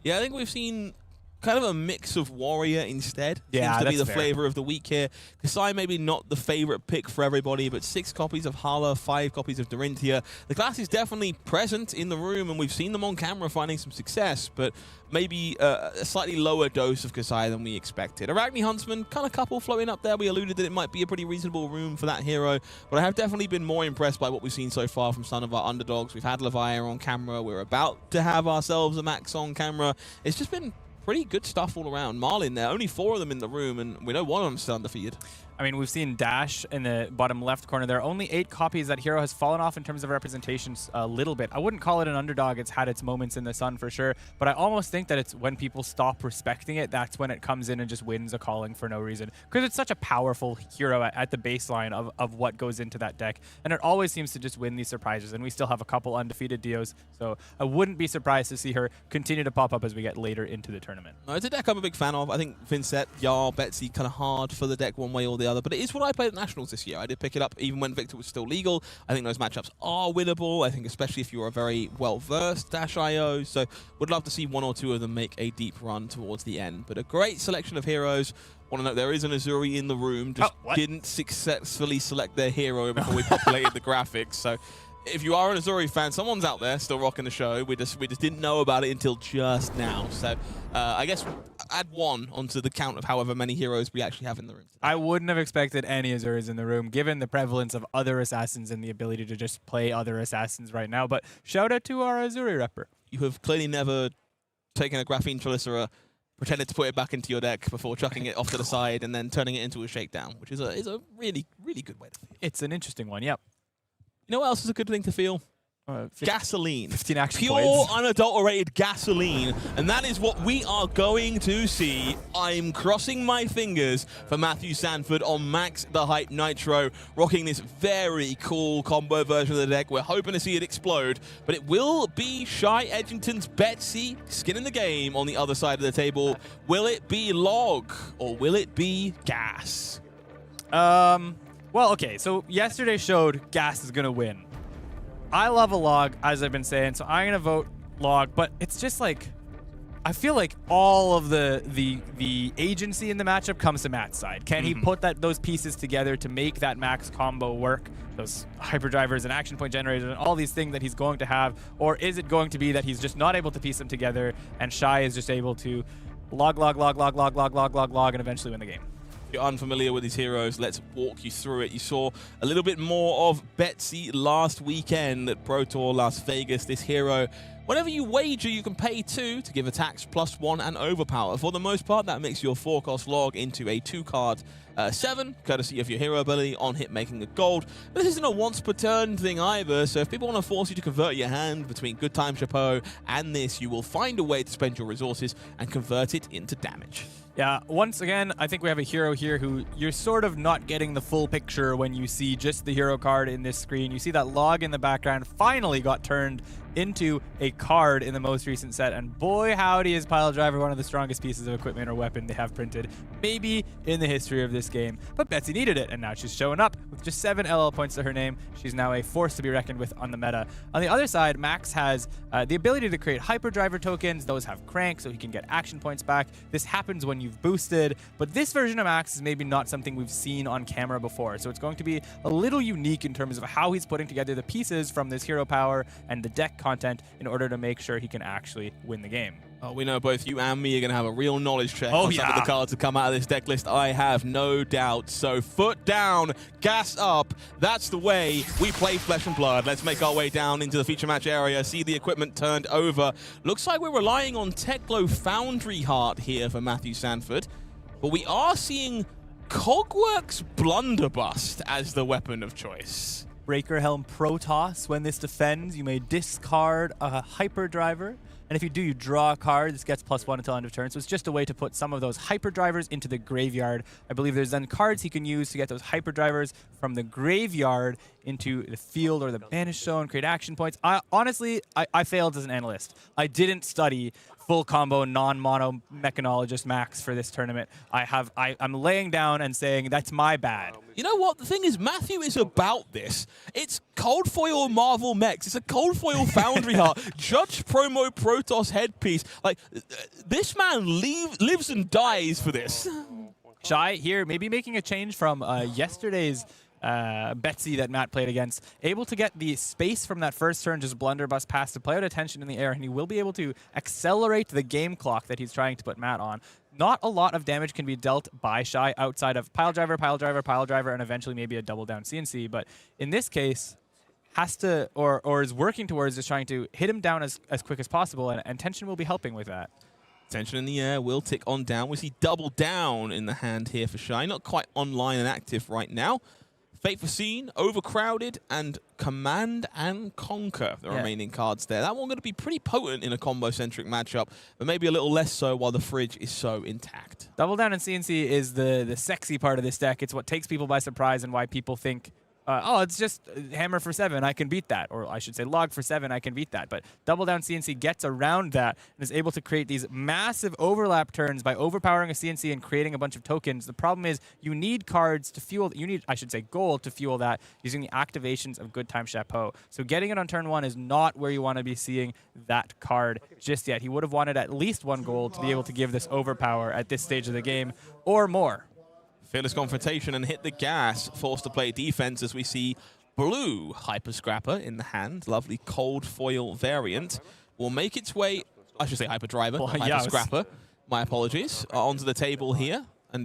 Yeah, I think we've seen kind of a mix of Warrior instead. Yeah, seems to be the fair. flavor of the week here. Kasai maybe not the favorite pick for everybody, but 6 copies of Hala, 5 copies of Dorinthia. The class is definitely present in the room, and we've seen them on camera finding some success, but maybe a slightly lower dose of Kasai than we expected. Arachne Huntsman, kind of couple floating up there. We alluded that it might be a pretty reasonable room for that hero, but I have definitely been more impressed by what we've seen so far from some of our underdogs. We've had Levia on camera. We're about to have ourselves a Max on camera. It's just been pretty good stuff all around. Marlynn there, only 4 of them in the room, and we know one of them's still undefeated. I mean, we've seen Dash in the bottom left corner there. Only 8 copies. That hero has fallen off in terms of representations a little bit. I wouldn't call it an underdog. It's had its moments in the sun for sure. But I almost think that it's when people stop respecting it, that's when it comes in and just wins a calling for no reason. Because it's such a powerful hero at the baseline of what goes into that deck. And it always seems to just win these surprises. And we still have a couple undefeated Dios. So I wouldn't be surprised to see her continue to pop up as we get later into the tournament. No, it's a deck I'm a big fan of. I think Vynnset, Jarl, Betsy, kind of hard for the deck one way or the other. But it is what I played at Nationals this year. I did pick it up even when Victor was still legal. I think those matchups are winnable. I think especially if you're a very well-versed Dash.io. So would love to see 1 or 2 of them make a deep run towards the end. But a great selection of heroes. Want to note there is an Azuri in the room. Just didn't successfully select their hero before we populated the graphics. So if you are an Azuri fan, someone's out there still rocking the show. We just didn't know about it until just now. So I guess add 1 onto the count of however many heroes we actually have in the room today. I wouldn't have expected any Azuris in the room, given the prevalence of other assassins and the ability to just play other assassins right now. But shout out to our Azuri repper. You have clearly never taken a Graphene Trilicera, pretended to put it back into your deck before chucking it off to the side and then turning it into a shakedown, which is a really, really good way to feel. It's an interesting one, yep. You know what else is a good thing to feel? Gasoline. 15 action Pure, points. unadulterated gasoline. And that is what we are going to see. I'm crossing my fingers for Matthew Sanford on Max the Hype Nitro, rocking this very cool combo version of the deck. We're hoping to see it explode, but it will be Shai Edginton's Betsy, skin in the game on the other side of the table. Will it be log or will it be gas? Well, okay, so yesterday showed gas is going to win. I love a log, as I've been saying, so I'm going to vote log, but it's just like, I feel like all of the agency in the matchup comes to Matt's side. Can he put those pieces together to make that max combo work? Those hyperdrivers and action point generators and all these things that he's going to have, or is it going to be that he's just not able to piece them together and Shai is just able to log, and eventually win the game? If you're unfamiliar with these heroes, let's walk you through it. You saw a little bit more of Betsy last weekend at Pro Tour Las Vegas. This hero, whenever you wager, you can pay 2 to give attacks +1 and overpower. For the most part, that makes your 4-cost log into a 2-card 7, courtesy of your hero ability on hit making a gold. But this isn't a once per turn thing either, so if people want to force you to convert your hand between Good Time Chapeau and this, you will find a way to spend your resources and convert it into damage. Yeah, once again, I think we have a hero here who you're sort of not getting the full picture when you see just the hero card in this screen. You see that log in the background finally got turned into a card in the most recent set, and boy howdy is Piledriver one of the strongest pieces of equipment or weapon they have printed, maybe in the history of this game. But Betsy needed it, and now she's showing up with just 7 LL points to her name. She's now a force to be reckoned with on the meta. On the other side, Max has the ability to create Hyperdriver tokens. Those have crank, so he can get action points back. This happens when you've boosted, but this version of Max is maybe not something we've seen on camera before, so it's going to be a little unique in terms of how he's putting together the pieces from this hero power and the deck content in order to make sure he can actually win the game. Oh, we know both you and me are going to have a real knowledge check on some of the cards that come out of this deck list. I have no doubt. So foot down, gas up. That's the way we play Flesh and Blood. Let's make our way down into the feature match area, see the equipment turned over. Looks like we're relying on Teklo Foundry Heart here for Matthew Sanford, but we are seeing Cogworks Blunderbust as the weapon of choice. Breaker Helm Protoss. When this defends, you may discard a Hyperdriver. And if you do, you draw a card. This gets +1 until end of turn. So it's just a way to put some of those Hyperdrivers into the graveyard. I believe there's then cards he can use to get those Hyperdrivers from the graveyard into the field or the banished zone, create action points. Honestly, I failed as an analyst. I didn't study full combo non-mono mechanologist Max for this tournament. I'm laying down and saying that's my bad. You know what? The thing is, Matthew is about this. It's Cold Foil Marvel Mechs. It's a Cold Foil Foundry Heart. Judge Promo Protoss headpiece. Like, this man lives and dies for this. Shai here, maybe making a change from yesterday's Betsy that Matt played against, able to get the space from that first turn, just blunderbuss past to play out attention in the air, and he will be able to accelerate the game clock that he's trying to put Matt on. Not a lot of damage can be dealt by Shai outside of Piledriver, Piledriver, Piledriver, and eventually maybe a double down CNC, but in this case, has to, or is working towards just trying to hit him down as quick as possible, and tension will be helping with that. Tension in the air will tick on down. We see double down in the hand here for Shai. Not quite online and active right now. Fate Foreseen, Overcrowded, and Command and Conquer, the remaining cards there. That one going to be pretty potent in a combo-centric matchup, but maybe a little less so while the fridge is so intact. Double down and CNC is the sexy part of this deck. It's what takes people by surprise and why people think, oh, it's just hammer for 7, I can beat that. Or I should say log for 7, I can beat that. But double down CNC gets around that and is able to create these massive overlap turns by overpowering a CNC and creating a bunch of tokens. The problem is you need cards to fuel, you need, I should say, gold to fuel that using the activations of Good Time Chapeau. So getting it on turn 1 is not where you want to be seeing that card just yet. He would have wanted at least 1 gold to be able to give this overpower at this stage of the game or more. Fearless Confrontation and hit the gas, forced to play defense as we see blue Hyper Scrapper in the hand. Lovely cold foil variant will make its way, I should say Hyperdriver, Hyper Scrapper, my apologies, onto the table here. And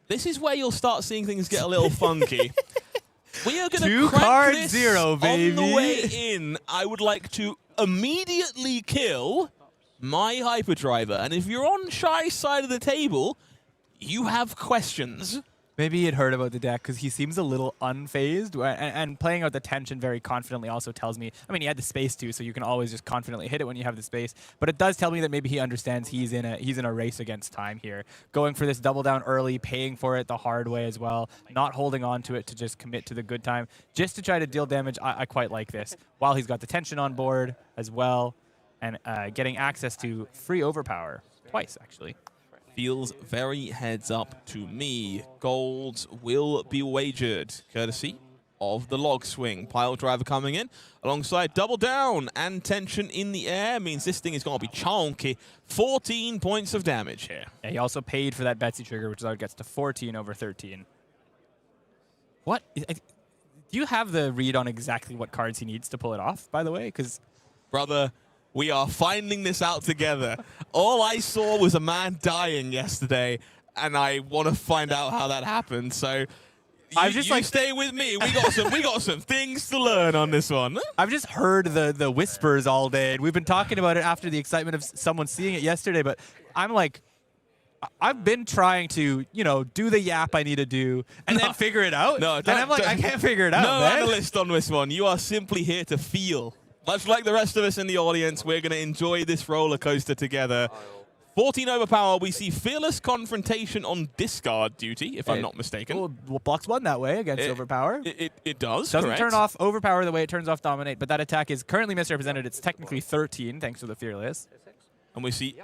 this is where you'll start seeing things get a little funky. We are going to crack this 2-card-0, baby. On the way in. I would like to immediately kill my Hyperdriver. And if you're on Shai's side of the table, you have questions. Maybe he had heard about the deck because he seems a little unfazed, and playing out the tension very confidently also tells me, I mean, he had the space too, so you can always just confidently hit it when you have the space, but it does tell me that maybe he understands he's in a race against time here. Going for this double down early, paying for it the hard way as well, not holding on to it to just commit to the good time, just to try to deal damage. I quite like this, while he's got the tension on board as well, and getting access to free overpower, twice actually. Feels very heads up to me. Golds will be wagered, courtesy of the log swing. Piledriver coming in alongside double down and tension in the air means this thing is going to be chonky. 14 points of damage here. Yeah, he also paid for that Betsy trigger, which is how it gets to 14 over 13. What? Do you have the read on exactly what cards he needs to pull it off, by the way? Because, brother, we are finding this out together. All I saw was a man dying yesterday. and I want to find out how that happened. So you stay with me. We got some things to learn on this one. I've just heard the whispers all day, and we've been talking about it after the excitement of someone seeing it yesterday. But I'm like, I've been trying to, do the yap I need to do and then figure it out. No, and I'm like, I can't figure it out, no man. analyst on this one. You are simply here to feel. Much like the rest of us in the audience, we're going to enjoy this roller coaster together. 14 overpower, we see Fearless Confrontation on discard duty, if I'm not mistaken. Well, blocks 1 that way against Overpower. It does, Doesn't correct. turn off Overpower the way it turns off Dominate, but that attack is currently misrepresented. It's technically 13, thanks to the Fearless. And we see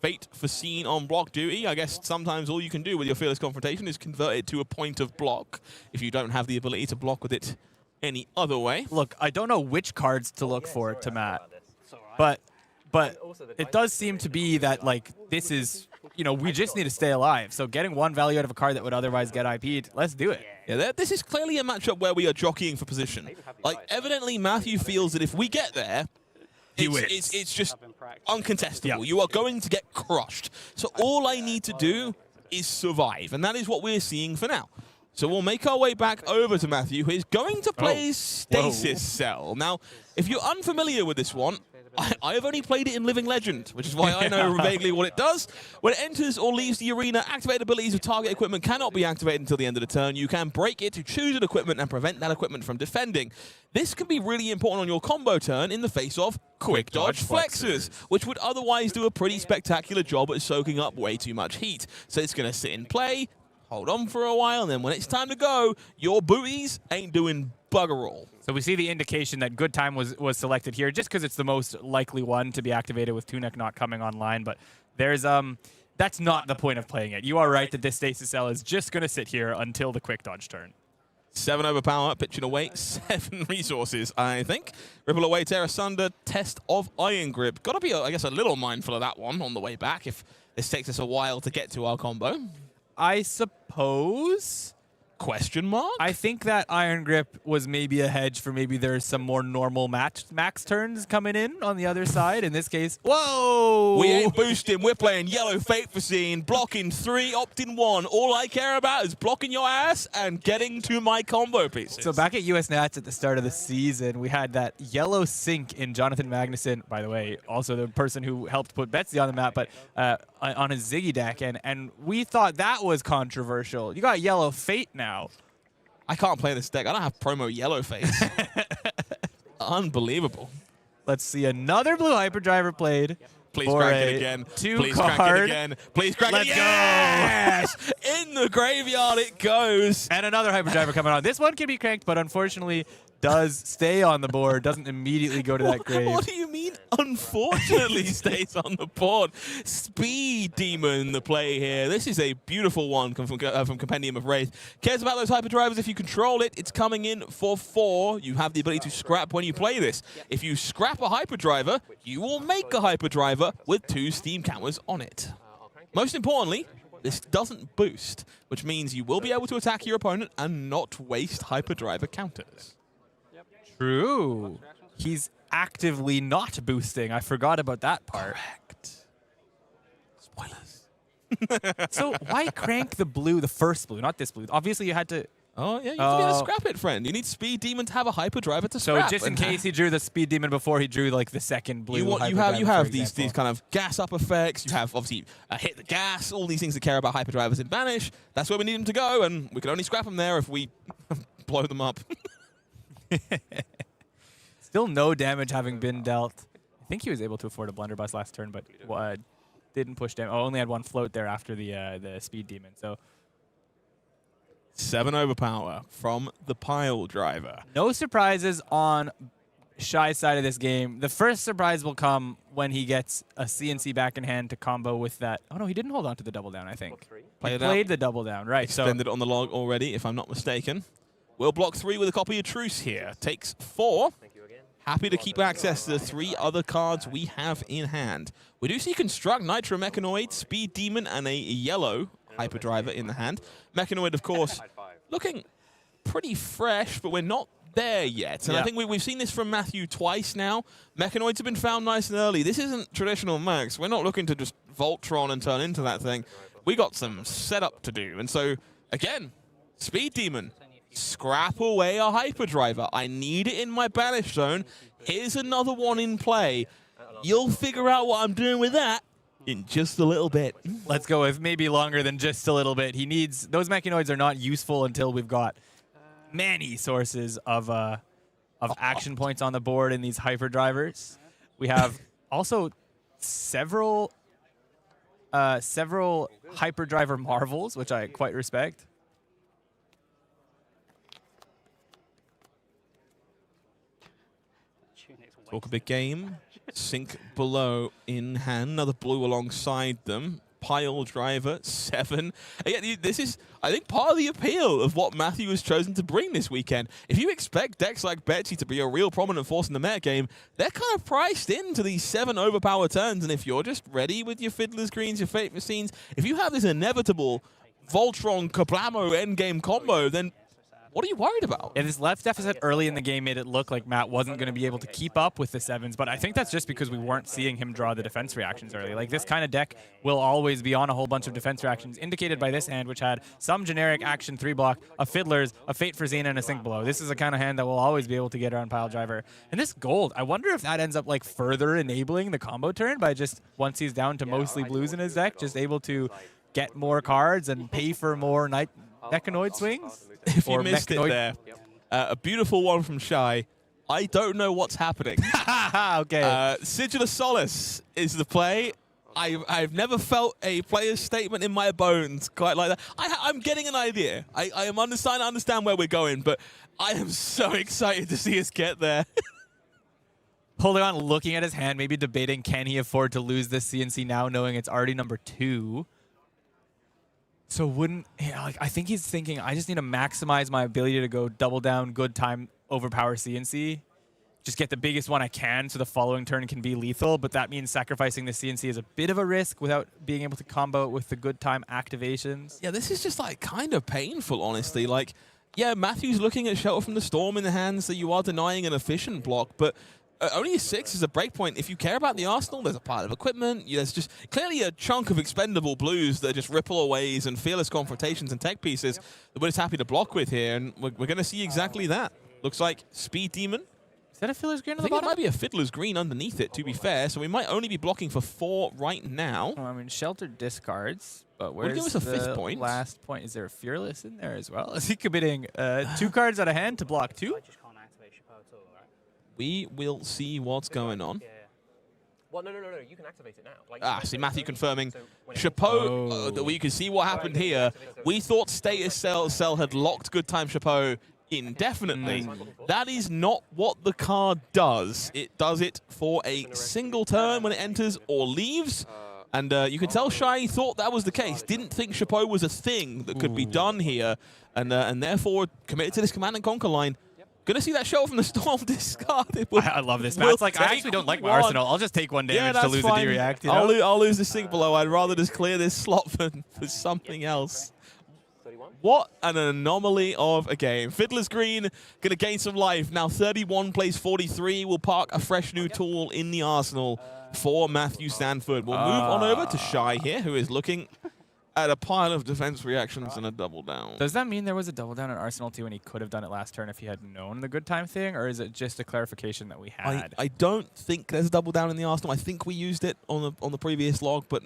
Fate Foreseen on block duty. I guess sometimes all you can do with your Fearless Confrontation is convert it to a point of block if you don't have the ability to block with it any other way. Look, I don't know which cards to look for to Matt, but it does seem to be that, like, this is, we just need to stay alive. So getting 1 value out of a card that would otherwise get IP'd, let's do it. Yeah, this is clearly a matchup where we are jockeying for position. Like, evidently Matthew feels that if we get there, it's just uncontestable. Yeah. You are going to get crushed. So all I need to do is survive, and that is what we're seeing for now. So we'll make our way back over to Matthew, who is going to play Stasis Cell. Now, if you're unfamiliar with this one, I have only played it in Living Legend, which is why I know vaguely what it does. When it enters or leaves the arena, activated abilities of target equipment cannot be activated until the end of the turn. You can break it to choose an equipment and prevent that equipment from defending. This can be really important on your combo turn in the face of Quick Dodge Flexes, which would otherwise do a pretty spectacular job at soaking up way too much heat. So it's going to sit in play, hold on for a while, and then when it's time to go, your booties ain't doing bugger all. So we see the indication that Good Time was selected here just because it's the most likely one to be activated with Tunic not coming online. But there's that's not the point of playing it. You are right that this Stasis Cell is just going to sit here until the Quick Dodge turn. 7 overpower, pitching away 7 resources, I think. Ripple away, tear asunder, test of Iron Grip. Got to be, I guess, a little mindful of that one on the way back if this takes us a while to get to our combo. I suppose. Question mark? I think that Iron Grip was maybe a hedge for maybe there's some more normal max turns coming in on the other side. In this case, whoa! We ain't boosting. We're playing Yellow Fate Foreseen, blocking 3, opting 1. All I care about is blocking your ass and getting to my combo pieces. So back at US Nats at the start of the season, we had that yellow sink in Jonathan Magnuson, by the way, also the person who helped put Betsy on the map, but on his Ziggy deck, and we thought that was controversial. You got Yellow Fate now. I can't play this deck. I don't have promo Yellow Face. Unbelievable. Let's see another blue hyperdriver played. Please crack it again. Please crack it again. Please crack it again. Yes! In the graveyard it goes. And another hyperdriver coming on. This one can be cranked, but unfortunately does stay on the board, doesn't immediately go to that grave. What do you mean, unfortunately stays on the board? Speed Demon, the play here. This is a beautiful one from Compendium of Wraith. Cares about those hyperdrivers. If you control it, it's coming in for 4. You have the ability to scrap when you play this. If you scrap a hyperdriver, you will make a hyperdriver with 2 steam counters on it. Most importantly, this doesn't boost, which means you will be able to attack your opponent and not waste hyperdriver counters. True. He's actively not boosting. I forgot about that part. Correct. Spoilers. So why crank the blue, the first blue, not this blue? Obviously you had to... Oh, yeah, you need to scrap it, friend. You need Speed Demon to have a hyperdriver to scrap. So just in case he drew the Speed Demon before he drew like the second blue hyperdriver, you have these kind of gas up effects. You have obviously hit the gas, all these things that care about hyperdrivers in Banish. That's where we need them to go, and we can only scrap them there if we blow them up. Still no damage having been dealt. I think he was able to afford a blunderbuss last turn, but didn't push damage. Oh, only had 1 float there after the Speed Demon. So 7 overpower from the Pile Driver. No surprises on Shai's side of this game. The first surprise will come when he gets a CNC back in hand to combo with that. Oh, no, he didn't hold on to the double down, I think. He played the double down, right. Extended on the log already, if I'm not mistaken. We'll block 3 with a copy of Truce here. Takes 4. Happy to keep access to the 3 other cards we have in hand. We do see Construct, Nitro Mechanoid, Speed Demon, and a yellow hyperdriver in the hand. Mechanoid, of course, looking pretty fresh, but we're not there yet. And I think we've seen this from Matthew twice now. Mechanoids have been found nice and early. This isn't traditional Max. We're not looking to just Voltron and turn into that thing. we got some setup to do. And so, again, Speed Demon, scrap away a Hyperdriver. I need it in my banish zone. Here's another one in play. You'll figure out what I'm doing with that in just a little bit. Let's go with maybe longer than just a little bit. He needs, those mechanoids are not useful until we've got many sources of action points on the board in these Hyperdrivers. We have also several Hyperdriver Marvels, which I quite respect. Talk a big game. Sink below in hand. Another blue alongside them. Pile driver, 7. Again, this is, I think, part of the appeal of what Matthew has chosen to bring this weekend. If you expect decks like Betsy to be a real prominent force in the metagame, they're kind of priced into these 7 overpower turns. And if you're just ready with your Fiddler's Greens, your Fate Machines, if you have this inevitable Voltron Kablamo endgame combo, then what are you worried about? Yeah, this left deficit early in the game made it look like Matt wasn't going to be able to keep up with the 7s, but I think that's just because we weren't seeing him draw the defense reactions early. Like, this kind of deck will always be on a whole bunch of defense reactions, indicated by this hand, which had some generic action 3-block, a Fiddler's, a Fate for Xena, and a Sink Below. This is the kind of hand that will always be able to get around Pile Driver. And this gold, I wonder if that ends up, like, further enabling the combo turn by just, once he's down to mostly blues in his deck, just able to get more cards and pay for more mechanoid swings. If you missed it there, a beautiful one from Shai. I don't know what's happening. Okay. Sigil of Solace is the play. I've never felt a player's statement in my bones quite like that. I'm getting an idea. I am starting to understand where we're going, but I am so excited to see us get there. Holding on, looking at his hand, maybe debating, can he afford to lose this CNC now, knowing it's already number 2. So I think he's thinking, I just need to maximize my ability to go double down, good time, overpower CNC. Just get the biggest one I can so the following turn can be lethal, but that means sacrificing the CNC is a bit of a risk without being able to combo it with the good time activations. Yeah, this is just like kind of painful, honestly. Like, yeah, Matthew's looking at Shelter from the Storm in the hands that you are denying an efficient block, but only a 6 is a breakpoint. If you care about the arsenal, there's a pile of equipment. There's just clearly a chunk of expendable blues that just ripple aways and fearless confrontations and tech pieces that we're just happy to block with here, and we're going to see exactly that. Looks like Speed Demon. Is that a Fiddler's Green on I the think bottom? it might be a Fiddler's Green underneath it, to be fair, so we might only be blocking for 4 right now. Oh, I mean, Shelter discards, but where's give us a the 5th point? last point? Is there a Fearless in there as well? Is he committing 2 cards out of hand to block 2? We will see what's going on. Yeah. Well, no. You can activate it now. Like, See Matthew confirming. Chapeau, we can see what happened here. We thought Status Cell had locked Good Time Chapeau indefinitely. That is not what the card does. It does it for a single turn when it enters or leaves. And you can tell Shai thought that was the case. Didn't think Chapeau was a thing that could be done here. And therefore committed to this Command and Conquer line. Gonna see that Shelter from the Storm discarded. I love this. Matt's like, I actually don't like my arsenal. I'll just take 1 damage to lose a D-React. You know? I'll lose the Sink Below. I'd rather just clear this slot for something else. What an anomaly of a game. Fiddler's Green gonna gain some life. Now 31 plays 43. Will park a fresh new tool in the arsenal for Matthew Stanford. We'll move on over to Shai here, who is looking at a pile of defense reactions and a double down. Does that mean there was a double down in Arsenal too and he could have done it last turn if he had known the good time thing, or is it just a clarification that we had? I don't think there's a double down in the Arsenal. I think we used it on the previous log, but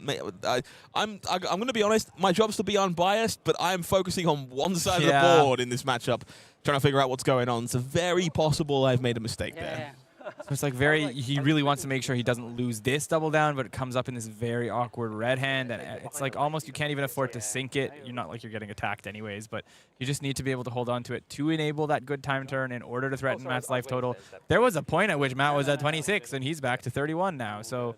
I'm going to be honest, my job's to be unbiased, but I'm focusing on one side of the board in this matchup, trying to figure out what's going on. It's very possible I've made a mistake there. So it's like he really wants to make sure he doesn't lose this double down, but it comes up in this very awkward red hand, and it's like almost you can't even afford to sink it. You're not like you're getting attacked anyways, but you just need to be able to hold on to it to enable that good time turn in order to threaten Matt's life total. There was a point at which Matt was at 26, and he's back to 31 now, so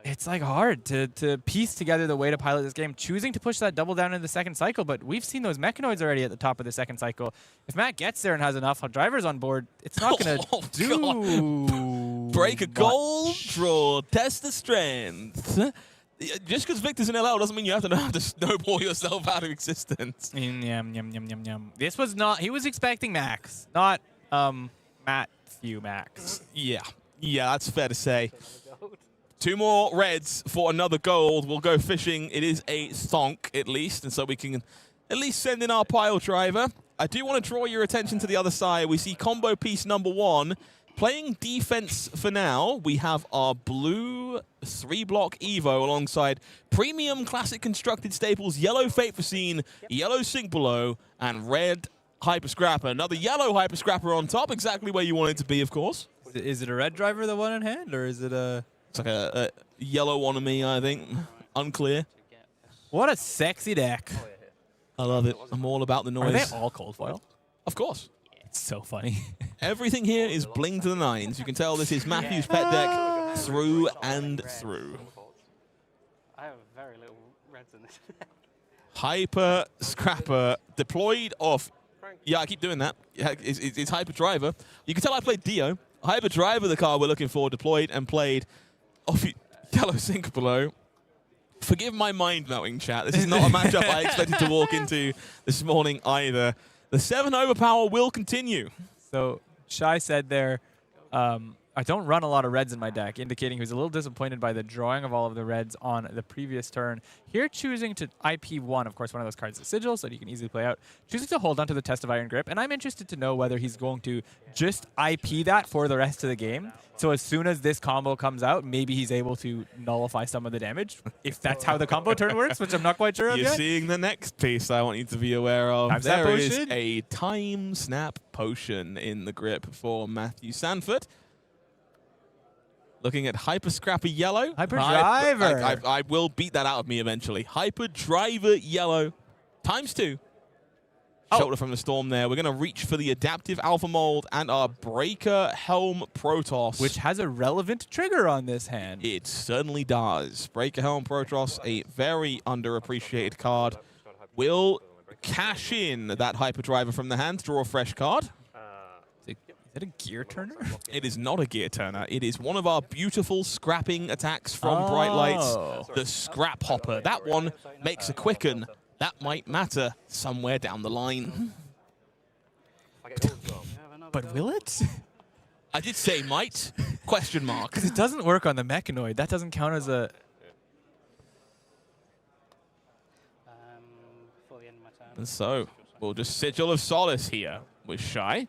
it's like hard to piece together the way to pilot this game, choosing to push that double down in the second cycle, but we've seen those mechanoids already at the top of the second cycle. If Matt gets there and has enough drivers on board, it's not going to do Break a gold, draw, test the strength. Just because Victor's in LL doesn't mean you have to know how to snowball yourself out of existence. Yum. This was not, he was expecting max, not Matt few max. Yeah, that's fair to say. 2 more reds for another gold. We'll go fishing. It is a thonk, at least, and so we can at least send in our pile driver. I do want to draw your attention to the other side. We see combo piece number 1. Playing defense for now, we have our blue 3-block Evo alongside premium classic constructed staples, yellow Fate Foreseen, yellow Sink Below, and red Hyper Scrapper. Another yellow Hyper Scrapper on top, exactly where you want it to be, of course. Is it a red driver, the one in hand, or is it a... It's like a yellow one of me, I think. Unclear. What a sexy deck. I love it. I'm all about the noise. Are they all cold foil? Of course. It's so funny. Everything here is bling to the nines. You can tell this is Matthew's pet deck through and through. I have very little reds in this. Hyper Scrapper deployed off. Yeah, I keep doing that. Yeah, it's Hyper Driver. You can tell I played Dio. Hyper Driver, the card we're looking for, deployed and played off yellow Sink Below. Forgive my mind-melting, chat. This is not a matchup I expected to walk into this morning either. The 7 overpower will continue. So Shai said there, I don't run a lot of reds in my deck, indicating he was a little disappointed by the drawing of all of the reds on the previous turn. Here choosing to IP1, of course, one of those cards is Sigil, so you can easily play out. Choosing to hold onto the Test of Iron Grip, and I'm interested to know whether he's going to just IP that for the rest of the game. So as soon as this combo comes out, maybe he's able to nullify some of the damage, if that's how the combo turn works, which I'm not quite sure of You're yet. seeing the next piece I want you to be aware of. Time Snap There is Potion? a Time Snap Potion in the grip for Matthew Sanford. Looking at Hyper Scrapper Yellow. Hyper Driver. I will beat that out of me eventually. Hyper Driver Yellow ×2. Shoulder from the Storm there. We're going to reach for the Adaptive Alpha Mold and our Breaker Helm Protoss. Which has a relevant trigger on this hand. It certainly does. Breaker Helm Protoss, a very underappreciated card. Will cash in that Hyper Driver from the hand, draw a fresh card. Is that a gear turner? It is not a gear turner. It is one of our beautiful scrapping attacks from Bright Lights, the Scrap Hopper. That one makes a quicken. That might matter somewhere down the line. But will it? I did say might, question mark. Because it doesn't work on the Mechanoid. That doesn't count as a... And so, we'll just Sigil of Solace here with Shai.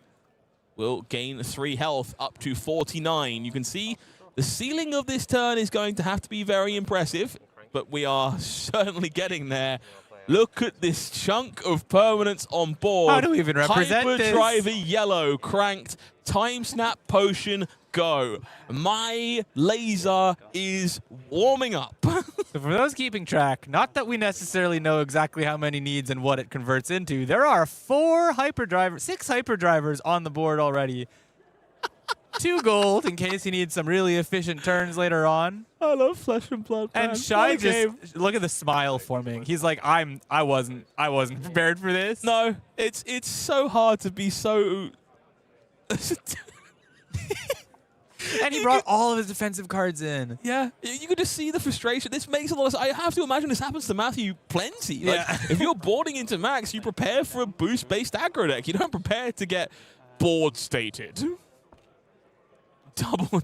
Will gain 3 health up to 49. You can see the ceiling of this turn is going to have to be very impressive, but we are certainly getting there. Look at this chunk of permanence on board. How do we even represent Hyper this? Driver Yellow cranked. Time Snap Potion go. My laser is warming up. So for those keeping track, not that we necessarily know exactly how many needs and what it converts into, there are 6 hyper drivers on the board already. 2 gold in case he needs some really efficient turns later on. I love Flesh and Blood. And Shai just look at the smile forming. He's like, I wasn't prepared for this. No, it's so hard to be so. And he brought all of his defensive cards in. Yeah, you could just see the frustration. This makes a lot of sense. I have to imagine this happens to Matthew plenty. Like, Yeah. if you're boarding into max, you prepare for a boost-based aggro deck. You don't prepare to get board stated. Double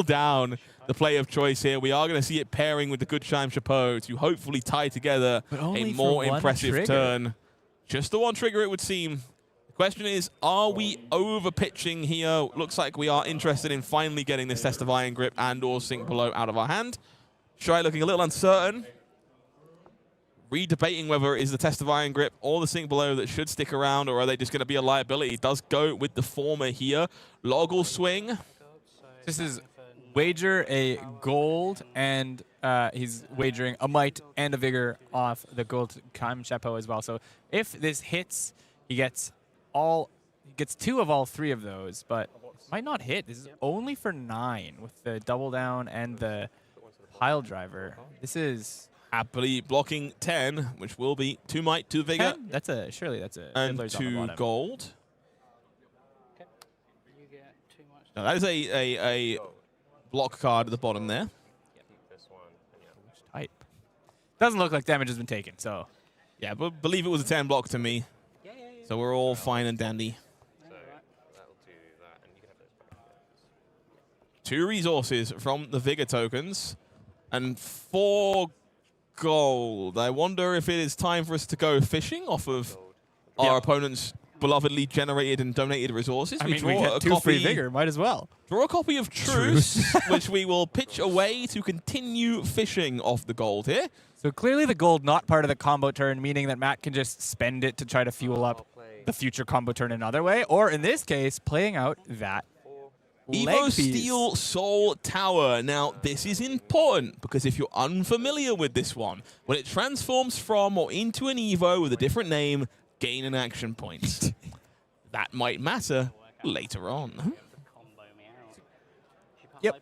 down the play of choice here. We are going to see it pairing with the Good Chime Chapeau to hopefully tie together a more impressive turn. Just the one trigger, it would seem. The question is, are we over pitching here? Looks like we are interested in finally getting this Test of Iron Grip and or Sink Below out of our hand. Shai looking a little uncertain. Redebating whether it is the Test of Iron Grip or the Sink Below that should stick around, or are they just going to be a liability? He does go with the former here. Loggle Swing. This is wager a gold, and he's wagering a might and a vigor off the gold Chime Chapeau as well. So if this hits, he gets 2 of all 3 of those, but might not hit. This is only for 9 with the double down and the pile driver. This is Happily blocking 10, which will be 2 might, 2 vigor. 10? Surely that's a And Fiddler's on the 2 bottom. gold. You get too much. Now that is a block card at the bottom there. Which type? Doesn't look like damage has been taken, so. Yeah, but believe it was a 10 block to me. So we're all fine and dandy. 2 resources from the Vigor tokens, and 4 gold. I wonder if it is time for us to go fishing off of our opponent's belovedly generated and donated resources. I mean, we get 2 free Vigor, might as well. Draw a copy of Truce, which we will pitch away to continue fishing off the gold here. So clearly the gold not part of the combo turn, meaning that Matt can just spend it to try to fuel up the future combo turn another way, or in this case, playing out that Evo Steel Soul Tower. Now, this is important because if you're unfamiliar with this one, when it transforms from or into an Evo with a different name, gain an action point. That might matter later on. Yep.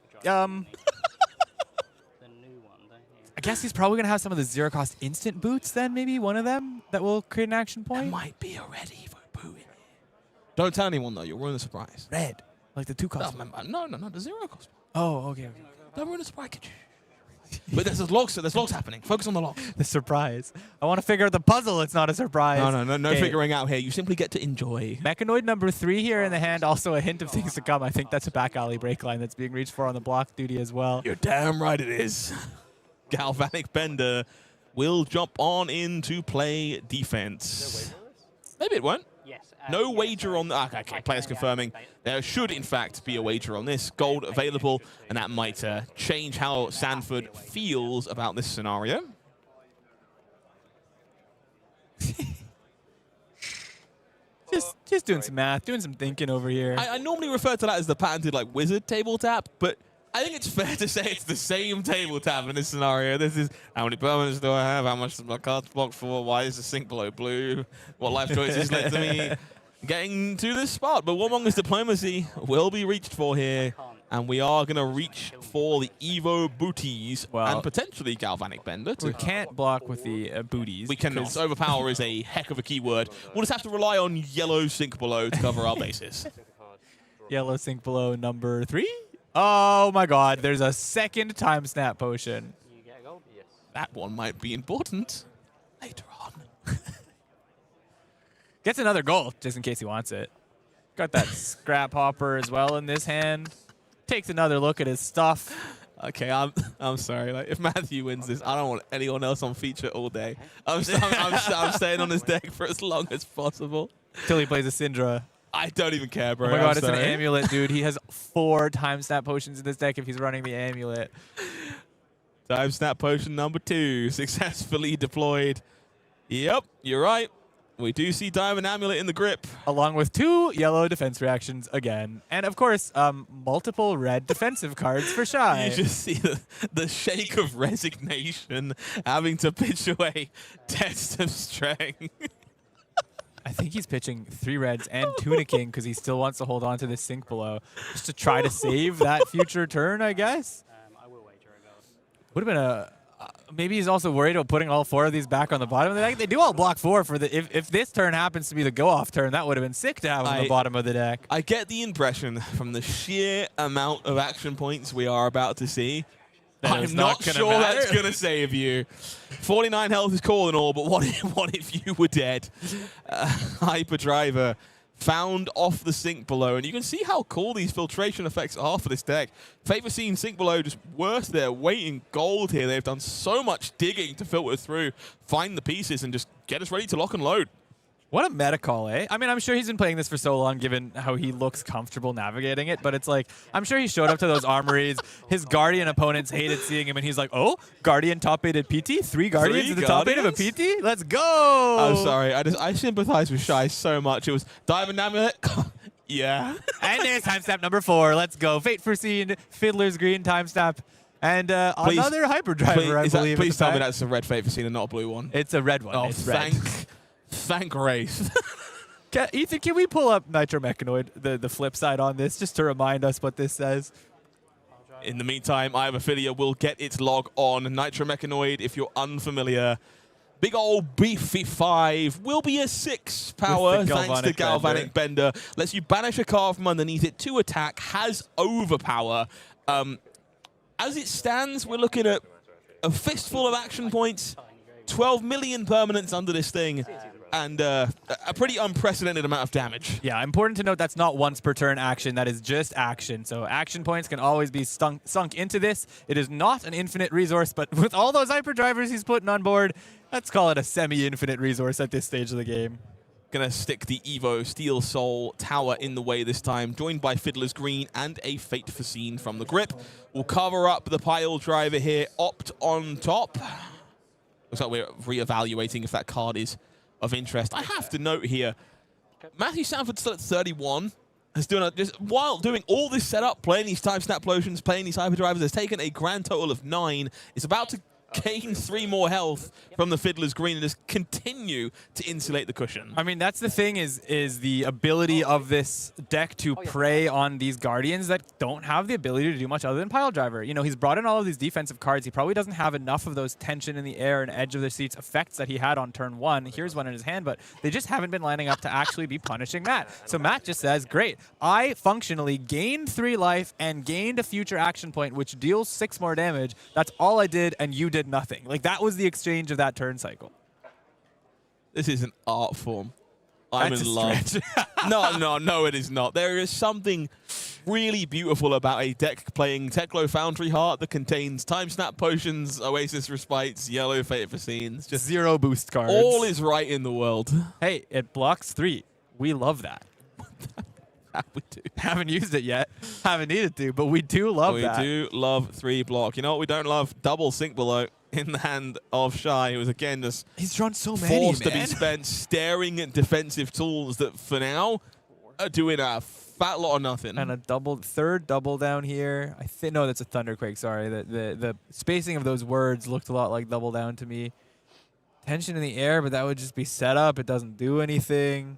I guess he's probably going to have some of the zero-cost instant boots then, maybe one of them that will create an action point. There might be a red Evo boot in here. Don't tell anyone, though. You'll ruin the surprise. Red. Like the 2-cost one. No, the zero-cost one. Oh, okay. Don't ruin the surprise. But there's logs happening. Focus on the log. The surprise. I want to figure out the puzzle. It's not a surprise. No figuring out here. You simply get to enjoy. Mechanoid number 3 here in the hand. Also a hint of things to come. I think that's a back alley break line that's being reached for on the block duty as well. You're damn right it is. Galvanic Bender will jump on in to play defense. Maybe it won't. Yes. No wager on that. Okay, players confirming. There should, in fact, be a wager on this. Gold available, and that might change how Sanford feels about this scenario. Just doing some math, doing some thinking over here. I normally refer to that as the patented like wizard table tap, but I think it's fair to say it's the same table tap in this scenario. This is how many permanents do I have? How much is my cards blocked for? Why is the sink below blue? What life choices led to me getting to this spot? But Warmonger's Diplomacy will be reached for here, and we are going to reach for the Evo booties and potentially Galvanic Bender. We can't block with the booties. We cannot. Overpower is a heck of a keyword. We'll just have to rely on yellow sink below to cover our bases. Yellow sink below number 3. Oh my god, there's a second time snap potion. You get a gold? Yes. That one might be important later on. Gets another gold, just in case he wants it. Got that scrap hopper as well in this hand. Takes another look at his stuff. Okay, I'm sorry. Like, if Matthew wins this, I don't want anyone else on feature all day. I'm staying on this deck for as long as possible. Till he plays a Syndra. I don't even care, bro. Oh my god, it's an amulet, dude. He has 4 time snap potions in this deck if he's running the amulet. Time snap potion number 2 successfully deployed. Yep, you're right. We do see Diamond Amulet in the grip. Along with 2 yellow defense reactions again. And of course, multiple red defensive cards for Shai. You just see the shake of resignation having to pitch away Test of Strength. I think he's pitching 3 reds and Tunicking because he still wants to hold on to this sink below. Just to try to save that future turn, I guess. I will wager a gold. Would have been a... maybe he's also worried about putting all 4 of these back on the bottom of the deck. They do all block 4 for the... If this turn happens to be the go-off turn, that would have been sick to have on the bottom of the deck. I get the impression from the sheer amount of action points we are about to see, I'm not sure that's going to save you. 49 health is cool and all, but what if you were dead? Hyperdriver found off the sink below, and you can see how cool these filtration effects are for this deck. Favor Scene Sink Below just worse their weight in gold here. They've done so much digging to filter through, find the pieces, and just get us ready to lock and load. What a meta call, eh? I mean, I'm sure he's been playing this for so long, given how he looks comfortable navigating it, but it's like, I'm sure he showed up to those armories. His Guardian opponents hated seeing him, and he's like, oh, Guardian top-8 PT? 3 Guardians in the top 8 of a PT? Let's go! I'm sorry. I sympathize with Shai so much. It was Diamond Amulet. Yeah. And there's time step number 4. Let's go. Fate Foreseen, Fiddler's Green time step. And another Hyperdriver, I believe. Please tell me that's a red Fate Foreseen and not a blue one. It's a red one. Oh, it's red. Thank Wraith. Ethan, can we pull up Nitro Mechanoid, the flip side on this, just to remind us what this says? In the meantime, I have Ophelia will get its log on. Nitro Mechanoid, if you're unfamiliar, big old beefy 5 will be a 6 power thanks to Galvanic Bender. Lets you banish a card from underneath it to attack, has overpower. As it stands, we're looking at a fistful of action points, 12 million permanents under this thing. and a pretty unprecedented amount of damage. Yeah, important to note that's not once per turn action. That is just action. So action points can always be sunk into this. It is not an infinite resource, but with all those hyperdrivers he's putting on board, let's call it a semi-infinite resource at this stage of the game. Gonna stick the Evo Steel Soul Tower in the way this time, joined by Fiddler's Green and a Fate Foreseen from the grip. We'll cover up the pile driver here, Opt on top. Looks like we're re-evaluating if that card is of interest. I have to note here, Matthew Sanford's still at 31. Has done just while doing all this setup, playing these time snap potions, playing these hyperdrivers, has taken a grand total of 9. Is about to gain 3 more health from the Fiddler's Green and just continue to insulate the cushion. I mean, that's the thing is the ability of this deck to prey on these Guardians that don't have the ability to do much other than pile driver. You know, he's brought in all of these defensive cards. He probably doesn't have enough of those tension in the air and edge of the seats effects that he had on turn 1. Here's one in his hand, but they just haven't been lining up to actually be punishing Matt. So Matt just says, great, I functionally gained 3 life and gained a future action point, which deals 6 more damage. That's all I did, and you did nothing. Like, that was the exchange of that turn cycle. This is an art form. I'm in love. No, it is not. There is something really beautiful about a deck playing Teklo Foundry Heart that contains Time Snap Potions, Oasis Respites, Yellow Fate Foreseens. Just 0 boost cards. All is right in the world. Hey, it blocks 3. We love that. We do. Haven't used it yet. Haven't needed to, but we do love that. We do love 3 block. You know what we don't love? Double Sink Below in the hand of Shai, who was again just he's drawn so many, forced to be spent staring at defensive tools that for now are doing a fat lot of nothing. And a third double down here. I think no, that's a Thunderquake. Sorry, the spacing of those words looked a lot like double down to me. Tension in the air, but that would just be set up. It doesn't do anything.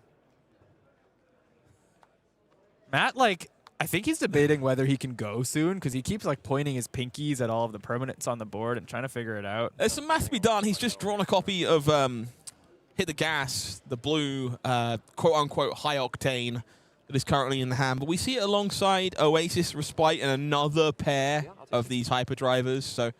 Matt, like, I think he's debating whether he can go soon because he keeps, like, pointing his pinkies at all of the permanents on the board and trying to figure it out. There's some math to be done. He's just drawn a copy of Hit the Gas, the blue, quote-unquote, high octane that is currently in the hand. But we see it alongside Oasis Respite and another pair of these hyperdrivers. So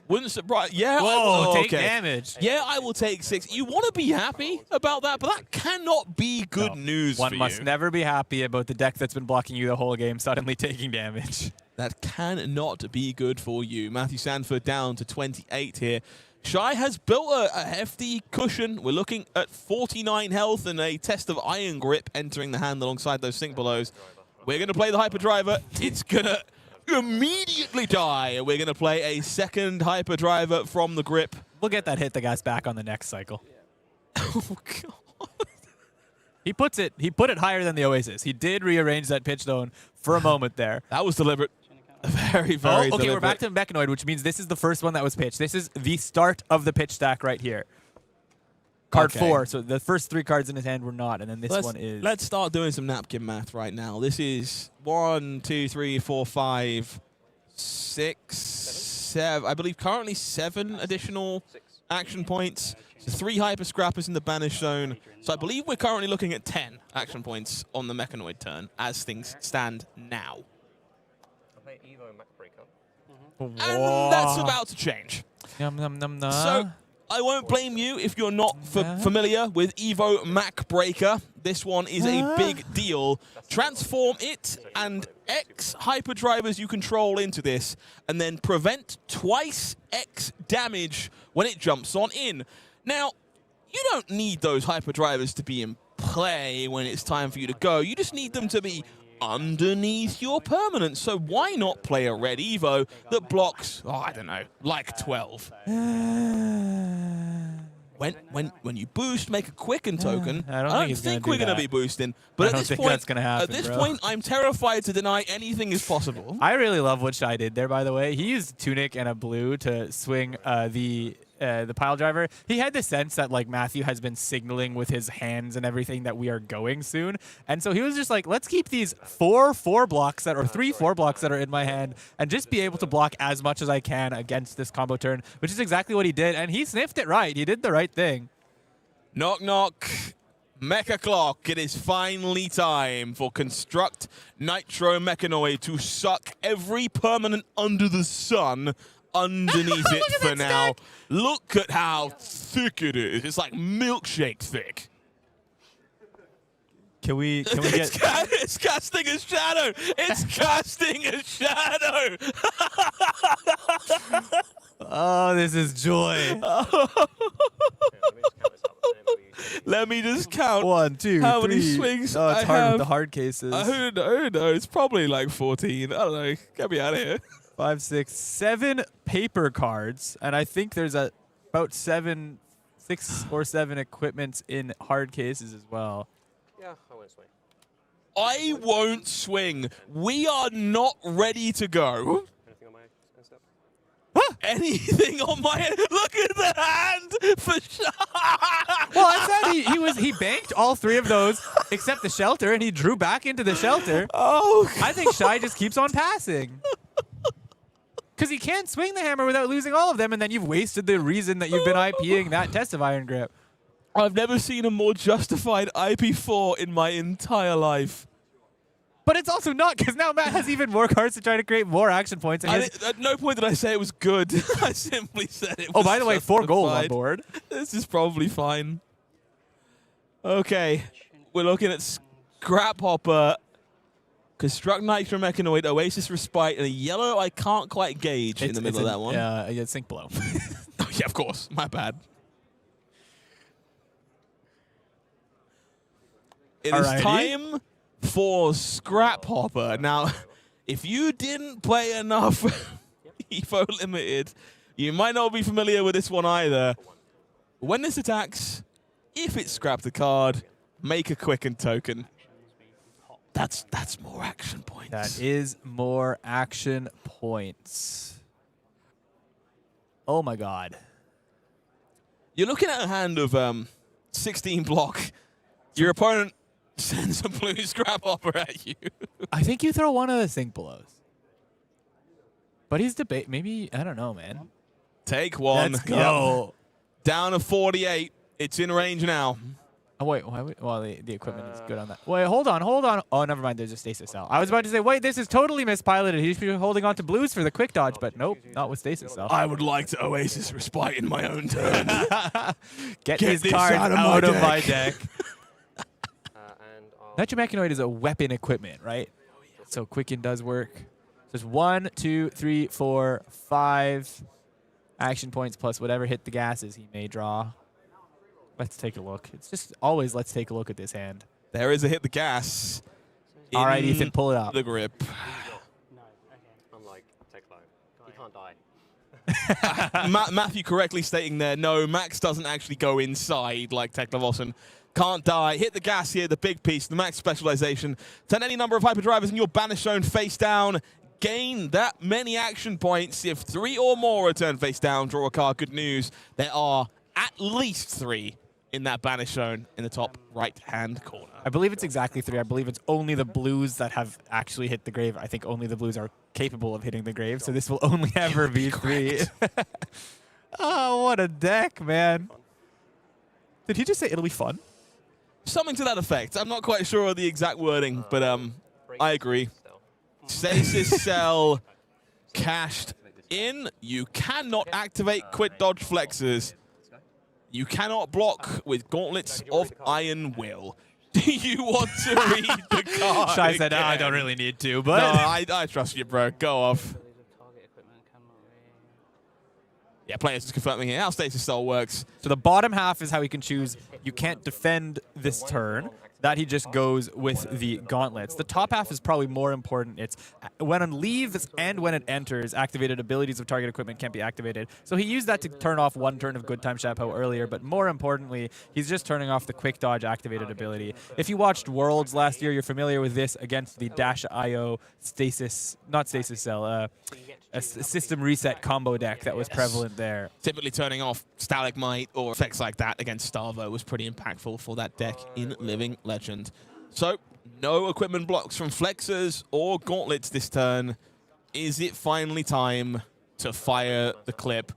wouldn't surprise. Yeah. Whoa, take damage. Yeah, I will take 6. You want to be happy about that, but that cannot be good news One for must you. never be happy about the deck that's been blocking you the whole game suddenly taking damage. That cannot be good for you. Matthew Sanford down to 28 here. Shai has built a hefty cushion. We're looking at 49 health and a test of Iron Grip entering the hand alongside those Sink Belows. We're going to play the Hyperdriver. It's going to immediately die. We're going to play a second Hyperdriver from the grip. We'll get that Hit the Gas back on the next cycle. Oh, God. He put it higher than the Oasis. He did rearrange that pitch zone for a moment there. That was deliberate. Very, very okay, deliberate. we're back to Mechanoid, which means this is the first one that was pitched. This is the start of the pitch stack right here. Card 4. So the first 3 cards in his hand were not, and then this one is. Let's start doing some napkin math right now. This is 1, 2, 3, 4, 5, 6, 7. I believe currently 7 additional action points. So 3 Hyper Scrappers in the Banish Zone. So I believe we're currently looking at 10 action points on the Mechanoid turn as things stand now. And that's about to change. Yum, yum, yum, yum. So I won't blame you if you're not familiar with Evo Mac Breaker. This one is a big deal. Transform it and X hyperdrivers you control into this, and then prevent twice X damage when it jumps on in. Now, you don't need those hyperdrivers to be in play when it's time for you to go. You just need them to be underneath your permanent. So why not play a red Evo that blocks, oh, I don't know, like 12? When you boost, make a Quicken token. I don't think we're going to be boosting. But at this point, I'm terrified to deny anything is possible. I really love what Shai did there, by the way. He used a Tunic and a blue to swing the pile driver. He had the sense that like Matthew has been signaling with his hands and everything that we are going soon, and so he was just like, let's keep these 3 4 blocks that are in my hand and just be able to block as much as I can against this combo turn, which is exactly what he did, and he sniffed it right. He did the right thing. Knock knock. Mecha Clock. It is finally time for Construct Nitro Mechanoid to suck every permanent under the sun underneath it for now. Look at how thick it is. It's like milkshake thick. Can we get? It's casting a shadow. It's casting a shadow. Oh, this is joy. Let me just count. 1, 2, how 3. many swings Oh, it's I hard have. with the hard cases. Who knows? Probably like 14. I don't know. Get me out of here. 5, 6, 7 paper cards, and I think there's about 6 or 7 equipments in hard cases as well. Yeah, I won't swing. I won't swing. We are not ready to go. Anything on my end step? Anything on my end? Look at the hand for Shai. Well, I said he banked all 3 of those except the shelter, and he drew back into the shelter. Oh, I think Shai just keeps on passing. Because he can't swing the hammer without losing all of them, and then you've wasted the reason that you've been IPing that test of Iron Grip. I've never seen a more justified IP4 in my entire life. But it's also not, because now Matt has even more cards to try to create more action points. And At no point did I say it was good. I simply said it was oh, by the way, 4 gold on justified. board. This is probably fine. Okay, we're looking at Scrap Hopper, Construct Nitro Mechanoid, Oasis Respite, and a yellow I can't quite gauge in the middle of that one. Yeah, Sink Below. Oh, yeah, of course. My bad. It is Alrighty. time for Scrap Hopper. Now, if you didn't play enough EVO Limited, you might not be familiar with this one either. When this attacks, if it scrapped a card, make a quicken token. That's more action points. That is more action points. Oh my god. You're looking at a hand of 16 block. Your opponent sends a blue Scrap Hopper at you. I think you throw one of the Sink Belows. But he's maybe, I don't know, man. Take one. Let's go. Yep. Down to 48. It's in range now. Oh, wait. Well, the equipment is good on that. Wait, hold on. Oh, never mind. There's a stasis cell. I was about to say, wait, this is totally mispiloted. He should be holding on to blues for the quick dodge, but nope, not with stasis cell. I would like to Oasis Respite in my own turn. Get this these cards out out of of my my deck. Nitro Mechanoid is a weapon equipment, right? So Quicken does work. So it's 1, 2, 3, 4, 5 action points plus whatever hit the gases he may draw. Let's take a look. It's just always let's take a look at this hand. There is a hit the gas. All right, Ethan, pull it up. The grip. No, okay. I'm like, take low. You can't die. Matthew correctly stating there, no, Max doesn't actually go inside like Teklavosson. Can't die. Hit the gas here, the big piece, the Max specialization. Turn any number of hyperdrivers in your Banish Zone face down. Gain that many action points. If 3 or more are turned face down, draw a card. Good news. There are at least 3 in that Banish Zone in the top right-hand corner. I believe it's exactly 3. I believe it's only the blues that have actually hit the grave. I think only the blues are capable of hitting the grave, so this will only ever be 3. Oh, what a deck, man. Did he just say it'll be fun? Something to that effect. I'm not quite sure of the exact wording, but I agree. Stasis Cell cashed in. You cannot activate Quit Dodge Flexes. You cannot block with Gauntlets of Iron Will. Do you want to read the card? Shai said, again? I don't really need to, but... No, I trust you, bro. Go off. Yeah, players just confirming here how Stasis Cell works. So the bottom half is how he can choose you can't defend this turn. That he just goes with the gauntlets. The top half is probably more important. It's when it leaves and when it enters, activated abilities of target equipment can't be activated. So he used that to turn off 1 turn of Good Time Chapeau earlier, but more importantly, he's just turning off the quick dodge activated ability. If you watched Worlds last year, you're familiar with this against the Dash.io stasis, not stasis cell, a system reset combo deck that was prevalent there. Typically turning off Stalagmite or effects like that against Starvo was pretty impactful for that deck in Living Legend. So, no equipment blocks from Flexers or Gauntlets this turn. Is it finally time to fire the clip?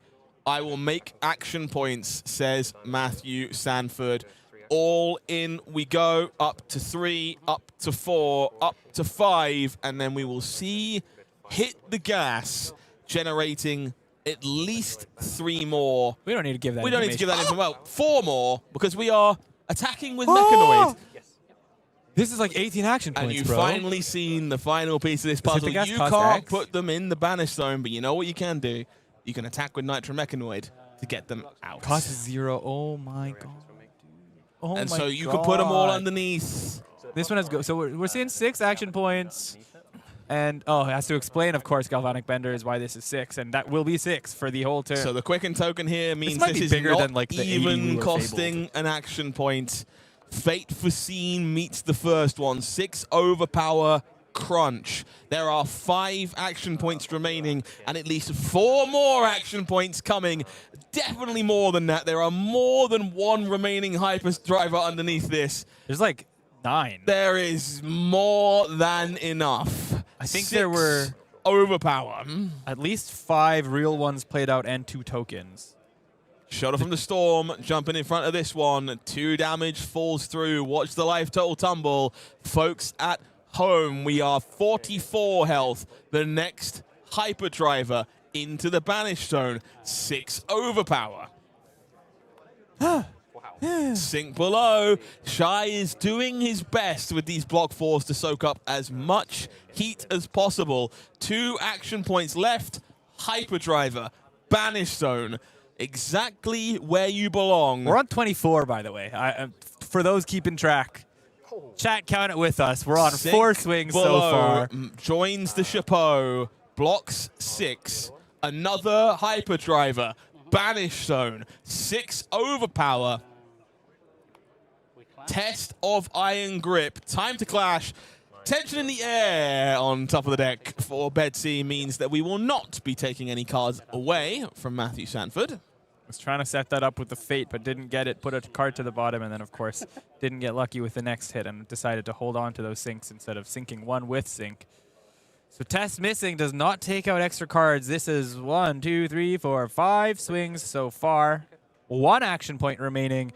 I will make action points, says Matthew Sanford. All in we go, up to 3, up to 4, up to 5, and then we will see hit the gas, generating at least 3 more. We don't need to give that We don't need to give that information. information. Well, 4 more, because we are attacking with Mechanoid. This is like 18 action points, and you've bro. finally seen the final piece of this puzzle. Pacific You cost can't X. put them in the banish zone, but you know what you can do? You can attack with Nitromechanoid to get them out. Cost is 0. Oh my god. Oh and my so you can put them all God. underneath. This one has go. So we're seeing 6 action points. And, oh, it has to explain, of course, Galvanic Bender is why this is 6, and that will be 6 for the whole turn. So the quicken token here means might this be is bigger not than, like, the 80 even we were costing an action point. Fate Foreseen meets the first one. 6 overpower crunch. There are 5 action points remaining and at least 4 more action points coming. Definitely more than that. There are more than 1 remaining hyperdriver underneath this. There's like 9. There is more than enough. I think 6 there were overpower. at least 5 real ones played out and 2 tokens. Shudder from the Storm, jumping in front of this one. 2 damage falls through. Watch the life total tumble. Folks at home, we are 44 health. The next hyperdriver into the banish zone. 6 overpower. Sink below. Shai is doing his best with these block 4s to soak up as much heat as possible. 2 action points left. Hyperdriver, banish zone, exactly where you belong. We're on 24, by the way. For those keeping track, chat, count it with us. We're on Sink 4 swings so below, far. Joins the chapeau. Blocks 6. Another hyperdriver. Banish zone. 6 overpower. Test of Iron Grip. Time to clash. Tension in the air on top of the deck for Betsy means that we will not be taking any cards away from Matthew Sanford. Was trying to set that up with the Fate, but didn't get it. Put a card to the bottom, and then, of course, didn't get lucky with the next hit and decided to hold on to those sinks instead of sinking one with sink. So test missing does not take out extra cards. This is 1, 2, 3, 4, 5 swings so far. 1 action point remaining.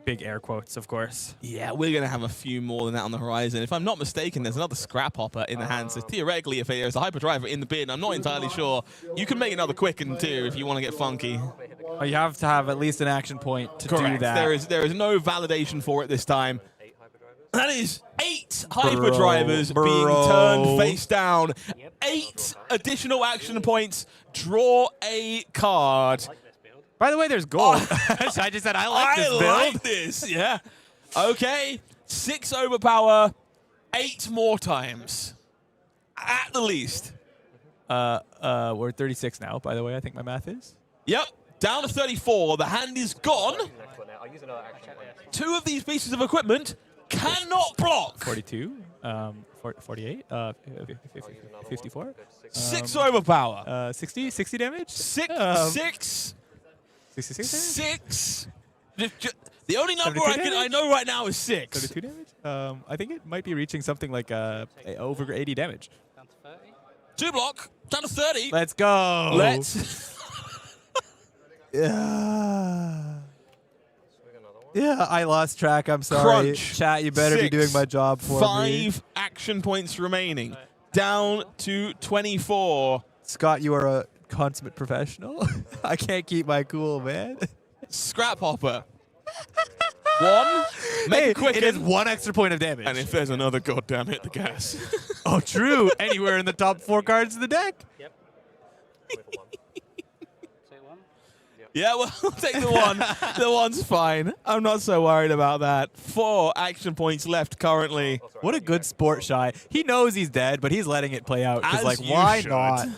Big air quotes, of course. Yeah, we're going to have a few more than that on the horizon. If I'm not mistaken, there's another Scrap Hopper in the hand. So theoretically, if there's a hyperdriver in the bin, I'm not entirely sure. You can make another quicken too if you want to get funky. Oh, you have to have at least an action point to do that. There is no validation for it this time. That is 8 hyperdrivers being turned face down. 8 additional action points. Draw a card. By the way, there's gold. I just said I like this build. I like this, yeah. Okay, 6 overpower, 8 more times. At the least. We're 36 now, by the way, I think my math is. Yep, down to 34. The hand is gone. 2 of these pieces of equipment cannot block. 42, 48, 54. 6 overpower. 60 damage? 6. 66 damage? The only number I know right now is 6. 32 damage? I think it might be reaching something like over 80 damage. Down to 30. 2 block, down to 30. Let's go. Let's. Yeah, I lost track. I'm sorry. Crunch. Chat, you better 6. be doing my job for me. 5 action points remaining. Down to 24. Scott, you are a consummate professional. I can't keep my cool, man. Scrap Hopper. 1. Make Hey, a quicken. it is 1 extra point of damage. And if there's another goddamn hit the gas. Oh, true. Anywhere in the top 4 cards of the deck. Yep. Take 1. Yeah, well, I'll take the 1. The 1's fine. I'm not so worried about that. 4 action points left currently. What a good sport, Shai. He knows he's dead, but he's letting it play out. As Because, like, you why should. not?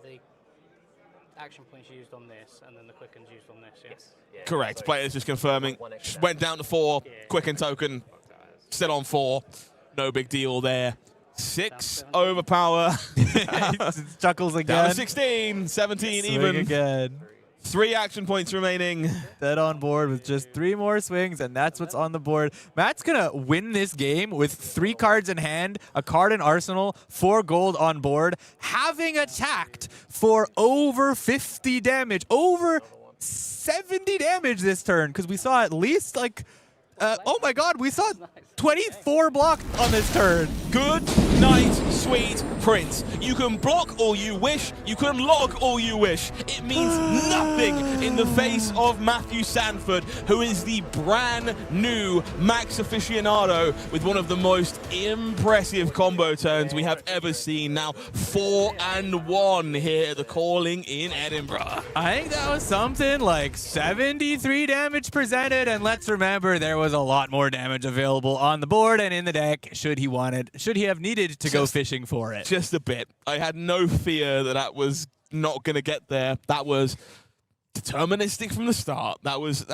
The action points used on this, and then the quickens used on this, yes? Correct. Players just confirming. Went down to 4. Quicken token. Still on 4. No big deal there. 6 overpower. Chuckles again. Down to 16. 17 Swing even. again. 3 action points remaining. Dead on board with just 3 more swings, and that's what's on the board. Matt's going to win this game with 3 cards in hand, a card in arsenal, 4 gold on board, having attacked for over 50 damage, over 70 damage this turn, because we saw at least like Oh my god, we saw 24 block on this turn. Good night, sweet prince. You can block all you wish. You can log all you wish. It means nothing in the face of Matthew Sanford, who is the brand new Max aficionado with one of the most impressive combo turns we have ever seen. Now 4-1 here at the Calling in Edinburgh. I think that was something like 73 damage presented, and let's remember there was a lot more damage available on the board and in the deck should he have needed to go fishing for it. Just a bit. I had no fear that was not going to get there. That was deterministic from the start. That was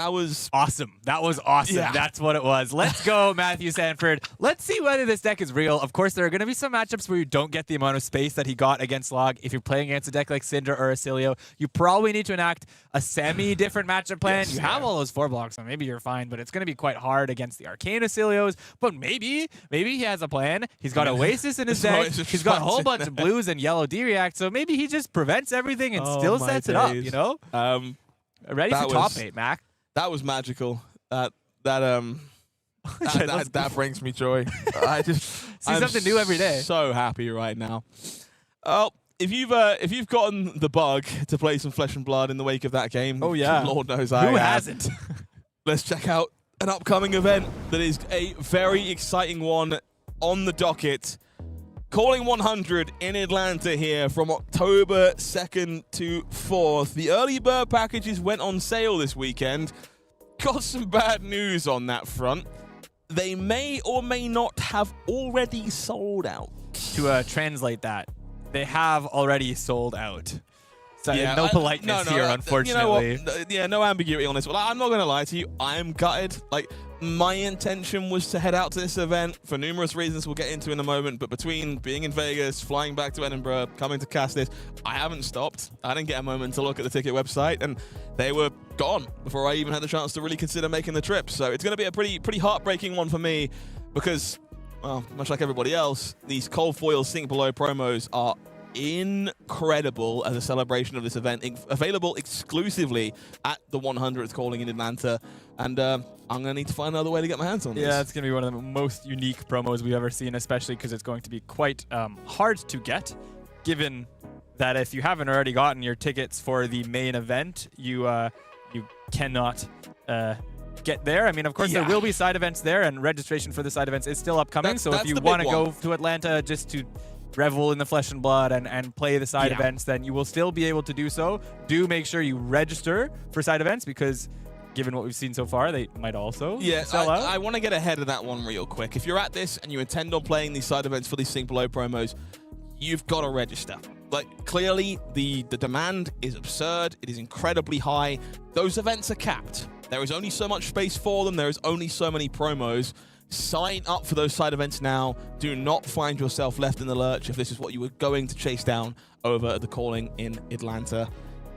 awesome. That was awesome. Yeah. That's what it was. Let's go, Matthew Sanford. Let's see whether this deck is real. Of course, there are going to be some matchups where you don't get the amount of space that he got against Log. If you're playing against a deck like Syndra or Oscilio, you probably need to enact a semi-different matchup plan. Yes, you have all those 4 blocks, so maybe you're fine, but it's going to be quite hard against the Arcane Oscilios. But maybe he has a plan. He's got Oasis in his deck. He's got a whole bunch of blues and yellow D-React, so maybe he just prevents everything and still sets it up, you know? Ready for top 8, Mac. That was magical. That brings me joy. I just see something new every day. So happy right now. Oh, if you've gotten the bug to play some Flesh and Blood in the wake of that game, oh yeah, Lord knows who hasn't. Let's check out an upcoming event that is a very exciting one on the docket. Calling 100 in Atlanta here from October 2nd to 4th. The early bird packages went on sale this weekend. Got some bad news on that front. They may or may not have already sold out. To translate that, they have already sold out. So yeah, no politeness here, unfortunately. You know what? Yeah, no ambiguity on this. Well, I'm not going to lie to you. I'm gutted. Like, my intention was to head out to this event for numerous reasons we'll get into in a moment, but between being in Vegas, flying back to Edinburgh, coming to cast this, I haven't stopped. I didn't get a moment to look at the ticket website, and they were gone before I even had the chance to really consider making the trip. So it's going to be a pretty heartbreaking one for me because, well, much like everybody else, these cold foil sink below promos are incredible as a celebration of this event, available exclusively at the 100th Calling in Atlanta, and I'm going to need to find another way to get my hands on this. Yeah, it's going to be one of the most unique promos we've ever seen, especially because it's going to be quite hard to get, given that if you haven't already gotten your tickets for the main event, you cannot get there. I mean, of course, there will be side events there, and registration for the side events is still upcoming, so if you want to go to Atlanta just to revel in the Flesh and Blood and play the side events, then you will still be able to do so. Do make sure you register for side events because given what we've seen so far, they might also sell out. I want to get ahead of that one real quick. If you're at this and you intend on playing these side events for these Sink Below promos, you've got to register. Like, clearly, the demand is absurd. It is incredibly high. Those events are capped. There is only so much space for them. There is only so many promos. Sign up for those side events now. Do not find yourself left in the lurch if this is what you were going to chase down over at the Calling in Atlanta.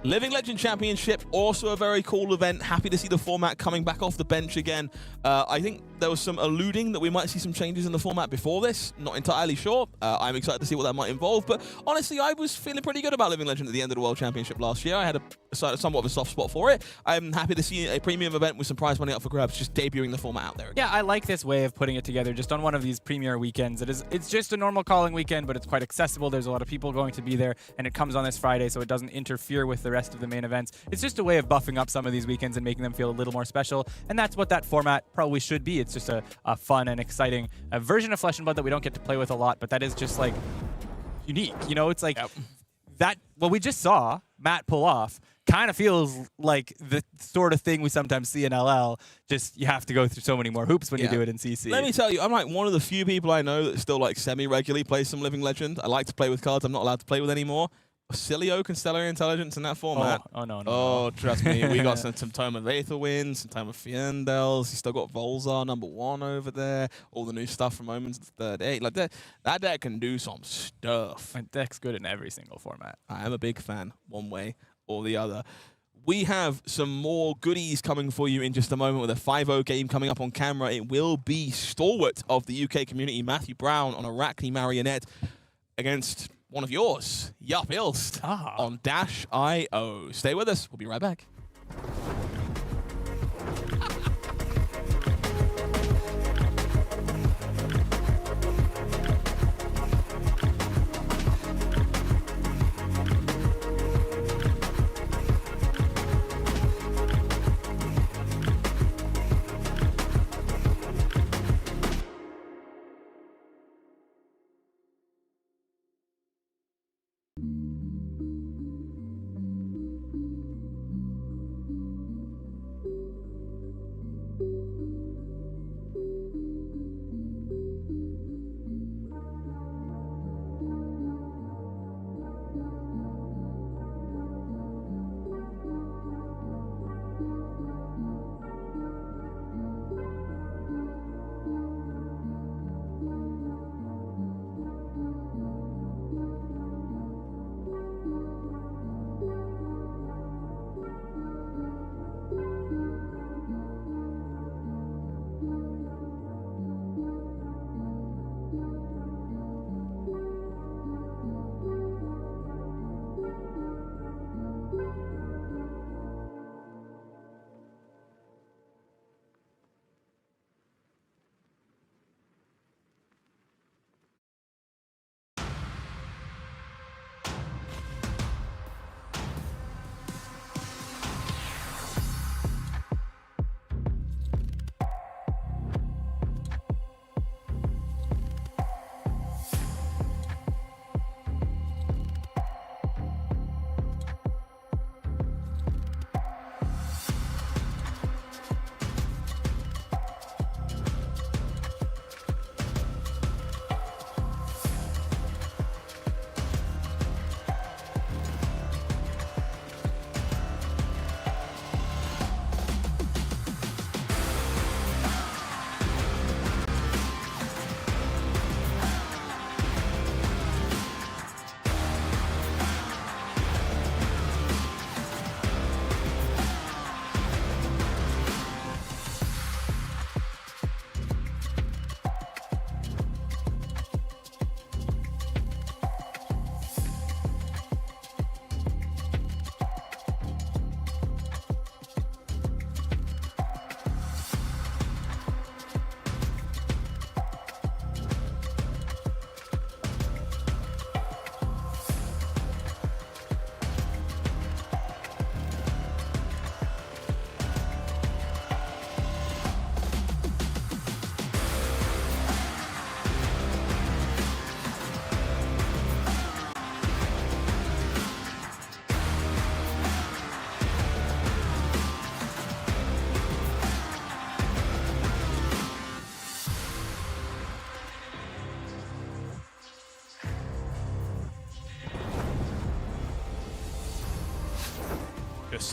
Living Legend Championship, also a very cool event. Happy to see the format coming back off the bench again. I think there was some alluding that we might see some changes in the format before this. Not entirely sure. I'm excited to see what that might involve. But honestly, I was feeling pretty good about Living Legend at the end of the World Championship last year. I had somewhat of a soft spot for it. I'm happy to see a premium event with some prize money up for grabs, just debuting the format out there again. Yeah, I like this way of putting it together just on one of these premier weekends. It's just a normal Calling weekend, but it's quite accessible. There's a lot of people going to be there, and it comes on this Friday, so it doesn't interfere with the rest of the main events. It's just a way of buffing up some of these weekends and making them feel a little more special, and that's what that format probably should be. It's just a fun and exciting version of Flesh and Blood that we don't get to play with a lot, but that is just like unique. You know, it's like that what we just saw Matt pull off kind of feels like the sort of thing we sometimes see in LL, just you have to go through so many more hoops when you do it in CC. Let me tell you, I'm like one of the few people I know that still like semi-regularly plays some Living Legend. I like to play with cards I'm not allowed to play with anymore. Oscilio, Constella Intelligence in that format. No. Trust me, we got some Tome of Aether wins, some Tome of Fiendels. You still got Volzar #1 over there. All the new stuff from Omens of the Third Age. Like that deck can do some stuff. My deck's good in every single format. I am a big fan, one way or the other. We have some more goodies coming for you in just a moment with a 5-0 game coming up on camera. It will be stalwart of the UK community, Matthew Brown, on Arachne Marionette against one of yours, Yup Ilst, on Dash.io. Stay with us. We'll be right back.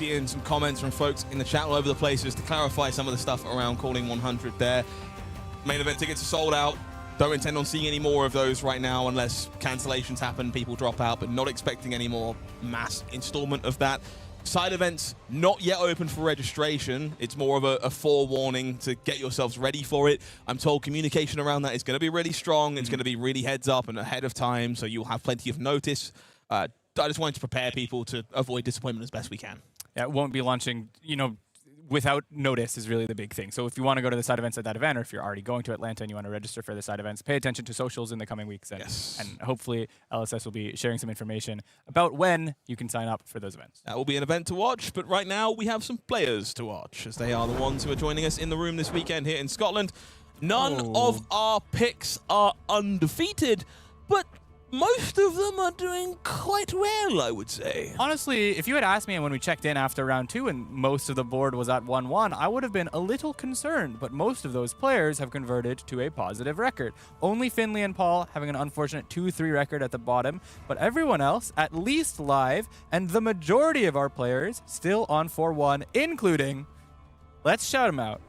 seeing some comments from folks in the chat all over the place just to clarify some of the stuff around calling 100 there. Main event tickets are sold out. Don't intend on seeing any more of those right now unless cancellations happen, people drop out, but not expecting any more mass installment of that. Side events not yet open for registration. It's more of a forewarning to get yourselves ready for it. I'm told communication around that is going to be really strong. It's going to be really heads up and ahead of time, so you'll have plenty of notice. I just wanted to prepare people to avoid disappointment as best we can. Yeah, it won't be launching, without notice is really the big thing. So if you want to go to the side events at that event, or if you're already going to Atlanta and you want to register for the side events, pay attention to socials in the coming weeks. And hopefully LSS will be sharing some information about when you can sign up for those events. That will be an event to watch, but right now we have some players to watch, as they are the ones who are joining us in the room this weekend here in Scotland. None of our picks are undefeated, but most of them are doing quite well, I would say. Honestly, if you had asked me when we checked in after round 2 and most of the board was at 1-1, I would have been a little concerned, but most of those players have converted to a positive record. Only Finley and Paul having an unfortunate 2-3 record at the bottom, but everyone else at least live, and the majority of our players still on 4-1, including, let's shout him out,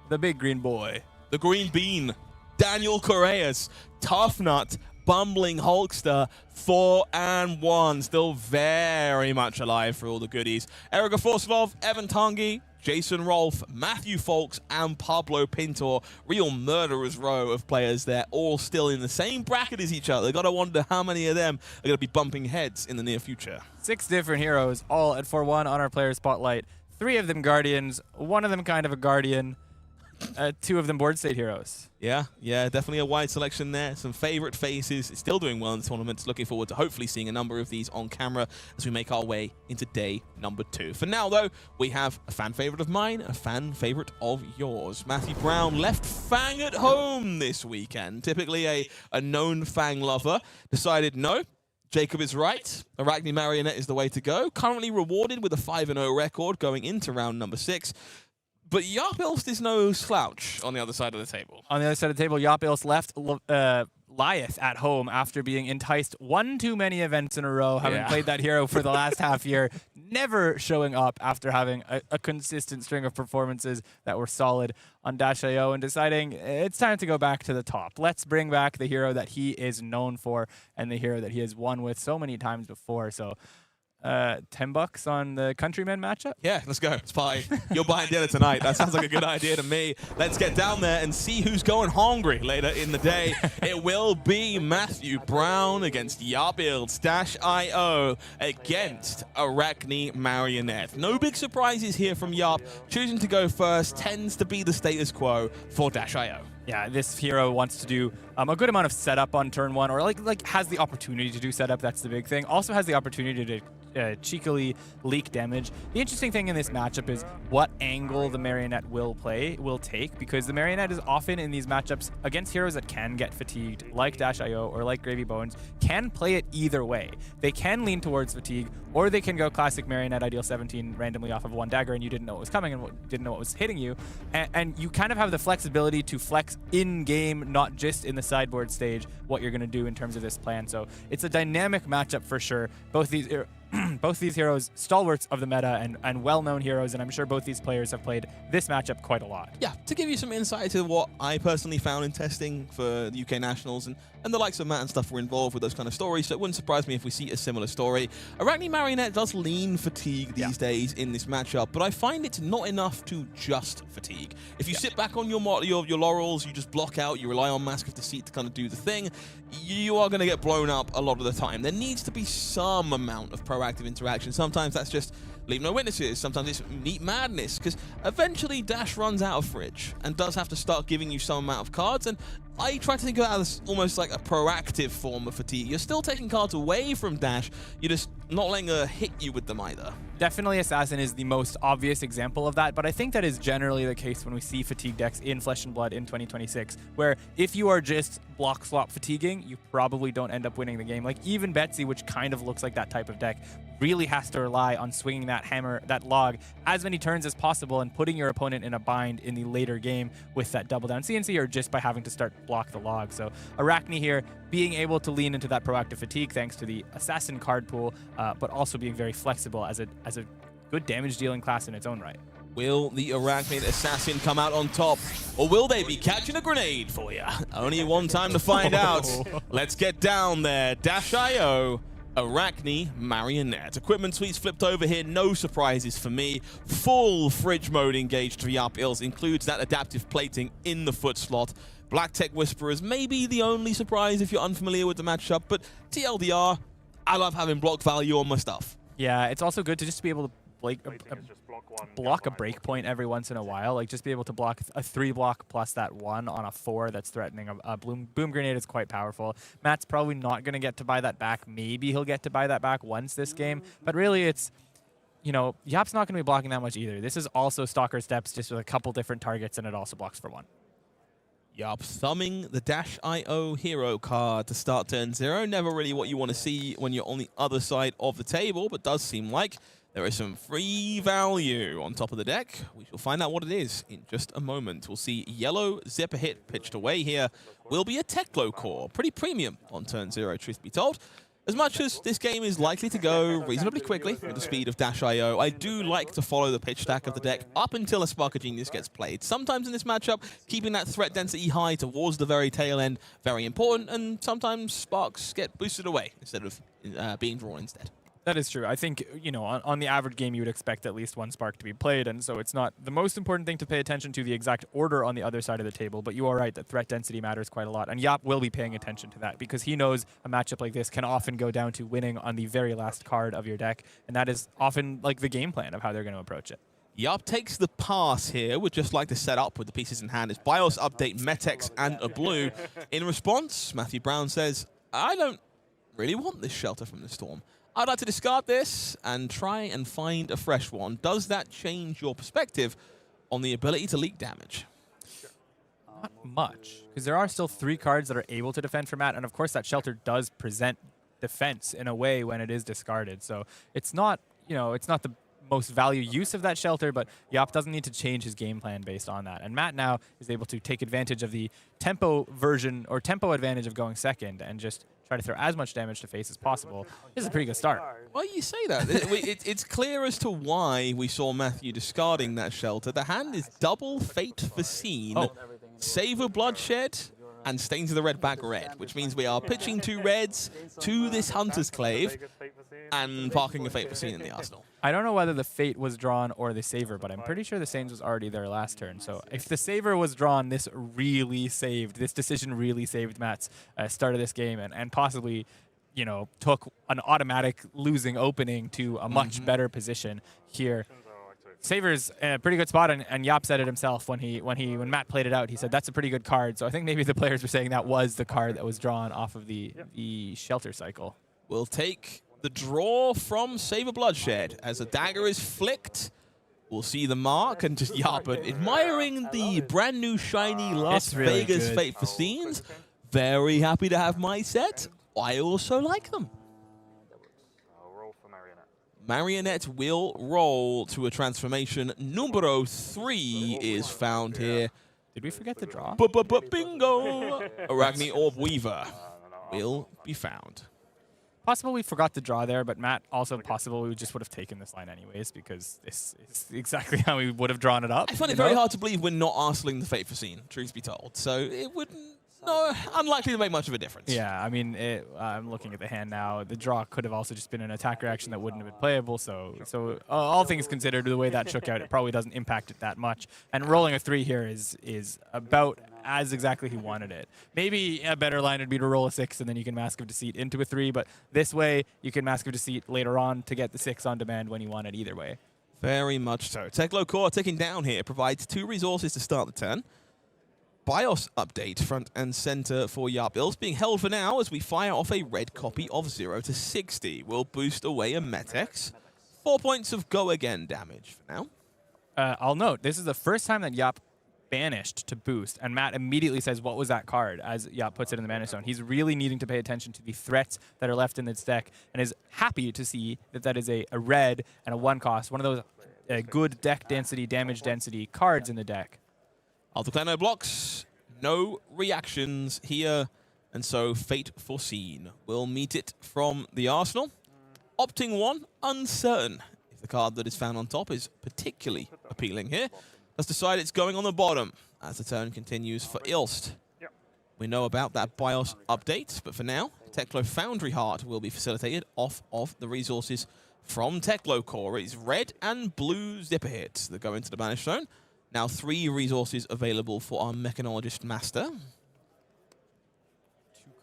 the big green boy. The green bean, Daniel Correas, Tuffnut, Bumbling Hulkster, 4-1, still very much alive for all the goodies. Eric Forslov, Evan Tangi, Jason Rolfe, Matthew Folks, and Pablo Pintor. Real murderer's row of players there, all still in the same bracket as each other. Gotta wonder how many of them are gonna be bumping heads in the near future. 6 different heroes, all at 4-1 on our player spotlight. 3 of them Guardians, 1 of them kind of a Guardian. 2 of them board state heroes. Yeah, definitely a wide selection there. Some favorite faces. It's still doing well in the tournament. Looking forward to hopefully seeing a number of these on camera as we make our way into day number 2. For now, though, we have a fan favorite of mine, a fan favorite of yours. Matthew Brown left Fang at home this weekend. Typically a known Fang lover. Decided no. Jacob is right. Arachne Marionette is the way to go. Currently rewarded with a 5-0 record going into round number 6. But Yarpilst is no slouch on the other side of the table. On the other side of the table, Yarpilst left Lyeth at home after being enticed 1 too many events in a row, having played that hero for the last half year, never showing up after having a consistent string of performances that were solid on Dash.io, and deciding it's time to go back to the top. Let's bring back the hero that he is known for and the hero that he has won with so many times before. So $10 on the Countrymen matchup? Yeah, let's go. It's party. You're buying dinner tonight. That sounds like a good idea to me. Let's get down there and see who's going hungry later in the day. It will be Matthew Brown against Yarpilst Dash.io against Arachne Marionette. No big surprises here from Yarp. Choosing to go first tends to be the status quo for Dash.io. Yeah, this hero wants to do a good amount of setup on turn 1, or like has the opportunity to do setup. That's the big thing. Also has the opportunity to cheekily leak damage. The interesting thing in this matchup is what angle the Marionette will take, because the Marionette is often in these matchups against heroes that can get fatigued, like Dash.io or like Gravy Bones, can play it either way. They can lean towards fatigue, or they can go classic Marionette Ideal 17 randomly off of 1 dagger and you didn't know what was coming and didn't know what was hitting you. And you kind of have the flexibility to flex in-game, not just in the sideboard stage, what you're going to do in terms of this plan. So it's a dynamic matchup for sure. Both these heroes, stalwarts of the meta and well-known heroes, and I'm sure both these players have played this matchup quite a lot. Yeah, to give you some insight to what I personally found in testing for the UK Nationals, and the likes of Matt and stuff were involved with those kind of stories, so it wouldn't surprise me if we see a similar story. Arachne Marionette does lean fatigue these days in this matchup, but I find it's not enough to just fatigue. If you sit back on your laurels, you just block out, you rely on Mask of Deceit to kind of do the thing, you are going to get blown up a lot of the time. There needs to be some amount of proactive interaction. Sometimes that's just leave no witnesses. Sometimes it's meet madness, because eventually Dash runs out of fridge and does have to start giving you some amount of cards. And I try to think of that as almost like a proactive form of fatigue. You're still taking cards away from Dash. You're just not letting her hit you with them either. Definitely Assassin is the most obvious example of that, but I think that is generally the case when we see fatigue decks in Flesh and Blood in 2026, where if you are just block swap fatiguing, you probably don't end up winning the game. Like even Betsy, which kind of looks like that type of deck, really has to rely on swinging that hammer, that log, as many turns as possible and putting your opponent in a bind in the later game with that double down CNC, or just by having to start block the log. So Arachne here being able to lean into that proactive fatigue thanks to the Assassin card pool, but also being very flexible as a good damage dealing class in its own right. Will the Arachnid Assassin come out on top, or will they be catching a grenade for you? Only one time to find out. Let's get down there. Dash.io, Arachne, Marionette. Equipment suites flipped over here, no surprises for me. Full fridge mode engaged for Yap Ills, includes that adaptive plating in the foot slot. Black Tech Whisperers may be the only surprise if you're unfamiliar with the matchup, but TLDR, I love having block value on my stuff. Yeah, it's also good to just be able to block a breakpoint every once in a while. Like, just be able to block a 3-block plus that 1 on a 4 that's threatening a boom grenade is quite powerful. Matt's probably not going to get to buy that back. Maybe he'll get to buy that back once this game. But really, it's, you know, Yap's not going to be blocking that much either. This is also Stalker Steps just with a couple different targets, and it also blocks for 1. Yup, thumbing the Dash.io hero card to start turn 0. Never really what you want to see when you're on the other side of the table, but does seem like there is some free value on top of the deck. We shall find out what it is in just a moment. We'll see yellow Zipper Hit pitched away here. Will be a Teklo core. Pretty premium on turn 0, truth be told. As much as this game is likely to go reasonably quickly with the speed of Dash.io, I do like to follow the pitch stack of the deck up until a Spark of Genius gets played. Sometimes in this matchup, keeping that threat density high towards the very tail end, very important, and sometimes Sparks get boosted away instead of being drawn instead. That is true. I think, you know, on the average game, you would expect at least 1 Spark to be played, and so it's not the most important thing to pay attention to the exact order on the other side of the table, but you are right that threat density matters quite a lot, and Yap will be paying attention to that because he knows a matchup like this can often go down to winning on the very last card of your deck, and that is often like the game plan of how they're going to approach it. Yup takes the pass here. Would just like to set up with the pieces in hand. It's BIOS update, Metex, and a blue. In response, Matthew Brown says, I don't really want this shelter from the storm. I'd like to discard this and try and find a fresh one. Does that change your perspective on the ability to leak damage? Not much, because there are still 3 cards that are able to defend for Matt, and of course that shelter does present defense in a way when it is discarded. So it's not, you know, it's not the most value use of that shelter, but Yap doesn't need to change his game plan based on that. And Matt now is able to take advantage of the tempo version or tempo advantage of going second and just try to throw as much damage to face as possible. This is a pretty good start. Well, you say that. It's clear as to why we saw Matthew discarding that shelter. The hand is double Fate Foreseen, Savor Bloodshed, and Stains of the Red back red, which means we are pitching 2 reds to this Hunter's Clave and parking a Fate Foreseen in the arsenal. I don't know whether the Fate was drawn or the Savor, but I'm pretty sure the Stains was already there last turn. So if the Savor was drawn, this decision really saved Matt's start of this game and possibly, you know, took an automatic losing opening to a much better position here. Savor's in a pretty good spot, and Yap said it himself when Matt played it out. He said that's a pretty good card. So I think maybe the players were saying that was the card that was drawn off of the shelter cycle. We'll take the draw from Savor Bloodshed as a dagger is flicked. We'll see the mark and just Yap admiring the brand new shiny Las Vegas Fate Foreseens. Very happy to have my set. I also like them. Marionette will roll to a transformation. Numero 3 is found here. Did we forget the draw? Bingo! Arachne Orb Weaver will be found. Possible we forgot the draw there, but Matt also possible we just would have taken this line anyways because this is exactly how we would have drawn it up. I find it very hard to believe we're not arseling the Fate Foreseen, truth be told. So it wouldn't. No, unlikely to make much of a difference. Yeah, I mean, I'm looking at the hand now. The draw could have also just been an attack reaction that wouldn't have been playable. So all things considered, the way that shook out, it probably doesn't impact it that much. And rolling a 3 here is about as exactly he wanted it. Maybe a better line would be to roll a 6 and then you can Mask of Deceit into a 3. But this way, you can Mask of Deceit later on to get the 6 on demand when you want it either way. Very much so. Teklo Core ticking down here provides 2 resources to start the turn. BIOS update front and center for Yap Ills being held for now as we fire off a red copy of 0 to 60. We'll boost away a Metex. 4 points of go again damage for now. I'll note, this is the first time that Yap banished to boost, and Matt immediately says, what was that card, as Yap puts it in the mana zone. He's really needing to pay attention to the threats that are left in this deck, and is happy to see that that is a red and a 1 cost, one of those good deck density, damage density cards in the deck. Altoclano blocks, no reactions here, and so Fate Foreseen will meet it from the arsenal. Opting 1, uncertain if the the card that is found on top is particularly appealing here. Let's decide it's going on the bottom as the turn continues for Ilst. We know about that BIOS update, but for now, Teklo Foundry Heart will be facilitated off of the resources from Teklo Core. It's red and blue zipper hits that go into the Banished Zone. Now 3 resources available for our Mechanologist Master. 2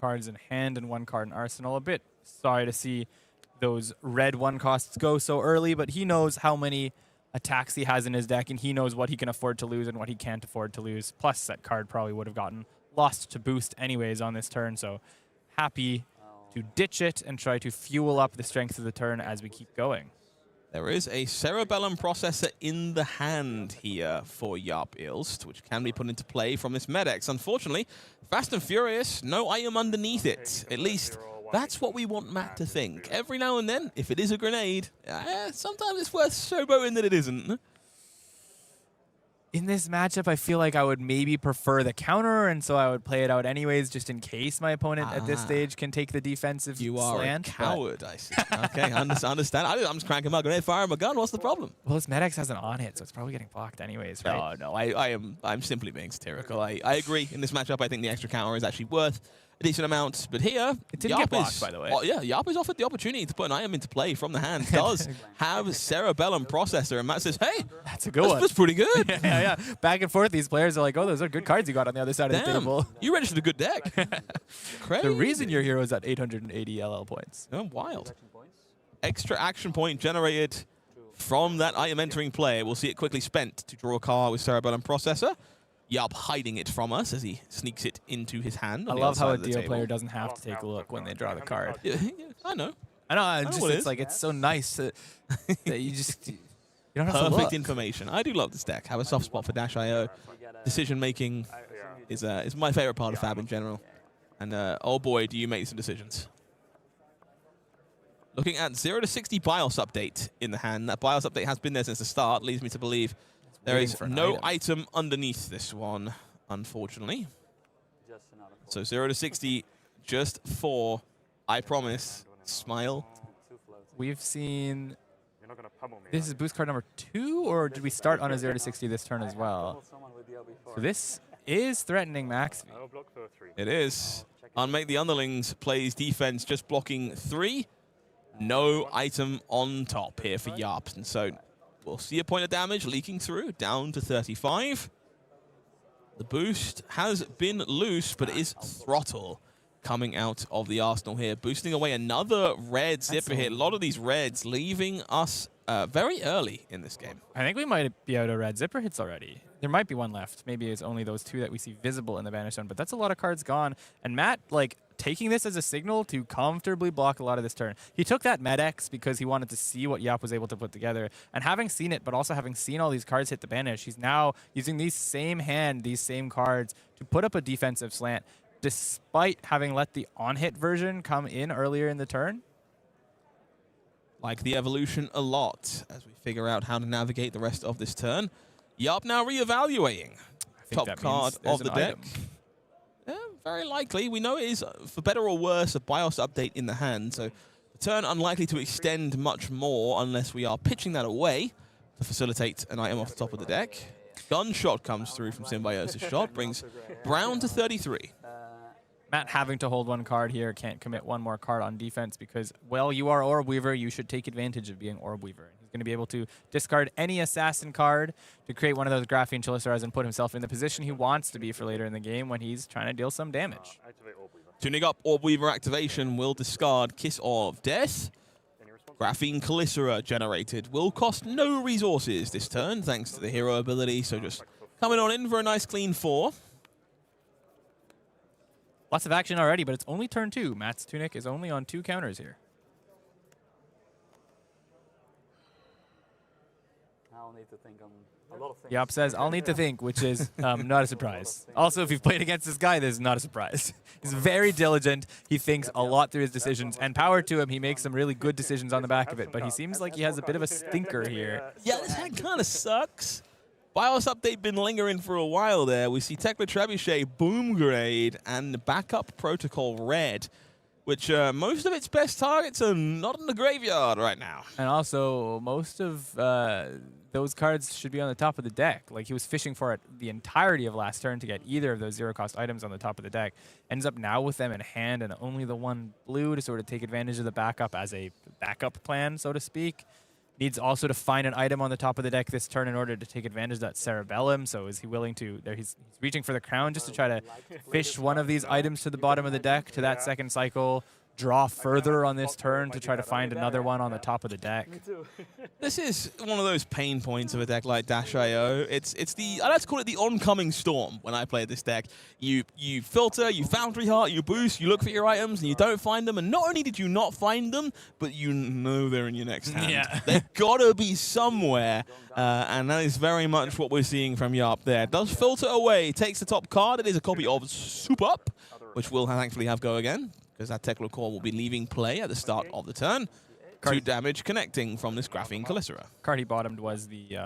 cards in hand and 1 card in arsenal. A bit sorry to see those red 1 costs go so early, but he knows how many attacks he has in his deck, and he knows what he can afford to lose and what he can't afford to lose. Plus, that card probably would have gotten lost to boost anyways on this turn, so happy to ditch it and try to fuel up the strength of the turn as we keep going. There is a Cerebellum Processor in the hand here for Yarp Ilst, which can be put into play from this Medex. Unfortunately, Fast and Furious, no item underneath it. At least that's what we want Matt to think. Every now and then, if it is a grenade, sometimes it's worth showboating that it isn't. In this matchup, I feel like I would maybe prefer the counter, and so I would play it out anyways, just in case my opponent at this stage can take the defensive You are slant. a coward, I see. Okay, I understand. I'm just cranking my grenade, firing my gun. What's the problem? Well, this Medex has an on-hit, so it's probably getting blocked anyways, right? No, I'm simply being satirical. I agree. In this matchup, I think the extra counter is actually worth a decent amount. But here, It didn't get blocked, by the way. Yeah, Yarp is offered the opportunity to put an item into play from the hand. Does have Cerebellum Processor, and Matt says, hey, That's a good one. That's pretty good. yeah. Back and forth, these players are like, oh, those are good cards you got on the other side of the Damn, table. you registered a good deck. Crazy. The reason your hero is at 880 LL points. Oh, wild. Extra action point generated from that item entering play. We'll see it quickly spent to draw a card with Cerebellum Processor. Yarp hiding it from us as he sneaks it into his hand. I love how a deal player doesn't have to take a look when they draw the card. Yeah, I know. I know, what it it's is. like, it's so nice that you just, you don't have to Perfect look. information. I do love this deck. Have a soft spot for Dash.io. Decision making is my favorite part of Fab in general. And oh boy, do you make some decisions. Looking at 0 to 60 BIOS update in the hand. That BIOS update has been there since the start. Leads me to believe there is no item underneath this one, unfortunately. So 0 to 60, just 4. I promise. Smile. We've seen, this is boost card number 2, or did we start on a 0 to 60 this turn as well? So this is threatening Max. It is. Unmake the Underlings plays defense, just blocking 3. No item on top here for Yarp. And so we'll see a point of damage leaking through, down to 35. The boost has been loose, but it is Throttle coming out of the arsenal here, boosting away another red zipper hit. A lot of these reds leaving us very early in this game. I think we might be out of red zipper hits already. There might be one left. Maybe it's only those 2 that we see visible in the Banished Zone, but that's a lot of cards gone. And Matt, like, taking this as a signal to comfortably block a lot of this turn. He took that Medex because he wanted to see what Yarp was able to put together. And having seen it, but also having seen all these cards hit the Banish, he's now using these same cards to put up a defensive slant, despite having let the on-hit version come in earlier in the turn. Like the evolution a lot as we figure out how to navigate the rest of this turn. Yarp now reevaluating top card of the deck. Yeah, very likely. We know it is, for better or worse, a BIOS update in the hand, so the turn unlikely to extend much more unless we are pitching that away to facilitate an item off the top of the deck. Gunshot comes through from Symbiosis Shot, brings Brown to 33. Matt having to hold 1 card here, can't commit 1 more card on defense because, well, you are Orb Weaver, you should take advantage of being Orb Weaver. He's going to be able to discard any assassin card to create one of those Graphene Chillisaurs and put himself in the position he wants to be for later in the game when he's trying to deal some damage. Tuning up Orb Weaver activation will discard Kiss of Death. Graphene Chillisaur generated will cost no resources this turn thanks to the hero ability, so just coming on in for a nice clean 4. Lots of action already, but it's only turn 2. Matt's Tunic is only on 2 counters here. I'll need to think on a lot of things. Yarp says, I'll need to think, which is not a surprise. Also, if you've played against this guy, this is not a surprise. He's very diligent. He thinks a lot through his decisions, and power to him, he makes some really good decisions on the back of it, but he seems like he has a bit of a stinker here. Yeah, this hand kind of sucks. BIOS update been lingering for a while there. We see Tekla Trebuchet, Boom Grade, and Backup Protocol Red which most of its best targets are not in the graveyard right now. And also, most of those cards should be on the top of the deck. Like, he was fishing for it the entirety of last turn to get either of those zero-cost items on the top of the deck. Ends up now with them in hand and only the one blue to sort of take advantage of the backup as a backup plan, so to speak. Needs also to find an item on the top of the deck this turn in order to take advantage of that Cerebellum. So is he willing to... There he's reaching for the crown just to try to fish one of these items to the bottom of the deck to that second cycle. Draw further on this turn to try to find another one on the top of the deck. This is one of those pain points of a deck like Dash.io. It's the, I like to call it the oncoming storm when I play this deck. You filter, you Foundry Heart, you boost, you look for your items, and you don't find them. And not only did you not find them, but you know they're in your next hand. Yeah. They've got to be somewhere. And that is very much what we're seeing from Yarp there. Does filter away, takes the top card. It is a copy of Soup Up, which will thankfully have go again, because that Tekla Core will be leaving play at the start of the turn. 2 damage connecting from this Graphene Calicera. Card he bottomed was the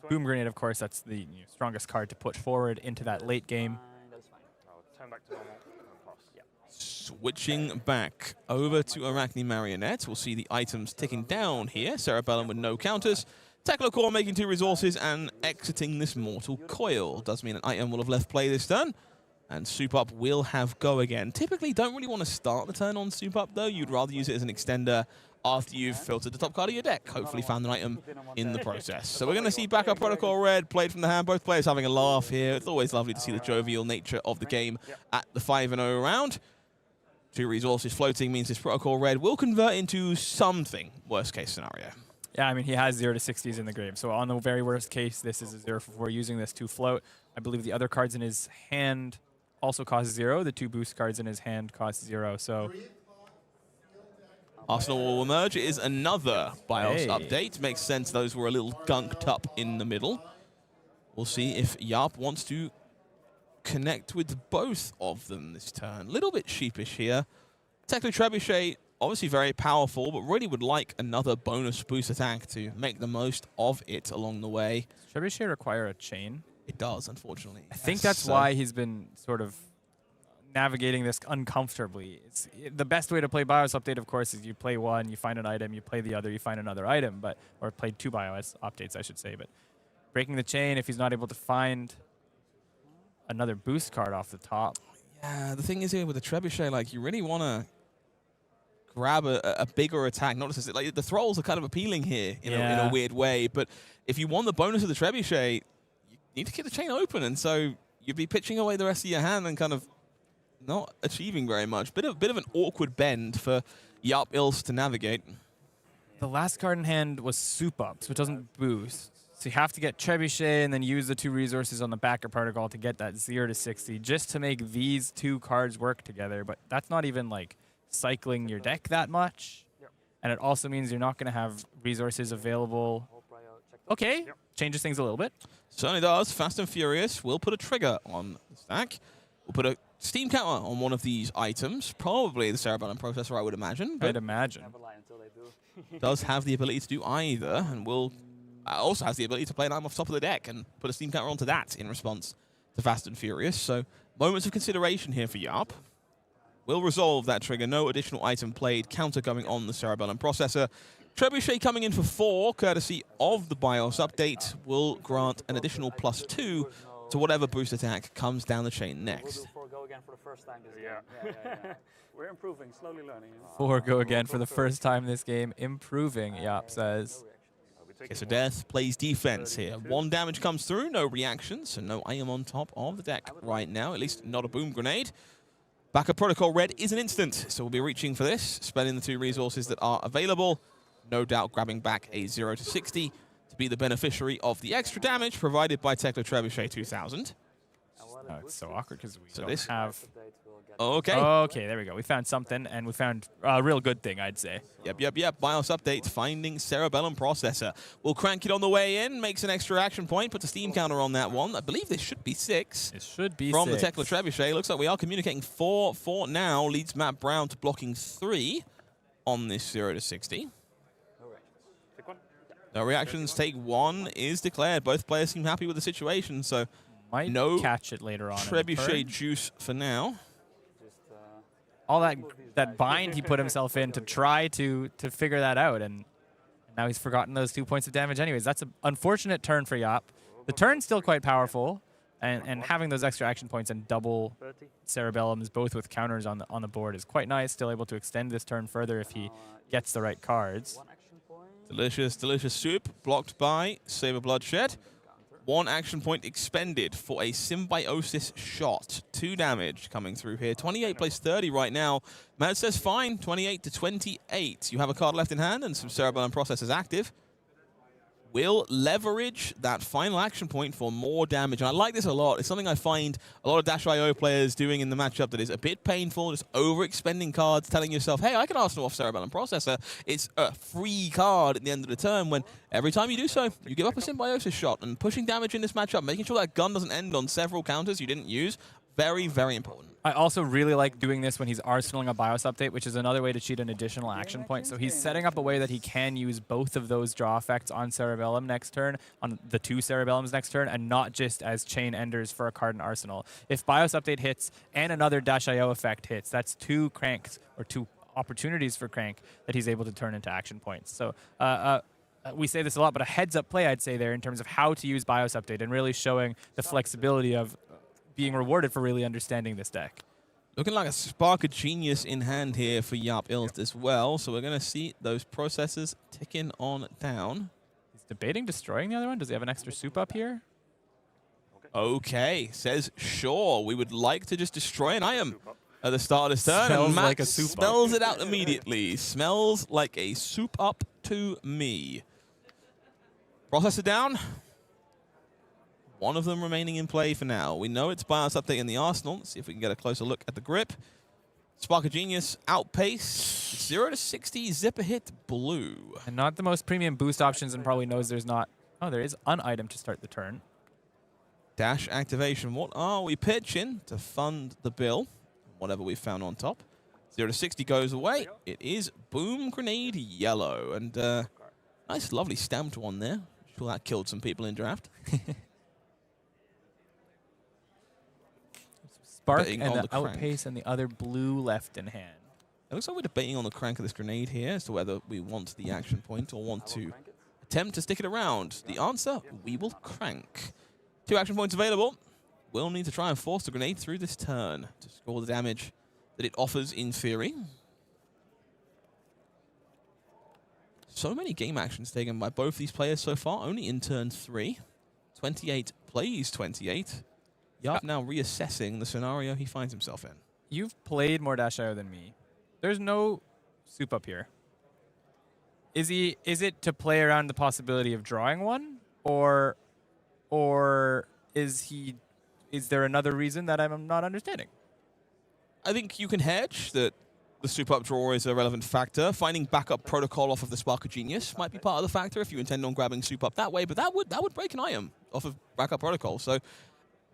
Boom Grenade, of course. That's the strongest card to put forward into that late game. Switching back over to Arachne Marionette. We'll see the items ticking down here. Cerebellum with no counters. Tekla Core making 2 resources and exiting this Mortal Coil. Does mean an item will have left play this turn. And Soup Up will have go again. Typically, don't really want to start the turn on Soup Up, though. You'd rather use it as an extender after you've filtered the top card of your deck. Hopefully found an item in the process. So we're going to see Backup Protocol Red played from the hand. Both players having a laugh here. It's always lovely to see the jovial nature of the game at the 5-0 round. 2 resources floating means this Protocol Red will convert into something, worst case scenario. Yeah, I mean, he has 0 to 60s in the grave. So on the very worst case, this is a 0 for 4 using this to float. I believe the other cards in his hand also cost 0. The 2 boost cards in his hand cost 0. So Arsenal will emerge. It is another BIOS update. Makes sense those were a little gunked up in the middle. We'll see if Yarp wants to connect with both of them this turn. A little bit sheepish here. Tekla Trebuchet, obviously very powerful, but really would like another bonus boost attack to make the most of it along the way. Does Trebuchet require a chain? It does, unfortunately. I think that's why he's been sort of navigating this uncomfortably. The best way to play BIOS update, of course, is you play one, you find an item, you play the other, you find another item, or play 2 BIOS updates, I should say. But breaking the chain, if he's not able to find another boost card off the top. Yeah, the thing is here with the Trebuchet, like, you really want to grab a bigger attack. Not necessarily, like, the thralls are kind of appealing here in a weird way, but if you want the bonus of the Trebuchet, need to keep the chain open, and so you'd be pitching away the rest of your hand and kind of not achieving very much. Bit of an awkward bend for Yarp Ilse to navigate. The last card in hand was Soup Up, so it doesn't boost. So you have to get Trebuchet and then use the 2 resources on the backer protocol to get that 0 to 60 just to make these 2 cards work together. But that's not even like cycling your deck that much. And it also means you're not going to have resources available. Okay, changes things a little bit. Certainly does. Fast and Furious will put a trigger on the stack. We'll put a Steam counter on one of these items. Probably the Cerebellum Processor, I would imagine. I'd imagine. Does have the ability to do either, and will also has the ability to play an item off top of the deck and put a Steam counter onto that in response to Fast and Furious. So moments of consideration here for Yarp. Will resolve that trigger. No additional item played. Counter going on the Cerebellum Processor. Trebuchet coming in for 4, courtesy of the BIOS update, will grant an additional +2 to whatever boost attack comes down the chain next. Go again for the first time this game. We're improving, slowly learning. 4 go again for the first time this game. Improving, Yarp says. Kiss of Death plays defense here. 1 damage comes through, no reaction, so no item on top of the deck right now, at least not a Boom Grenade. Backup Protocol Red is an instant, so we'll be reaching for this, spending the 2 resources that are available. No doubt grabbing back a 0 to 60 to be the beneficiary of the extra damage provided by Tekla Trebuchet 2000. It's so awkward because we don't this have... Okay. Okay, there we go. We found something, and we found a real good thing, I'd say. Yep. BIOS update, finding Cerebellum Processor. We'll crank it on the way in, makes an extra action point, puts a Steam counter on that one. I believe this should be 6. It should be from 6. The Tekla Trebuchet. Looks like we are communicating 4 for now. Leads Matt Brown to blocking 3 on this 0 to 60. No reactions, take 1 is declared. Both players seem happy with the situation, so might no catch it later on. Trebuchet juice for now. all that bind he put himself in to try to figure that out, and now he's forgotten those 2 points of damage anyways. That's an unfortunate turn for Yap. The turn's still quite powerful, and having those extra action points and double Cerebellums, both with counters on the board, is quite nice. Still able to extend this turn further if he gets the right cards. Delicious, delicious soup, blocked by Saber Bloodshed. 1 action point expended for a Symbiosis shot. 2 damage coming through here. 28 plays 30 right now. Matt says fine, 28 to 28. You have a card left in hand and some Cerebellum processors active. Will leverage that final action point for more damage. And I like this a lot. It's something I find a lot of Dash.io players doing in the matchup that is a bit painful, just overexpending cards, telling yourself, hey, I can Arsenal off Cerebellum Processor. It's a free card at the end of the turn, when every time you do so, you give up a Symbiosis shot. And pushing damage in this matchup, making sure that gun doesn't end on several counters you didn't use, very, very important. I also really like doing this when he's arsenaling a BIOS update, which is another way to cheat an additional action point. So he's setting up a way that he can use both of those draw effects on Cerebellum next turn, on the 2 Cerebellums next turn, and not just as chain enders for a card in Arsenal. If BIOS update hits and another Dash.io effect hits, that's 2 cranks, or 2 opportunities for crank that he's able to turn into action points. So we say this a lot, but a heads-up play, I'd say, there in terms of how to use BIOS update and really showing the flexibility of being rewarded for really understanding this deck. Looking like a spark of genius in hand here for Yap Ilst as well. So we're going to see those processors ticking on down. He's debating destroying the other one. Does he have an extra soup up here? Okay, says sure. We would like to just destroy an item at the start of this turn. Smells and Matt like a soup up. spells it out immediately. Smells like a soup up to me. Processor down. One of them remaining in play for now. We know it's BIOS update in the Arsenal. Let's see if we can get a closer look at the grip. Spark of Genius, outpace, 0 to 60, zipper hit, blue. And not the most premium boost options, and probably knows there's not... Oh, there is an item to start the turn. Dash activation. What are we pitching to fund the bill? Whatever we found on top. 0 to 60 goes away. It is Boom Grenade Yellow. And nice, lovely stamped one there. Sure that killed some people in draft. Spark and the outpace and the other blue left in hand. It looks like we're debating on the crank of this grenade here as to whether we want the action point or want to attempt to stick it around. The answer, we will crank. 2 action points available. We'll need to try and force the grenade through this turn to score the damage that it offers in theory. So many game actions taken by both these players so far, only in turn 3. 28 plays 28. Yap now reassessing the scenario he finds himself in. You've played more Dash.io than me. There's no soup up here. Is it to play around the possibility of drawing one, or is there another reason that I'm not understanding? I think you can hedge that the soup up draw is a relevant factor. Finding backup protocol off of the Spark of Genius might be part of the factor if you intend on grabbing soup up that way, but that would break an item off of backup protocol. So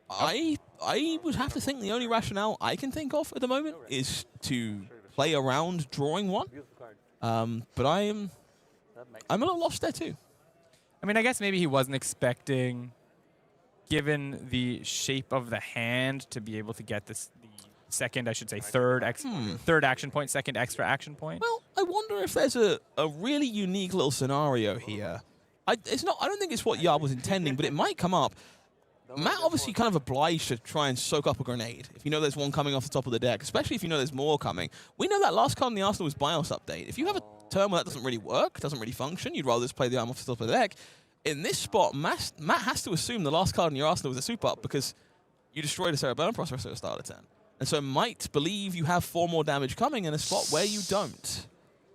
I would have to think the only rationale I can think of at the moment is to play around drawing one. But I'm a little lost there too. I mean, I guess maybe he wasn't expecting, given the shape of the hand, to be able to get this second, I should say, third action point, second extra action point. Well, I wonder if there's a really unique little scenario here. I don't think it's what Yab was intending, but it might come up. Matt obviously kind of obliged to try and soak up a grenade if you know there's one coming off the top of the deck, especially if you know there's more coming. We know that last card in the Arsenal was BIOS update. If you have a turn where that doesn't really work, doesn't really function, you'd rather just play the item off the top of the deck. In this spot, Matt has to assume the last card in your Arsenal was a soup up because you destroyed a Cerebellum Processor at the start of the turn. And so might believe you have 4 more damage coming in a spot where you don't.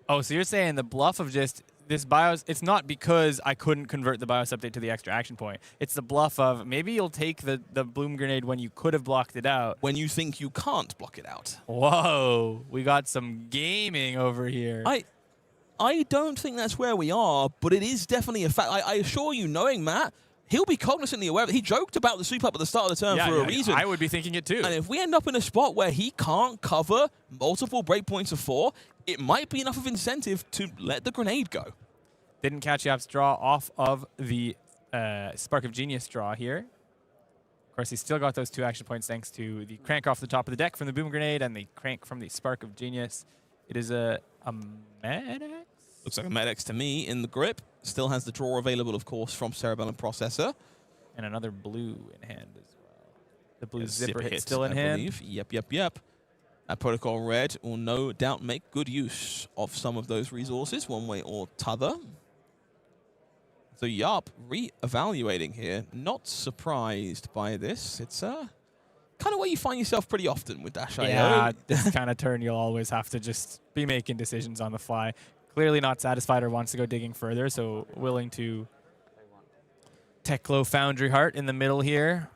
Oh, so you're saying the bluff of just this BIOS, it's not because I couldn't convert the BIOS update to the extra action point. It's the bluff of maybe you'll take the Bloom Grenade when you could have blocked it out. When you think you can't block it out. Whoa, we got some gaming over here. I don't think that's where we are, but it is definitely a fact. I assure you, knowing Matt, he'll be cognizantly aware of it. He joked about the sweep up at the start of the turn for a reason. I would be thinking it too. And if we end up in a spot where he can't cover multiple breakpoints of 4, it might be enough of incentive to let the grenade go. Didn't catch Yap's draw off of the Spark of Genius draw here. course, he's still got those 2 action points thanks to the crank off the top of the deck from the Boom Grenade and the crank from the Spark of Genius. It is a Med-X? Looks like a Med-X to me in the grip. Still has the draw available, of course, from Cerebellum Processor. And another blue in hand as well. The blue Zipper hit hit still in hand. Believe. Yep. That Protocol Red will no doubt make good use of some of those resources, one way or t'other. So Yarp re-evaluating here. Not surprised by this. It's kind of where you find yourself pretty often with Dash.io. Yeah, this kind of turn you'll always have to just be making decisions on the fly. Clearly not satisfied or wants to go digging further, so willing to Teklo Foundry Heart in the middle here.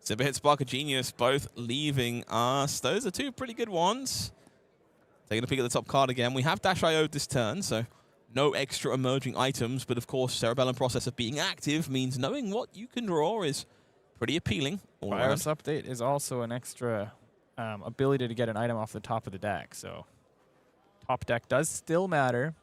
Zipper hit Spark of Genius, both leaving us. Those are 2 pretty good ones. Taking a peek at the top card again. We have Dash.io this turn, so no extra emerging items, but of course, Cerebellum Processor being active means knowing what you can draw is pretty appealing. BIOS update is also an extra ability to get an item off the top of the deck, so top deck does still matter.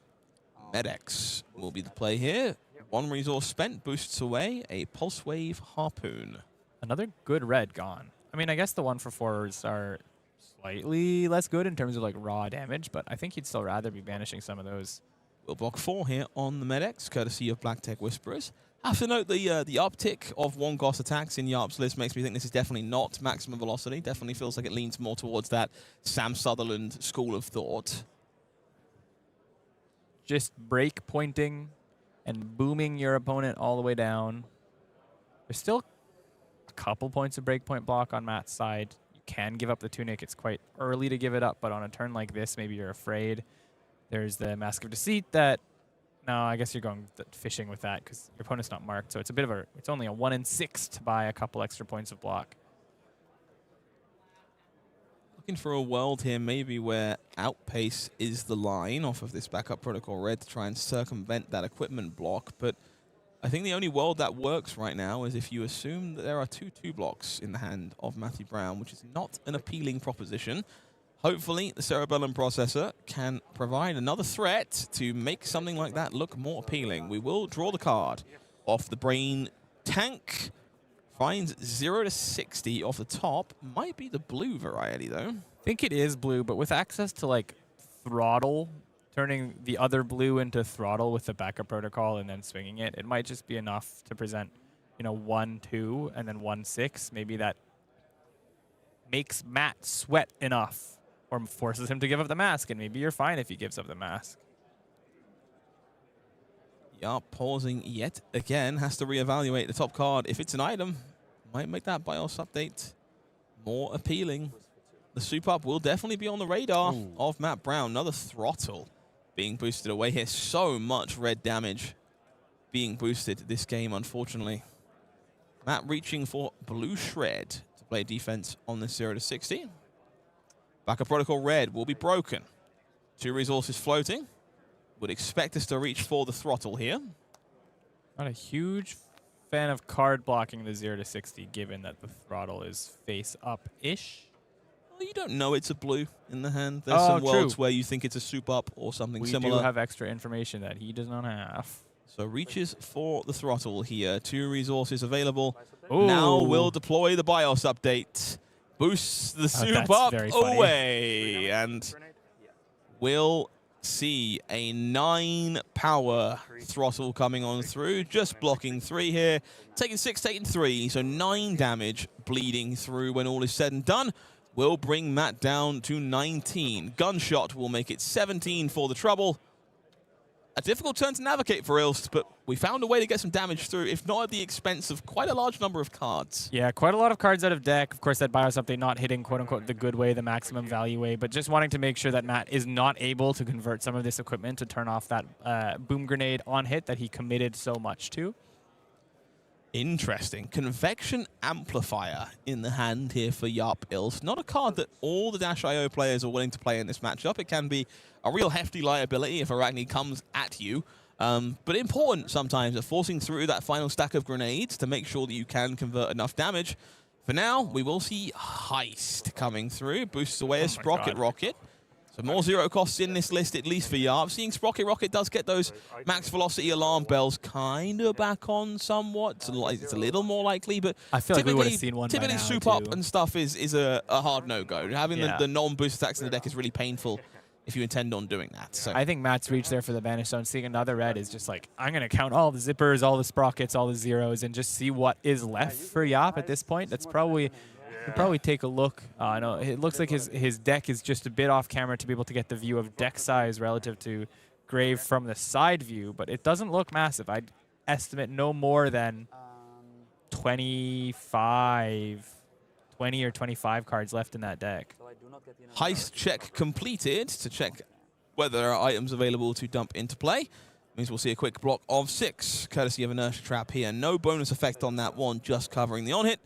Med-X will be the play here. 1 resource spent, boosts away a Pulse Wave Harpoon. Another good red gone. I mean, I guess the 1-for-4s are slightly less good in terms of like raw damage, but I think you'd still rather be banishing some of those. We'll block 4 here on the Med-X, courtesy of Black Tech Whisperers. Have to note the uptick of 1 Goss attacks in Yarp's list makes me think this is definitely not maximum velocity. Definitely feels like it leans more towards that Sam Sutherland school of thought. Just break pointing and booming your opponent all the way down. There's still a couple points of breakpoint block on Matt's side. You can give up the Tunic. It's quite early to give it up, but on a turn like this, maybe you're afraid. There's the Mask of Deceit that, no, I guess you're going fishing with that because your opponent's not marked. So it's a bit of a, it's only a 1 in 6 to buy a couple extra points of block. Looking for a world here maybe where Outpace is the line off of this backup Protocol Red to try and circumvent that equipment block. But I think the only world that works right now is if you assume that there are 2/2 blocks in the hand of Matthew Brown, which is not an appealing proposition. Hopefully, the Cerebellum Processor can provide another threat to make something like that look more appealing. We will draw the card off the Brain Tank. Finds 0 to 60 off the top. Might be the blue variety, though. I think it is blue, but with access to, like, throttle, turning the other blue into throttle with the backup protocol and then swinging it, it might just be enough to present, you know, 1-2 and then 1-6. Maybe that makes Matt sweat enough or forces him to give up the mask, and maybe you're fine if he gives up the mask. Yeah, pausing yet again. Has to reevaluate the top card. If it's an item, might make that BIOS update more appealing. The soup up will definitely be on the radar of Matt Brown. Another throttle being boosted away here. So much red damage being boosted this game, unfortunately. Matt reaching for blue shred to play defense on this 0 to 60. Backup Protocol Red will be broken. 2 resources floating. Would expect us to reach for the throttle here. Not a huge fan of card blocking the 0 to 60, given that the throttle is face up-ish. Well, you don't know it's a blue in the hand. There's some worlds where you think it's a soup up or something similar. We do have extra information that he does not have. So reaches for the throttle here. 2 resources available. Ooh. Now we'll deploy the BIOS update. Boosts the soup up away. And we'll see a 9 power throttle coming on through. Just blocking 3 here. Taking 6, taking 3. So 9 damage bleeding through when all is said and done. Will bring Matt down to 19. Gunshot will make it 17 for the trouble. A difficult turn to navigate for Ilst, but we found a way to get some damage through, if not at the expense of quite a large number of cards. Yeah, quite a lot of cards out of deck. Of course, that BIOS update not hitting, quote-unquote, the good way, the maximum value way, but just wanting to make sure that Matt is not able to convert some of this equipment to turn off that boom grenade on hit that he committed so much to. Interesting. Convection Amplifier in the hand here for Yarp Ilst. Not a card that all the Dash.io players are willing to play in this matchup. It can be a real hefty liability if Arachne comes at you. But important sometimes at forcing through that final stack of grenades to make sure that you can convert enough damage. For now, we will see Heist coming through. Boosts away a Sprocket Rocket. So more zero costs in this list, at least for Yarp. Seeing Sprocket Rocket does get those max velocity alarm bells kind of back on somewhat. It's a little more likely, but I feel like we would have seen one by typically now, soup too. up and stuff is a hard no-go. Having Yeah. the non-boost attacks in the deck is really painful if you intend on doing that. So I think Matt's reach there for the Banish Zone, seeing another red is just like, I'm going to count all the zippers, all the sprockets, all the zeros, and just see what is left for Yop at this point. That's probably... We'll probably take a look. I know it looks like his deck is just a bit off camera to be able to get the view of deck size relative to Grave from the side view, but it doesn't look massive. I'd estimate no more than 20 or 25 cards left in that deck. heist check completed to check whether there are items available to dump into play. Means we'll see a quick block of 6, courtesy of Inertia Trap here. No bonus effect on that one, just covering the on-hit.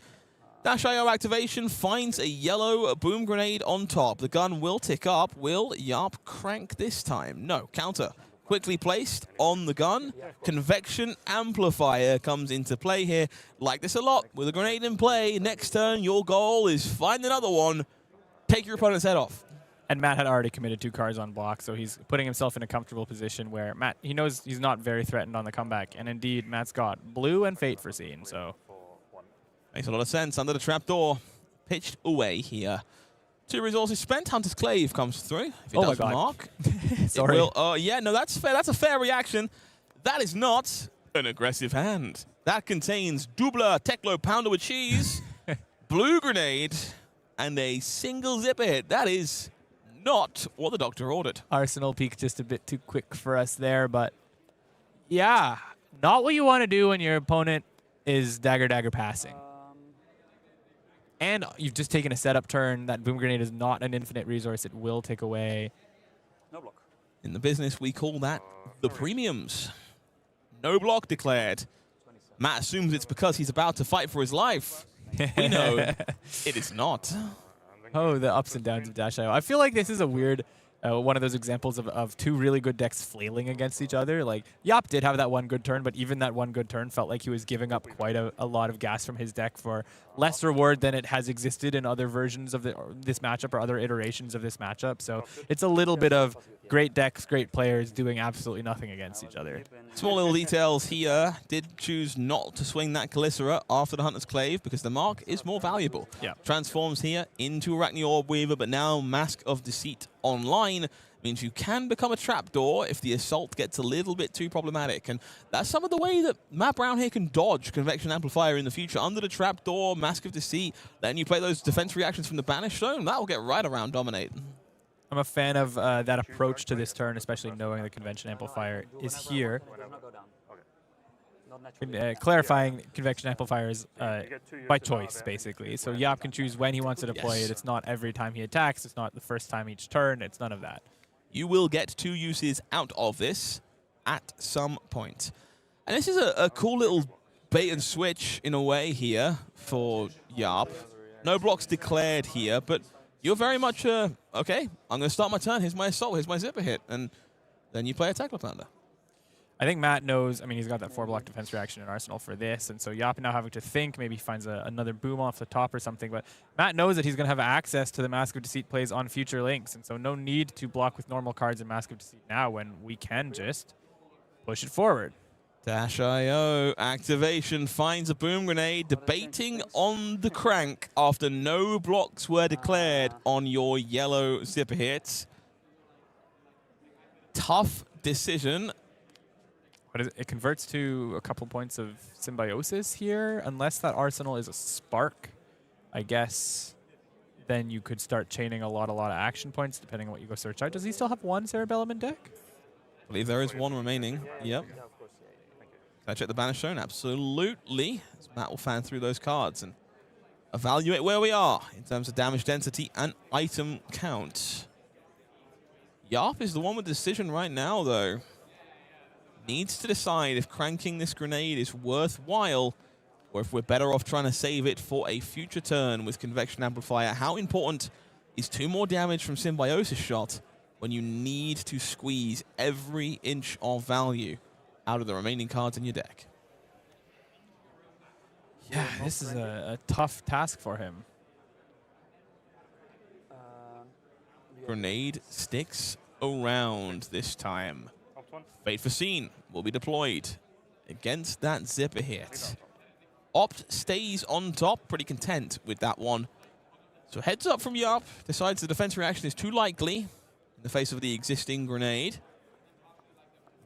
Dash IO activation finds a yellow boom grenade on top. The gun will tick up. Will Yarp crank this time? No. Counter. Quickly placed on the gun. Convection amplifier comes into play here. Like this a lot. With a grenade in play, next turn your goal is find another one. Take your opponent's head off. And Matt had already committed 2 cards on block, so he's putting himself in a comfortable position where Matt, he knows he's not very threatened on the comeback. And indeed, Matt's got blue and fate foreseen, so... Makes a lot of sense. Under the trapdoor, pitched away here. 2 resources spent. Hunter's Clave comes through. If it does mark, sorry. It will, yeah, no, that's fair. That's a fair reaction. That is not an aggressive hand. That contains Dubla Teklo Pounder with cheese, blue grenade, and a single zipper hit. That is not what the doctor ordered. Arsenal peak just a bit too quick for us there, but yeah, not what you want to do when your opponent is dagger passing. And you've just taken a setup turn. That boom grenade is not an infinite resource. It will take away. No block. In the business, we call that the premiums. No block declared. Matt assumes it's because he's about to fight for his life. We know it is not. Oh, the ups and downs of Dash IO. I feel like this is a weird, one of those examples of 2 really good decks flailing against each other. Like, Yop did have that one good turn, but even that one good turn felt like he was giving up quite a lot of gas from his deck for less reward than it has existed in other versions of this matchup or other iterations of this matchup. So it's a little bit of great decks, great players doing absolutely nothing against each other. Small little details here. Did choose not to swing that Calicera after the Hunter's Clave because the mark is more valuable. Yeah. Transforms here into Arachne Orb Weaver, but now Mask of Deceit online means you can become a trapdoor if the assault gets a little bit too problematic. And that's some of the way that Matt Brown here can dodge Convection Amplifier in the future. Under the trapdoor, Mask of Deceit, then you play those defense reactions from the Banish Zone. That will get right around Dominate. I'm a fan of that approach to this turn, especially knowing the Convection Amplifier is here. Clarifying Convection Amplifier is by choice, basically. So Yop can choose when he wants to deploy it. It's not every time he attacks. It's not the first time each turn. It's none of that. You will get 2 uses out of this at some point. And this is a cool little bait and switch in a way here for Yop. No blocks declared here, but you're very much, okay, I'm going to start my turn. Here's my assault. Here's my zipper hit. And then you play a Teklo Pounder. I think Matt knows, I mean, he's got that 4-block defense reaction in Arsenal for this, and so Yop now having to think, maybe he finds another boom off the top or something, but Matt knows that he's going to have access to the Mask of Deceit plays on future links, and so no need to block with normal cards in Mask of Deceit now when we can just push it forward. Dash IO activation finds a boom grenade, debating on the crank after no blocks were declared on your yellow zipper hit. Tough decision. What is it? It converts to a couple points of symbiosis here, unless that Arsenal is a spark, I guess. Then you could start chaining a lot of action points, depending on what you go search out. Does he still have 1 Cerebellum in deck? I believe there is 1 remaining. Yep. Can I check the Banish Zone? Absolutely. As Matt will fan through those cards and evaluate where we are in terms of damage density and item count. Yarp is the one with the decision right now, though. Needs to decide if cranking this grenade is worthwhile or if we're better off trying to save it for a future turn with Convection Amplifier. How important is 2 more damage from Symbiosis Shot when you need to squeeze every inch of value out of the remaining cards in your deck? Yeah, this is a tough task for him. grenade sticks around this time. Fate Foreseen will be deployed against that zipper hit. Opt stays on top, pretty content with that one. So heads up from Yarp, decides the defense reaction is too likely in the face of the existing grenade.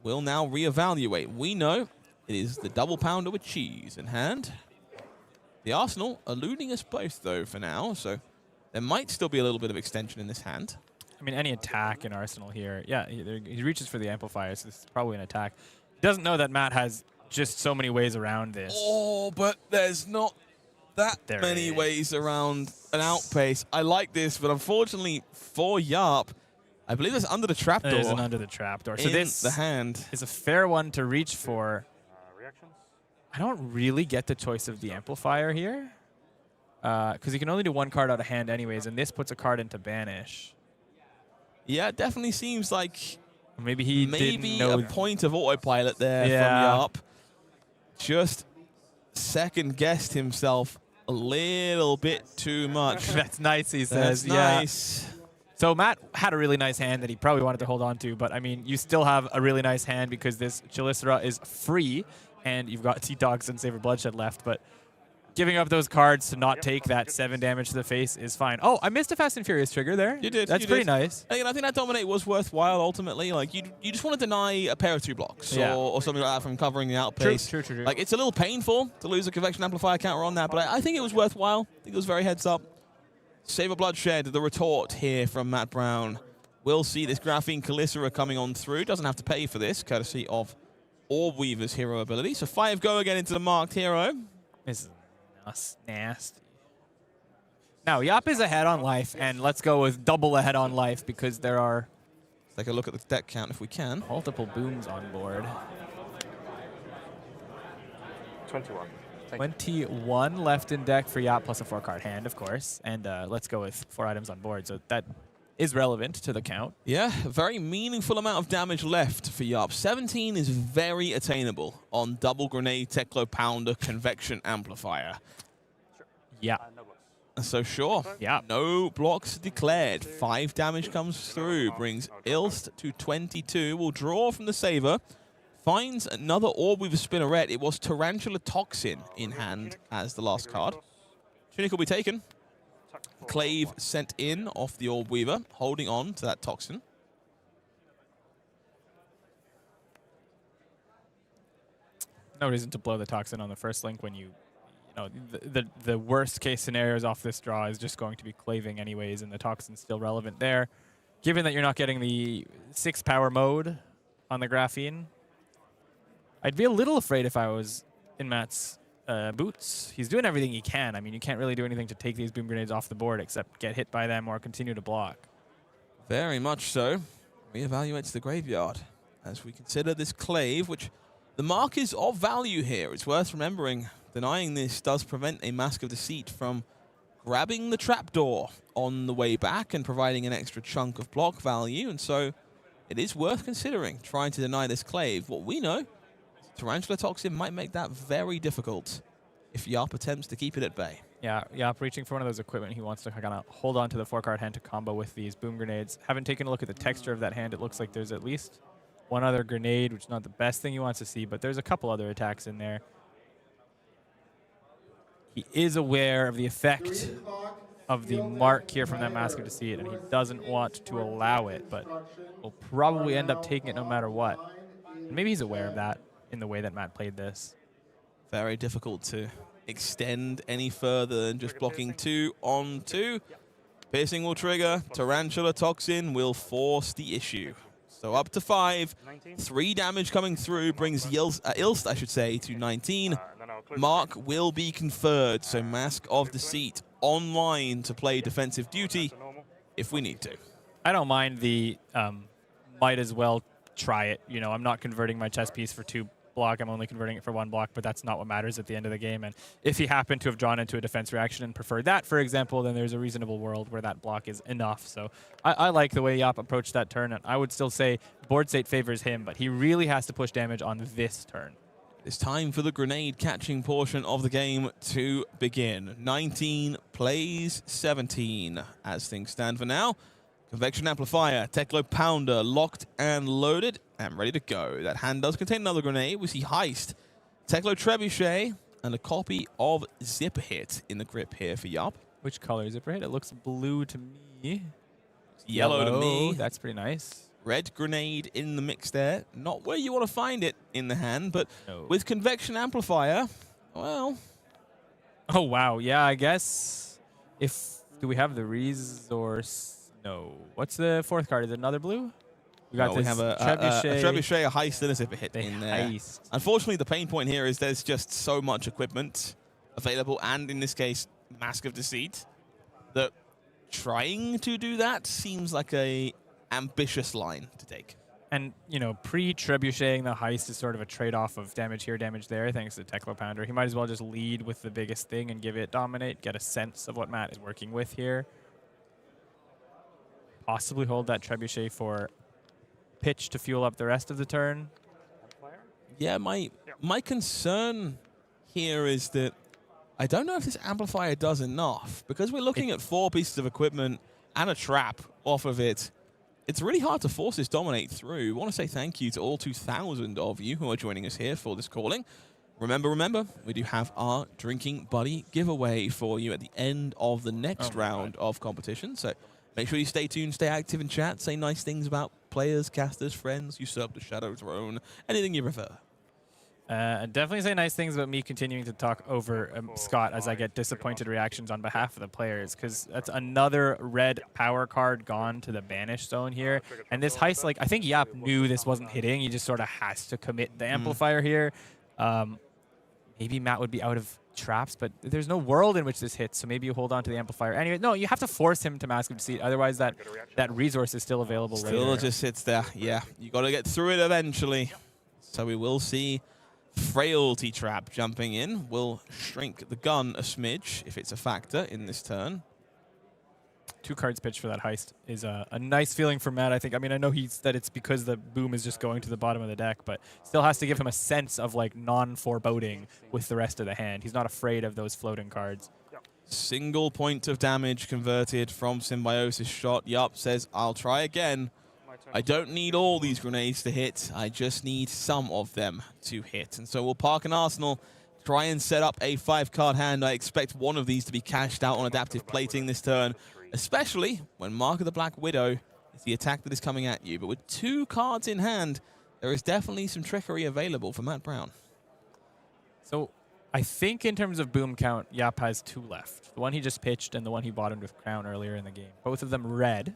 Will now reevaluate. We know it is the double pounder with cheese in hand. The Arsenal eluding us both, though, for now, so there might still be a little bit of extension in this hand. I mean, any attack in Arsenal here, yeah, he reaches for the amplifier, so this is probably an attack. He doesn't know that Matt has just so many ways around this. Oh, but there's not that many ways around an outpace. I like this, but unfortunately for Yarp, I believe it's under the trapdoor. It is an under the trapdoor. So this the hand is a fair one to reach for. I don't really get the choice of the amplifier here, because you can only do one card out of hand anyways, and this puts a card into banish. Yeah, it definitely seems like maybe he didn't know a point of autopilot there from Yarp. Just second-guessed himself a little bit too much. That's nice, he says. That's nice. So Matt had a really nice hand that he probably wanted to hold on to, but I mean, you still have a really nice hand because this Chelicera is free, and you've got T-Dogs and Savor Bloodshed left, but giving up those cards to not take that 7 damage to the face is fine. Oh, I missed a Fast and Furious trigger there. You did. That's pretty nice. And I think that Dominate was worthwhile ultimately. Like, you just want to deny a pair of 2 blocks or something like that from covering the outpace. True. Like, it's a little painful to lose a Convection Amplifier counter on that, but I think it was worthwhile. I think it was very heads up. Savor Bloodshed, the retort here from Matt Brown. We'll see this Graphene Chelicera coming on through. Doesn't have to pay for this, courtesy of Orb Weaver's hero ability. So 5 go again into the marked hero. This is nasty. Now, Yarp is ahead on life, and let's go with double ahead on life because there are... Let's take a look at the deck count if we can. Multiple booms on board. 21. 21 left in deck for Yarp plus a 4-card hand, of course. And let's go with 4 items on board. So that is relevant to the count. Yeah, a very meaningful amount of damage left for Yarp. 17 is very attainable on double grenade, Teklo Pounder, Convection Amplifier. Yeah. No blocks. So sure, yeah, no blocks declared. 5 damage comes through, brings Ilst to 22. Will draw from the Saver. Finds another Orb with a Spinneret. It was Tarantula Toxin in hand as the last card. Tunic will be taken. Clave sent in off the Orb Weaver, holding on to that Toxin. No reason to blow the Toxin on the first link when you know, the worst case scenarios off this draw is just going to be Claving anyways, and the Toxin's still relevant there. Given that you're not getting the 6 power mode on the Graphene, I'd be a little afraid if I was in Matt's boots. He's doing everything he can. I mean, you can't really do anything to take these boom grenades off the board except get hit by them or continue to block. Very much so. Reevaluates the graveyard as we consider this Clave, which the mark is of value here. It's worth remembering. Denying this does prevent a Mask of Deceit from grabbing the trapdoor on the way back and providing an extra chunk of block value, and so it is worth considering trying to deny this Clave. What we know, Tarantula Toxin might make that very difficult if Yarp attempts to keep it at bay. Yeah, Yarp reaching for one of those equipment. He wants to kind of hold on to the 4-card hand to combo with these boom grenades. Haven't taken a look at the texture of that hand. It looks like there's at least one other grenade, which is not the best thing he wants to see, but there's a couple other attacks in there. He is aware of the effect of the mark here from that Mask of Deceit, and he doesn't want to allow it, but will probably end up taking it no matter what. And maybe he's aware of that in the way that Matt played this. Very difficult to extend any further than just blocking 2 on 2. Piercing will trigger. Tarantula Toxin will force the issue. So up to 5. 3 damage coming through brings Ilst, I should say, to 19. Mark will be conferred, so Mask of Deceit online to play defensive duty if we need to. I don't mind the might as well try it. You know, I'm not converting my chess piece for 2 block. I'm only converting it for 1 block, but that's not what matters at the end of the game. And if he happened to have drawn into a defense reaction and preferred that, for example, then there's a reasonable world where that block is enough. So I like the way Yarp approached that turn, and I would still say board state favors him, but he really has to push damage on this turn. It's time for the grenade catching portion of the game to begin. 19 plays 17 as things stand for now. Convection Amplifier, Teklo Pounder, locked and loaded and ready to go. That hand does contain another grenade. We see Heist, Teklo Trebuchet, and a copy of Zipper Hit in the grip here for Yop. Which color is Zipper Hit? It looks blue to me. Yellow to me. That's pretty nice. Red grenade in the mix there. Not where you want to find it in the hand, but with Convection Amplifier, well... Oh, wow. Yeah, I guess do we have the resource? No. What's the fourth card? Is it another blue? We got we have a Trebuchet, a Heist, and a Zipper Hit in there. Heist. Unfortunately, the pain point here is there's just so much equipment available, and in this case, Mask of Deceit, that trying to do that seems like a ambitious line to take. And, you know, pre-trebucheting the Heist is sort of a trade-off of damage here, damage there, thanks to Teklo Pounder. He might as well just lead with the biggest thing and give it Dominate, get a sense of what Matt is working with here. Possibly hold that Trebuchet for pitch to fuel up the rest of the turn. Yeah, my concern here is that I don't know if this Amplifier does enough, because we're looking at 4 pieces of equipment and a trap off of it. It's really hard to force this Dominate through. We want to say thank you to all 2,000 of you who are joining us here for this calling. Remember, we do have our Drinking Buddy giveaway for you at the end of the next round of competition. So make sure you stay tuned, stay active in chat, say nice things about players, casters, friends, usurp the Shadow Throne, anything you prefer. Definitely say nice things about me continuing to talk over Scott as I get disappointed reactions on behalf of the players, because that's another red power card gone to the banish zone here. And this Heist, like, I think Yap knew this wasn't hitting. He just sort of has to commit the Amplifier here. Maybe Matt would be out of traps, but there's no world in which this hits, so maybe you hold on to the Amplifier. Anyway, no, you have to force him to Mask of Deceit, otherwise that resource is still available later. Still just sits there. Yeah, you got to get through it eventually. So we will see Frailty Trap jumping in. Will shrink the gun a smidge if it's a factor in this turn. 2 cards pitched for that Heist is a nice feeling for Matt, I think. I mean, I know that it's because the boom is just going to the bottom of the deck, but still has to give him a sense of, like, non-foreboding with the rest of the hand. He's not afraid of those floating cards. Single point of damage converted from Symbiosis shot. Yup says, I'll try again. I don't need all these grenades to hit. I just need some of them to hit. And so we'll park an Arsenal, try and set up a 5-card hand. I expect one of these to be cashed out on adaptive plating this turn, especially when Mark of the Black Widow is the attack that is coming at you. But with 2 cards in hand, there is definitely some trickery available for Matt Brown. So I think in terms of boom count, Yap has 2 left. The one he just pitched and the one he bottomed with Crown earlier in the game. Both of them red.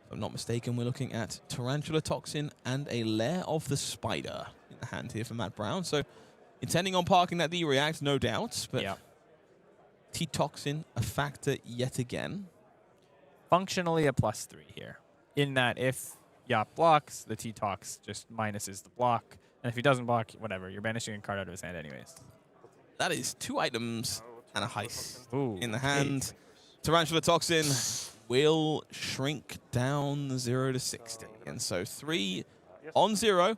If I'm not mistaken, we're looking at Tarantula Toxin and a Lair of the Spider in the hand here for Matt Brown. So intending on parking that D-React, no doubt, but T-Toxin a factor yet again. Functionally a +3 here, in that if Yap blocks, the T-Tox just minuses the block, and if he doesn't block, whatever, you're banishing a card out of his hand anyways. That is 2 items and a Heist in the okay. hand. Tarantula Toxin will shrink down 0 to 60. And so 3 on 0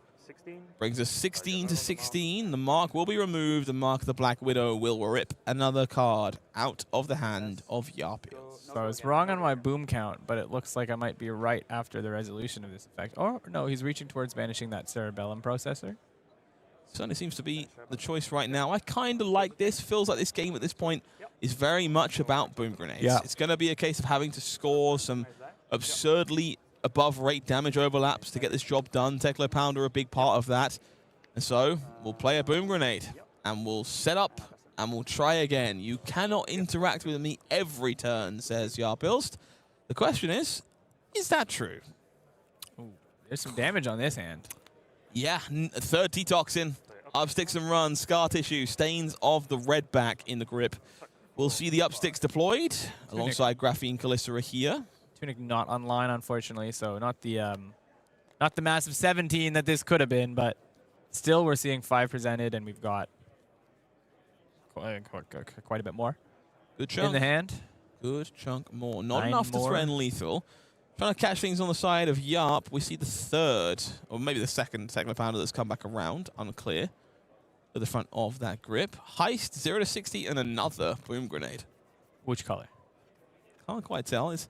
brings us 16 to 16. The mark will be removed. The Mark of the Black Widow will rip another card out of the hand of Yarpil. So I was wrong on my boom count, but it looks like I might be right after the resolution of this effect. Or no, he's reaching towards banishing that Cerebellum processor. Certainly seems to be the choice right now. I kind of like this. Feels like this game at this point is very much about boom grenades. Yeah. It's going to be a case of having to score some absurdly above rate damage overlaps to get this job done. Teklo Pounder a big part of that. And so we'll play a boom grenade and we'll set up and we'll try again. You cannot interact with me every turn, says Yarpilst. The question is that true? Ooh, there's some damage on this hand. Yeah, 3rd T-Toxin, upsticks and runs, scar tissue, stains of the red back in the grip. We'll see the upsticks deployed alongside Graphene Calicera here. Tunic not online, unfortunately, so not the massive 17 that this could have been, but still we're seeing 5 presented, and we've got quite a bit more. Good chunk. In the hand. Good chunk more. Not 9 enough more. to threaten lethal. Trying to catch things on the side of Yarp. We see the 3rd, or maybe the 2nd Teklo Pounder that's come back around, unclear, at the front of that grip. Heist, 0 to 60, and another boom grenade. Which color? Can't quite tell. It's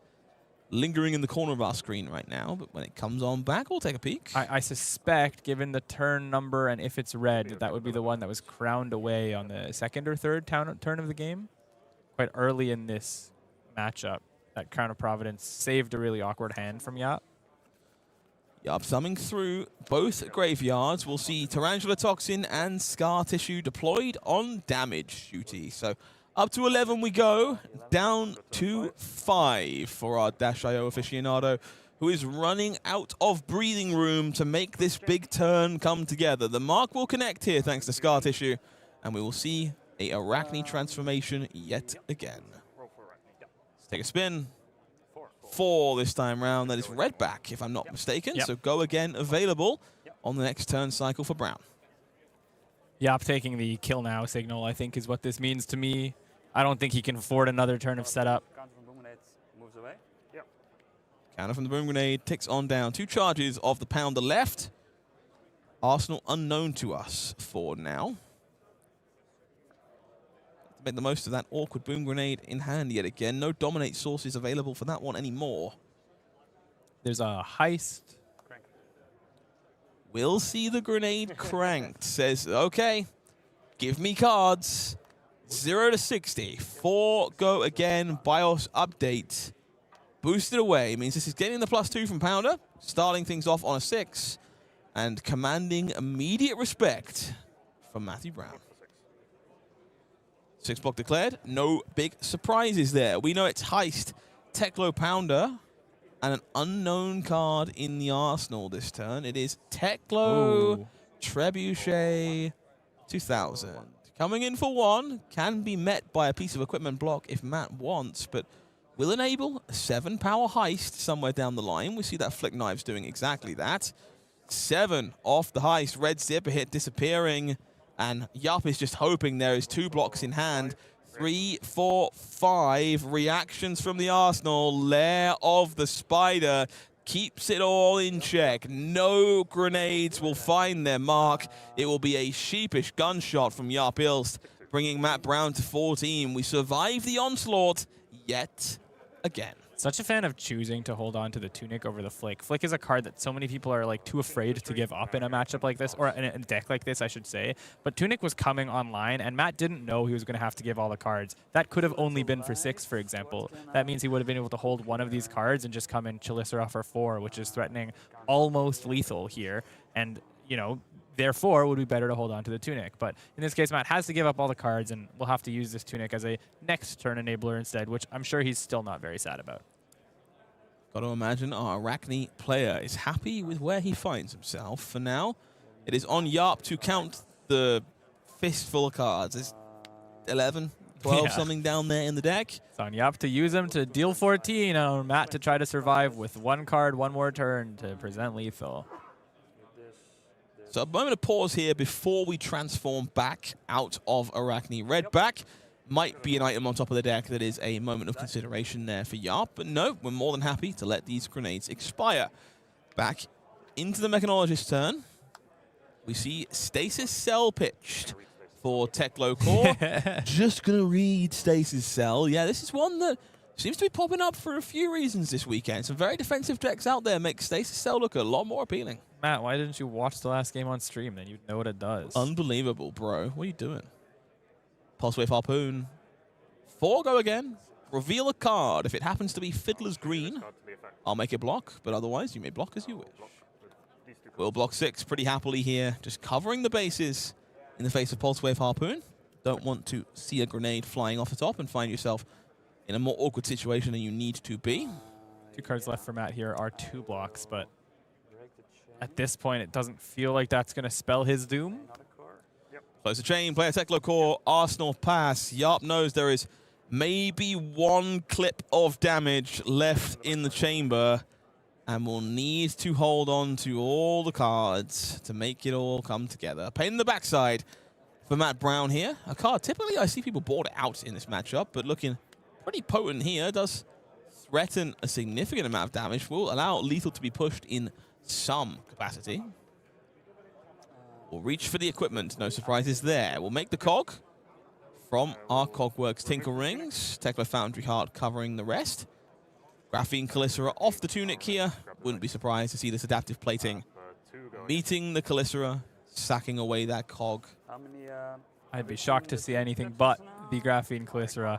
lingering in the corner of our screen right now, but when it comes on back, we'll take a peek. I suspect, given the turn number and if it's red, that would be the one that was crowned away on the second or third turn of the game. Quite early in this matchup, that Crown of Providence saved a really awkward hand from Yap. Yap thumbing through both graveyards. We'll see Tarantula Toxin and Scar Tissue deployed on damage duty. So up to 11 we go, down to 5 for our Dash.io aficionado, who is running out of breathing room to make this big turn come together. The mark will connect here thanks to Scar Tissue, and we will see a Arachne transformation yet again. Let's take a spin. 4 this time round. That is red back, if I'm not mistaken. So go again available on the next turn cycle for Brown. Yap taking the kill now signal, I think, is what this means to me. I don't think he can afford another turn of setup. Counter from the Boom Grenade ticks on down. 2 charges of the Pounder left. Arsenal unknown to us for now. Make the most of that awkward Boom Grenade in hand yet again. No Dominate sources available for that one anymore. There's a Heist. We'll see the grenade cranked. Says, okay, give me cards. 0 to 60. 4 go again. BIOS update. Boosted away. Means this is getting the +2 from Pounder. Starting things off on a 6. And commanding immediate respect from Matthew Brown. 6 block declared. No big surprises there. We know it's Heist, Teklo Pounder, and an unknown card in the arsenal this turn. It is Teklo Trebuchet 2000. Coming in for 1. Can be met by a piece of equipment block if Matt wants, but will enable a 7-power Heist somewhere down the line. We see that Flick Knives doing exactly that. 7 off the Heist. Red Zipper hit disappearing. And Yup is just hoping there is 2 blocks in hand. 3, 4, 5 reactions from the Arsenal. Lair of the Spider keeps it all in check. No grenades will find their mark. It will be a sheepish gunshot from Yup Ilst, bringing Matt Brown to 14. We survive the onslaught yet again. Such a fan of choosing to hold on to the Tunic over the Flick. Flick is a card that so many people are like too afraid to give up in a matchup like this, or in a deck like this, I should say. But Tunic was coming online, and Matt didn't know he was going to have to give all the cards. That could have only been for 6, for example. That means he would have been able to hold one of these cards and just come in Chelicera for 4, which is threatening almost lethal here. And, you know, therefore, it would be better to hold on to the Tunic. But in this case, Matt has to give up all the cards, and we'll have to use this Tunic as a next turn enabler instead, which I'm sure he's still not very sad about. Got to imagine our Arachne player is happy with where he finds himself. For now, it is on Yarp to count the fistful of cards. There's 11, 12, something down there in the deck. It's on Yarp to use them to deal 14, and on Matt to try to survive with 1 card, 1 more turn to present lethal. So a moment of pause here before we transform back out of Arachne. Red back might be an item on top of the deck that is a moment of consideration there for Yarp, but no, we're more than happy to let these grenades expire. Back into the Mechanologist's turn. We see Stasis Cell pitched for Teklo Core. Just going to read Stasis Cell. Yeah, this is one that seems to be popping up for a few reasons this weekend. Some very defensive decks out there make Stasis Cell look a lot more appealing. Matt, why didn't you watch the last game on stream? Then you'd know what it does. Unbelievable, bro. What are you doing? Pulse Wave Harpoon. 4 go again. Reveal a card. If it happens to be Fiddler's Green, I'll make it block, but otherwise you may block as you wish. We'll block 6 pretty happily here, just covering the bases in the face of Pulse Wave Harpoon. Don't want to see a grenade flying off the top and find yourself in a more awkward situation than you need to be. 2 cards left for Matt here are 2 blocks, but at this point it doesn't feel like that's going to spell his doom. Close the chain, player Teklo Core, Arsenal pass. Yarp knows there is maybe 1 clip of damage left in the chamber, and will need to hold on to all the cards to make it all come together. Pain in the backside for Matt Brown here. A card, typically I see people board it out in this matchup, but looking pretty potent here. Does threaten a significant amount of damage. Will allow lethal to be pushed in some capacity. We'll reach for the equipment. No surprises there. We'll make the cog. from our Cogworks Tinkle Rings. Tekla Foundry Heart covering the rest. Graphene Calicera off the tunic here. Wouldn't be surprised to see this adaptive plating meeting the Calicera, sacking away that cog. I'd be shocked to see anything but the Graphene Calicera.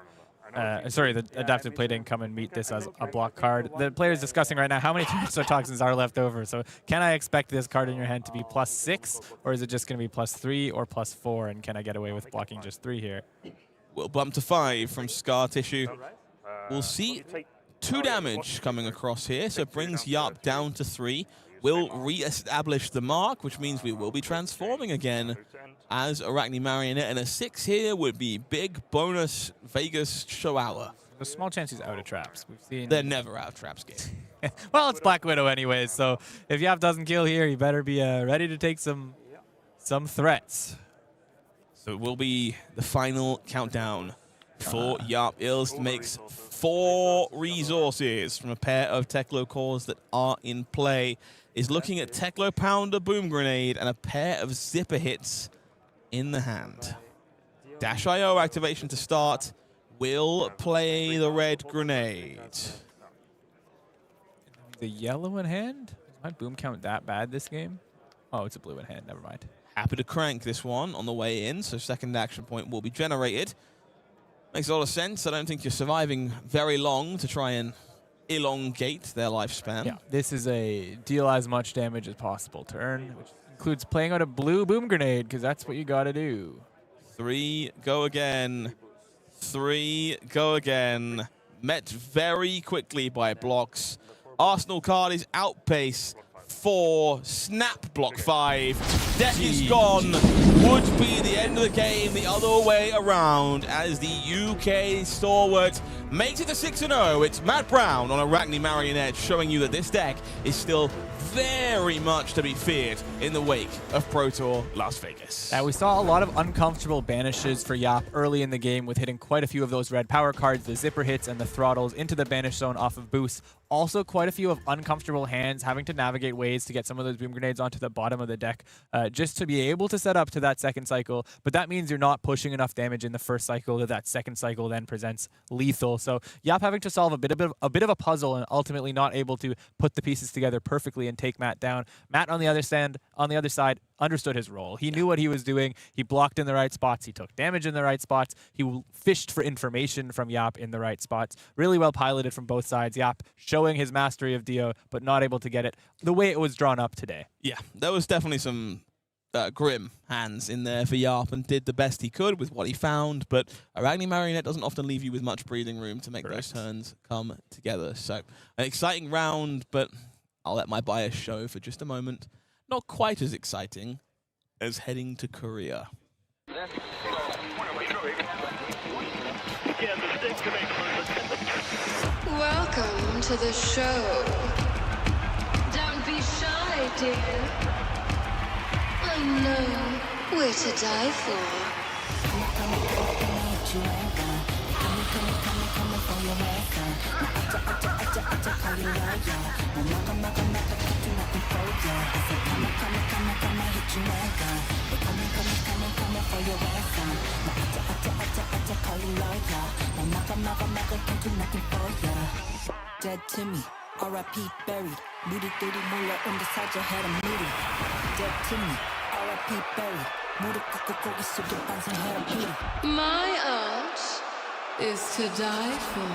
Sorry, the adaptive plating come and meet this as a block card. The player's discussing right now how many toxins are left over. So can I expect this card in your hand to be +6, or is it just going to be +3 or +4? And can I get away with blocking just 3 here? We'll bump to 5 from Scar Tissue. We'll see 2 damage coming across here, so it brings Yarp down to 3. We'll re-establish the mark, which means we will be transforming again as Arachne Marionette, and a 6 here would be big bonus Vegas show hour. There's a small chance he's out of traps. We've seen they're never out of traps, Gabe. Well, it's Black Widow anyways, so if Yap doesn't kill here, you better be ready to take some threats. So it will be the final countdown for Yarp. Ilst makes 4 resources from a pair of Teklo cores that are in play. Is looking at Teklo Pounder Boom Grenade and a pair of Zipper Hits in the hand. Dash IO activation to start. Will play the red grenade. The yellow in hand? Is my boom count that bad this game? Oh, it's a blue in hand. Never mind. Happy to crank this one on the way in, so second action point will be generated. Makes a lot of sense. I don't think you're surviving very long to try and elongate their lifespan. Yeah, this is a deal as much damage as possible turn, which includes playing out a blue boom grenade, because that's what you got to do. 3, go again. 3, go again. Met very quickly by blocks. Arsenal card is outpace. 4, snap block 5. Deck is gone. Would be the end of the game the other way around as the UK stalwart makes it to 6-0. It's Matt Brown on Arachne Marionette showing you that this deck is still very much to be feared in the wake of Pro Tour Las Vegas. We saw a lot of uncomfortable banishes for Yap early in the game with hitting quite a few of those red power cards, the zipper hits and the throttles into the banish zone off of boosts. Also quite a few of uncomfortable hands, having to navigate ways to get some of those boom grenades onto the bottom of the deck just to be able to set up to that second cycle. But that means you're not pushing enough damage in the first cycle that second cycle then presents lethal. So Yap having to solve a bit of a puzzle and ultimately not able to put the pieces together perfectly and take Matt down. Matt on the other side understood his role. He knew what he was doing. He blocked in the right spots. He took damage in the right spots. He fished for information from Yap in the right spots. Really well piloted from both sides. Yap showing his mastery of Dio, but not able to get it the way it was drawn up today. Yeah, there was definitely some grim hands in there for Yarp and did the best he could with what he found, but Arachne Marionette doesn't often leave you with much breathing room to make those turns come together. So an exciting round, but I'll let my bias show for just a moment. Not quite as exciting as heading to Korea. Welcome to the show. Don't be shy, dear. I know we're to die for. Dead to me, R.I.P. buried. Moody duty moolah inside your head, I'm moody. Dead to me, R.I.P. buried. Moody kokokogi suki bansin head, I'm moody. My art is to die for.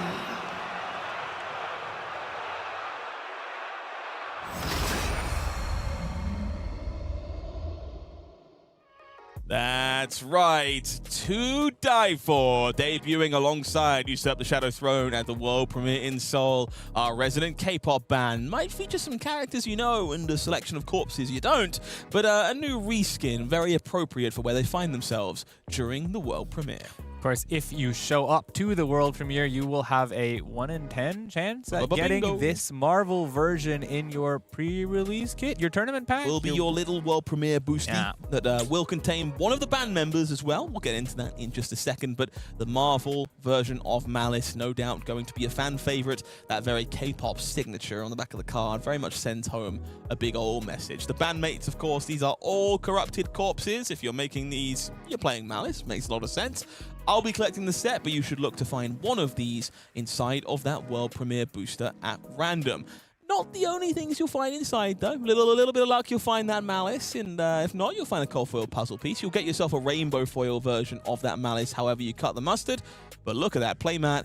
That's right, To Die For, debuting alongside Usurp the Shadow Throne at the world premiere in Seoul. Our resident K-pop band might feature some characters you know and a selection of corpses you don't, but a new reskin very appropriate for where they find themselves during the world premiere. Of course, if you show up to the world premiere, you will have a 1 in 10 chance at getting this Marvel version in your pre-release kit, your tournament pack. Will be your little world premiere boosty that will contain one of the band members as well. We'll get into that in just a second, but the Marvel version of Malice, no doubt going to be a fan favorite. That very K-pop signature on the back of the card very much sends home a big old message. The bandmates, of course, these are all corrupted corpses. If you're making these, you're playing Malice. Makes a lot of sense. I'll be collecting the set, but you should look to find one of these inside of that world premiere booster at random. Not the only things you'll find inside, though. A little bit of luck, you'll find that Malice, and if not, you'll find a cold foil puzzle piece. You'll get yourself a rainbow foil version of that Malice, however you cut the mustard. But look at that playmat.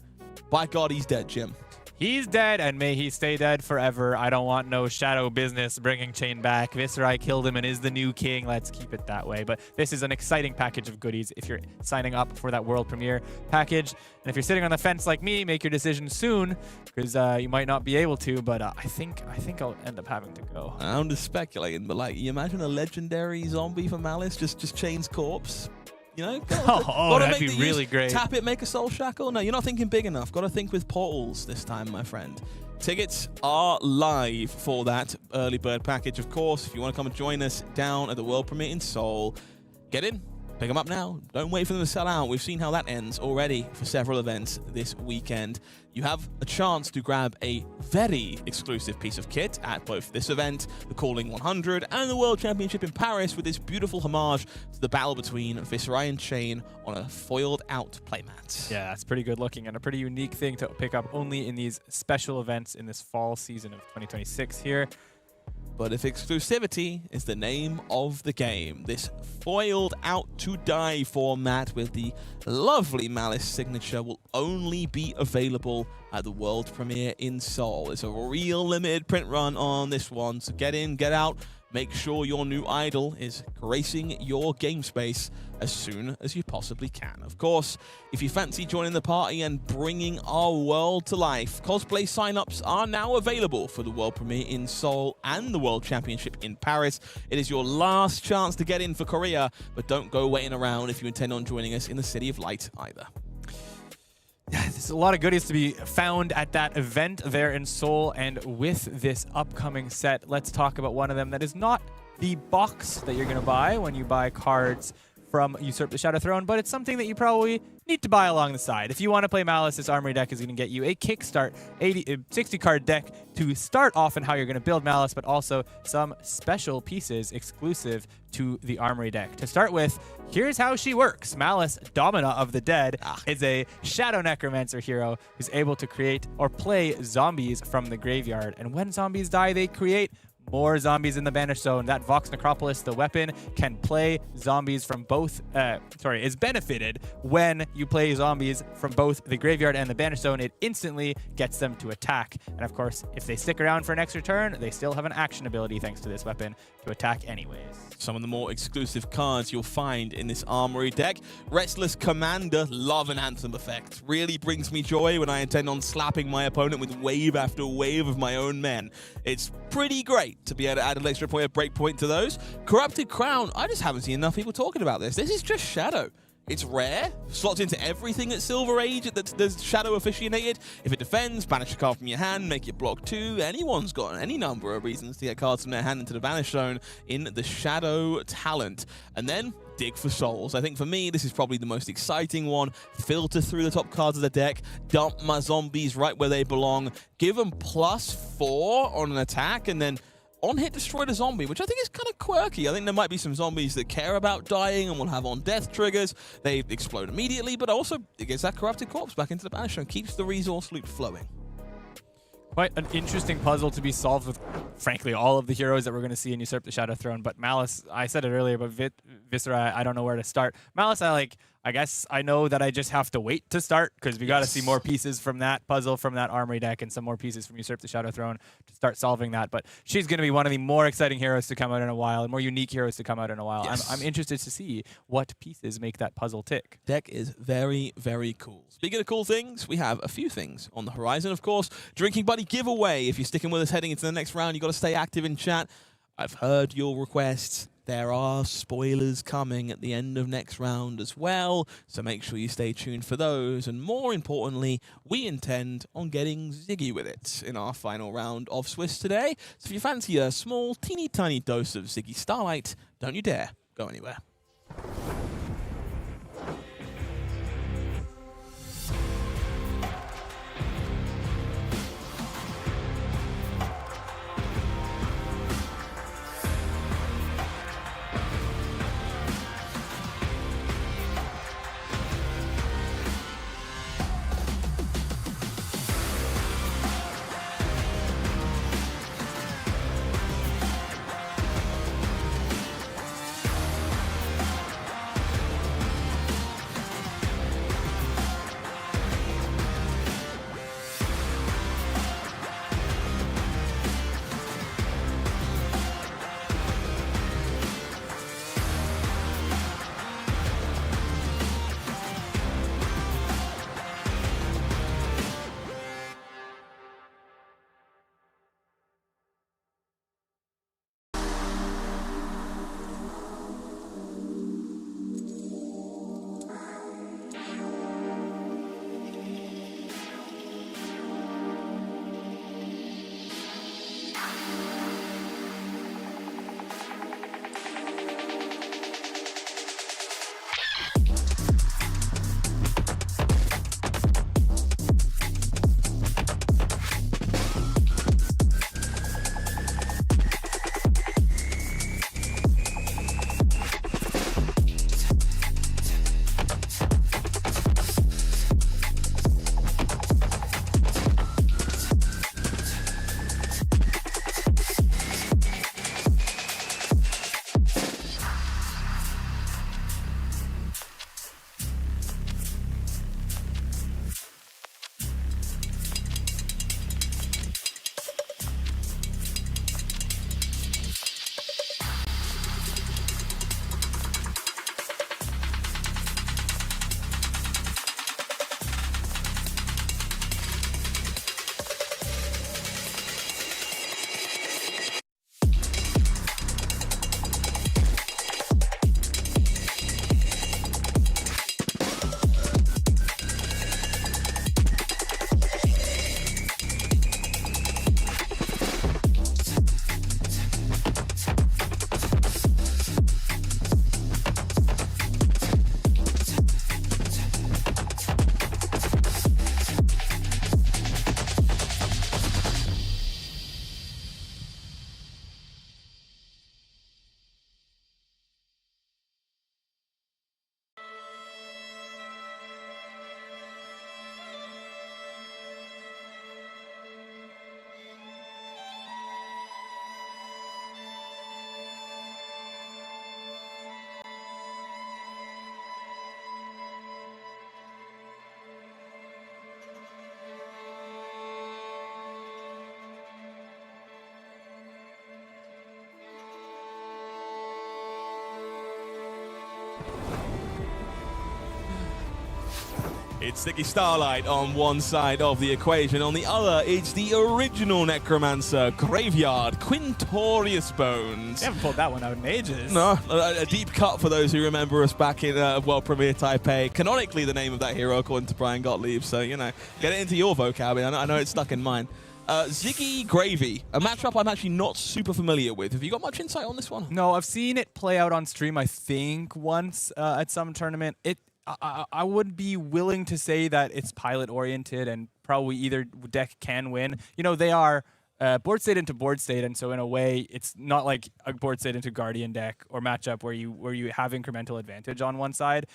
By God, he's dead, Jim. He's dead, and may he stay dead forever. I don't want no shadow business bringing Chain back. Vetreiði killed him and is the new king. Let's keep it that way. But this is an exciting package of goodies if you're signing up for that world premiere package. And if you're sitting on the fence like me, make your decision soon, because you might not be able to. But I think I'll end up having to go. I'm just speculating, but like, you imagine a legendary zombie for Malice, just Chain's corpse. You know, that'd be really great. Tap it, make a soul shackle. No, you're not thinking big enough. Got to think with portals this time, my friend. Tickets are live for that early bird package, of course. If you want to come and join us down at the world premiere in Seoul, get in. Pick them up now. Don't wait for them to sell out. We've seen how that ends already for several events this weekend. You have a chance to grab a very exclusive piece of kit at both this event, the Calling 100, and the World Championship in Paris with this beautiful homage to the battle between Vetreiði and Chain on a foiled out playmat. Yeah, that's pretty good looking and a pretty unique thing to pick up only in these special events in this fall season of 2026 here. But if exclusivity is the name of the game, this foiled out to die format with the lovely Malice signature will only be available at the world premiere in Seoul. It's a real limited print run on this one, so get in, get out. Make sure your new idol is gracing your game space as soon as you possibly can. Of course, if you fancy joining the party and bringing our world to life, cosplay signups are now available for the world premiere in Seoul and the World Championship in Paris. It is your last chance to get in for Korea, but don't go waiting around if you intend on joining us in the City of Light either. Yeah, there's a lot of goodies to be found at that event there in Seoul, and with this upcoming set, let's talk about one of them that is not the box that you're going to buy when you buy cards from Usurp the Shadow Throne, but it's something that you probably need to buy along the side. If you want to play Malice, this Armory deck is going to get you a kickstart 60-card deck to start off and how you're going to build Malice, but also some special pieces exclusive to the Armory deck. To start with, here's how she works. Malice, Domina of the Dead, is a Shadow Necromancer hero who's able to create or play zombies from the graveyard. And when zombies die, they create more zombies in the Banished Zone. That Vox Necropolis, the weapon, can play zombies from both, is benefited when you play zombies from both the Graveyard and the Banished Zone. It instantly gets them to attack. And of course, if they stick around for an extra turn, they still have an action ability thanks to this weapon to attack anyways. Some of the more exclusive cards you'll find in this Armory deck. Restless Commander, love an Anthem effect. Really brings me joy when I intend on slapping my opponent with wave after wave of my own men. It's pretty great to be able to add an extra point of breakpoint to those. Corrupted Crown, I just haven't seen enough people talking about this. This is just Shadow. It's rare, slots into everything at Silver Age that's Shadow officiated. If it defends, banish a card from your hand, make it block 2. Anyone's got any number of reasons to get cards from their hand into the Banished Zone in the Shadow talent. And then dig for souls. I think for me, this is probably the most exciting one. Filter through the top cards of the deck, dump my zombies right where they belong, give them +4 on an attack, and then on hit, destroy the zombie, which I think is kind of quirky. I think there might be some zombies that care about dying and will have on death triggers. They explode immediately, but also it gets that corrupted corpse back into the Banished and keeps the resource loop flowing. Quite an interesting puzzle to be solved with, frankly, all of the heroes that we're going to see in Usurp the Shadow Throne. But Malice, I said it earlier, but Vetreiði, I don't know where to start. Malice, I guess I know that I just have to wait to start because we got to see more pieces from that puzzle, from that Armory deck, and some more pieces from Usurp the Shadow Throne to start solving that. But she's going to be one of the more exciting heroes to come out in a while, and more unique heroes to come out in a while. Yes. I'm interested to see what pieces make that puzzle tick. Deck is very, very cool. Speaking of cool things, we have a few things on the horizon, of course. Drinking Buddy giveaway. If you're sticking with us heading into the next round, you've got to stay active in chat. I've heard your requests. There are spoilers coming at the end of next round as well, so make sure you stay tuned for those. And more importantly, we intend on getting Ziggy with it in our final round of Swiss today. So if you fancy a small, teeny tiny dose of Ziggy Starlight, don't you dare go anywhere. It's Ziggy Starlight on one side of the equation. On the other, it's the original Necromancer, Graveyard, Quintorius Bones. They haven't pulled that one out in ages. No, a deep cut for those who remember us back in World Premier Taipei. Canonically, the name of that hero, according to Brian Gottlieb. So, you know, get it into your vocab. I know it's stuck in mine. Ziggy Gravy, a matchup I'm actually not super familiar with. Have you got much insight on this one? No, I've seen it play out on stream, I think, once at some tournament. I would be willing to say that it's pilot-oriented and probably either deck can win. You know, they are board state into board state, and so in a way, it's not like a board state into Guardian deck or matchup where you have incremental advantage on one side.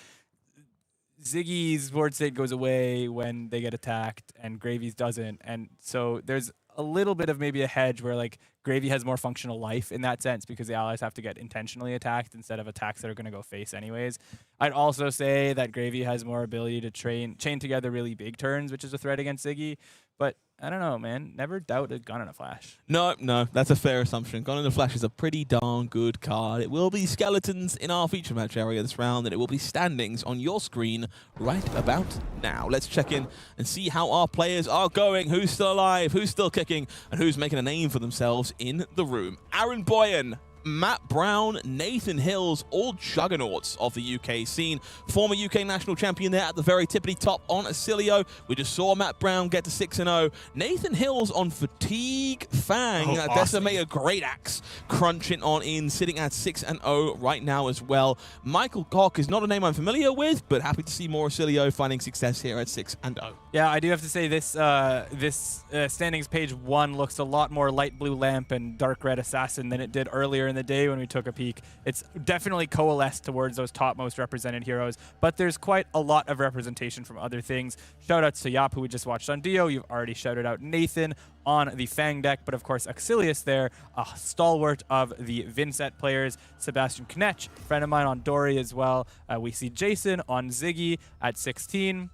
Ziggy's board state goes away when they get attacked, and Gravy's doesn't, and so there's a little bit of maybe a hedge where like Gravy has more functional life in that sense because the allies have to get intentionally attacked instead of attacks that are going to go face anyways. I'd also say that Gravy has more ability to chain together really big turns, which is a threat against Ziggy. But I don't know, man. Never doubt a Gun in a Flash. No, that's a fair assumption. Gun in a Flash is a pretty darn good card. It will be skeletons in our feature match area this round, and it will be standings on your screen right about now. Let's check in and see how our players are going, who's still alive, who's still kicking, and who's making a name for themselves in the room. Aaron Boyan, Matt Brown, Nathan Hills, all juggernauts of the UK scene. Former UK national champion there at the very tippity top on Oscilio. We just saw Matt Brown get to 6-0. Nathan Hills on Fatigue Fang, Decimator Great Axe, crunching on in, sitting at 6-0 right now as well. Michael Koch is not a name I'm familiar with, but happy to see more Oscilio finding success here at 6-0. Yeah, I do have to say this standings page 1 looks a lot more light blue lamp and dark red assassin than it did earlier in the day when we took a peek. It's definitely coalesced towards those top most represented heroes, but there's quite a lot of representation from other things. Shoutouts to Yap, who we just watched on Dio. You've already shouted out Nathan on the Fang deck, but of course Auxilius there, a stalwart of the Vynnset players. Sebastian Knetch, friend of mine on Dory as well. We see Jason on Ziggy at 16.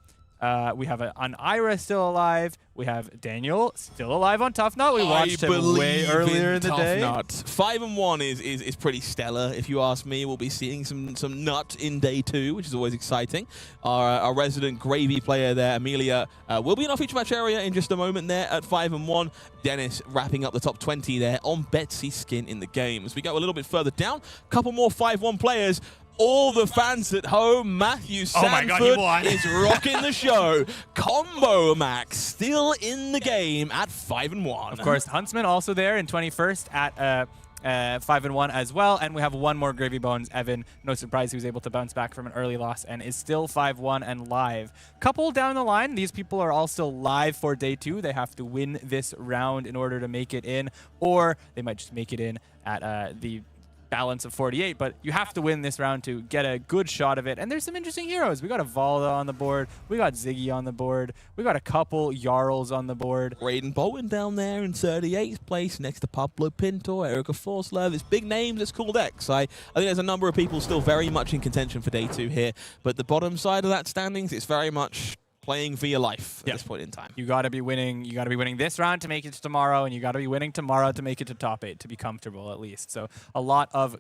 We have an Ira still alive. We have Daniel still alive on Tuffnut. We watched him way earlier in the day. 5-1 is pretty stellar, if you ask me. We'll be seeing some nut in day 2, which is always exciting. Our resident Gravy player there, Amelia, will be in our feature match area in just a moment there at 5-1. Dennis wrapping up the top 20 there on Betsy's skin in the game. As we go a little bit further down, a couple more 5-1 players. All the fans at home, Matthew Sanford is rocking the show. Combo Max still in the game at 5-1. Of course, Huntsman also there in 21st at 5-1 as well. And we have one more Gravy Bones, Evan. No surprise he was able to bounce back from an early loss and is still 5-1 and live. Couple down the line, these people are all still live for day 2. They have to win this round in order to make it in, or they might just make it in at the balance of 48, but you have to win this round to get a good shot of it. And there's some interesting heroes. We got a Valda on the board. We got Ziggy on the board. We got a couple Jarls on the board. Raiden Bowen down there in 38th place next to Pablo Pinto, Erica Forslove. It's big names. It's cool decks. I think there's a number of people still very much in contention for day 2 here, but the bottom side of that standings, it's very much playing for your life at this point in time. You got to be winning. You got to be winning this round to make it to tomorrow, and you got to be winning tomorrow to make it to top 8 to be comfortable at least. So a lot of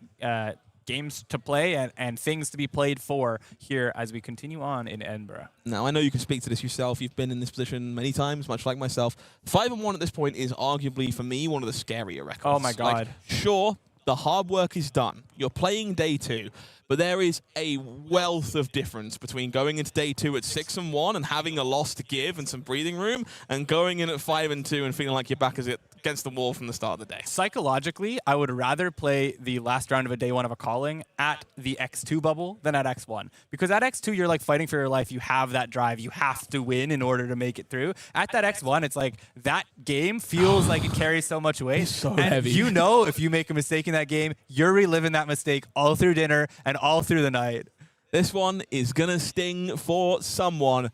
games to play and things to be played for here as we continue on in Edinburgh. Now, I know you can speak to this yourself. You've been in this position many times, much like myself. 5-1 at this point is arguably, for me, one of the scarier records. Oh, my God. Like, sure, the hard work is done. You're playing day 2. But there is a wealth of difference between going into day 2 at 6-1 and having a loss to give and some breathing room, and going in at 5-2 and feeling like your back is against the wall from the start of the day. Psychologically, I would rather play the last round of a day 1 of a calling at the X2 bubble than at X1. Because at X2, you're like fighting for your life. You have that drive. You have to win in order to make it through. At that X1, it's like that game feels like it carries so much weight. It's so and heavy. You know if you make a mistake in that game, you're reliving that mistake all through dinner and all through the night. This one is going to sting for someone,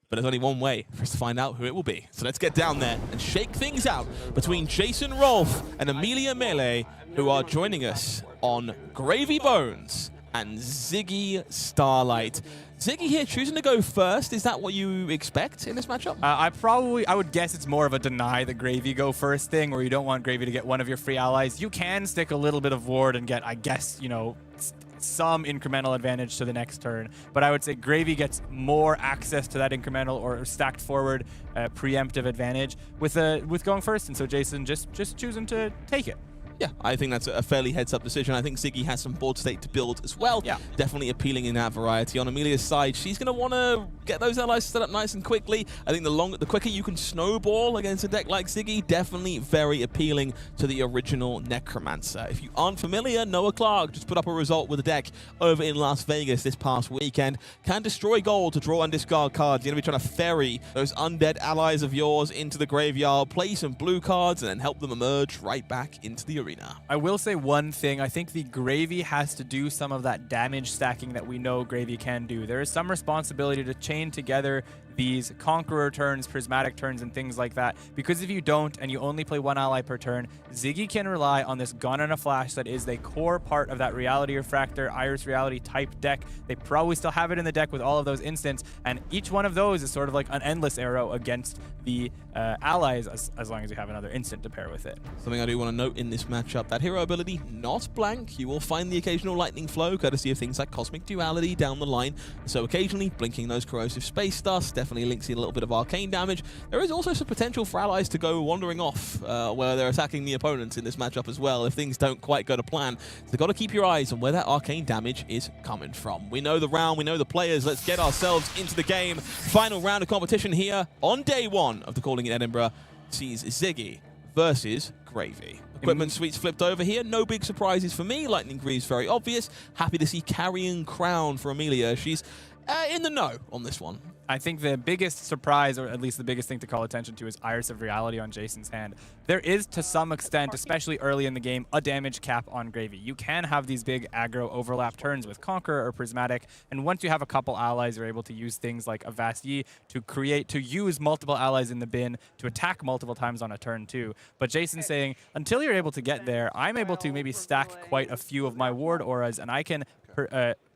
but there's only one way for us to find out who it will be. So let's get down there and shake things out between Jason Rolfe and Amelia Melee, who are joining us on Gravy Bones and Ziggy Starlight. Ziggy here choosing to go first. Is that what you expect in this matchup? I would guess it's more of a deny the Gravy go first thing, where you don't want Gravy to get one of your free allies. You can stick a little bit of ward and get, I guess, you know, some incremental advantage to the next turn. But I would say Gravy gets more access to that incremental or stacked forward preemptive advantage with going first, and so Jason just choosing to take it. Yeah, I think that's a fairly heads-up decision. I think Ziggy has some board state to build as well. Yeah. Definitely appealing in that variety. On Amelia's side, she's going to want to get those allies set up nice and quickly. I think the quicker you can snowball against a deck like Ziggy, definitely very appealing to the original Necromancer. If you aren't familiar, Noah Clark just put up a result with a deck over in Las Vegas this past weekend. Can destroy gold to draw and discard cards. You're going to be trying to ferry those undead allies of yours into the graveyard, play some blue cards, and then help them emerge right back into the arena. I will say one thing. I think the Gravy has to do some of that damage stacking that we know Gravy can do. There is some responsibility to chain together these Conqueror turns, Prismatic turns, and things like that. Because if you don't, and you only play one ally per turn, Ziggy can rely on this Gun and a Flash that is the core part of that Reality Refractor, Iris Reality type deck. They probably still have it in the deck with all of those instants, and each one of those is sort of like an endless arrow against the allies, as long as you have another instant to pair with it. Something I do want to note in this matchup, that hero ability, not blank. You will find the occasional lightning flow, courtesy of things like Cosmic Duality down the line. So occasionally, blinking those corrosive space dust definitely links in a little bit of arcane damage. There is also some potential for allies to go wandering off where they're attacking the opponents in this matchup as well, if things don't quite go to plan. So you've got to keep your eyes on where that arcane damage is coming from. We know the round, we know the players. Let's get ourselves into the game. Final round of competition here on day one of the Calling in Edinburgh sees Ziggy versus Gravy. Equipment suites flipped over here. No big surprises for me. Lightning Greaves very obvious. Happy to see Carrion Crown for Amelia. She's in the know on this one. I think the biggest surprise, or at least the biggest thing to call attention to, is Iris of Reality on Jason's hand. There is, to some extent, especially early in the game, a damage cap on Gravy. You can have these big aggro overlap turns with Conqueror or Prismatic, and once you have a couple allies, you're able to use things like a Vasti to use multiple allies in the bin to attack multiple times on a turn too. But Jason's saying, until you're able to get there, I'm able to maybe stack quite a few of my ward auras, and I can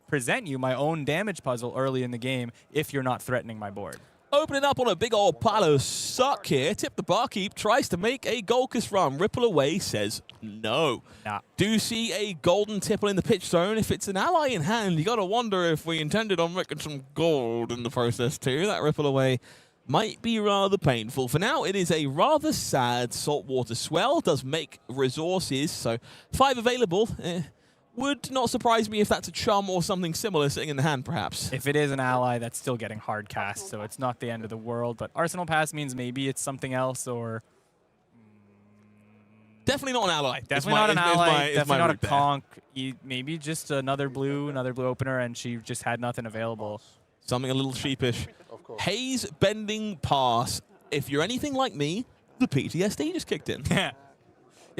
present you my own damage puzzle early in the game if you're not threatening my board. Opening up on a big old pile of suck here. Tip the Barkeep tries to make a Golkus run. Ripple Away says no. Nah. Do see a golden tipple in the pitch zone. If it's an ally in hand, you got to wonder if we intended on making some gold in the process too. That Ripple Away might be rather painful. For now, it is a rather sad saltwater swell. Does make resources, so 5 available. Would not surprise me if that's a chum or something similar sitting in the hand, perhaps. If it is an ally, that's still getting hard cast, so it's not the end of the world. But Arsenal Pass means maybe it's something else, or... Definitely not an ally. Definitely not an ally. Definitely not a conk. Maybe just another blue opener, and she just had nothing available. Something a little sheepish. Haze Bending Pass. If you're anything like me, the PTSD just kicked in. Yeah,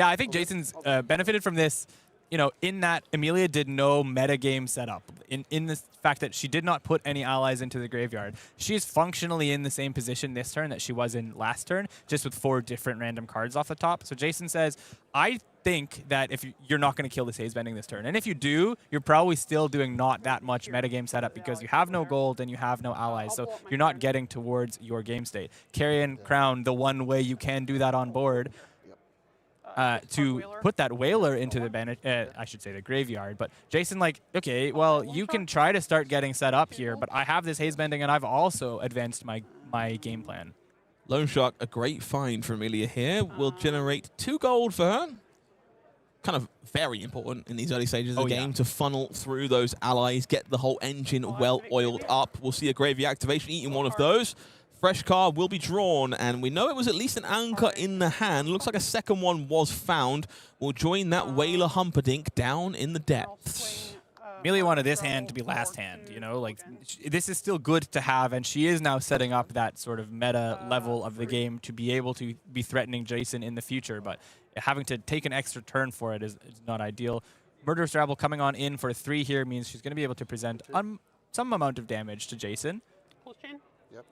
I think Jason's benefited from this. You know, in that Amelia did no metagame setup. In the fact that she did not put any allies into the graveyard. She is functionally in the same position this turn that she was in last turn, just with 4 different random cards off the top. So Jason says, I think that if you're not going to kill this Haze Bending this turn. And if you do, you're probably still doing not that much metagame setup because you have no gold and you have no allies. So you're not getting towards your game state. Carrion Crown, the one way you can do that on board, to put that Whaler into the I should say the graveyard. But Jason, like, okay, well, you can try to start getting set up here, but I have this Haze Bending, and I've also advanced my game plan. Lone Shark, a great find for Amelia here. Will generate 2 gold for her. Kind of very important in these early stages of the game to funnel through those allies, get the whole engine well oiled up. We'll see a Gravy activation eating one of those. Fresh card will be drawn, and we know it was at least an anchor in the hand. Looks like a second one was found. We'll join that Whaler Humperdinck down in the depths. Amelia wanted this hand to be last hand, you know? Like, this is still good to have, and she is now setting up that sort of meta level of the game to be able to be threatening Jason in the future, but having to take an extra turn for it is not ideal. Murderous Rabble coming on in for 3 here means she's going to be able to present some amount of damage to Jason.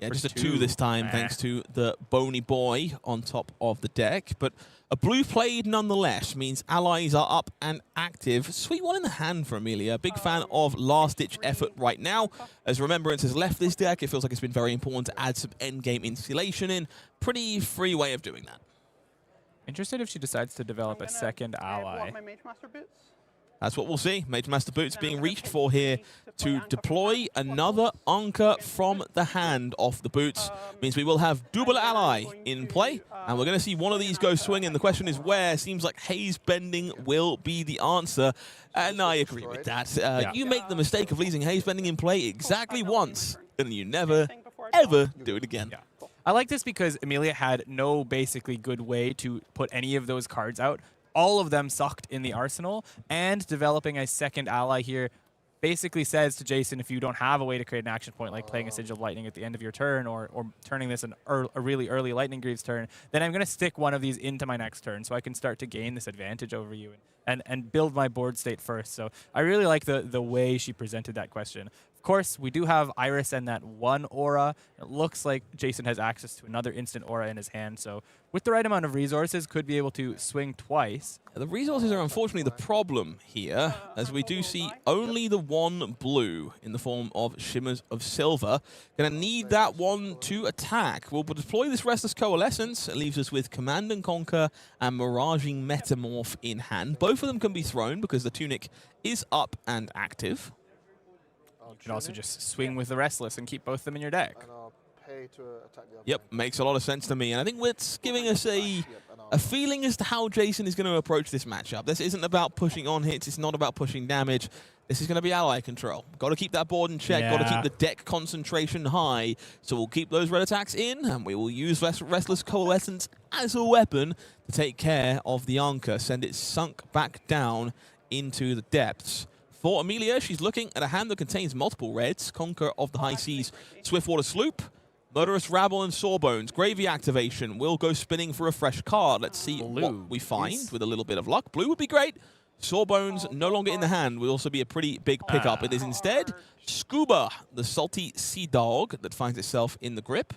Yeah, just a 2 this time, thanks to the Bony Boy on top of the deck. But a blue played nonetheless means allies are up and active. Sweet one in the hand for Amelia. Big fan of last-ditch effort right now. As Remembrance has left this deck, it feels like it's been very important to add some endgame insulation in. Pretty free way of doing that. Interested if she decides to develop a second ally. That's what we'll see. Mage Master Boots being reached for here to deploy another Anka from the hand off the boots. Means we will have double ally in play, and we're going to see one of these go swinging. The question is where. Seems like Haze Bending will be the answer, and I agree with that. You make the mistake of leaving Haze Bending in play exactly once, and you never, ever do it again. I like this because Amelia had no basically good way to put any of those cards out. All of them sucked in the arsenal, and developing a second ally here basically says to Jason, if you don't have a way to create an action point, like playing a Sigil of Lightning at the end of your turn, or turning this a really early Lightning Greaves turn, then I'm going to stick one of these into my next turn so I can start to gain this advantage over you and build my board state first. So I really like the way she presented that question. Of course, we do have Iris and that one aura. It looks like Jason has access to another instant aura in his hand, so with the right amount of resources, could be able to swing twice. The resources are unfortunately the problem here, as we do see only the one blue in the form of Shimmers of Silver. Going to need that one to attack. We'll deploy this Restless Coalescence. It leaves us with Command and Conquer and Miraging Metamorph in hand. Both of them can be thrown because the Tunic is up and active. You can also just swing with the Restless and keep both of them in your deck. Yep, makes a lot of sense to me. And I think it's giving us a feeling as to how Jason is going to approach this matchup. This isn't about pushing on hits. It's not about pushing damage. This is going to be ally control. Got to keep that board in check. Got to keep the deck concentration high. So we'll keep those red attacks in, and we will use Restless Coalescence as a weapon to take care of the Anka. Send it sunk back down into the depths. For Amelia, she's looking at a hand that contains multiple reds. Conquer of the High Seas, Swiftwater Sloop, Murderous Rabble, and Sawbones. Gravy activation will go spinning for a fresh card. Let's see what we find with a little bit of luck. Blue would be great. Sawbones no longer in the hand will also be a pretty big pickup. It is instead Scuba, the salty sea dog that finds itself in the grip.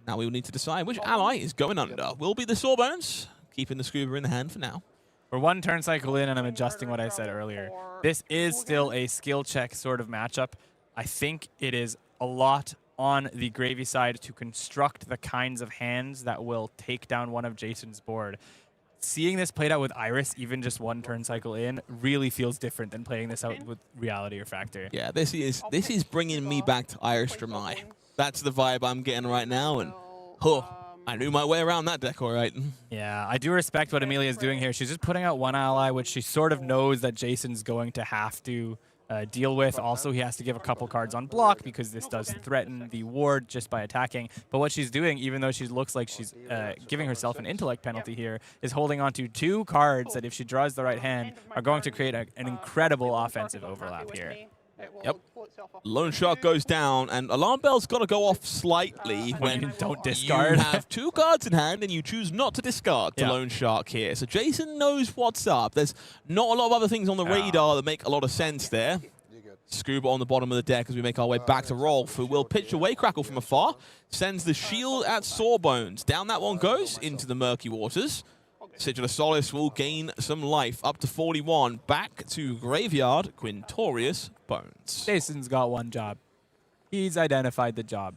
Now we will need to decide which ally is going under. Will be the Sawbones, keeping the Scuba in the hand for now. We're one turn cycle in, and I'm adjusting what I said earlier. This is still a skill check sort of matchup. I think it is a lot on the Gravy side to construct the kinds of hands that will take down one of Jason's board. Seeing this played out with Iris, even just one turn cycle in, really feels different than playing this out with Reality or Factor. Yeah, this is bringing me back to Iris Dramai. That's the vibe I'm getting right now, and I knew my way around that deck all right. Yeah, I do respect what Amelia is doing here. She's just putting out one ally, which she sort of knows that Jason's going to have to deal with. Also, he has to give a couple cards on block because this does threaten the ward just by attacking. But what she's doing, even though she looks like she's giving herself an intellect penalty here, is holding on to two cards that if she draws the right hand are going to create an incredible offensive overlap here. Yep. Lone Shark goes down, and Alarm Bell's got to go off slightly when you don't discard. You have two cards in hand and you choose not to discard the Lone Shark here. So Jason knows what's up. There's not a lot of other things on the radar that make a lot of sense there. Scuba on the bottom of the deck as we make our way back to Rolf, who will pitch away Crackle from afar, sends the shield at Sawbones. Down that one goes into the murky waters. Sigil of Solace will gain some life, up to 41. Back to Graveyard, Quintorius Bones. Jason's got one job. He's identified the job.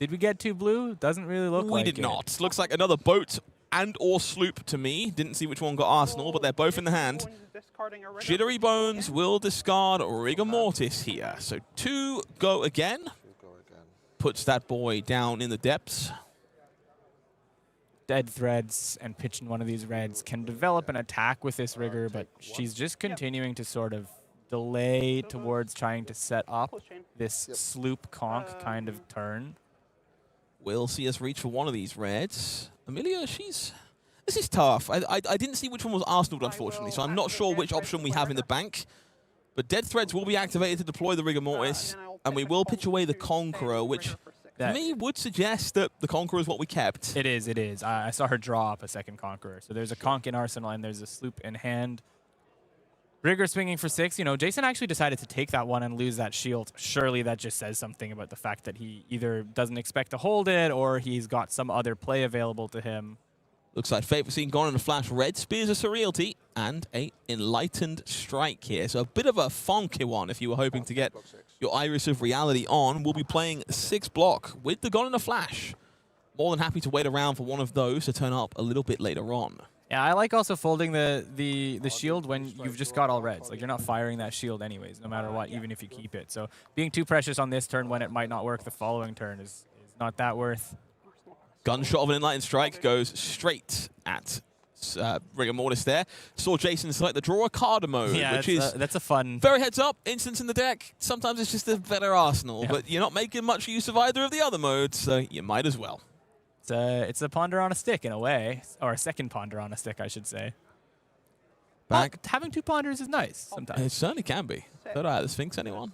Did we get two blue? Doesn't really look like it. We did not. Looks like another boat and or sloop to me. Didn't see which one got Arsenal, but they're both in the hand. Jittery Bones will discard Rigor Mortis here. So two go again. Puts that boy down in the depths. Dead Threads and pitching one of these reds can develop an attack with this Rigor, but she's just continuing to sort of delay towards trying to set up this sloop conk kind of turn. We'll see us reach for one of these reds. Amelia, this is tough. I didn't see which one was Arsenal, unfortunately, so I'm not sure which option we have in the bank. But Dead Threads will be activated to deploy the Rigor Mortis, and we will pitch away the Conqueror, which to me would suggest that the Conqueror is what we kept. It is, it is. I saw her draw up a second Conqueror. So there's a Conk in Arsenal and there's a Sloop in hand. Rigor swinging for 6. You know, Jason actually decided to take that one and lose that shield. Surely that just says something about the fact that he either doesn't expect to hold it or he's got some other play available to him. Looks like Fate Foreseen gone in a flash. Red Spears of Surrealty and a Enlightened Strike here. So a bit of a funky one if you were hoping to get your Iris of Reality on. We'll be playing 6 block with the Gone in a Flash. More than happy to wait around for one of those to turn up a little bit later on. Yeah, I like also folding the shield when you've just got all reds. Like, you're not firing that shield anyways, no matter what, even if you keep it. So being too precious on this turn when it might not work the following turn is not that worth. Gunshot of an Enlightened Strike goes straight at Rigor Mortis there. Saw Jason select the draw a card mode, Yeah, which is that's a fun. very heads up, instance in the deck. Sometimes it's just a better arsenal, Yeah. but you're not making much use of either of the other modes, so you might as well. It's a ponder on a stick in a way, or a second ponder on a stick, I should say. Back. But having two ponders is nice sometimes. It certainly can be. Third Eye of the Sphinx, anyone?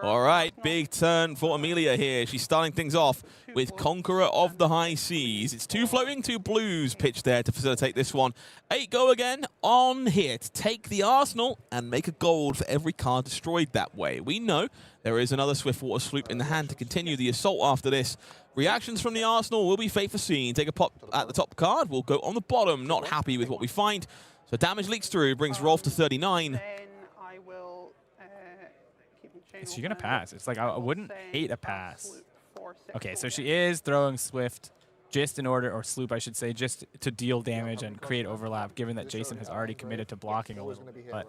All right, big turn for Amelia here. She's starting things off with Conqueror of the High Seas. It's 2 floating, 2 blues pitched there to facilitate this one. 8 go again on hit. Take the arsenal and make a gold for every card destroyed that way. We know there is another Swiftwater Sloop in the hand to continue the assault after this. Reactions from the arsenal will be fate foreseen. Take a pop at the top card. We'll go on the bottom. Not happy with what we find. So damage leaks through, brings Rolf to 39. Is she going to pass? It's like, I wouldn't hate a pass. Okay, so she is throwing Swift just in order, or Sloop, I should say, just to deal damage and create overlap, given that Jason has already committed to blocking a little. But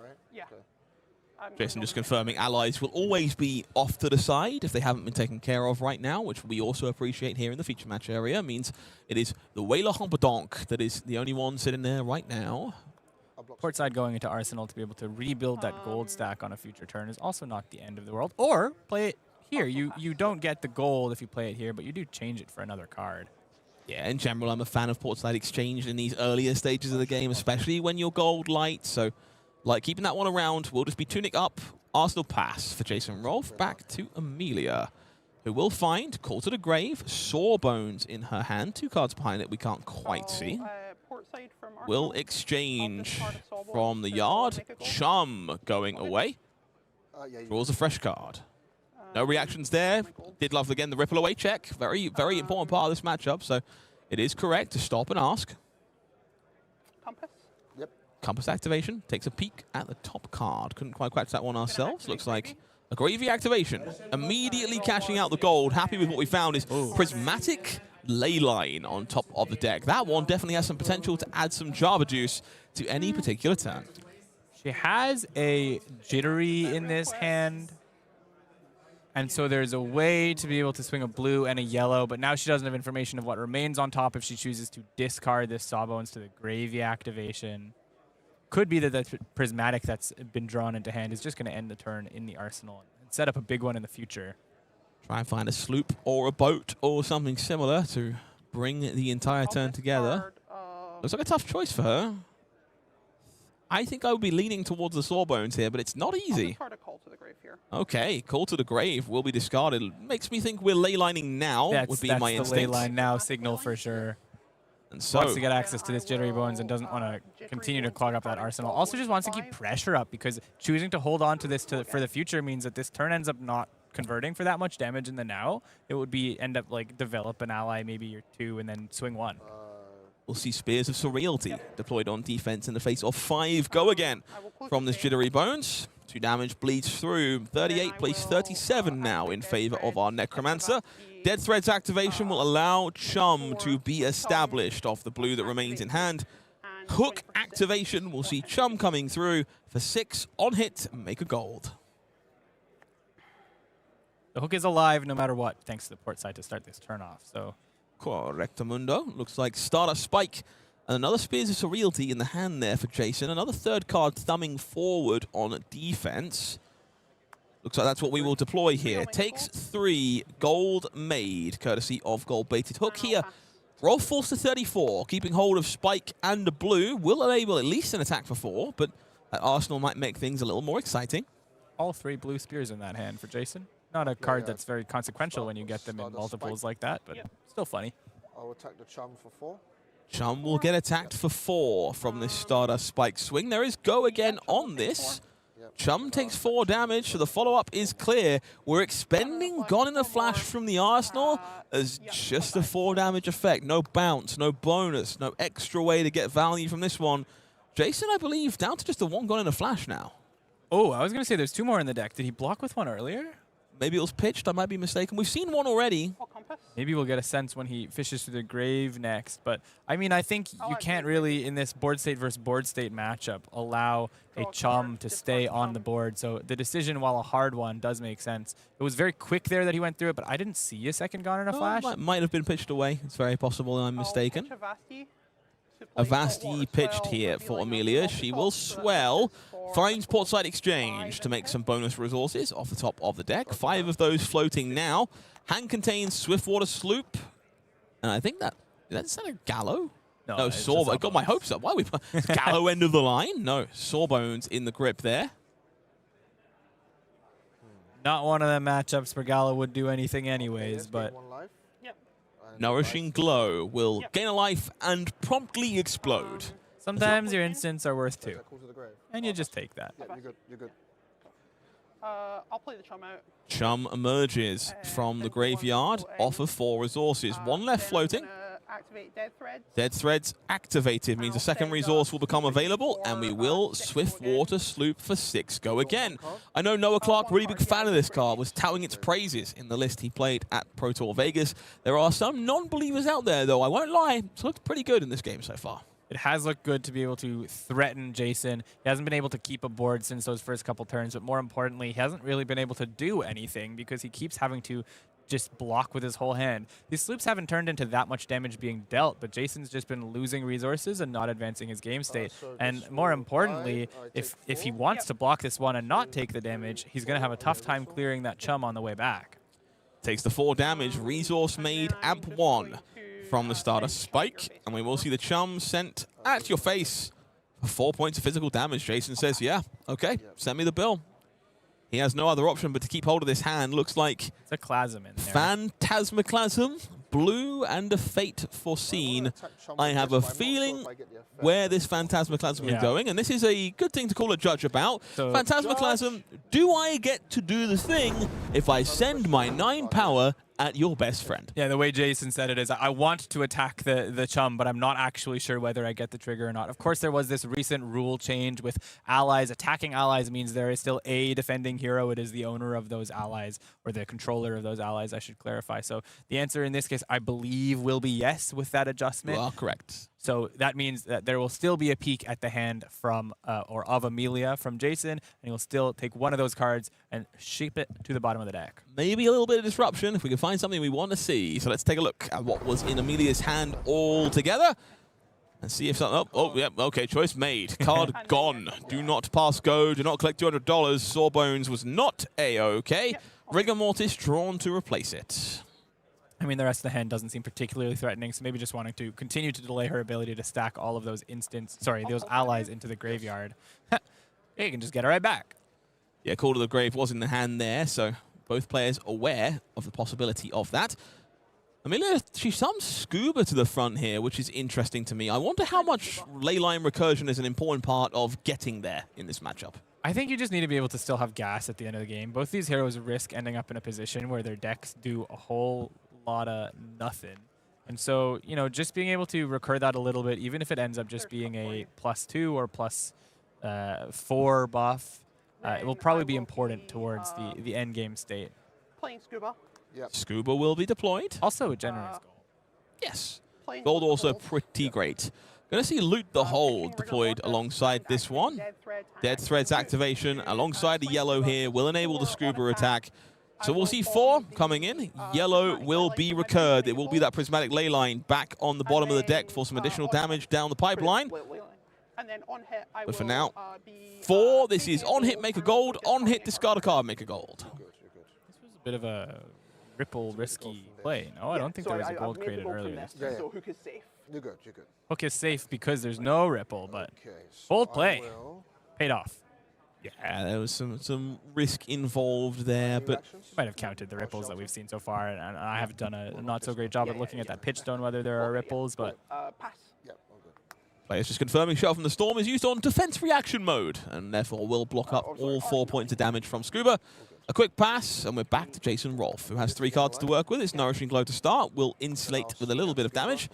Jason just confirming allies will always be off to the side if they haven't been taken care of right now, which we also appreciate here in the feature match area. Means it is the Whaler Homperdonk that is the only one sitting there right now. Portside going into Arsenal to be able to rebuild that gold stack on a future turn is also not the end of the world. Or play it here. You don't get the gold if you play it here, but you do change it for another card. Yeah, in general, I'm a fan of Portside Exchange in these earlier stages of the game, especially when you're gold light. So, like, keeping that one around will just be tunic up, Arsenal pass for Jason Rolf. Back to Amelia, who will find Call to the Grave, Sawbones in her hand. 2 cards behind it we can't quite see. Will exchange from the yard. Chum going away. Draws a fresh card. No reactions there. Did love, again, the ripple away check. Very, very important part of this matchup. So it is correct to stop and ask. Compass? Yep. Compass activation. Takes a peek at the top card. Couldn't quite catch that one ourselves. Looks like a gravy activation. Immediately cashing out the gold. Happy with what we found is Prismatic Leyline on top of the deck. That one definitely has some potential to add some Java juice to any particular turn. She has a Jittery in this hand, and so there's a way to be able to swing a blue and a yellow, but now she doesn't have information of what remains on top if she chooses to discard this Sawbones to the Gravy activation. Could be that the Prismatic that's been drawn into hand is just going to end the turn in the Arsenal and set up a big one in the future. Try and find a sloop or a boat or something similar to bring the entire turn together. Looks like a tough choice for her. I think I would be leaning towards the Sawbones here, but it's not easy. Okay, Call to the Grave will be discarded. Makes me think we're leylining now, would be my instinct. That's the leyline now signal for sure. And so wants to get access to this Jittery Bones and doesn't want to continue to clog up that arsenal. Also just wants to keep pressure up, because choosing to hold on to this for the future means that this turn ends up not converting for that much damage in the now. It would be end up like develop an ally, maybe your 2, and then swing 1. We'll see Spears of Surrealty deployed on defense in the face of 5 go again from this Jittery Bones. 2 damage bleeds through. 38 plays 37 now in favor of our Necromancer. Dead Threads activation will allow Chum to be established off the blue that remains in hand. Hook activation will see Chum coming through for 6 on hit, make a gold. The Hook is alive no matter what, thanks to the port side to start this turn off. So Correctamundo. Looks like Stardust Spike and another Spears of Surrealty in the hand there for Jason. Another 3rd card thumbing forward on defense. Looks like that's what we will deploy here. Takes 3 gold made, courtesy of Gold Baited Hook here. Roll force to 34, keeping hold of Spike and the blue. Will enable at least an attack for 4, but that Arsenal might make things a little more exciting. All 3 blue spears in that hand for Jason. Not a card that's very consequential when you get them in multiples like that, but still funny. I'll attack the Chum for 4. Chum will get attacked for 4 from this Stardust Spike swing. There is go again on this. Chum takes 4 damage, so the follow-up is clear. We're expending Gone in a Flash from the Arsenal as just a 4 damage effect. No bounce, no bonus, no extra way to get value from this one. Jason, I believe, down to just the 1 Gone in a Flash now. Oh, I was going to say there's 2 more in the deck. Did he block with 1 earlier? Maybe it was pitched. I might be mistaken. We've seen 1 already. Maybe we'll get a sense when he fishes through the grave next. But, I mean, I think you can't really, in this board state versus board state matchup, allow a chum to stay on the board. So the decision, while a hard one, does make sense. It was very quick there that he went through it, but I didn't see a second gone in a flash. Might have been pitched away. It's very possible I'm mistaken. Avasti pitched here for Amelia. She will swell. Finds Portside Exchange to make some bonus resources off the top of the deck. 5 of those floating now. Hand contains Swiftwater Sloop. And I think that's that a Gallo? No, Sawbones. I got my hopes up. Why are we Gallo end of the line? No, Sawbones in the grip there. Not one of the matchups where Gallo would do anything anyways, but... Nourishing Glow will gain a life and promptly explode. Sometimes your instants are worth 2. And you just take that. Yeah, you're good. I'll play the chum out. Chum emerges from the graveyard off of 4 resources. 1 left floating. Activate Dead Threads. Dead Threads activated means a second resource will become available, and we will Swiftwater Sloop for 6 go again. I know Noah Clark, really big fan of this card, was touting its praises in the list he played at Pro Tour Vegas. There are some non-believers out there, though. I won't lie. It's looked pretty good in this game so far. It has looked good to be able to threaten Jason. He hasn't been able to keep a board since those first couple turns, but more importantly, he hasn't really been able to do anything because he keeps having to just block with his whole hand. These sloops haven't turned into that much damage being dealt, but Jason's just been losing resources and not advancing his game state. And more importantly, if he wants to block this one and not take the damage, he's going to have a tough time clearing that chum on the way back. Takes the 4 damage, resource made, amp 1 from the starter spike, and we will see the chum sent at your face for 4 points of physical damage. Jason says, yeah, okay, send me the bill. He has no other option but to keep hold of this hand. Looks like it's a Clasm in there. Phantasmaclasm, blue, and a Fate Foreseen. I have a feeling where this Phantasmaclasm is going, and this is a good thing to call a judge about. So Phantasmaclasm, do I get to do the thing if I send my 9 power at your best friend? Yeah, the way Jason said it is, I want to attack the chum, but I'm not actually sure whether I get the trigger or not. Of course, there was this recent rule change with allies. Attacking allies means there is still a defending hero. It is the owner of those allies, or the controller of those allies, I should clarify. So the answer in this case, I believe, will be yes with that adjustment. You are correct. So that means that there will still be a peek at the hand from, or of Amelia from Jason, and he will still take one of those cards and shape it to the bottom of the deck. Maybe a little bit of disruption if we can find something we want to see. So let's take a look at what was in Amelia's hand altogether and see if something... Oh, yeah, okay, choice made. Card gone. Do not pass go. Do not collect $200. Sawbones was not A-okay. Rigor Mortis drawn to replace it. I mean, the rest of the hand doesn't seem particularly threatening, so maybe just wanting to continue to delay her ability to stack all of those those allies into the graveyard. Yeah, you can just get her right back. Yeah, Call to the Grave was in the hand there, so both players aware of the possibility of that. Amelia, she sums Scuba to the front here, which is interesting to me. I wonder how much leyline recursion is an important part of getting there in this matchup. I think you just need to be able to still have gas at the end of the game. Both these heroes risk ending up in a position where their decks do a whole lot of nothing. And so, you know, just being able to recur that a little bit, even if it ends up just being a +2 or +4 buff, it will probably be important towards the end game state. Playing Scuba. Yep. Scuba will be deployed. Also a generous gold. Yes. Gold also pretty great. Going to see Loot the Hold deployed alongside this one. Dead Threads activation alongside the yellow here will enable the Scuba attack. So we'll see 4 coming in. Yellow will be recurred. It will be that Prismatic Leyline back on the bottom of the deck for some additional damage down the pipeline. But for now, 4, this is on hit, make a gold. On hit, discard a card, make a gold. This was a bit of a Ripple risky play. No, I don't think there was a gold created earlier this time. So Hook is safe. You're good, you're good. Hook is safe because there's no Ripple, but bold play. Paid off. Yeah, there was some risk involved there, but might have counted the ripples that we've seen so far, and I haven't done a not so great job at looking at that pitch stone whether there are ripples, but Pass. Yep, all good. players just confirming Shell from the Storm is used on defense reaction mode, and therefore will block up all 4 points of damage from Scuba. A quick pass, and we're back to Jason Rolfe, who has 3 cards to work with. It's Nourishing Glow to start, will insulate with a little bit of damage,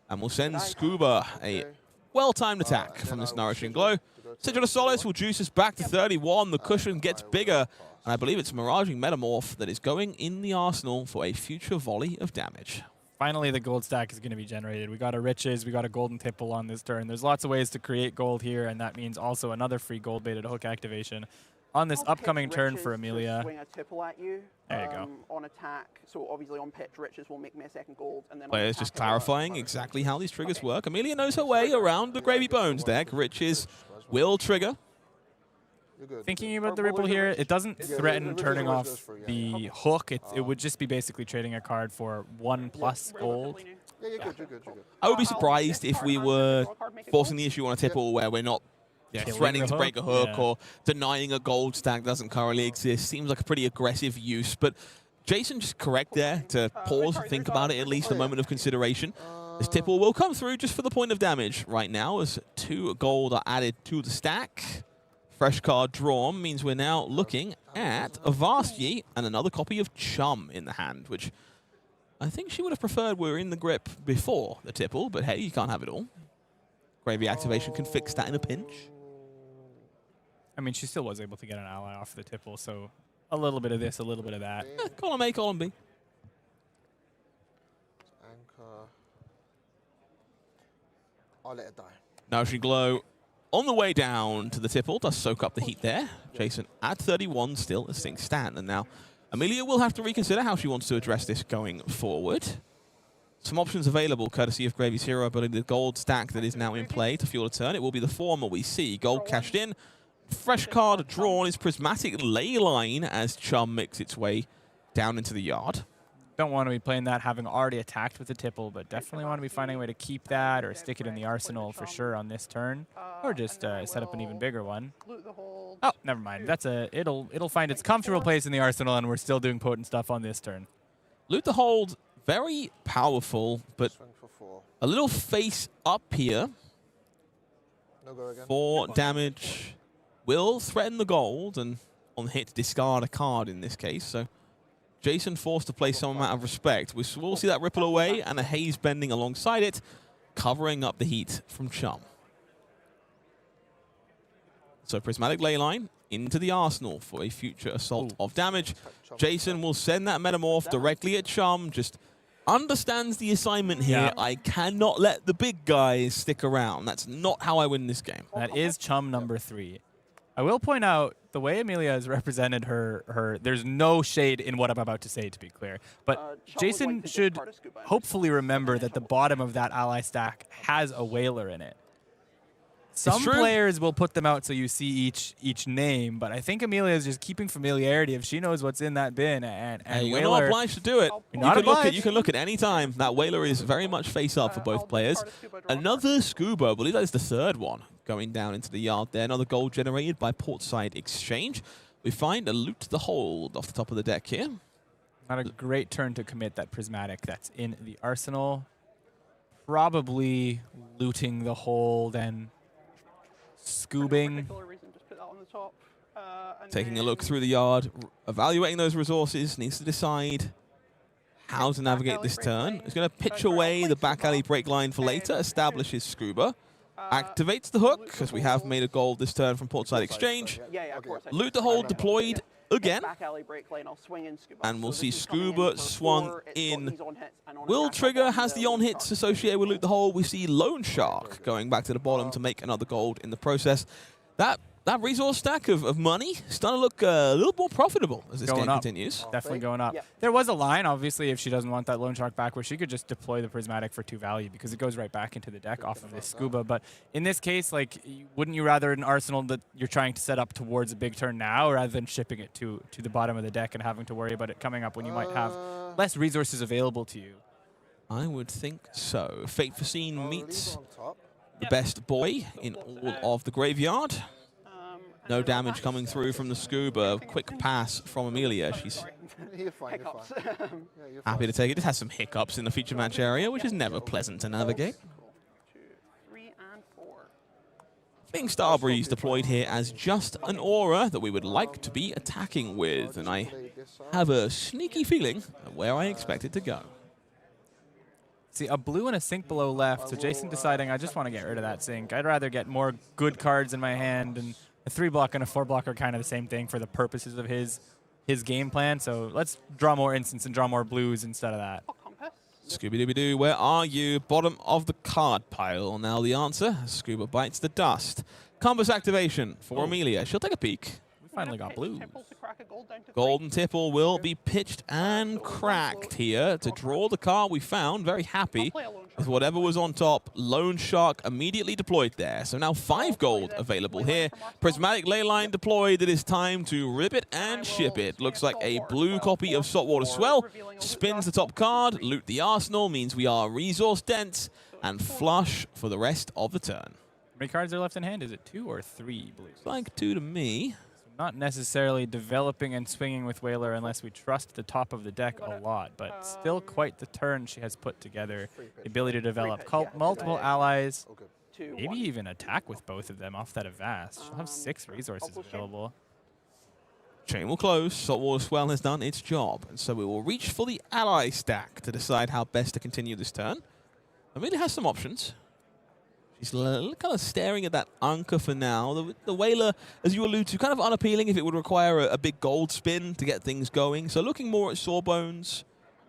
and will send Scuba a well-timed attack from this Nourishing Glow. Sigil of Solace will juice us back to 31. The cushion gets bigger. And I believe it's Miraging Metamorph that is going in the arsenal for a future volley of damage. Finally, the gold stack is going to be generated. We got a Riches, we got a Golden Tipple on this turn. There's lots of ways to create gold here, and that means also another free gold-baited hook activation on this upcoming turn for Amelia. Swing a tipple at you. There you go. On attack. So obviously on pitch, Riches will make me a second gold. And then Players just clarifying exactly how these triggers work. Amelia knows her way around the Gravy Bones deck. Riches will trigger. Thinking about the Ripple here, it doesn't threaten turning off the hook. It would just be basically trading a card for 1+ gold. Yeah, you're good, you're good, you're good. I would be surprised if we were forcing the issue on a tipple where we're not threatening to break a hook or denying a gold stack doesn't currently exist. Seems like a pretty aggressive use, but Jason just correct there to pause, think about it, at least a moment of consideration. This tipple will come through just for the point of damage right now as 2 gold are added to the stack. Fresh card drawn means we're now looking at a Vastye and another copy of Chum in the hand, which I think she would have preferred were in the grip before the tipple, but hey, you can't have it all. Gravy activation can fix that in a pinch. I mean, she still was able to get an ally off the tipple, so a little bit of this, a little bit of that. Column A, column B. Anchor. I'll let it die. Now she glow on the way down to the tipple, does soak up the heat there. Jason at 31 still as things stand. And now Amelia will have to reconsider how she wants to address this going forward. Some options available courtesy of Gravy's hero, but in the gold stack that is now in play to fuel a turn, it will be the former we see. Gold cashed in. Fresh card drawn is Prismatic Leyline as Chum makes its way down into the yard. Don't want to be playing that having already attacked with the tipple, but definitely want to be finding a way to keep that or stick it in the arsenal for sure on this turn, or just set up an even bigger one. Oh, never mind. That's it'll find its comfortable place in the arsenal, and we're still doing potent stuff on this turn. Loot the hold, very powerful, but a little face up here for damage will threaten the gold, and on hit discard a card in this case. So Jason forced to play some amount of respect. We will see that ripple away and a haze bending alongside it, covering up the heat from Chum. So Prismatic Leyline into the arsenal for a future assault of damage. Jason will send that Metamorph directly at Chum, just understands the assignment here. I cannot let the big guys stick around. That's not how I win this game. That is Chum number 3. I will point out the way Amelia has represented her there's no shade in what I'm about to say, to be clear. But Jason should hopefully remember that the bottom of that ally stack has a whaler in it. Some players will put them out so you see each name, but I think Amelia is just keeping familiarity if she knows what's in that bin. And you're not obliged to do it. You can look at any time. That whaler is very much face up for both players. Another scuba, I believe that is the 3rd one going down into the yard there. Another gold generated by Portside Exchange. We find a loot the hold off the top of the deck here. Not a great turn to commit that Prismatic that's in the arsenal. Probably looting the hold and scoobing. Taking a look through the yard, evaluating those resources, needs to decide how to navigate this turn. He's going to pitch away the back alley break line for later, establishes Scuba, activates the hook, because we have made a gold this turn from Portside Exchange. Loot the hold deployed again. And we'll see Scuba swung in. Will trigger has the on hits associated with Loot the Hole. We see Lone Shark going back to the bottom to make another gold in the process. That resource stack of money is starting to look a little more profitable as this game continues. Definitely going up. There was a line, obviously, if she doesn't want that Lone Shark back, where she could just deploy the Prismatic for 2 value because it goes right back into the deck off of this Scuba. But in this case, like, wouldn't you rather an arsenal that you're trying to set up towards a big turn now rather than shipping it to the bottom of the deck and having to worry about it coming up when you might have less resources available to you? I would think so. Fate Foreseen meets the best boy in all of the graveyard. No damage coming through from the Scuba. Quick pass from Amelia. She's happy to take it. It has some hiccups in the feature match area, which is never pleasant to navigate. Being Starbreeze deployed here as just an aura that we would like to be attacking with, and I have a sneaky feeling of where I expect it to go. See, a blue and a sink below left, so Jason deciding I just want to get rid of that sink. I'd rather get more good cards in my hand, and a 3-block and a 4-block are kind of the same thing for the purposes of his game plan, so let's draw more instants and draw more blues instead of that. Scooby-Dooby-Doo, where are you? Bottom of the card pile. Now the answer, Scuba bites the dust. Compass activation for Amelia. She'll take a peek. We finally got blues. Golden Tipple will be pitched and cracked here to draw the card we found. Very happy with whatever was on top. Lone Shark immediately deployed there. So now 5 gold available here. Prismatic Leyline deployed. It is time to rip it and ship it. Looks like a blue copy of Saltwater Swell. Spins the top card. Loot the arsenal means we are resource dense and flush for the rest of the turn. How many cards are left in hand? Is it 2 or 3 blues? It's like 2 to me. Not necessarily developing and swinging with Whaler unless we trust the top of the deck a lot, but still quite the turn she has put together. The ability to develop multiple allies, maybe even attack with both of them off that Avast. She'll have 6 resources available. Chain will close. Saltwater Swell has done its job, and so we will reach for the ally stack to decide how best to continue this turn. Amelia has some options. She's kind of staring at that Anchor for now. The Whaler, as you allude to, kind of unappealing if it would require a big gold spin to get things going. So looking more at Sawbones,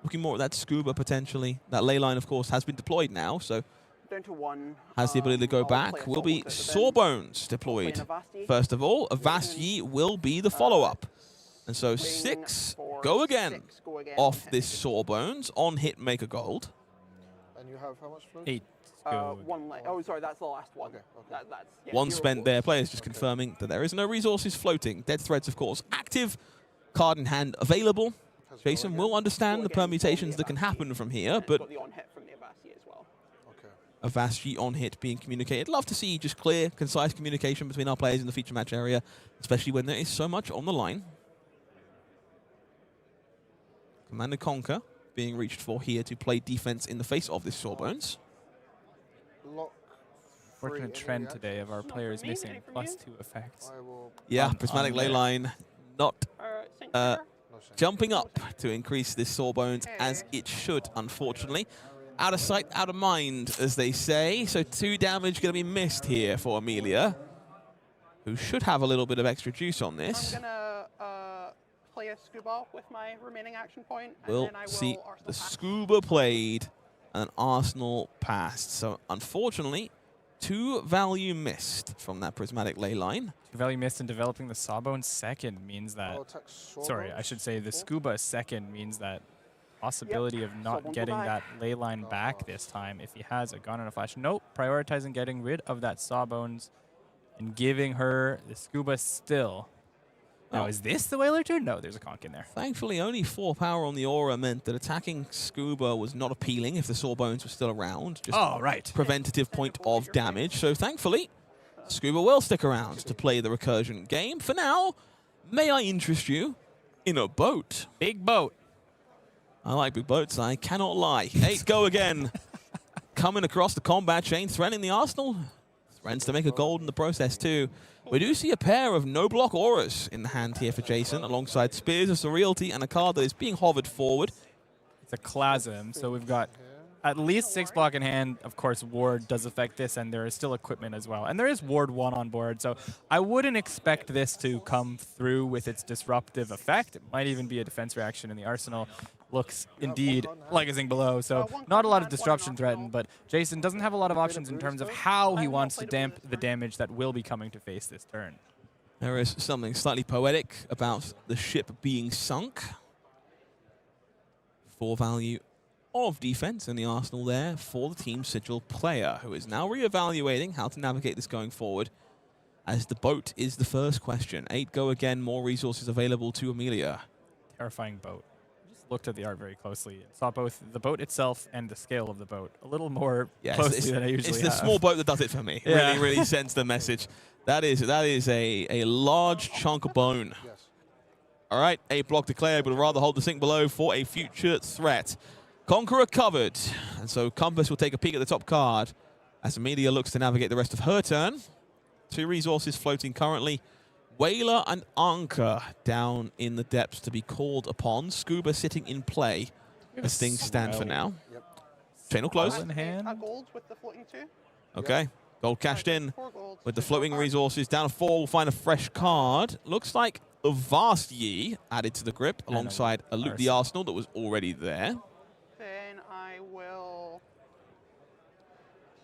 looking more at that Scuba potentially. That Leyline, of course, has been deployed now, so down to 1. Has the ability to go back. Will be Sawbones deployed. First of all, Avast will be the follow-up. And so 6 go again off this Sawbones on hit, make a gold. And you have how much float? 8. Oh, sorry, that's the last one. Okay. Yeah, 1 spent there. Players just confirming that there is no resources floating. Dead Threads, of course, active. Card in hand available. Jason will understand the permutations that can happen from here, but Avast on hit being communicated. Love to see just clear, concise communication between our players in the feature match area, especially when there is so much on the line. Command and Conquer being reached for here to play defense in the face of this Sawbones. Fortunate trend today of our players missing +2 effects. Yeah, Prismatic Leyline not jumping up to increase this Sawbones as it should, unfortunately. Out of sight, out of mind, as they say. So 2 damage going to be missed here for Amelia, who should have a little bit of extra juice on this. I'm going to play a Scuba with my remaining action point. We'll see the Scuba played and Arsenal passed. So unfortunately, 2 value missed from that Prismatic Leyline. 2 value missed, and developing the Sawbones second means that... Sorry, I should say the Scuba second means that possibility of not getting that Leyline back this time if he has a gun and a flash. Nope, prioritizing getting rid of that Sawbones and giving her the Scuba still. Now, is this the Whaler turn? No, there's a conch in there. Thankfully, only 4 power on the aura meant that attacking Scuba was not appealing if the Sawbones were still around. Just preventative point of damage. So thankfully, Scuba will stick around to play the recursion game. For now, may I interest you in a boat? Big boat. I like big boats, I cannot lie. 8 go again. Coming across the combat chain, threatening the arsenal. Threatens to make a gold in the process too. We do see a pair of no-block auras in the hand here for Jason, alongside Spears of Surrealty and a card that is being hovered forward. It's a Clasm, so we've got at least 6 block in hand. Of course, Ward does affect this, and there is still equipment as well. And there is Ward 1 on board, so I wouldn't expect this to come through with its disruptive effect. It might even be a defense reaction in the arsenal. Looks indeed like a zinc below, so not a lot of disruption threatened, but Jason doesn't have a lot of options in terms of how he wants to damp the damage that will be coming to face this turn. There is something slightly poetic about the ship being sunk. 4 value of defense in the arsenal there for the Team Sigil player, who is now reevaluating how to navigate this going forward, as the boat is the first question. 8 go again, more resources available to Amelia. Terrifying boat. Looked at the art very closely and saw both the boat itself and the scale of the boat a little more closely than I usually have. It's the small boat that does it for me. Yeah. Really sends the message. That is a large chunk of bone. All right, 8 block declared, but rather hold the sink below for a future threat. Conqueror covered, and so Compass will take a peek at the top card as Amelia looks to navigate the rest of her turn. 2 resources floating currently. Whaler and Anchor down in the depths to be called upon. Scuba sitting in play as things stand for now. Chain will close. In hand. Gold with the floating 2. Okay. Gold cashed in 4 gold. with the floating resources. Down to 4, we'll find a fresh card. Looks like a Vastyi added to the grip alongside a Loot the Arsenal that was already there. Then I will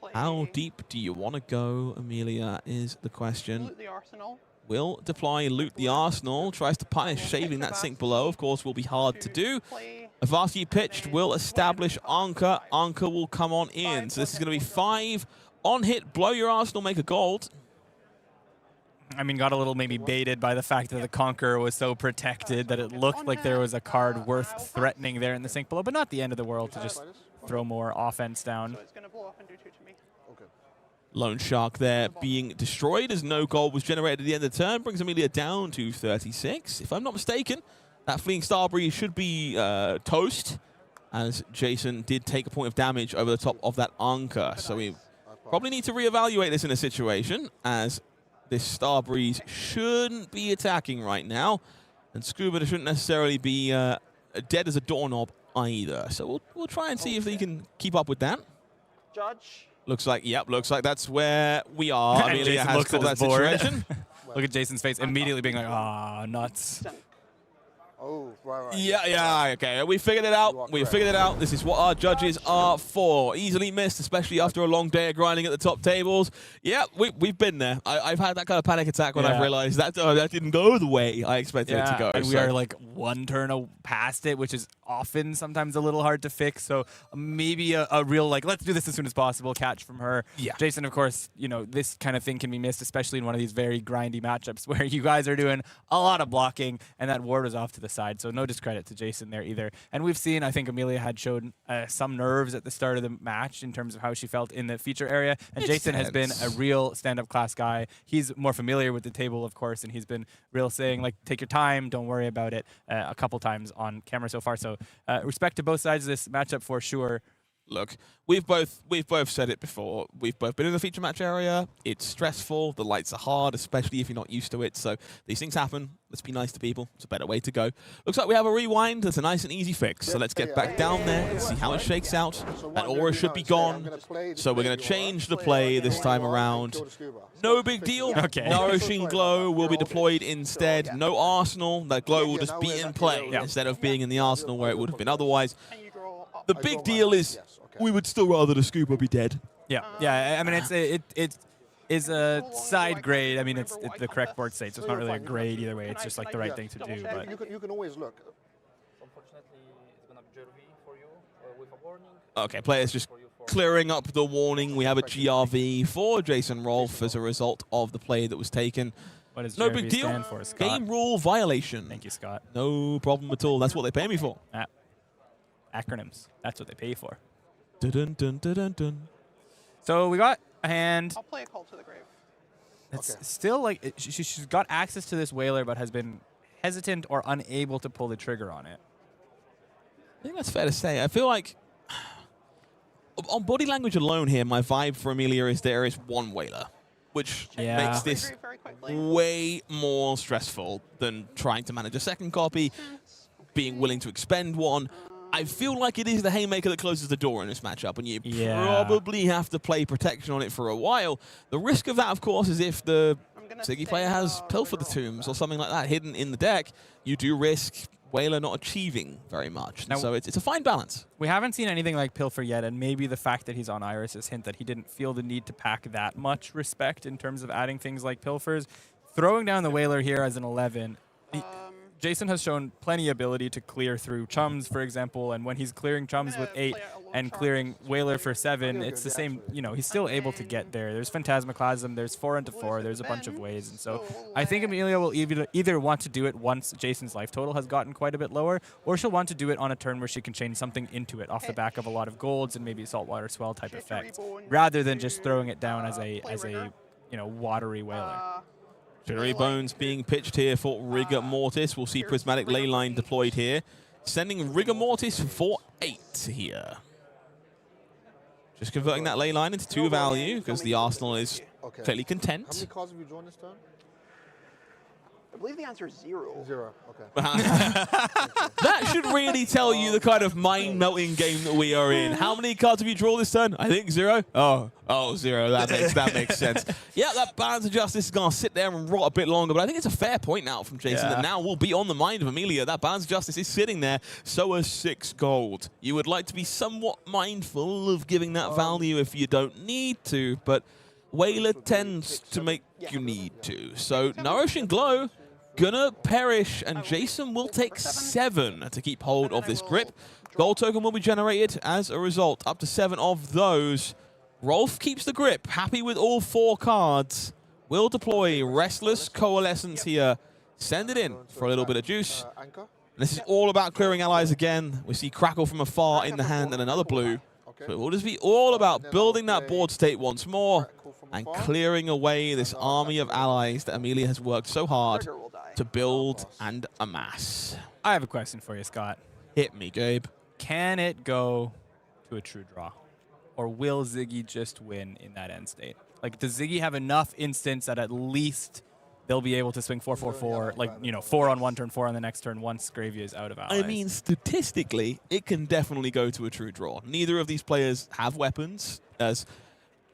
play. How deep do you want to go, Amelia, is the question. Loot the Arsenal. Will deploy Loot the Arsenal. Tries to punish shaving that sink below. Of course, will be hard to do. A Vastyi pitched will establish Anka. Anka will come on in. So this is going to be 5 on hit. Blow your Arsenal, make a gold. I mean, got a little maybe baited by the fact that the Conqueror was so protected that it looked like there was a card worth threatening there in the sink below, but not the end of the world to just throw more offense down. So it's going to blow up and do 2 to me. Okay. Lone Shark there being destroyed as no gold was generated at the end of the turn. Brings Amelia down to 36. If I'm not mistaken, that Fleeing Star Breeze should be toast, as Jason did take a point of damage over the top of that Anka. So we probably need to reevaluate this in a situation, as this Star Breeze shouldn't be attacking right now, and Scuba shouldn't necessarily be dead as a doorknob either. So we'll try and see if they can keep up with that. Judge. Looks like, yep, looks like that's where we are. Amelia Jason has looks at called his that board. situation. Look at Jason's face, immediately being like, ah, nuts. Oh, right. Yeah, okay. We figured it out. We figured it out. This is what our judges are for. Easily missed, especially after a long day of grinding at the top tables. Yeah, we've been there. I've had that kind of panic attack when I've realized that that didn't go the way I expected it to go. And we are like 1 turn past it, which is often sometimes a little hard to fix. So maybe a real, like, let's do this as soon as possible catch from her. Yeah. Jason, of course, you know, this kind of thing can be missed, especially in one of these very grindy matchups where you guys are doing a lot of blocking, and that ward was off to the side. So no discredit to Jason there either. And we've seen, I think Amelia had showed some nerves at the start of the match in terms of how she felt in the feature area. And Jason has been a real stand-up class guy. He's more familiar with the table, of course, and he's been real saying, like, take your time, don't worry about it, a couple times on camera so far. So respect to both sides of this matchup for sure. Look, we've both said it before. We've both been in the feature match area. It's stressful. The lights are hard, especially if you're not used to it. So these things happen. Let's be nice to people. It's a better way to go. Looks like we have a rewind. That's a nice and easy fix. So let's get back down there and see how it shakes out. That aura should be gone. So we're going to change the play this time around. No big deal. Okay. Nourishing Glow will be deployed instead. No Arsenal. That Glow will just be in play instead of being in the Arsenal where it would have been otherwise. The big deal is we would still rather the Scuba be dead. Yeah. I mean, it is a side grade. I mean, it's the correct board state, so it's not really a grade either way. It's just like the right thing to do. But you can always look. Unfortunately, it's gonna be GRV for you with a warning. Okay, players just clearing up the warning. We have a GRV for Jason Rolfe as a result of the play that was taken. What does no GRV big deal. stand for, Scott? Game rule violation. Thank you, Scott. No problem at all. That's what they pay me for. Acronyms. That's what they pay for. Dun, dun, dun, dun, dun, dun. So we got a hand. I'll play a Call to the Grave. It's still like she's got access to this Whaler, but has been hesitant or unable to pull the trigger on it. I think that's fair to say. I feel like on body language alone here, my vibe for Amelia is there is one Whaler, which makes this way more stressful than trying to manage a second copy, being willing to expend one. I feel like it is the haymaker that closes the door in this matchup, and you probably have to play protection on it for a while. The risk of that, of course, is if the Siggy player has Pilfer the Tombs or something like that hidden in the deck, you do risk Whaler not achieving very much. Now, so it's a fine balance. We haven't seen anything like Pilfer yet, and maybe the fact that he's on Iris' hint that he didn't feel the need to pack that much respect in terms of adding things like Pilfers. Throwing down the Whaler here as an 11, Jason has shown plenty of ability to clear through Chums, for example, and when he's clearing Chums with 8 and clearing Whaler for 7, it's the same, you know, he's still able to get there. There's Phantasmaclasm, there's 4 into 4, there's a bunch of ways, and so I think Amelia will either want to do it once Jason's life total has gotten quite a bit lower, or she'll want to do it on a turn where she can chain something into it off the back of a lot of golds and maybe Saltwater Swell type effect, rather than just throwing it down as a you know, watery Whaler. Jittery Bones being pitched here for Rigor Mortis. We'll see Prismatic Leyline deployed here. Sending Rigor Mortis for 8 here. Just converting that Leyline into 2 value because the Arsenal is fairly content. How many cards have you drawn this turn? I believe the answer is 0. 0, okay. That should really tell you the kind of mind-melting game that we are in. How many cards have you drawn this turn? I think 0. Oh, 0. That makes sense. Yeah, that Balance of Justice is going to sit there and rot a bit longer, but I think it's a fair point now from Jason that now will be on the mind of Amelia. That Balance of Justice is sitting there, so is 6 gold. You would like to be somewhat mindful of giving that value if you don't need to, but Whaler tends to make you need to. So Nourish and Glow gonna perish, and Jason will take 7 to keep hold of this grip. Gold token will be generated as a result. Up to 7 of those. Rolf keeps the grip, happy with all 4 cards. Will deploy Restless Coalescence here. Send it in for a little bit of juice. This is all about clearing allies again. We see Crackle from afar in the hand and another blue. So it will just be all about building that board state once more and clearing away this army of allies that Amelia has worked so hard to build and amass. I have a question for you, Scott. Hit me, Gabe. Can it go to a true draw? Or will Ziggy just win in that end state? Like, does Ziggy have enough instance that at least they'll be able to swing 4/4/4, like, you know, 4 on one turn, 4 on the next turn once Gravia is out of allies? I mean, statistically, it can definitely go to a true draw. Neither of these players have weapons, as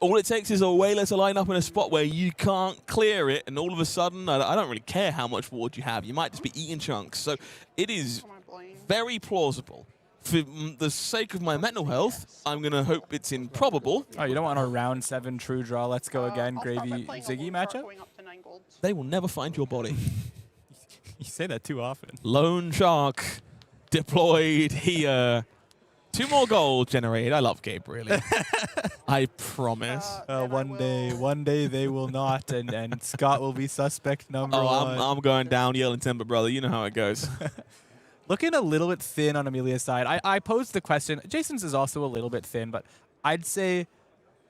all it takes is a Whaler to line up in a spot where you can't clear it, and all of a sudden, I don't really care how much ward you have. You might just be eating chunks. So it is very plausible. For the sake of my mental health, I'm going to hope it's improbable. Oh, you don't want a round 7 true draw, let's go again, Gravy Ziggy matchup? They will never find your body. You say that too often. Lone Shark deployed here. 2 more gold generated. I love Gabe, really. I promise. One day they will not, and Scott will be suspect number 1. I'm going down yelling timber, brother. You know how it goes. Looking a little bit thin on Amelia's side. I posed the question. Jason's is also a little bit thin, but I'd say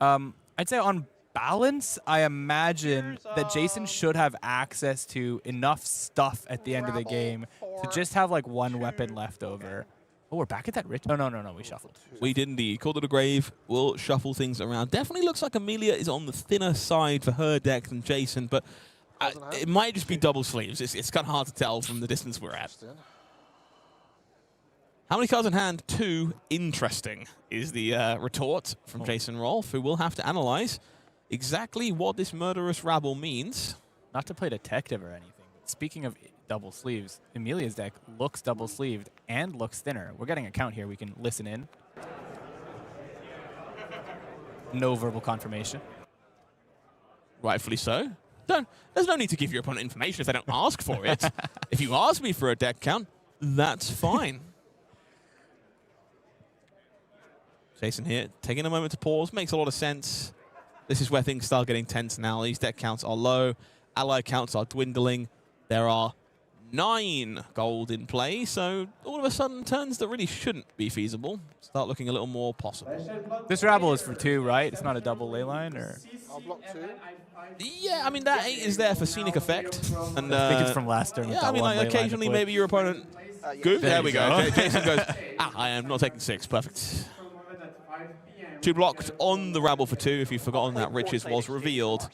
on balance, I imagine that Jason should have access to enough stuff at the end of the game to just have like 1 weapon left over. Oh, we're back at that rich. No, we shuffled. We did indeed. Call to the grave. We'll shuffle things around. Definitely looks like Amelia is on the thinner side for her deck than Jason, but it might just be double sleeves. It's kind of hard to tell from the distance we're at. How many cards in hand? 2. Interesting is the retort from Jason Rolfe, who will have to analyze exactly what this murderous rabble means. Not to play detective or anything, but speaking of double sleeves, Amelia's deck looks double sleeved and looks thinner. We're getting a count here. We can listen in. No verbal confirmation. Rightfully so. There's no need to give your opponent information if they don't ask for it. If you ask me for a deck count, that's fine. Jason here, taking a moment to pause, makes a lot of sense. This is where things start getting tense now. These deck counts are low, ally counts are dwindling. There are 9 gold in play, so all of a sudden turns that really shouldn't be feasible start looking a little more possible. This rabble is for 2, right? It's not a double ley line, or? I'll block 2. Yeah, I mean, that 8 is there for scenic effect. And I think it's from last turn. Yeah, I mean, like, occasionally maybe your opponent... Good, there we go. Jason goes, I am not taking 6, perfect. 2 blocked on the rabble for 2, if you've forgotten that Riches was revealed.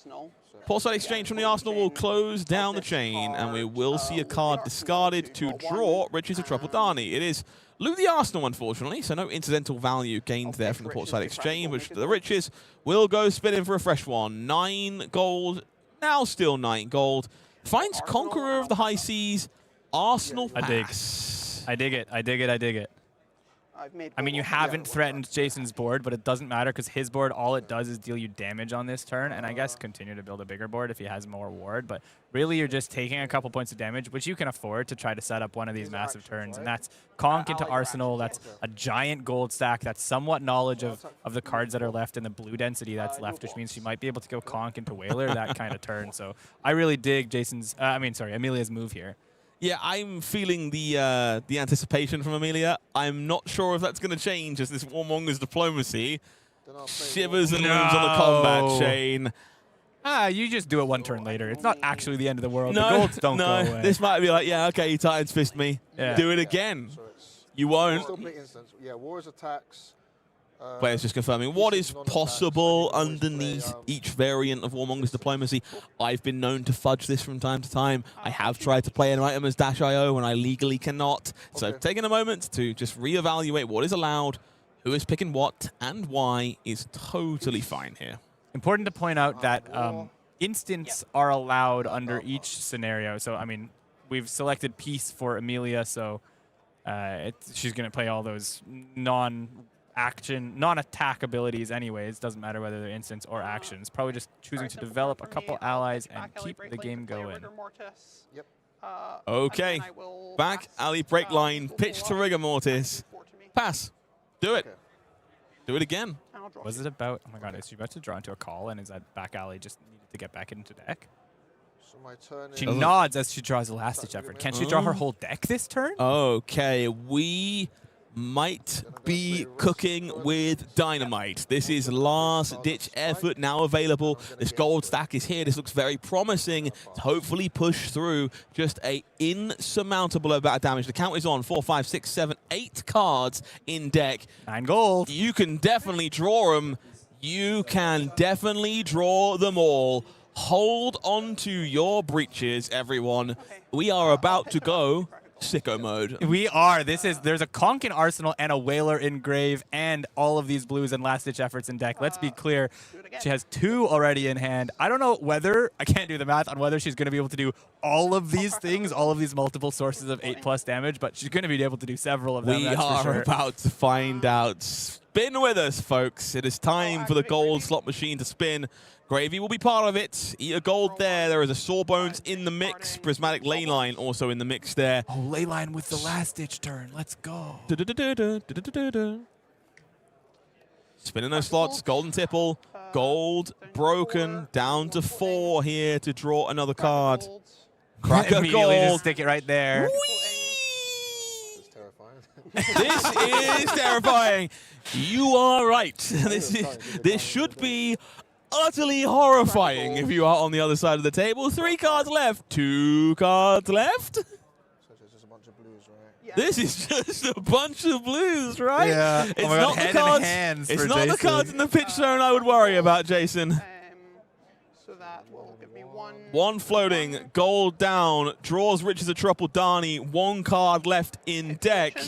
Portside Exchange from the Arsenal will close down the chain, and we will see a card discarded to draw Riches of Trouble Darnay. It is Loot the Arsenal, unfortunately, so no incidental value gained there from the Portside Exchange, which the Riches will go spinning for a fresh one. 9 gold, now still 9 gold. Finds Conqueror of the High Seas, Arsenal pass. I dig it. I mean, you haven't threatened Jason's board, but it doesn't matter because his board, all it does is deal you damage on this turn, and I guess continue to build a bigger board if he has more ward. But really, you're just taking a couple points of damage, which you can afford to try to set up one of these massive turns, and that's Conk into Arsenal. That's a giant gold stack. That's somewhat knowledge of the cards that are left and the blue density that's left, which means she might be able to go Conk into Whaler, that kind of turn. So I really dig Amelia's move here. Yeah, I'm feeling the anticipation from Amelia. I'm not sure if that's going to change as this Warmonger's diplomacy shivers and moves on the combat chain. You just do it 1 turn later. It's not actually the end of the world. The golds don't go away. This might be like, yeah, okay, you Titans fist me. Yeah. Do it again. You won't. Still play instance. Yeah, Warriors attacks. Players just confirming what is possible underneath each variant of Warmonger's diplomacy. I've been known to fudge this from time to time. I have tried to play an item as -IO when I legally cannot. So taking a moment to just reevaluate what is allowed, who is picking what, and why is totally fine here. Important to point out that instants are allowed under each scenario. So, I mean, we've selected peace for Amelia, so she's going to play all those non-attack abilities anyways. Doesn't matter whether they're instants or actions. Probably just choosing to develop a couple allies and keep the game going. Yep. Okay. Back alley break line, pitch to rigor mortis. Pass. Do it. Do it again. Was it about, oh my god, is she about to draw into a call, and is that back alley just needed to get back into deck? So my turn She nods as she draws the last ditch effort. Can she draw her whole deck this turn? Okay, we might be cooking with dynamite. This is last ditch effort now available. This gold stack is here. This looks very promising to hopefully push through just a insurmountable amount of damage. The count is on 4, 5, 6, 7, 8 cards in deck. 9 gold. You can definitely draw them. You can definitely draw them all. Hold on to your breeches, everyone. We are about to go sicko mode. We are. There's a Conch in Arsenal and a Whaler in Grave and all of these blues and last-ditch efforts in deck. Let's be clear. She has 2 already in hand. I don't know whether, I can't do the math on whether she's going to be able to do all of these things, all of these multiple sources of 8+ damage, but she's going to be able to do several of them. We are about to find out. Spin with us, folks. It is time for the gold slot machine to spin. Gravy will be part of it. Eat a gold there. There is a Sawbones in the mix. Prismatic Leyline also in the mix there. Oh, Leyline with the last-ditch turn. Let's go. Spinning those slots. Golden tipple. Gold broken. Down to 4 here to draw another card. Crack a Immediately just gold. stick it right there. This is terrifying. You are right. This should be utterly horrifying if you are on the other side of the table. 3 cards left. 2 cards left. So it's just a bunch of blues, right? This is just a bunch of blues, right? Yeah. It's not the cards. It's not the cards in the pitch zone I would worry about, Jason. So that will give me 1. 1 floating, gold down, draws Riches a triple Dani, 1 card left in deck.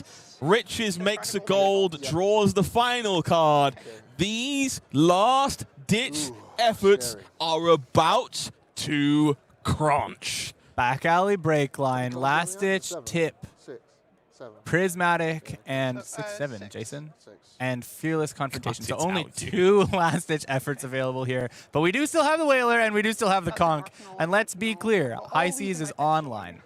Riches makes a gold, draws the final card. These last-ditch efforts are about to crunch. Back alley break line, last-ditch tip. 6, 7. Prismatic and 6, 7, Jason. 6. And Fearless Confrontation. So It's only out. 2 last-ditch efforts available here. But we do still have the Whaler, and we do still have the Conch. And let's be clear, High Seas is online.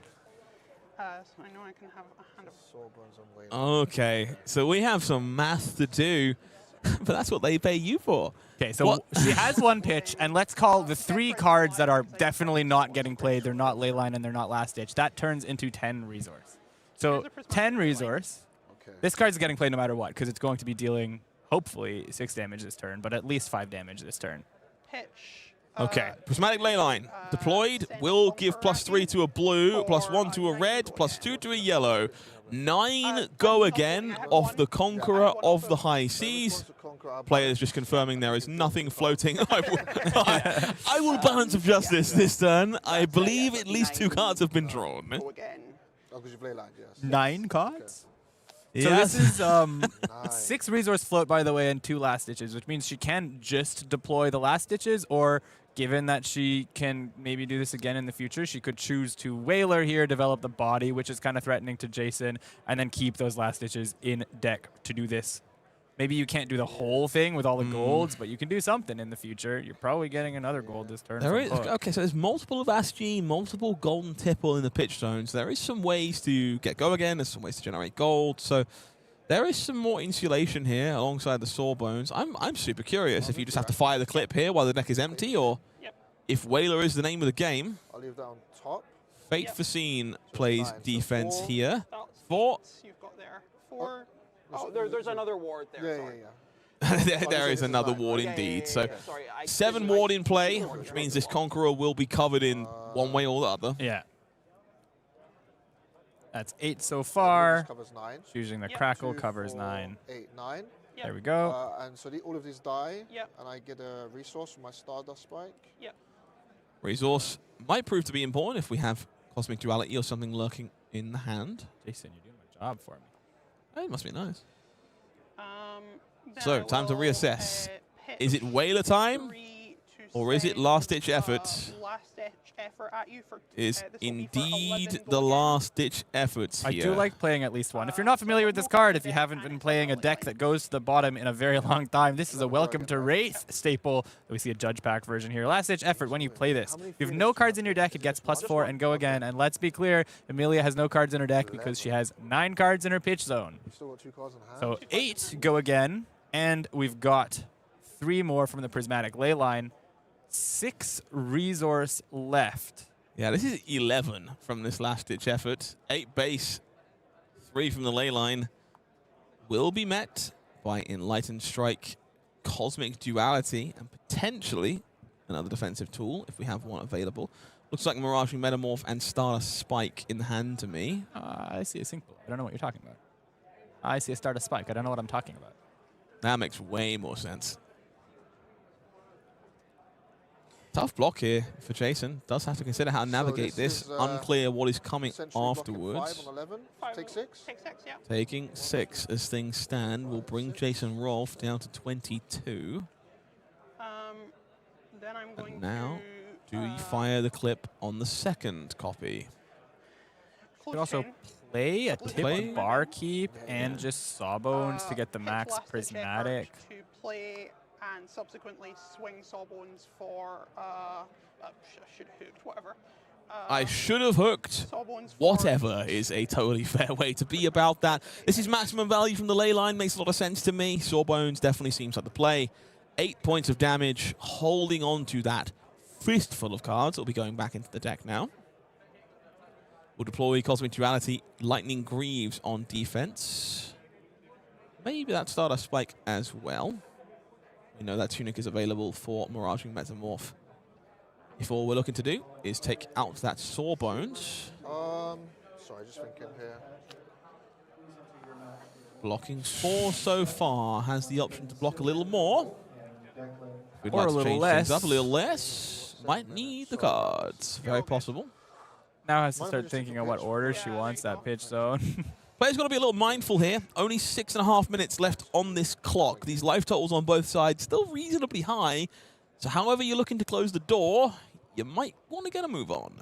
So I know I can have a hand of Sawbones on Wayne. Okay, so we have some math to do, but that's what they pay you for. Okay, so she has 1 pitch, and let's call the 3 cards that are definitely not getting played. They're not Leyline, and they're not last-ditch. That turns into 10 resource. So 10 resource. Okay. This card's getting played no matter what, because it's going to be dealing, hopefully, 6 damage this turn, but at least 5 damage this turn. pitch. Okay, Prismatic Leyline deployed will give +3 to a blue, +1 to a red, +2 to a yellow. 9 go again off the Conqueror of the High Seas. Players just confirming there is nothing floating. I will balance of justice this turn. I believe at least 2 cards have been drawn. Go again. Oh, because you play land, yes. 9 cards? Okay. So this is 6 resource float, by the way, and 2 last ditches, which means she can just deploy the last ditches, or given that she can maybe do this again in the future, she could choose to Whaler here, develop the body, which is kind of threatening to Jason, and then keep those last ditches in deck to do this. Maybe you can't do the whole thing with all the golds, but you can do something in the future. You're probably getting another gold this turn. There is, okay, so there's multiple of Asgi, multiple golden tipple in the pitch zones. There is some ways to get go again. There's some ways to generate gold. So there is some more insulation here alongside the Sawbones. I'm super curious if you just have to fire the clip here while the deck is empty, or if Whaler is the name of the game. I'll leave that on top. Fate Foreseen plays defense four. here. 4. You've got there 4. Oh, there's another ward there. There is another ward indeed. So 7 ward in play, which means this Conqueror will be covered in one way or the other. Yeah. That's 8 so far. Covers 9. Choosing the Crackle covers 9. 8, 9. Yep. There we go. And so all of these die, Yep. and I get a resource from my Stardust Spike. Yep. Resource might prove to be important if we have Cosmic Duality or something lurking in the hand. Jason, you're doing my job for me. Hey, it must be nice. Then So, I time to will, reassess. pitch Is it whaler time? 3 to Or is it send, last-ditch effort? Last-ditch effort at you for Is this will be for 11 indeed gold the again. last-ditch efforts I here. do like playing at least one. If you're not familiar with this card, if you haven't been playing a deck that goes to the bottom in a very long time, this is a Welcome to Wraith staple. We see a Judge Pack version here. Last-ditch effort when you play this. If you have no cards in your deck, it gets +4 and go again. And let's be clear, Amelia has no cards in her deck because she has 9 cards in her pitch zone. You've still got 2 cards in hand. So 8 go again, and we've got 3 more from the Prismatic Leyline. 6 resource left. Yeah, this is 11 from this last-ditch effort. 8 base, 3 from the ley line. Will be met by Enlightened Strike, Cosmic Duality, and potentially another defensive tool if we have one available. Looks like Miraging Metamorph and Stardust Spike in the hand to me. I see a Sync Pool. I don't know what you're talking about. I see a Stardust Spike. I don't know what I'm talking about. That makes way more sense. Tough block here for Jason. Does have to consider how to navigate this. Unclear what is coming afterwards. 5 on 11. Take 6. Take 6, yeah. Taking 6 as things stand will bring Jason Rolfe down to 22. Then I'm going And now, to, do you fire the clip on the second copy? You could also play a Tip Barkeep and just Sawbones to get the max Prismatic. To play and subsequently swing Sawbones for, I should have hooked, whatever. I should have hooked. Whatever is a totally fair way to be about that. This is maximum value from the ley line. Makes a lot of sense to me. Sawbones definitely seems like the play. 8 points of damage, holding on to that fistful of cards. It'll be going back into the deck now. We'll deploy Cosmic Duality, Lightning Greaves on defense. Maybe that Stardust Spike as well. We know that Tunic is available for Miraging Metamorph. If all we're looking to do is take out that Sawbones. Sorry, just thinking here. Blocking 4 so far. Has the option to block a little more. We'd Or like a to little change less. things up a little less. Might need the cards. Very possible. Now has to start thinking of what order she wants that pitch zone. Players got to be a little mindful here. Only 6.5 minutes left on this clock. These life totals on both sides still reasonably high. So however you're looking to close the door, you might want to get a move on.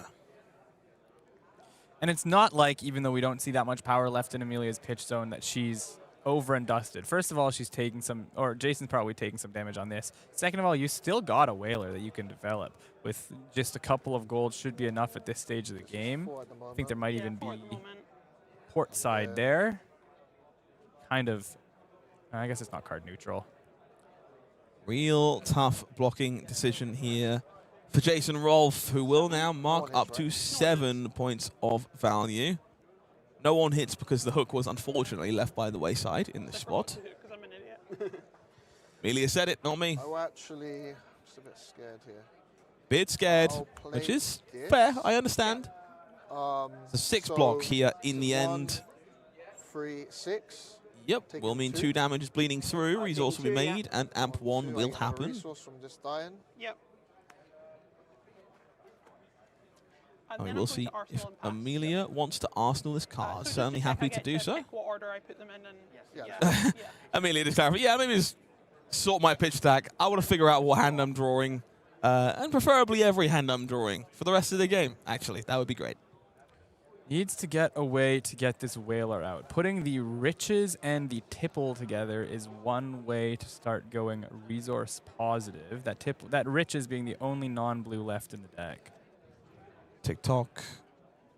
And it's not like, even though we don't see that much power left in Amelia's pitch zone, that she's over and dusted. First of all, she's taking some, or Jason's probably taking some damage on this. Second of all, you still got a Whaler that you can develop. With just a couple of gold should be enough at this stage of the game. I think there might even be port side there. Kind of, I guess it's not card neutral. Real tough blocking decision here for Jason Rolfe, who will now mark up to 7 points of value. No one hits because the hook was unfortunately left by the wayside in this spot. Because I'm an idiot. Amelia said it, not me. I'm actually just a bit scared here. Bit scared, I'll which play is this. fair, I understand. The 6 so block here in the 1, end. 3, 6. Yep, Taking will mean 2. 2 damage is bleeding through. Resource will be taking 2, made, and amp 1 2, I will get a happen. Resource from this dying. Yep. And we will see if Amelia wants to Arsenal this card. Certainly happy to do so. What order I put them in, and Yeah. Amelia just clarify. Yeah, maybe just sort my pitch stack. I want to figure out what hand I'm drawing, and preferably every hand I'm drawing for the rest of the game. Actually, that would be great. Needs to get a way to get this Whaler out. Putting the Riches and the Tipple together is one way to start going resource positive. That Riches being the only non-blue left in the deck. TikTok,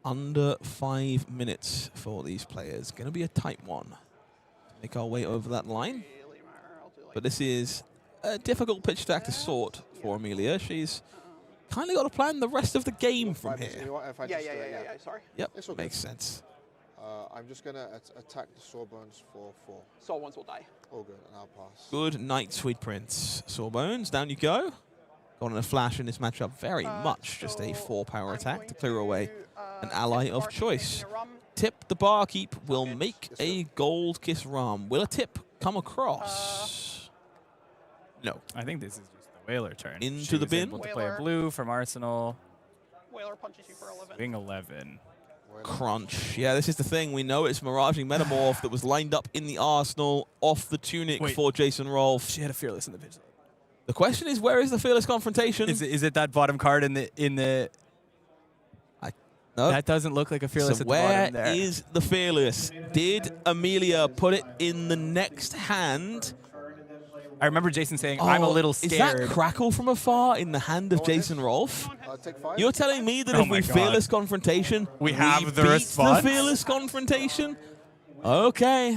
under 5 minutes for these players. Going to be a tight one to make our way over that line. But this is a difficult pitch stack to sort for Amelia. She's kind of got to plan the rest of the game from here. Yeah, sorry. Yep, okay. makes sense. I'm just going to attack the Sawbones for 4. Sawbones will die. All good, and I'll pass. Good night, sweet prince. Sawbones, down you go. Got in a flash in this matchup, very much just a 4-power attack to clear away an ally of choice. Tip the Barkeep will make a Gold Kiss Rum. Will a tip come across? No. I think this is just the Whaler turn. Into She the was bin? able to play a blue from Arsenal. Whaler punches you for 11. Swing 11. Crunch. Yeah, this is the thing. We know it's Miraging Metamorph that was lined up in the Arsenal off the tunic for Jason Rolfe. She had a Fearless in the pitch. The question is, where is the Fearless confrontation? Is it that bottom card in the? No. That doesn't look like a Fearless So at the bottom there. where is the Fearless? Did Amelia put it in the next hand? I remember Jason saying, I'm a little scared. Is that Crackle from afar in the hand of Jason Rolfe? You're telling me that if we Fearless confrontation, we have the beat response? the Fearless confrontation? Okay.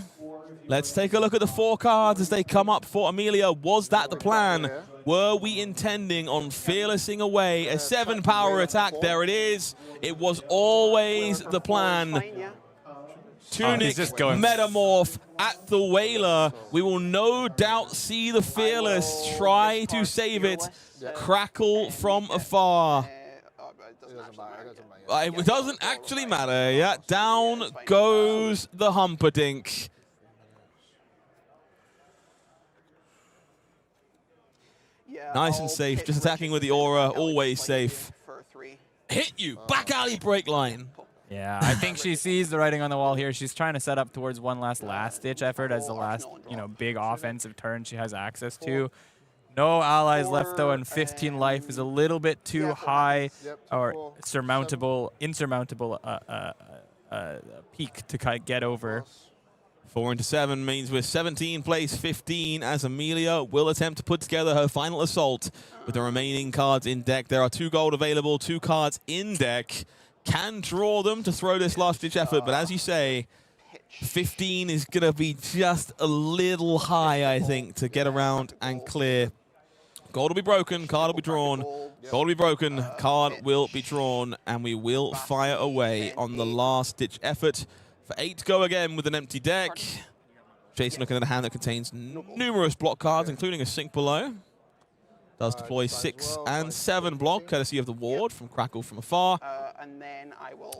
Let's take a look at the 4 cards as they come up for Amelia. Was that the plan? Were we intending on Fearlessing away a 7-power attack? There it is. It was always the plan. Tunic, Metamorph at the Whaler. We will no doubt see the Fearless try to save it. Crackle from afar. It doesn't actually matter. Yeah, down goes the Humperdinck. Nice and safe. Just attacking with the aura. Always safe. Hit you. Back alley break line. Yeah, I think she sees the writing on the wall here. She's trying to set up towards one last-ditch effort as the last, big offensive turn she has access to. No allies left, though, and 15 life is a little bit too high or insurmountable peak to kind of get over. 4 into 7 means we're 17 place 15 as Amelia will attempt to put together her final assault with the remaining cards in deck. There are 2 gold available, 2 cards in deck. Can draw them to throw this last-ditch effort, but as you say, 15 is going to be just a little high, I think, to get around and clear. Gold will be broken, card will be drawn. Gold will be broken, card will be drawn, and we will fire away on the last-ditch effort. For 8 to go again with an empty deck. Jason looking at a hand that contains numerous block cards, including a sink below. Does deploy 6 and 7 block, courtesy of the ward from Crackle from afar. And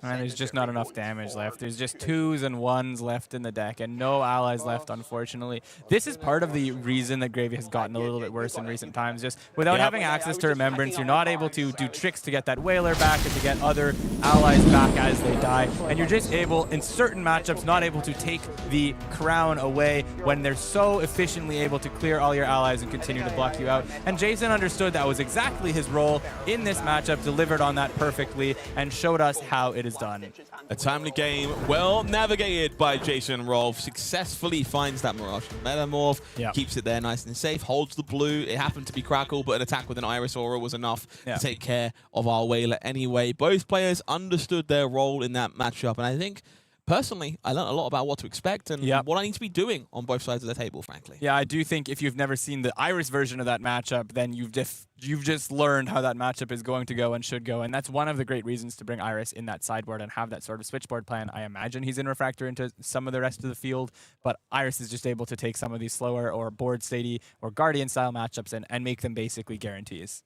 there's just not enough damage left. There's just 2s and 1s left in the deck, and no allies left, unfortunately. This is part of the reason that Gravy has gotten a little bit worse in recent times. Just without having access to Remembrance, you're not able to do tricks to get that Whaler back and to get other allies back as they die. And you're just able, in certain matchups, not able to take the crown away when they're so efficiently able to clear all your allies and continue to block you out. And Jason understood that was exactly his role in this matchup, delivered on that perfectly, and showed us how it is done. A timely game, well navigated by Jason Rolfe. Successfully finds that Mirage Metamorph, keeps it there nice and safe, holds the blue. It happened to be Crackle, but an attack with an Iris Aura was enough to take care of our Whaler anyway. Both players understood their role in that matchup, and I think personally, I learned a lot about what to expect and what I need to be doing on both sides of the table, frankly. Yeah, I do think if you've never seen the Iris version of that matchup, then you've just learned how that matchup is going to go and should go. And that's one of the great reasons to bring Iris in that sideboard and have that sort of switchboard plan. I imagine he's in Refractor into some of the rest of the field, but Iris is just able to take some of these slower or board statey or Guardian style matchups and make them basically guarantees.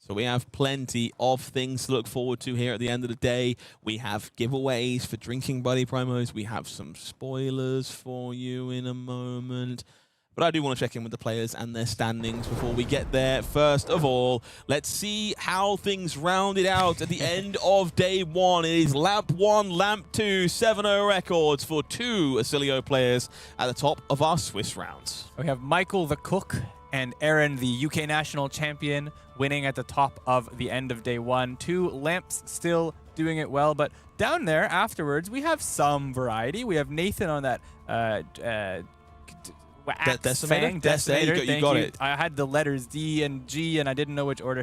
So we have plenty of things to look forward to here at the end of the day. We have giveaways for Drinking Buddy promos. We have some spoilers for you in a moment. But I do want to check in with the players and their standings before we get there. First of all, let's see how things rounded out at the end of day 1. It is Lamp 1, Lamp 2, 7-0 records for 2 Oscilio players at the top of our Swiss rounds. We have Michael the Cook and Aaron, the UK national champion, winning at the top of the end of day 1. 2 Lamps still doing it well, but down there afterwards, we have some variety. We have Nathan on that Decimator. You got it. I had the letters D and G, and I didn't know which order.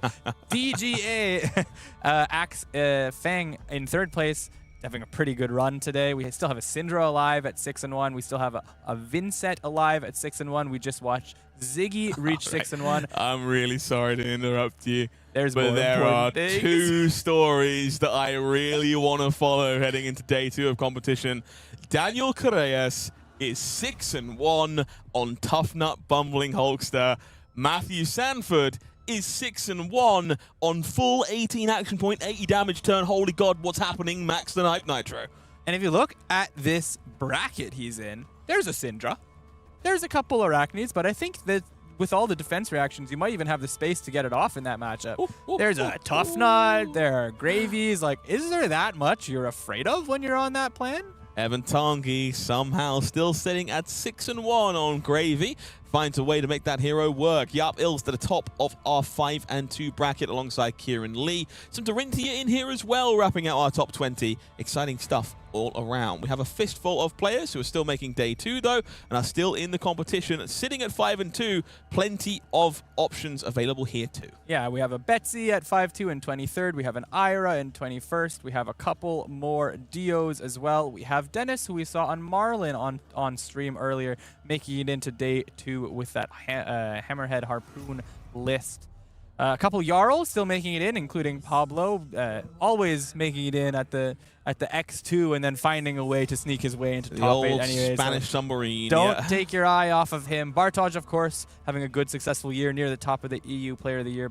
DGA. Axe Fang in 3rd place, having a pretty good run today. We still have a Syndra alive at 6-1. We still have a Vynnset alive at 6-1. We just watched Ziggy reach 6-1. I'm really sorry to interrupt you. But there are 2 stories that I really want to follow heading into day 2 of competition. Daniel Correas is 6-1 on Tuffnut Bumbling Hulkster. Matthew Sanford is 6-1 on full 18 action point, 80 damage turn. Holy God, what's happening? Max the Night Nitro. And if you look at this bracket he's in, there's a Syndra. there's a couple Arachnids, but I think that with all the defense reactions, you might even have the space to get it off in that matchup. There's a Tuffnut, there are Gravies. Like, is there that much you're afraid of when you're on that plan? Evan Tongi somehow still sitting at 6-1 on Gravy. Finds a way to make that hero work. Yap Ills to the top of our 5-2 bracket alongside Kieran Lee. Some Dorinthia in here as well, wrapping out our top 20. Exciting stuff all around. We have a fistful of players who are still making day 2 though, and are still in the competition, sitting at 5-2. Plenty of options available here too. Yeah, we have a Betsy at 5-2 in 23rd. We have an Ira in 21st. We have a couple more Dios as well. We have Denis, who we saw on Marlynn on stream earlier, making it into day 2 with that Hammerhead Harpoon list. A couple Jarl still making it in, including Pablo, always making it in at the X2 and then finding a way to sneak his way into the top 8 old anyway. Spanish submarine. Don't take your eye off of him. Bartaj, of course, having a good, successful year, near the top of the EU Player of the Year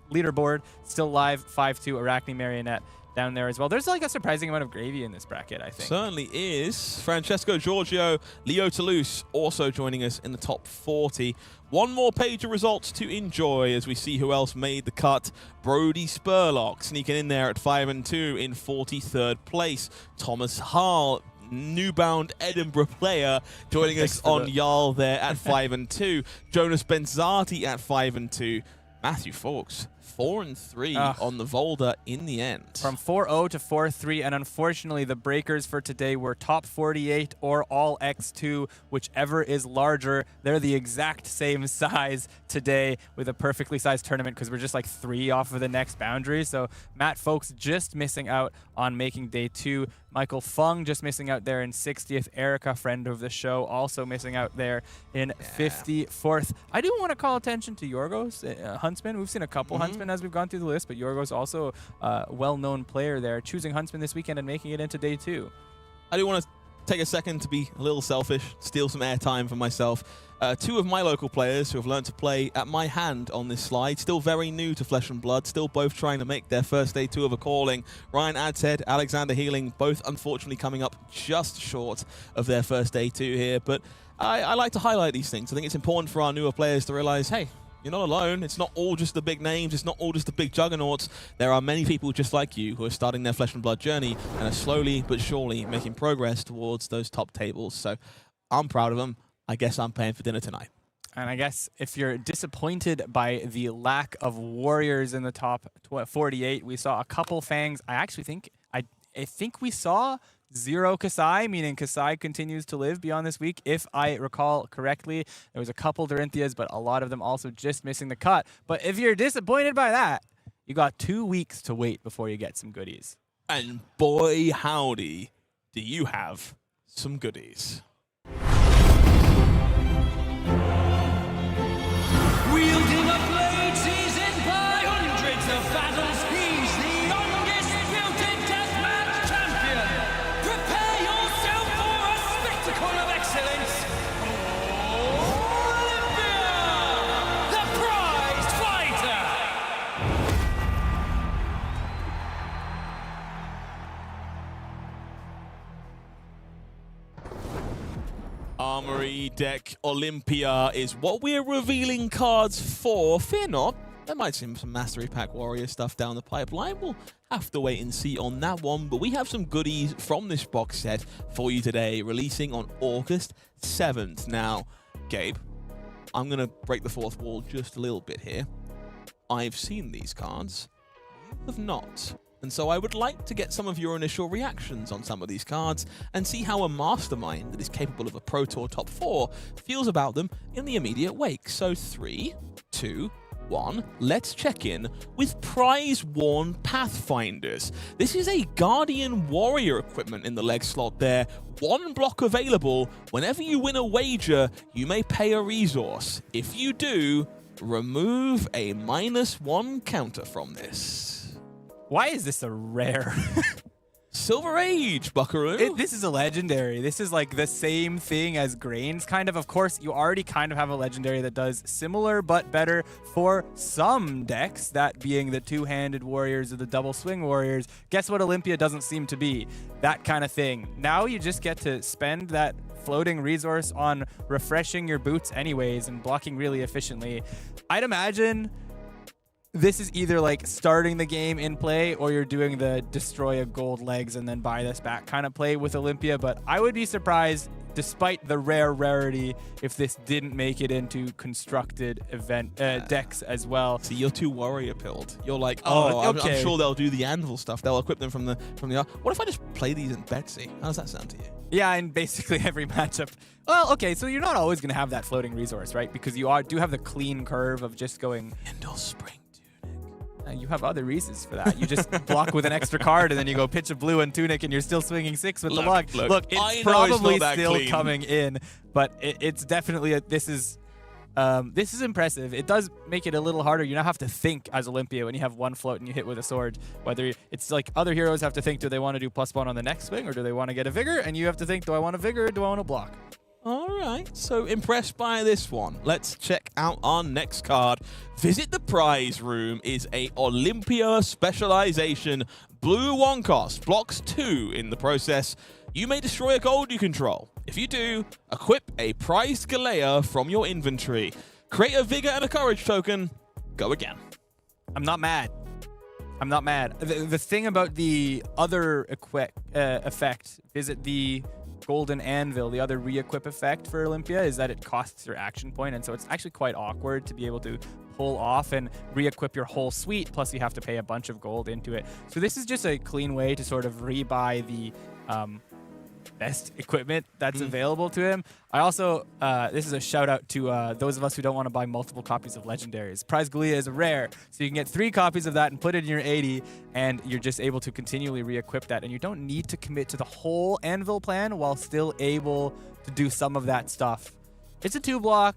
leaderboard. Still live, 5-2, Arachne Marionette down there as well. There's like a surprising amount of gravy in this bracket, I think. Certainly is. Francesco Giorgio, Leo Toulouse also joining us in the top 40. One more page of results to enjoy as we see who else made the cut. Brody Spurlock sneaking in there at 5-2 in 43rd place. Thomas Harl, newbound Edinburgh player, joining us on Jarl there at 5-2. Jonas Benzati at 5-2. Matthew Fawkes, 4-3 on the Volder in the end. From 4-0 to 4-3, and unfortunately the breakers for today were top 48 or all X2, whichever is larger. They're the exact same size today with a perfectly sized tournament because we're just like 3 off of the next boundary. So Matt Fawkes just missing out on making day 2. Michael Fung just missing out there in 60th. Erica, friend of the show, also missing out there in 54th. I do want to call attention to Yorgos Huntsman. We've seen a couple Huntsmen as we've gone through the list, but Yorgos also a well-known player there, choosing Huntsman this weekend and making it into day 2. I do want to take a second to be a little selfish, steal some airtime for myself. 2 of my local players who have learned to play at my hand on this slide, still very new to Flesh and Blood, still both trying to make their first day 2 of a calling. Ryan Adshead, Alexander Healing, both unfortunately coming up just short of their first day 2 here. But I like to highlight these things. I think it's important for our newer players to realize, hey, you're not alone. It's not all just the big names. It's not all just the big juggernauts. There are many people just like you who are starting their Flesh and Blood journey and are slowly but surely making progress towards those top tables. So I'm proud of them. I guess I'm paying for dinner tonight. And I guess if you're disappointed by the lack of warriors in the top 48, we saw a couple Fangs. I think we saw 0 Kasai, meaning Kasai continues to live beyond this week. If I recall correctly, there was a couple Dorinthias, but a lot of them also just missing the cut. But if you're disappointed by that, you got 2 weeks to wait before you get some goodies. And boy, howdy, do you have some goodies. Wielding a blade seasoned by hundreds of battles, he's the undisputed deathmatch champion. Prepare yourself for a spectacle of excellence. Olympia, the prized fighter. Armory deck Olympia is what we're revealing cards for. Fear not, there might seem some Mastery Pack Warrior stuff down the pipeline. We'll have to wait and see on that one, but we have some goodies from this box set for you today, releasing on August 7th. Now, Gabe, I'm going to break the fourth wall just a little bit here. I've seen these cards. You have not. And so I would like to get some of your initial reactions on some of these cards and see how a mastermind that is capable of a Pro Tour top 4 feels about them in the immediate wake. So 3, 2, 1, let's check in with Prize-Worn Pathfinders. This is a Guardian Warrior equipment in the leg slot there. 1 block available. Whenever you win a wager, you may pay a resource. If you do, remove a -1 counter from this. Why is this a rare? Silver Age, buckaroo. This is a legendary. This is like the same thing as Grains, kind of. Of course, you already kind of have a legendary that does similar but better for some decks, that being the 2-handed warriors or the double swing warriors. Guess what Olympia doesn't seem to be? That kind of thing. Now you just get to spend that floating resource on refreshing your boots anyways and blocking really efficiently. I'd imagine this is either like starting the game in play or you're doing the destroy a gold legs and then buy this back kind of play with Olympia, but I would be surprised, despite the rarity, if this didn't make it into constructed event decks as well. See, you're too warrior pilled. You're like, I'm sure they'll do the anvil stuff. They'll equip them from the What if I just play these in Betsy? How does that sound to you? Yeah, in basically every matchup. Well, okay, so you're not always going to have that floating resource, right? Because you do have the clean curve of just going Endel Spring. You have other reasons for that. You just block with an extra card, and then you go pitch a blue and Tunic, and you're still swinging 6 with the log. Look, it's probably still coming in, but it's definitely this is impressive. It does make it a little harder. You now have to think as Olympia when you have one float and you hit with a sword. Whether it's like other heroes have to think, do they want to do +1 on the next swing, or do they want to get a vigor? And you have to think, do I want a vigor or do I want to block? All right, so impressed by this one. Let's check out our next card. Visit the prize room is a Olympia specialization. Blue 1 cost, blocks 2 in the process. You may destroy a gold you control. If you do, equip a prized Galea from your inventory. Create a vigor and a courage token. Go again. I'm not mad. I'm not mad. The thing about the other effect, visit the Golden Anvil, the other re-equip effect for Olympia, is that it costs your action point, and so it's actually quite awkward to be able to pull off and re-equip your whole suite, plus you have to pay a bunch of gold into it. So this is just a clean way to sort of rebuy the best equipment that's available to him. I also, this is a shout out to those of us who don't want to buy multiple copies of Legendaries. Prize Galea is rare, so you can get 3 copies of that and put it in your 80, and you're just able to continually re-equip that, and you don't need to commit to the whole Anvil plan while still able to do some of that stuff. It's a 2-block.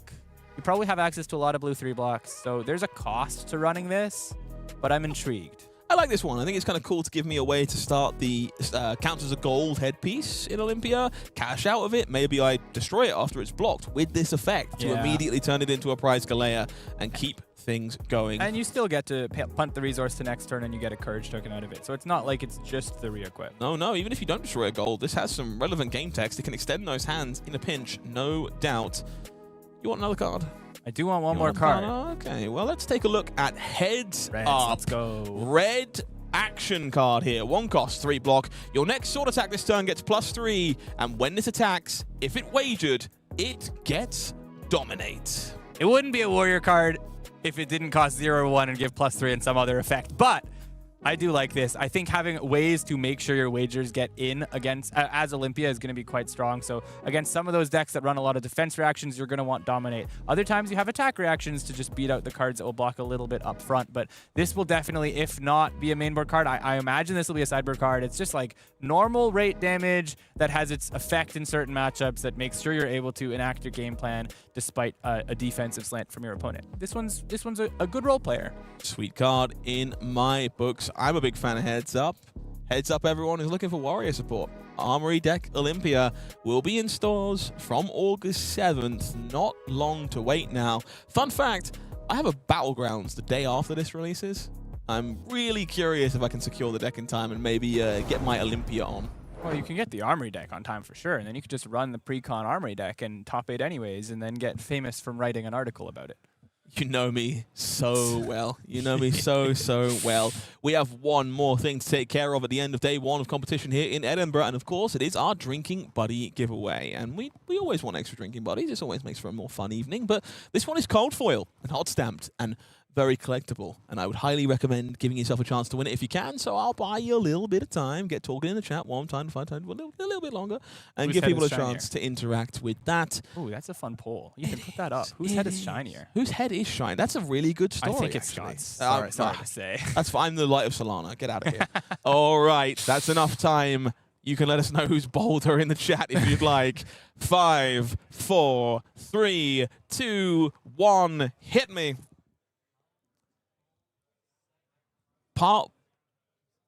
You probably have access to a lot of blue 3-blocks, so there's a cost to running this, but I'm intrigued. I like this one. I think it's kind of cool to give me a way to start the count as a gold headpiece in Olympia, cash out of it. Maybe I destroy it after it's blocked with this effect to immediately turn it into a prize Galea and keep things going. And you still get to punt the resource to next turn and you get a courage token out of it. So it's not like it's just the re-equip. No, even if you don't destroy a gold, this has some relevant game text. It can extend those hands in a pinch, no doubt. You want another card? I do want one more card. Okay, well, let's take a look at Heads Reds, Up. let's go. Red action card here. 1 cost, 3 block. Your next sword attack this turn gets +3, and when this attacks, if it wagered, it gets Dominate. It wouldn't be a warrior card if it didn't cost 0/1 and give +3 and some other effect, but I do like this. I think having ways to make sure your wagers get in against as Olympia is going to be quite strong. So against some of those decks that run a lot of defense reactions, you're going to want Dominate. Other times you have attack reactions to just beat out the cards that will block a little bit up front. But this will definitely, if not be a mainboard card, I imagine this will be a sideboard card. It's just like normal rate damage that has its effect in certain matchups that makes sure you're able to enact your game plan despite a defensive slant from your opponent. This one's a good role player. Sweet card in my books. I'm a big fan of Heads Up. Heads up, everyone who's looking for warrior support. Armory Deck Olympia will be in stores from August 7th. Not long to wait now. Fun fact, I have a Battlegrounds the day after this releases. I'm really curious if I can secure the deck in time and maybe get my Olympia on. Well, you can get the Armory deck on time for sure, and then you could just run the pre-con Armory deck and top 8 anyways, and then get famous from writing an article about it. You know me so well. You know me so well. We have one more thing to take care of at the end of day 1 of competition here in Edinburgh. And, of course, it is our Drinking Buddy giveaway. And we always want extra drinking buddies. This always makes for a more fun evening. But this one is cold foil and hot stamped and very collectible. And I would highly recommend giving yourself a chance to win it if you can. So I'll buy you a little bit of time. Get talking in the chat 1 time to 5 times, a little bit longer. And give people a chance to interact with that. Ooh, that's a fun poll. You can put that up. Whose head is shinier? Whose head is shiny? That's a really good story. I think it's Scott's. Sorry to say. That's fine. I'm the light of Solana. Get out of here. All right. That's enough time. You can let us know who's bolder in the chat if you'd like. 5, 4, 3, 2, 1. Hit me.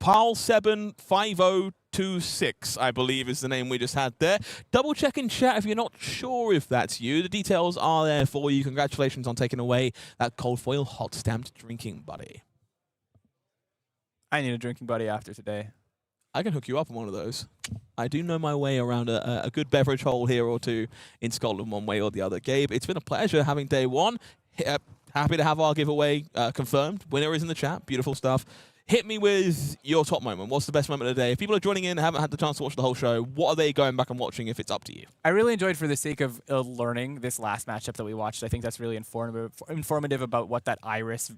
Paul75026, I believe is the name we just had there. Double check in chat if you're not sure if that's you. The details are there for you. Congratulations on taking away that cold foil hot stamped drinking buddy. I need a drinking buddy after today. I can hook you up on one of those. I do know my way around a good beverage hole here or two in Scotland, one way or the other. Gabe, it's been a pleasure having day one. Happy to have our giveaway confirmed. Winner is in the chat. Beautiful stuff. Hit me with your top moment. What's the best moment of the day? If people are joining in and haven't had the chance to watch the whole show, what are they going back and watching if it's up to you? I really enjoyed, for the sake of learning this last matchup that we watched. I think that's really informative about what that Iris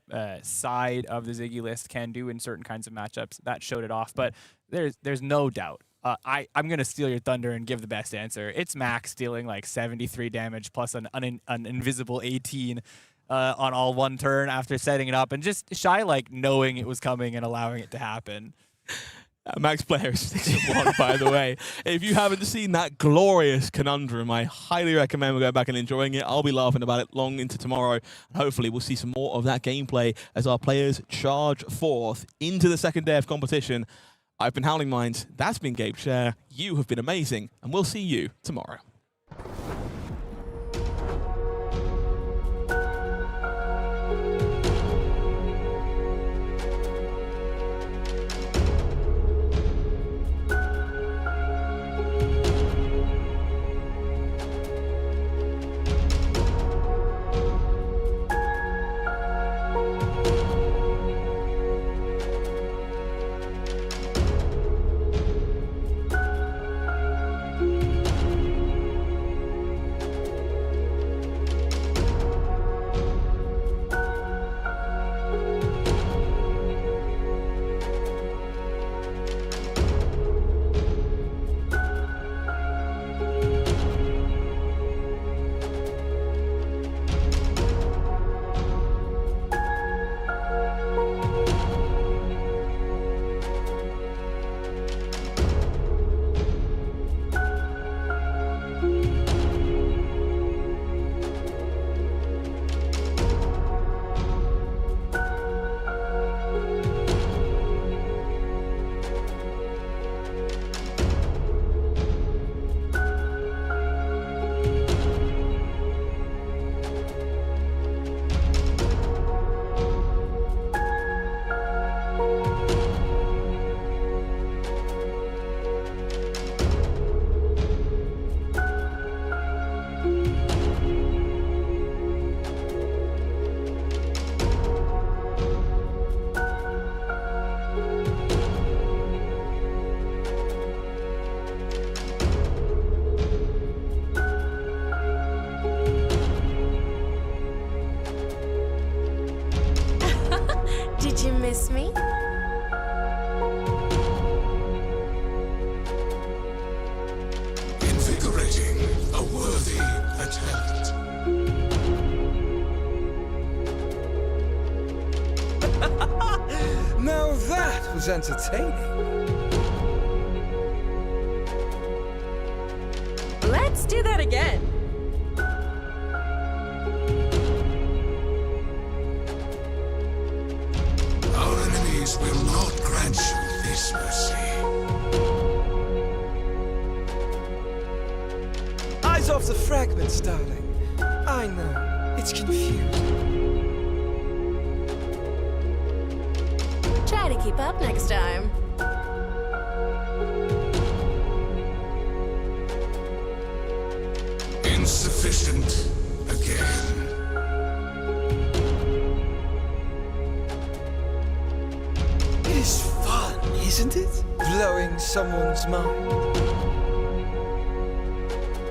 side of the Ziggy list can do in certain kinds of matchups. That showed it off, but there's no doubt. I'm going to steal your thunder and give the best answer. It's Max dealing like 73 damage plus an invisible 18 on all one turn after setting it up, and just Shai like knowing it was coming and allowing it to happen. Max player is 6-1, by the way. If you haven't seen that glorious conundrum, I highly recommend we go back and enjoying it. I'll be laughing about it long into tomorrow, and hopefully we'll see some more of that gameplay as our players charge forth into the second day of competition. I've been HowlingMines, that's been Gabe Sher, you have been amazing, and we'll see you tomorrow. miss me? Invigorating, a worthy attempt. Now that was entertaining. Let's do that again. Our enemies will not grant you this mercy. Eyes off the fragments, darling. I know, it's confusing. Try to keep up next time. Insufficient again. It is fun, isn't it? Blowing someone's mind.